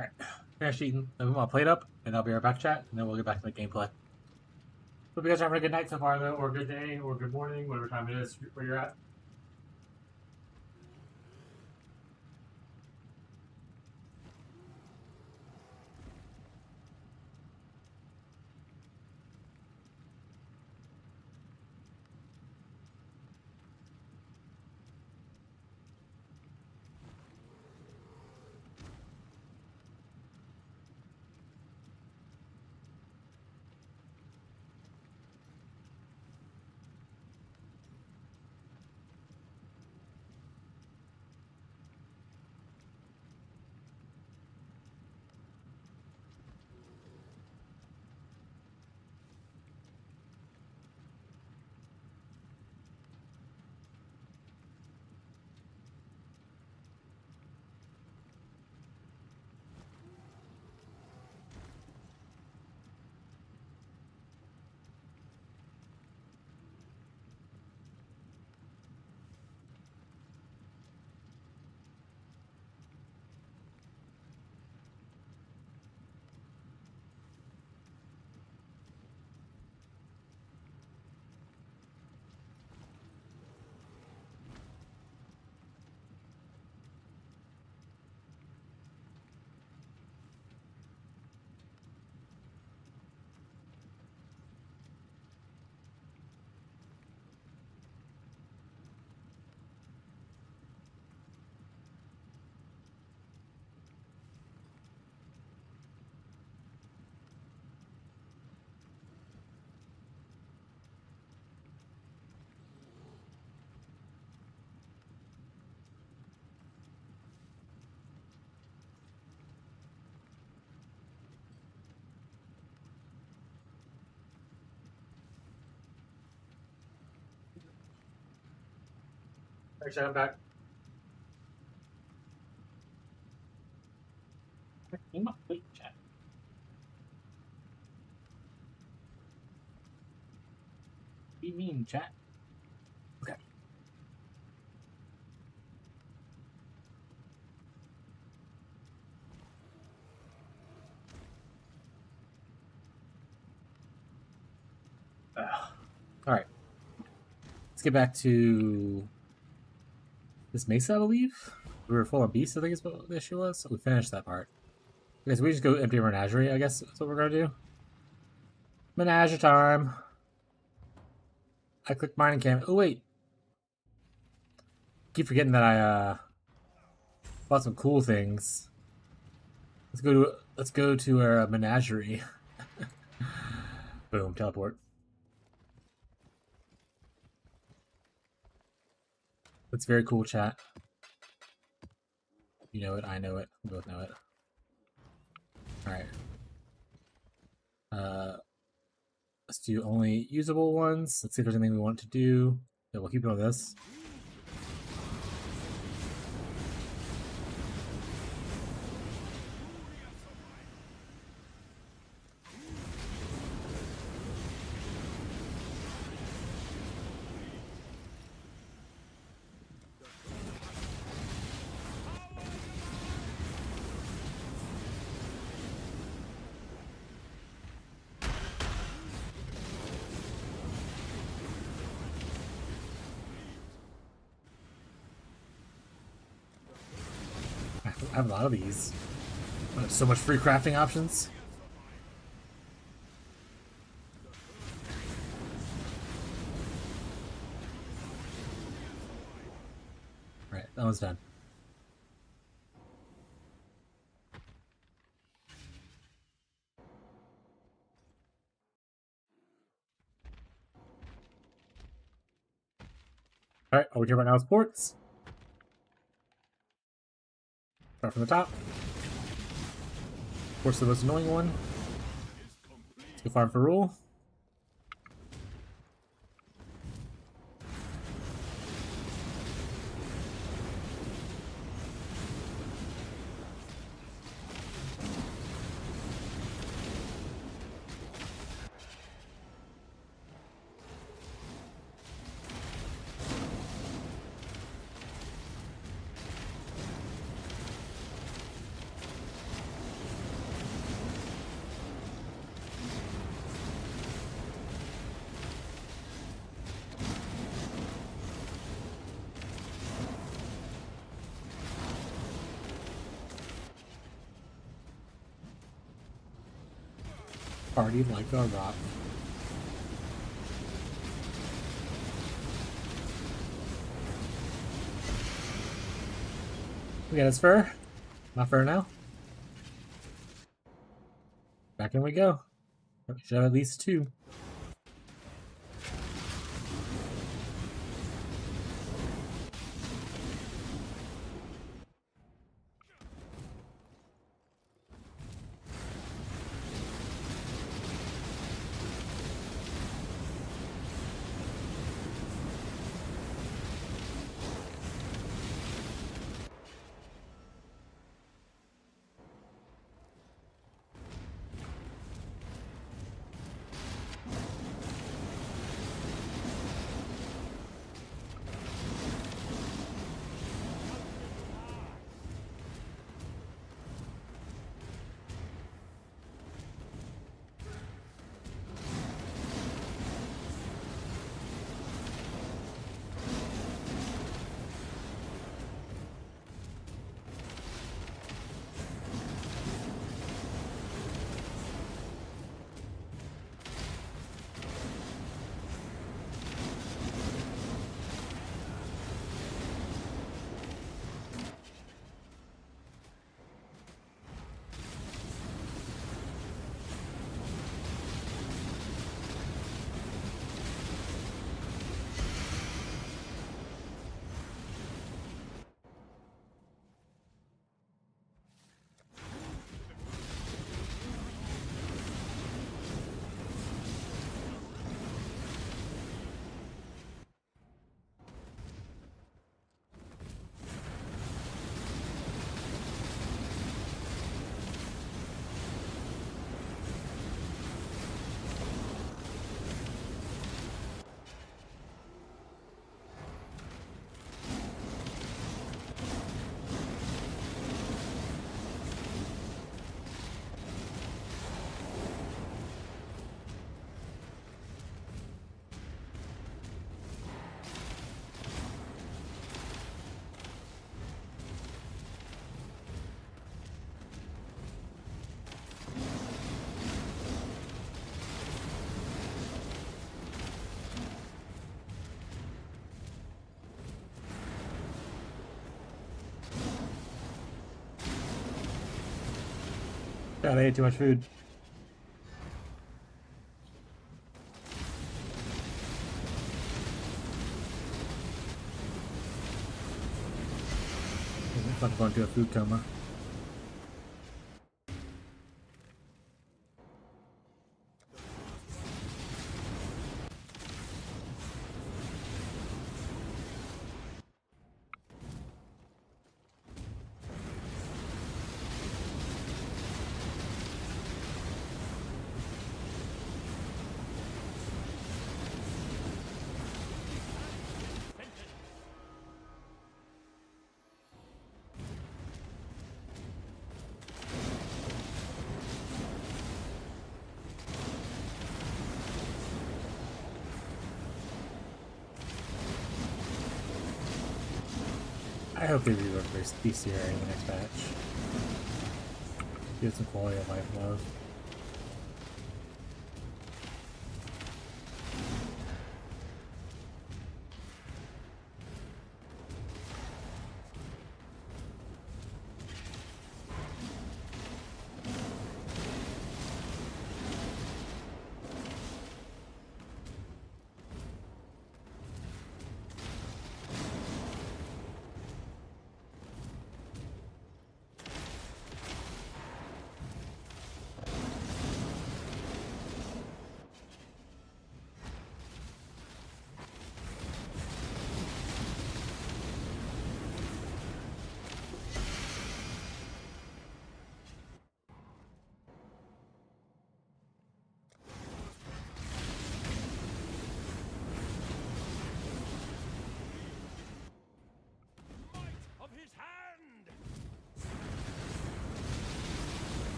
Alright, finish eating. Then we want to plate up, and I'll be right back, chat, and then we'll get back to the gameplay. Hope you guys are having a good night so far, though, or a good day, or good morning, whatever time it is where you're at. Alright, chat, I'm back. In my plate, chat. Be mean, chat. Okay. Alright. Let's get back to this mesa, I believe. We were full of beasts, I think is what the issue was. So we finished that part. Okay, so we just go empty a menagerie, I guess that's what we're gonna do. Menagerie time. I clicked mining camp. Oh wait. Keep forgetting that I bought some cool things. Let's go to our menagerie. Boom, teleport. That's very cool, chat. You know it, I know it, we both know it. Alright. Let's do only usable ones. Let's see if there's anything we want to do. Yeah, we'll keep it on this. I have a lot of these. I have so much free crafting options. Right, that one's done. Alright, all we care about now is ports. Start from the top. Of course, the most annoying one. Let's go farm for rule. Party like a rock. We got his fur. My fur now. Back in we go. Should have at least 2. God, I ate too much food. I'm about to go into a food coma. I hope they rework this bestiary in the next patch. Give some quality of life love.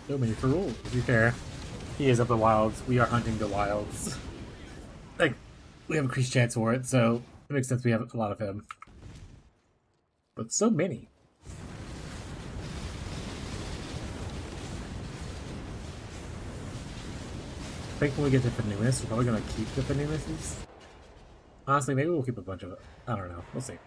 So many for rules. To be fair, he is of the wilds. We are hunting the wilds. Like, we have increased chance for it, so it makes sense we have a lot of him. But so many. I think when we get to Fenuis, we're probably going to keep the Fenuises. Honestly, maybe we'll keep a bunch of it. I don't know. We'll see.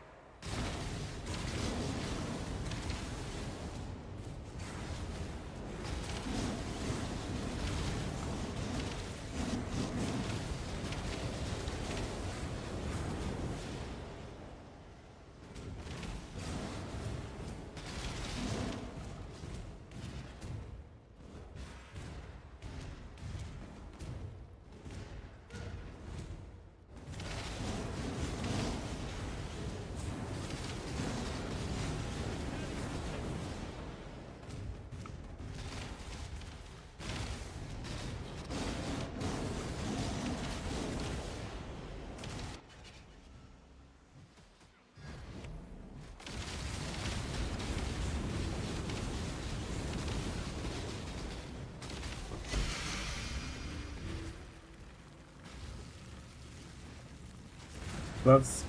Gloves.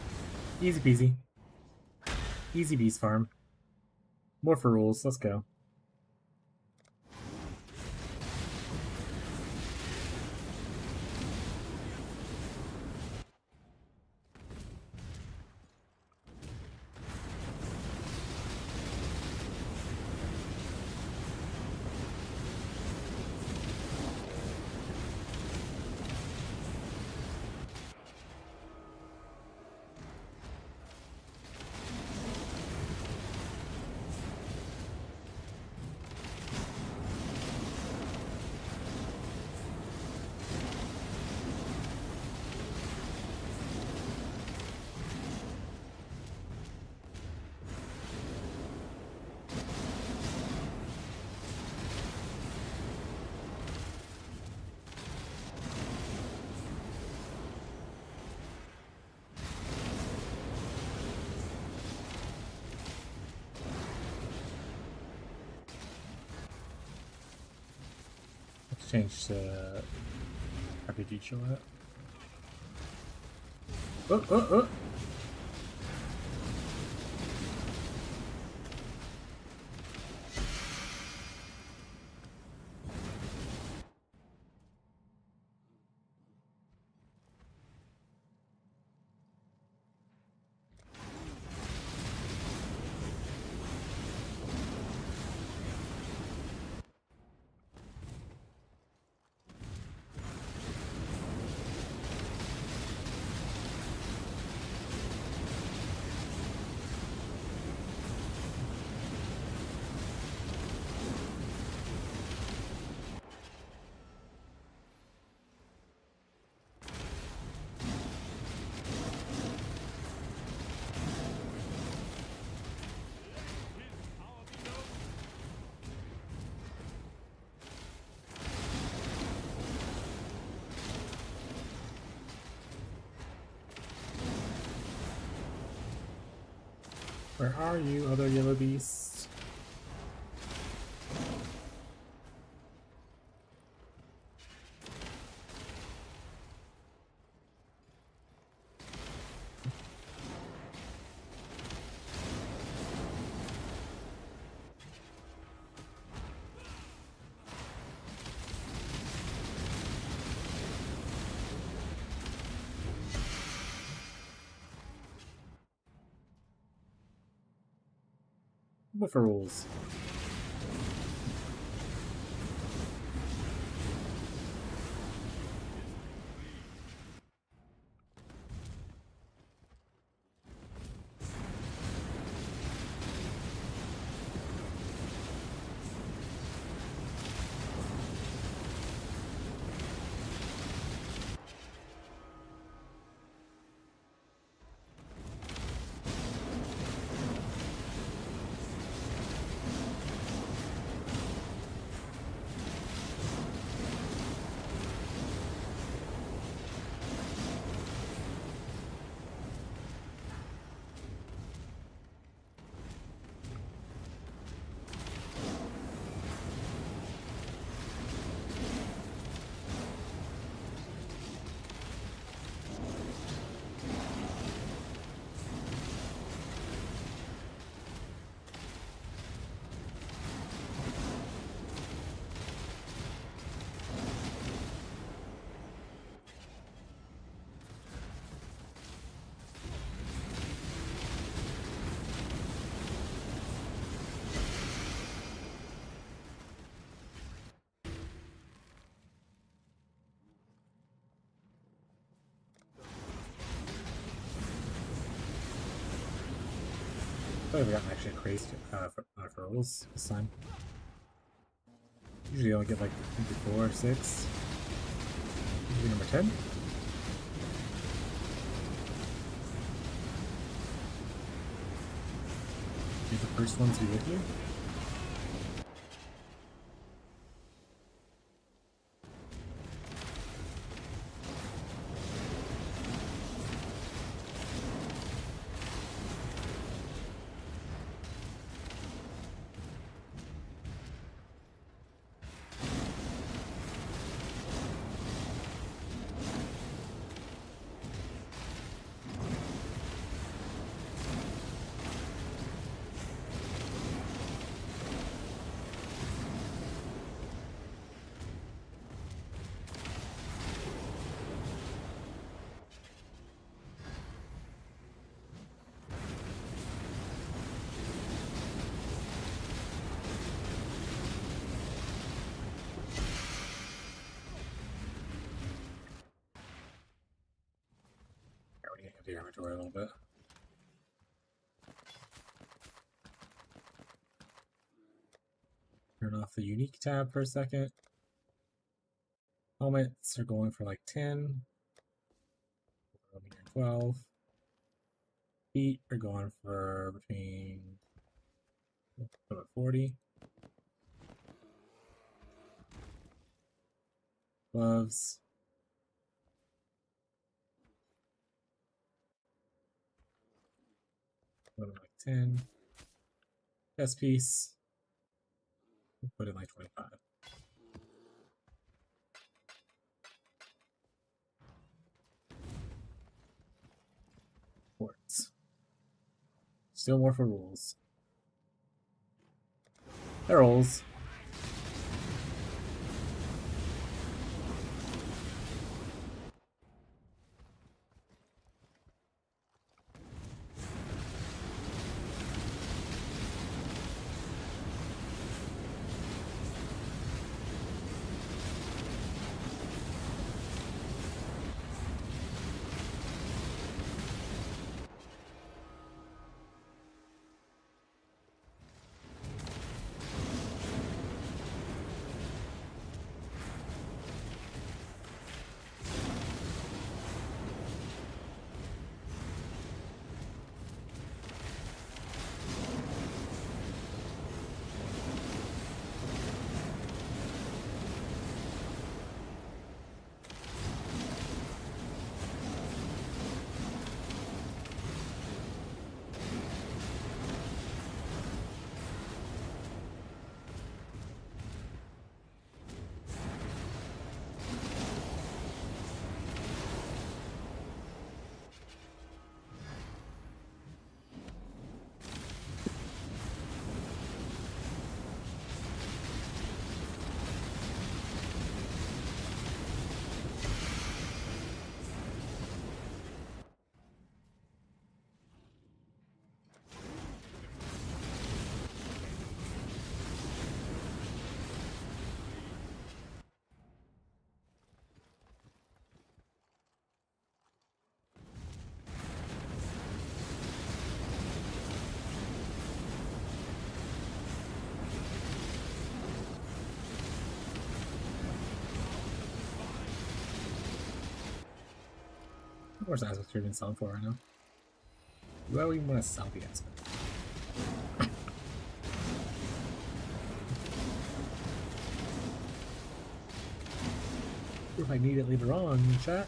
Easy peasy. Easy beast farm. More for rules. Let's go. Let's change to RPG chill out. Oh. Where are you, other yellow beasts? What for rules? I haven't gotten actually increased for rolls this time. Usually I only get like 4 or 6. Usually number 10. You're the first ones to be with you. Empty your inventory a little bit. Turn off the unique tab for a second. Helmets are going for like 10. 12. Feet are going for between 40. Gloves. Like 10. Chest piece. We'll put in like 25. Quartz. Still more for rules. They're rolls. Of course, that's what you're being selling for right now. Why do we even want to sell the aspect? If I need it later on, chat.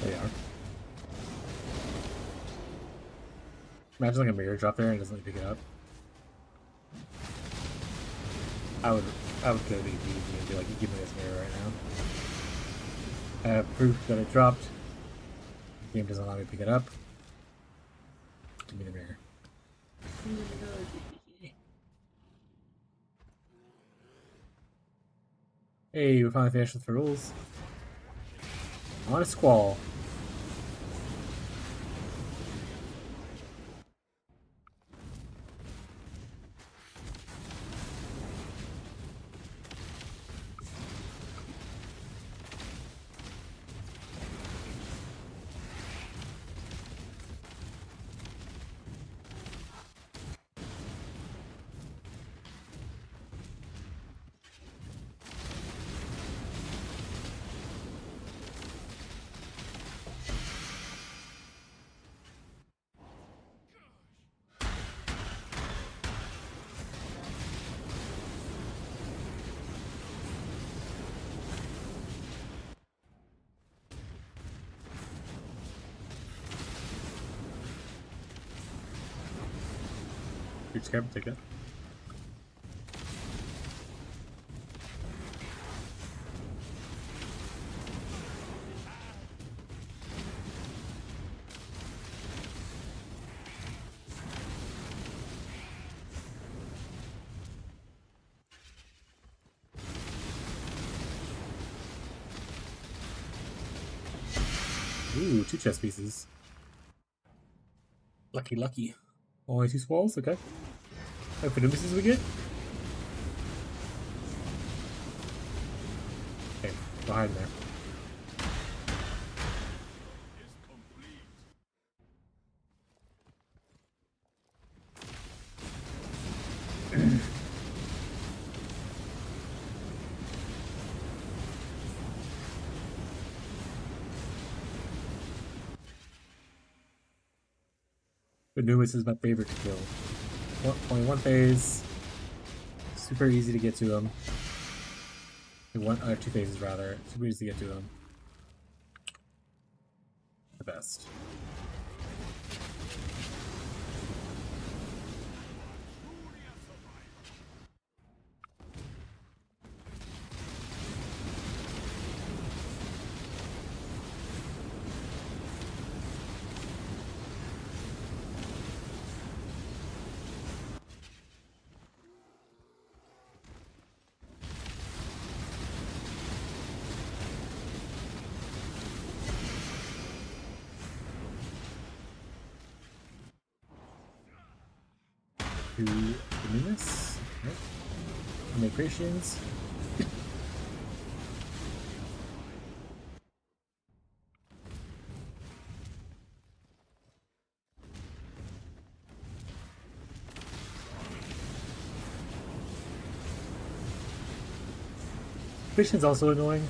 They are. Imagine like a mirror drop there and it doesn't let you pick it up. I would go to the easy and be like, you give me this mirror right now. I have proof that it dropped. The game doesn't allow me to pick it up. Give me the mirror. Hey, we finally finished with the rules. On a squall. You're scared, take that. Ooh, 2 chest pieces. Lucky, lucky. Only 2 squalls, okay. How many pieces we get? Okay, behind there. But Numis is my favorite to kill. Only 1 phase. Super easy to get to him. 2 phases rather. Super easy to get to him. The best. To Numis. Right. Migrations. Mission's also annoying.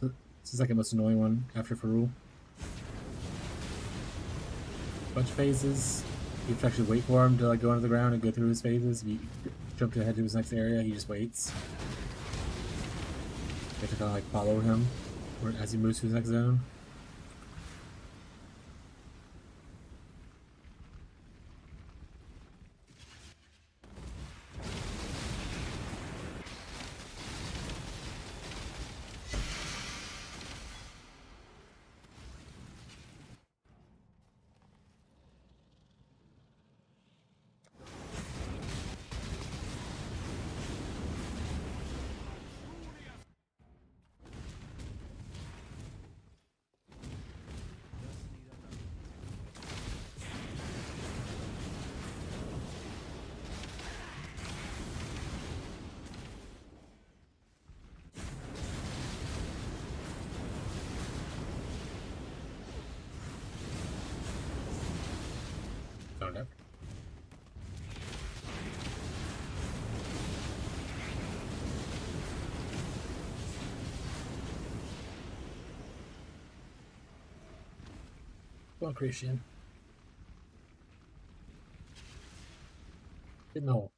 So, this is like the most annoying one after Ferul. Bunch of phases. You have to actually wait for him to like go under the ground and go through his phases. If you jump ahead to his next area, he just waits. You have to kind of like follow him as he moves to his next zone. Found out. Come on, Christian. Get in the hole.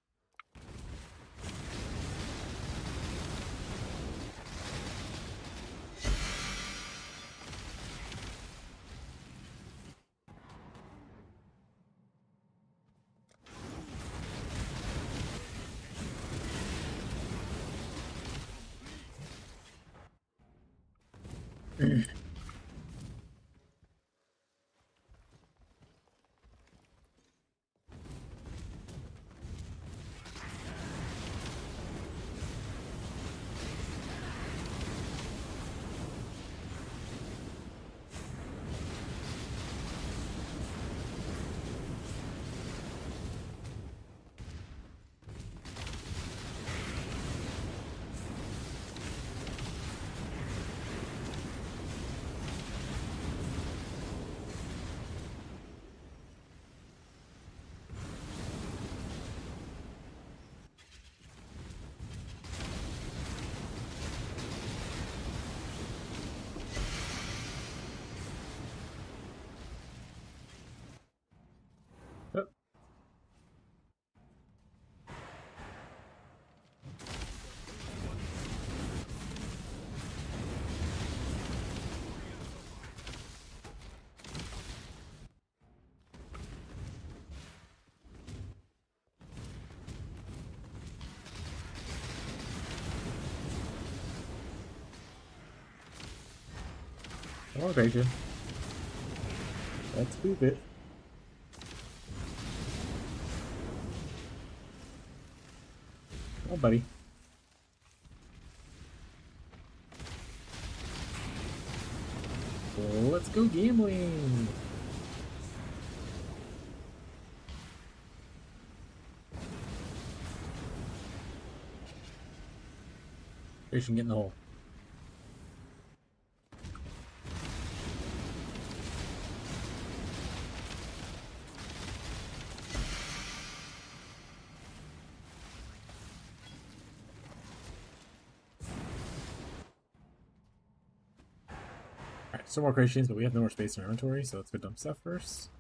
More creation. Let's move it. Oh, buddy. Let's go gambling. Creation, get in the hole. Alright, some more creations, but we have no more space in our inventory, so let's go dump stuff first.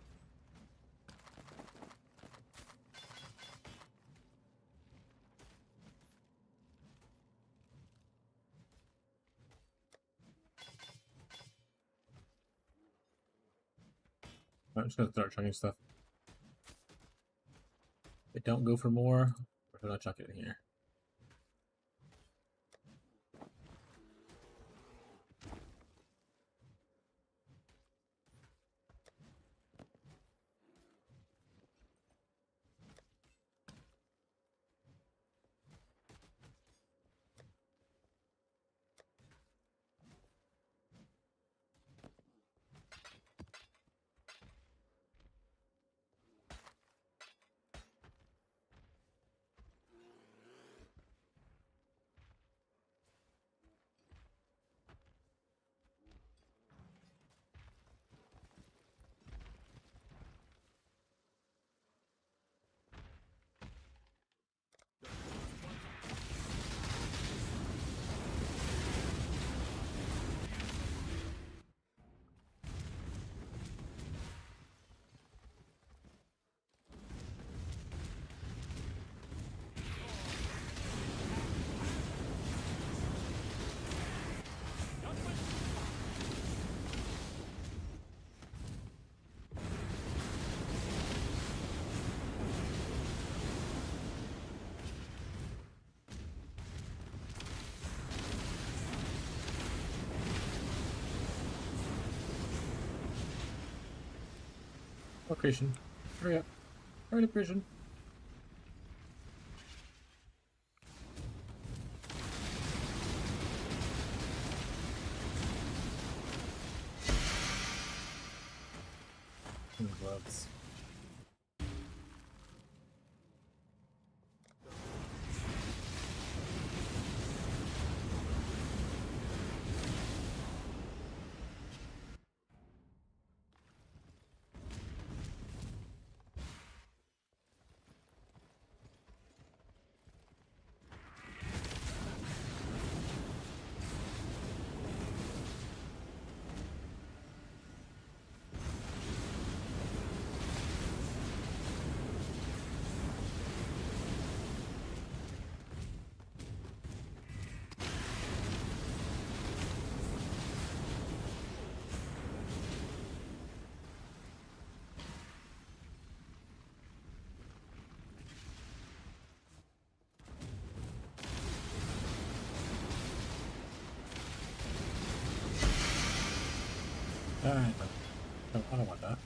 I'm just gonna start chucking stuff. If they don't go for more, we're gonna chuck it in here. Oh, creation. Hurry up. Hurry up, creation. Gloves. Alright. No, I don't want that.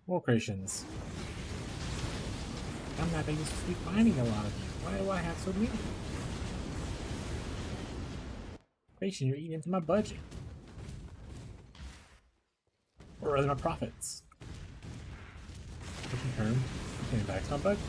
More creations. I'm not supposed to be finding a lot of you. Why do I have so many? Creation, you're eating into my budget. Or rather, my profits. Which in turn, getting back to my budget.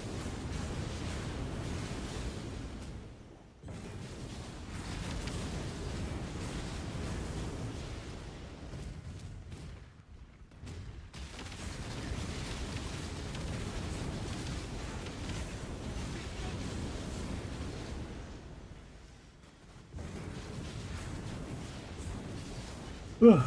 Ugh.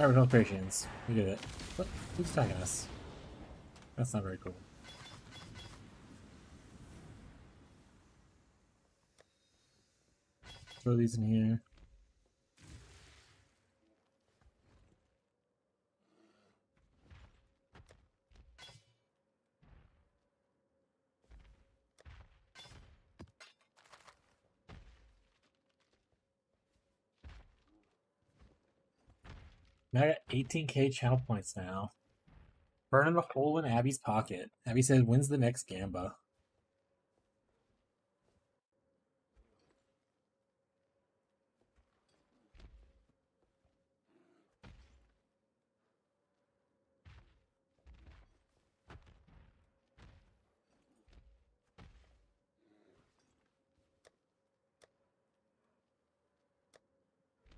Alright, we're no Thracians. We did it. What? Who's attacking us? That's not very cool. Throw these in here. Now I got 18k channel points now. Burning a hole in Abby's pocket. Abby said, when's the next Gamba?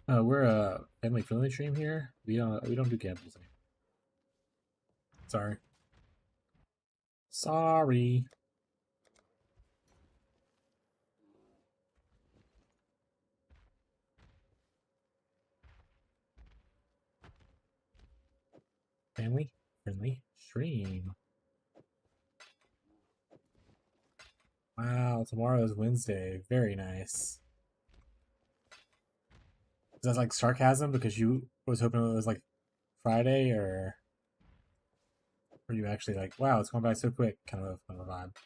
We're a family friendly stream here. We don't do gambles anymore. Sorry. Sorry. Family friendly stream. Wow, tomorrow is Wednesday. Very nice. Is that like sarcasm because you was hoping it was like Friday, or were you actually like, wow, it's going by so quick, kind of a vibe?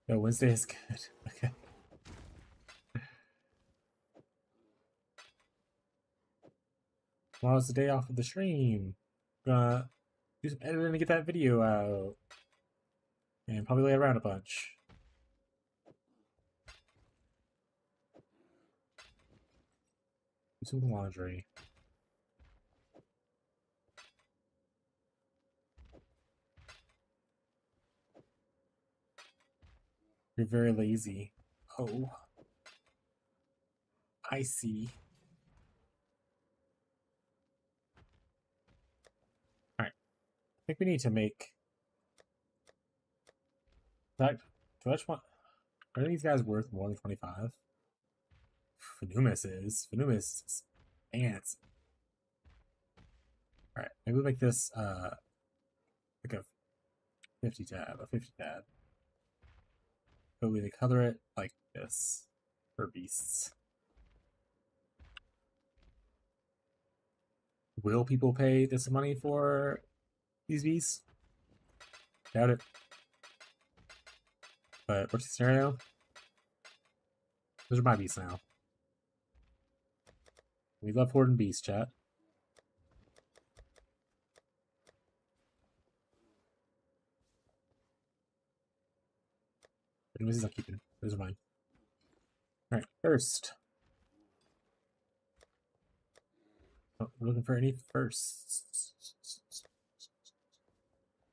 No, Wednesday is good. Okay. Tomorrow's the day off of the stream. Gonna do some editing to get that video out. And probably lay around a bunch. Do some laundry. You're very lazy. Oh. I see. Alright. I think we need to make... Do I just want... Are these guys worth more than 25? Phenumis is. Phenumis is pants. Alright, maybe we'll make this like a 50 tab. But we color it like this for beasts. Will people pay this money for these beasts? Doubt it. But what's the scenario? Those are my beasts now. We love hoarding beasts, chat. Anyways, I'm keeping. Those are mine. Alright, first. Oh, we're looking for any firsts.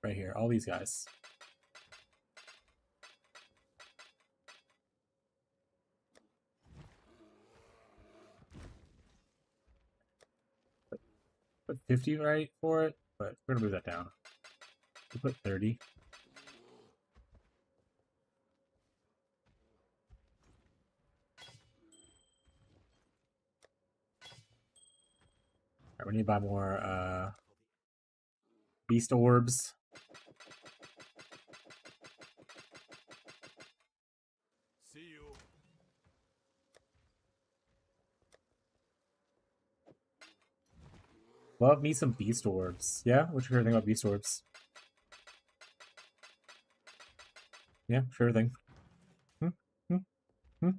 Right here, all these guys. Put 50 right for it, but we're gonna move that down. We'll put 30. Alright, we need to buy more beast orbs. See you. Love me some beast orbs. Yeah? What's your favorite thing about beast orbs? Yeah, sure thing. Hmm? Hmm? Hmm?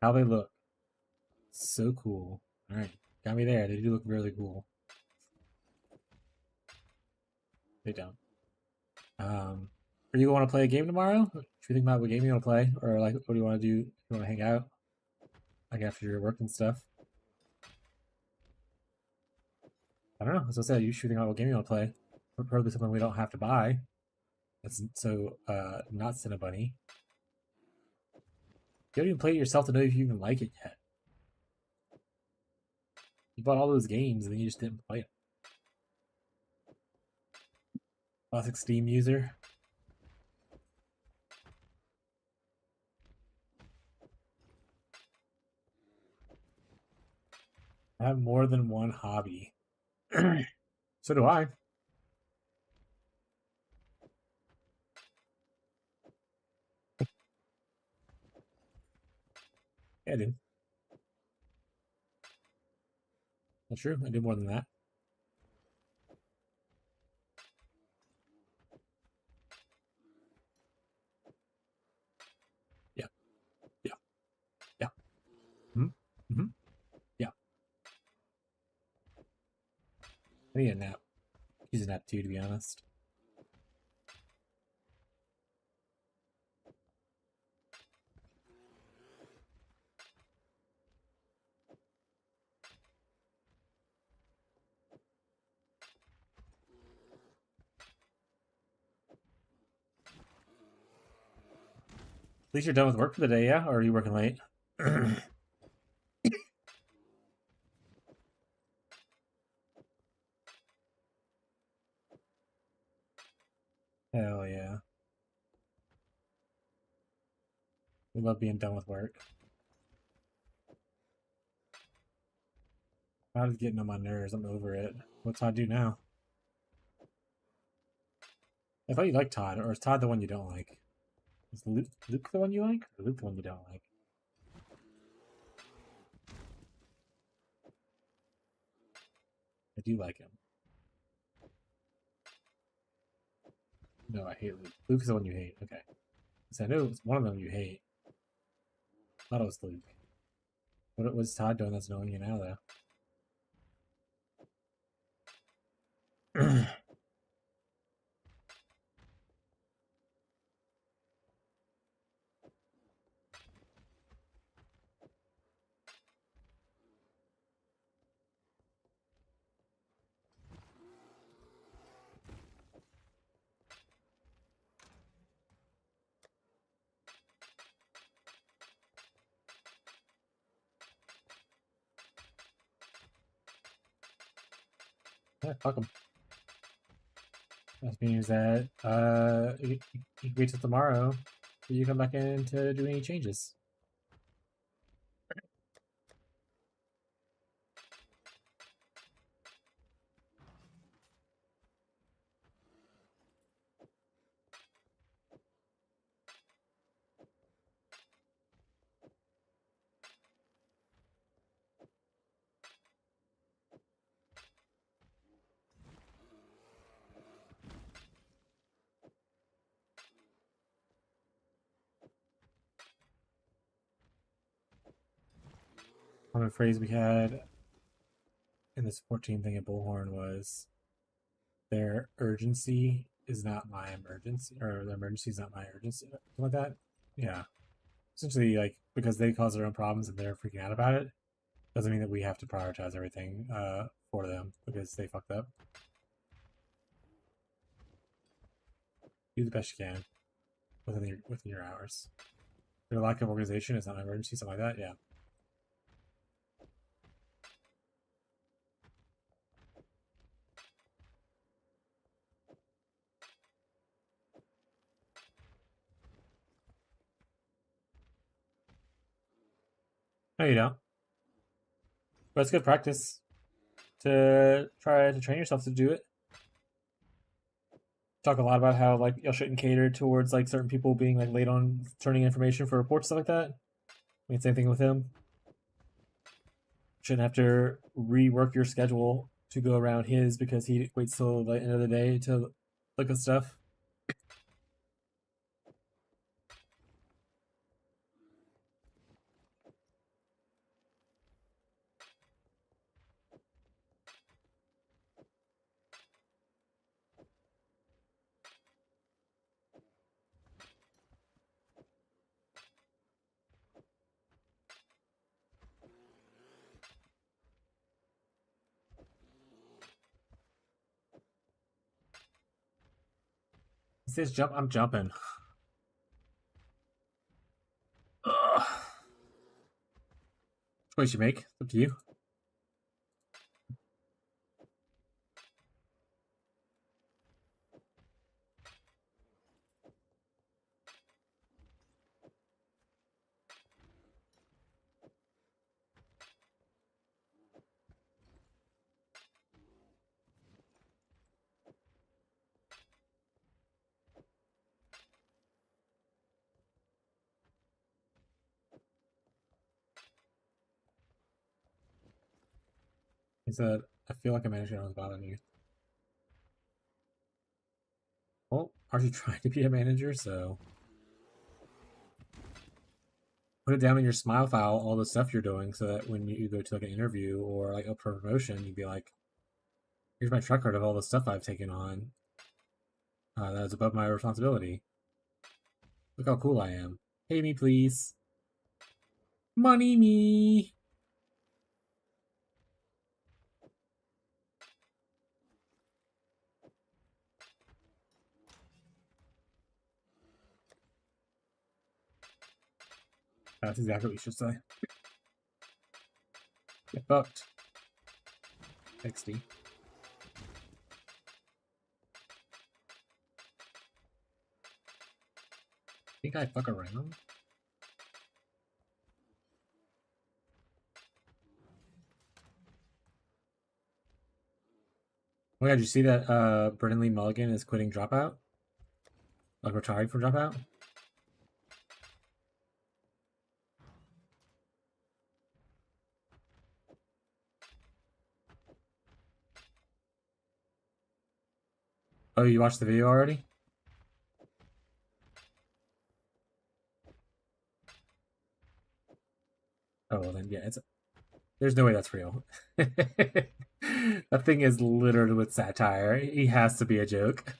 How they look. So cool. Alright, got me there. They do look really cool. They don't. Are you going to play a game tomorrow? Should we think about what game you want to play? Or like, what do you want to do? You want to hang out? Like after your work and stuff? I don't know. As I said, you should think about what game you want to play. Probably something we don't have to buy. That's so not Cinnabunny. You haven't even played it yourself to know if you even like it yet. You bought all those games and then you just didn't play it. Classic Steam user. I have more than one hobby. So do I. Yeah, I do. That's true. I do more than that. Yeah. Yeah. Yeah. Mm-hmm. Mm-hmm. Yeah. I need a nap. Use a nap too, to be honest. At least you're done with work for the day, yeah? Or are you working late? Hell yeah. We love being done with work. Todd is getting on my nerves. I'm over it. What's Todd do now? I thought you liked Todd, or is Todd the one you don't like? Is Luke the one you like, or Luke the one you don't like? I do like him. No, I hate Luke. Luke's the one you hate. Okay. So I know it's one of them you hate. I thought it was Luke. What was Todd doing that's annoying you now, though? Yeah, fuck him. That means that you wait till tomorrow till you come back in to do any changes. One of the phrase we had in the support team thing at Bullhorn was their urgency is not my emergency, or their emergency is not my urgency. Something like that. Yeah. Essentially, like, because they cause their own problems and they're freaking out about it, doesn't mean that we have to prioritize everything for them because they fucked up. Do the best you can within your hours. Their lack of organization is not an emergency, something like that. Yeah. No, you don't. But it's good practice to try to train yourself to do it. Talk a lot about how like y'all shouldn't cater towards like certain people being like late on turning information for reports, stuff like that. I mean, same thing with him. Shouldn't have to rework your schedule to go around his because he waits till the end of the day to look at stuff. He says jump, I'm jumping. Ugh. Choice you make. It's up to you. He said, I feel like a manager was bothering you. Well, are you trying to be a manager? So put it down in your smile file, all the stuff you're doing, so that when you go to like an interview or like up for promotion, you'd be like, here's my track record of all the stuff I've taken on that is above my responsibility. Look how cool I am. Pay me, please. Money me. That's exactly what you should say. Get fucked. XD. Think I fuck around? Oh yeah, did you see that Brennan Lee Mulligan is quitting Dropout? Like retiring from Dropout? Oh, you watched the video already? Oh well then yeah, there's no way that's real. That thing is littered with satire. He has to be a joke.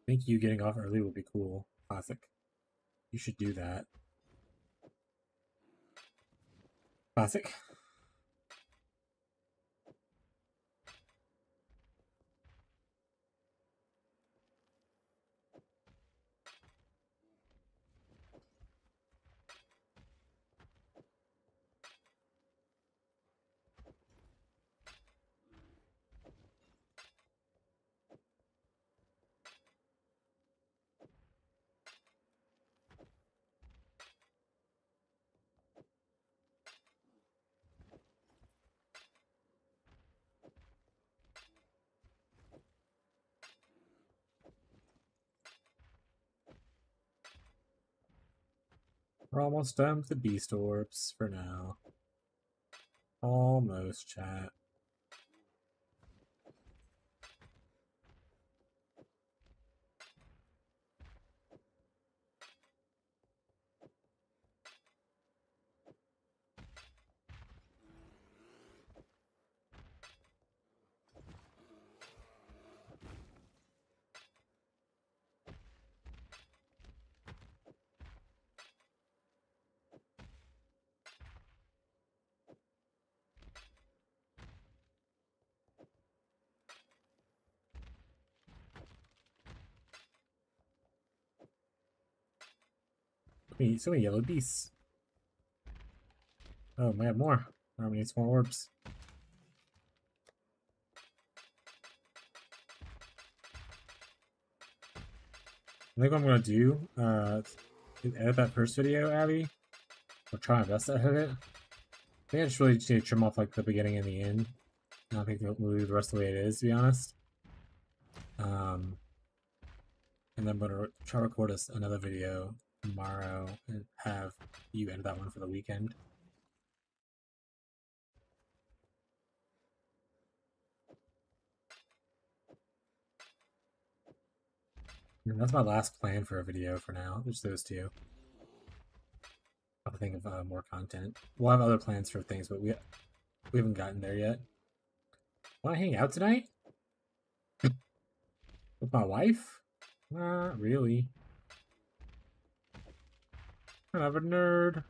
I think you getting off early would be cool. Classic. You should do that. Classic. We're almost done with the beast orbs for now. Almost, chat. So many yellow beasts. Oh, we have more. Now we need some more orbs. I think what I'm gonna do is edit that first video, Abby. I'll try my best to edit it. I think I just really just need to trim off like the beginning and the end. I think we'll leave the rest the way it is, to be honest. And then I'm gonna try to record another video tomorrow and have you end that one for the weekend. And that's my last plan for a video for now. Just those two. I'll think of more content. We'll have other plans for things, but we haven't gotten there yet. Want to hang out tonight? With my wife? Not really. Kind of a nerd.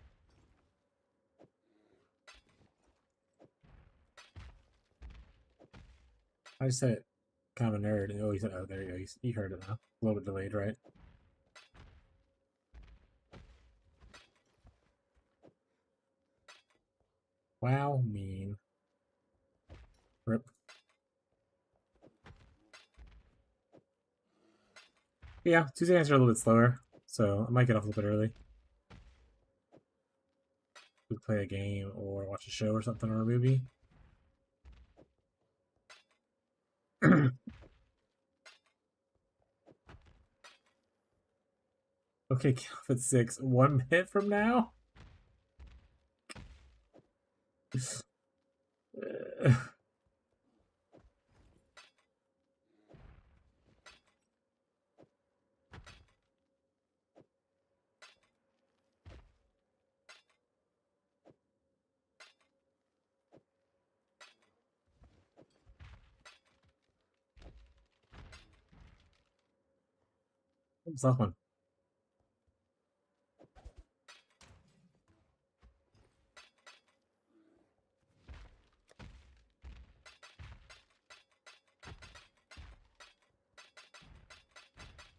I said it kind of a nerd. And, oh, he said, oh, there you go. You heard it now. A little bit delayed, right? Wow, mean. Rip. Yeah, Tuesday nights are a little bit slower, so I might get off a little bit early. We play a game or watch a show or something or a movie. Okay, get off at 6. 1 minute from now? What's that one?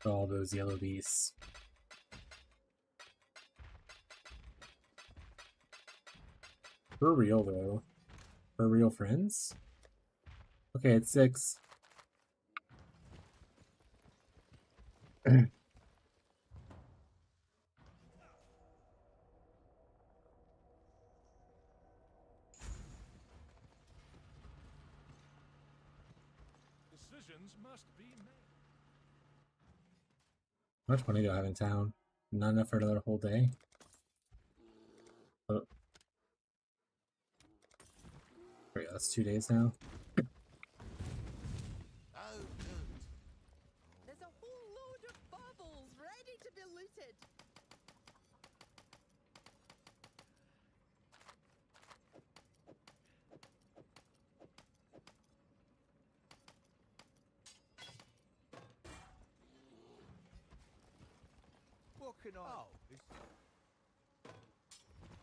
All those yellow beasts. For real, though. For real friends? Okay, it's 6. Decisions must be made. How much money do I have in town? Not enough for another whole day. Oh. Wait, that's 2 days now. Oh, good. There's a whole load of baubles ready to be looted. What can I? Oh,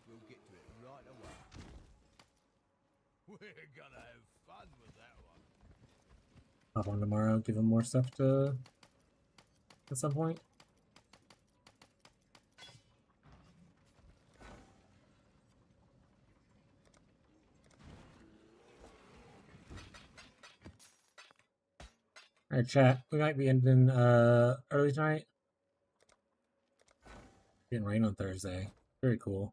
we'll get to it right away. We're gonna have fun with that one. Hop on tomorrow, give him more stuff to at some point. Alright, chat. We might be ending early tonight. Getting rain on Thursday. Very cool.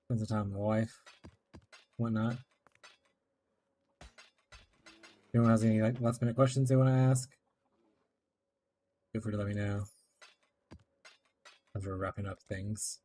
Spend some time with my wife. Whatnot. If anyone has any like last minute questions they want to ask, feel free to let me know. As we're wrapping up things.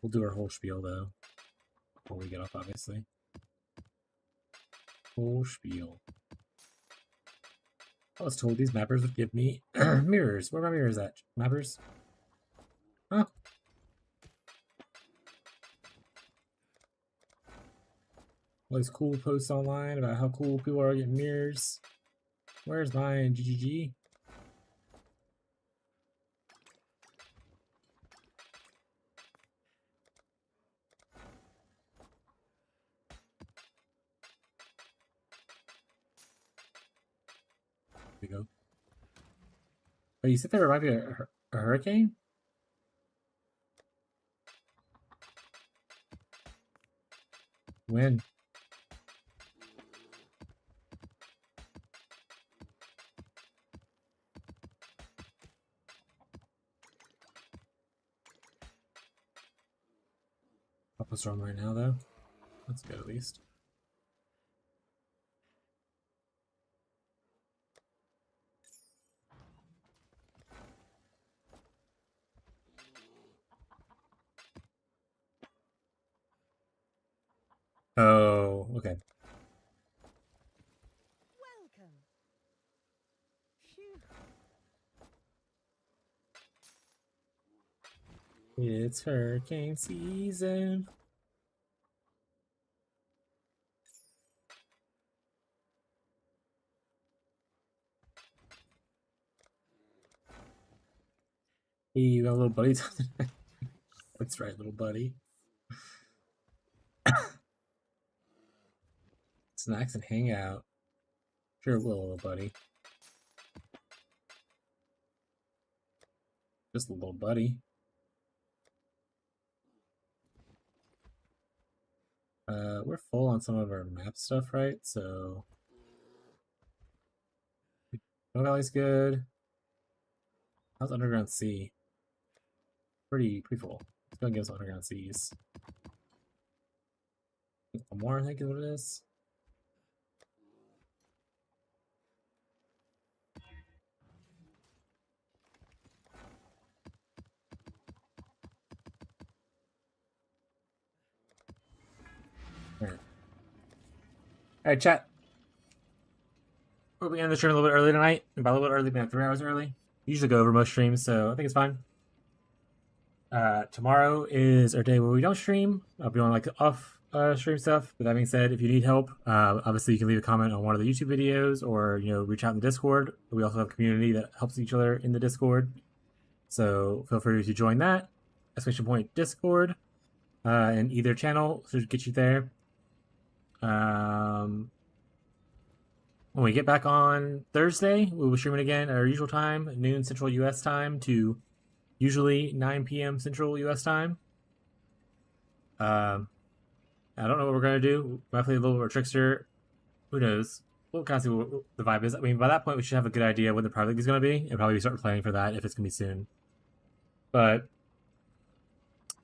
We'll do our whole spiel though. Before we get off, obviously. Whole spiel. I was told these mappers would give me mirrors. Where are my mirrors at? Mappers? Huh? All these cool posts online about how cool people are getting mirrors. Where's mine? GGG? We go. Oh, you said there might be a hurricane? When? Up a storm right now, though. That's good, at least. Oh, okay. Welcome. Phew. It's hurricane season. Hey, you got a little buddy. That's right, little buddy. Snacks and hang out. Sure will, little buddy. Just a little buddy. We're full on some of our map stuff, right? So Snow Valley's good. How's Underground Sea? Pretty full. Let's go and give us Underground Seas. One more, I think is what it is. Alright, chat. We'll be ending the stream a little bit early tonight. And by a little bit early, we have 3 hours early. We usually go over most streams, so I think it's fine. Tomorrow is our day where we don't stream. I'll be on like off stream stuff. But that being said, if you need help, obviously you can leave a comment on one of the YouTube videos, or reach out in the Discord. We also have a community that helps each other in the Discord, so feel free to join that. !point Discord, and either channel should get you there. When we get back on Thursday, we'll be streaming again at our usual time, noon Central US time to usually 9 p.m. Central US time. I don't know what we're going to do. We might play a little more Trickster. Who knows? We'll kind of see what the vibe is. I mean, by that point, we should have a good idea when the Private League is going to be, and probably start planning for that if it's going to be soon. But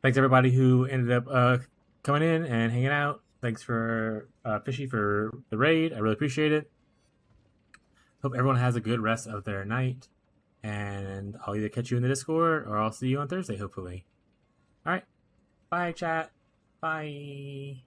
thanks everybody who ended up coming in and hanging out. Thanks for Fishy for the raid. I really appreciate it. Hope everyone has a good rest of their night. And I'll either catch you in the Discord or I'll see you on Thursday, hopefully. All right. Bye, chat. Bye.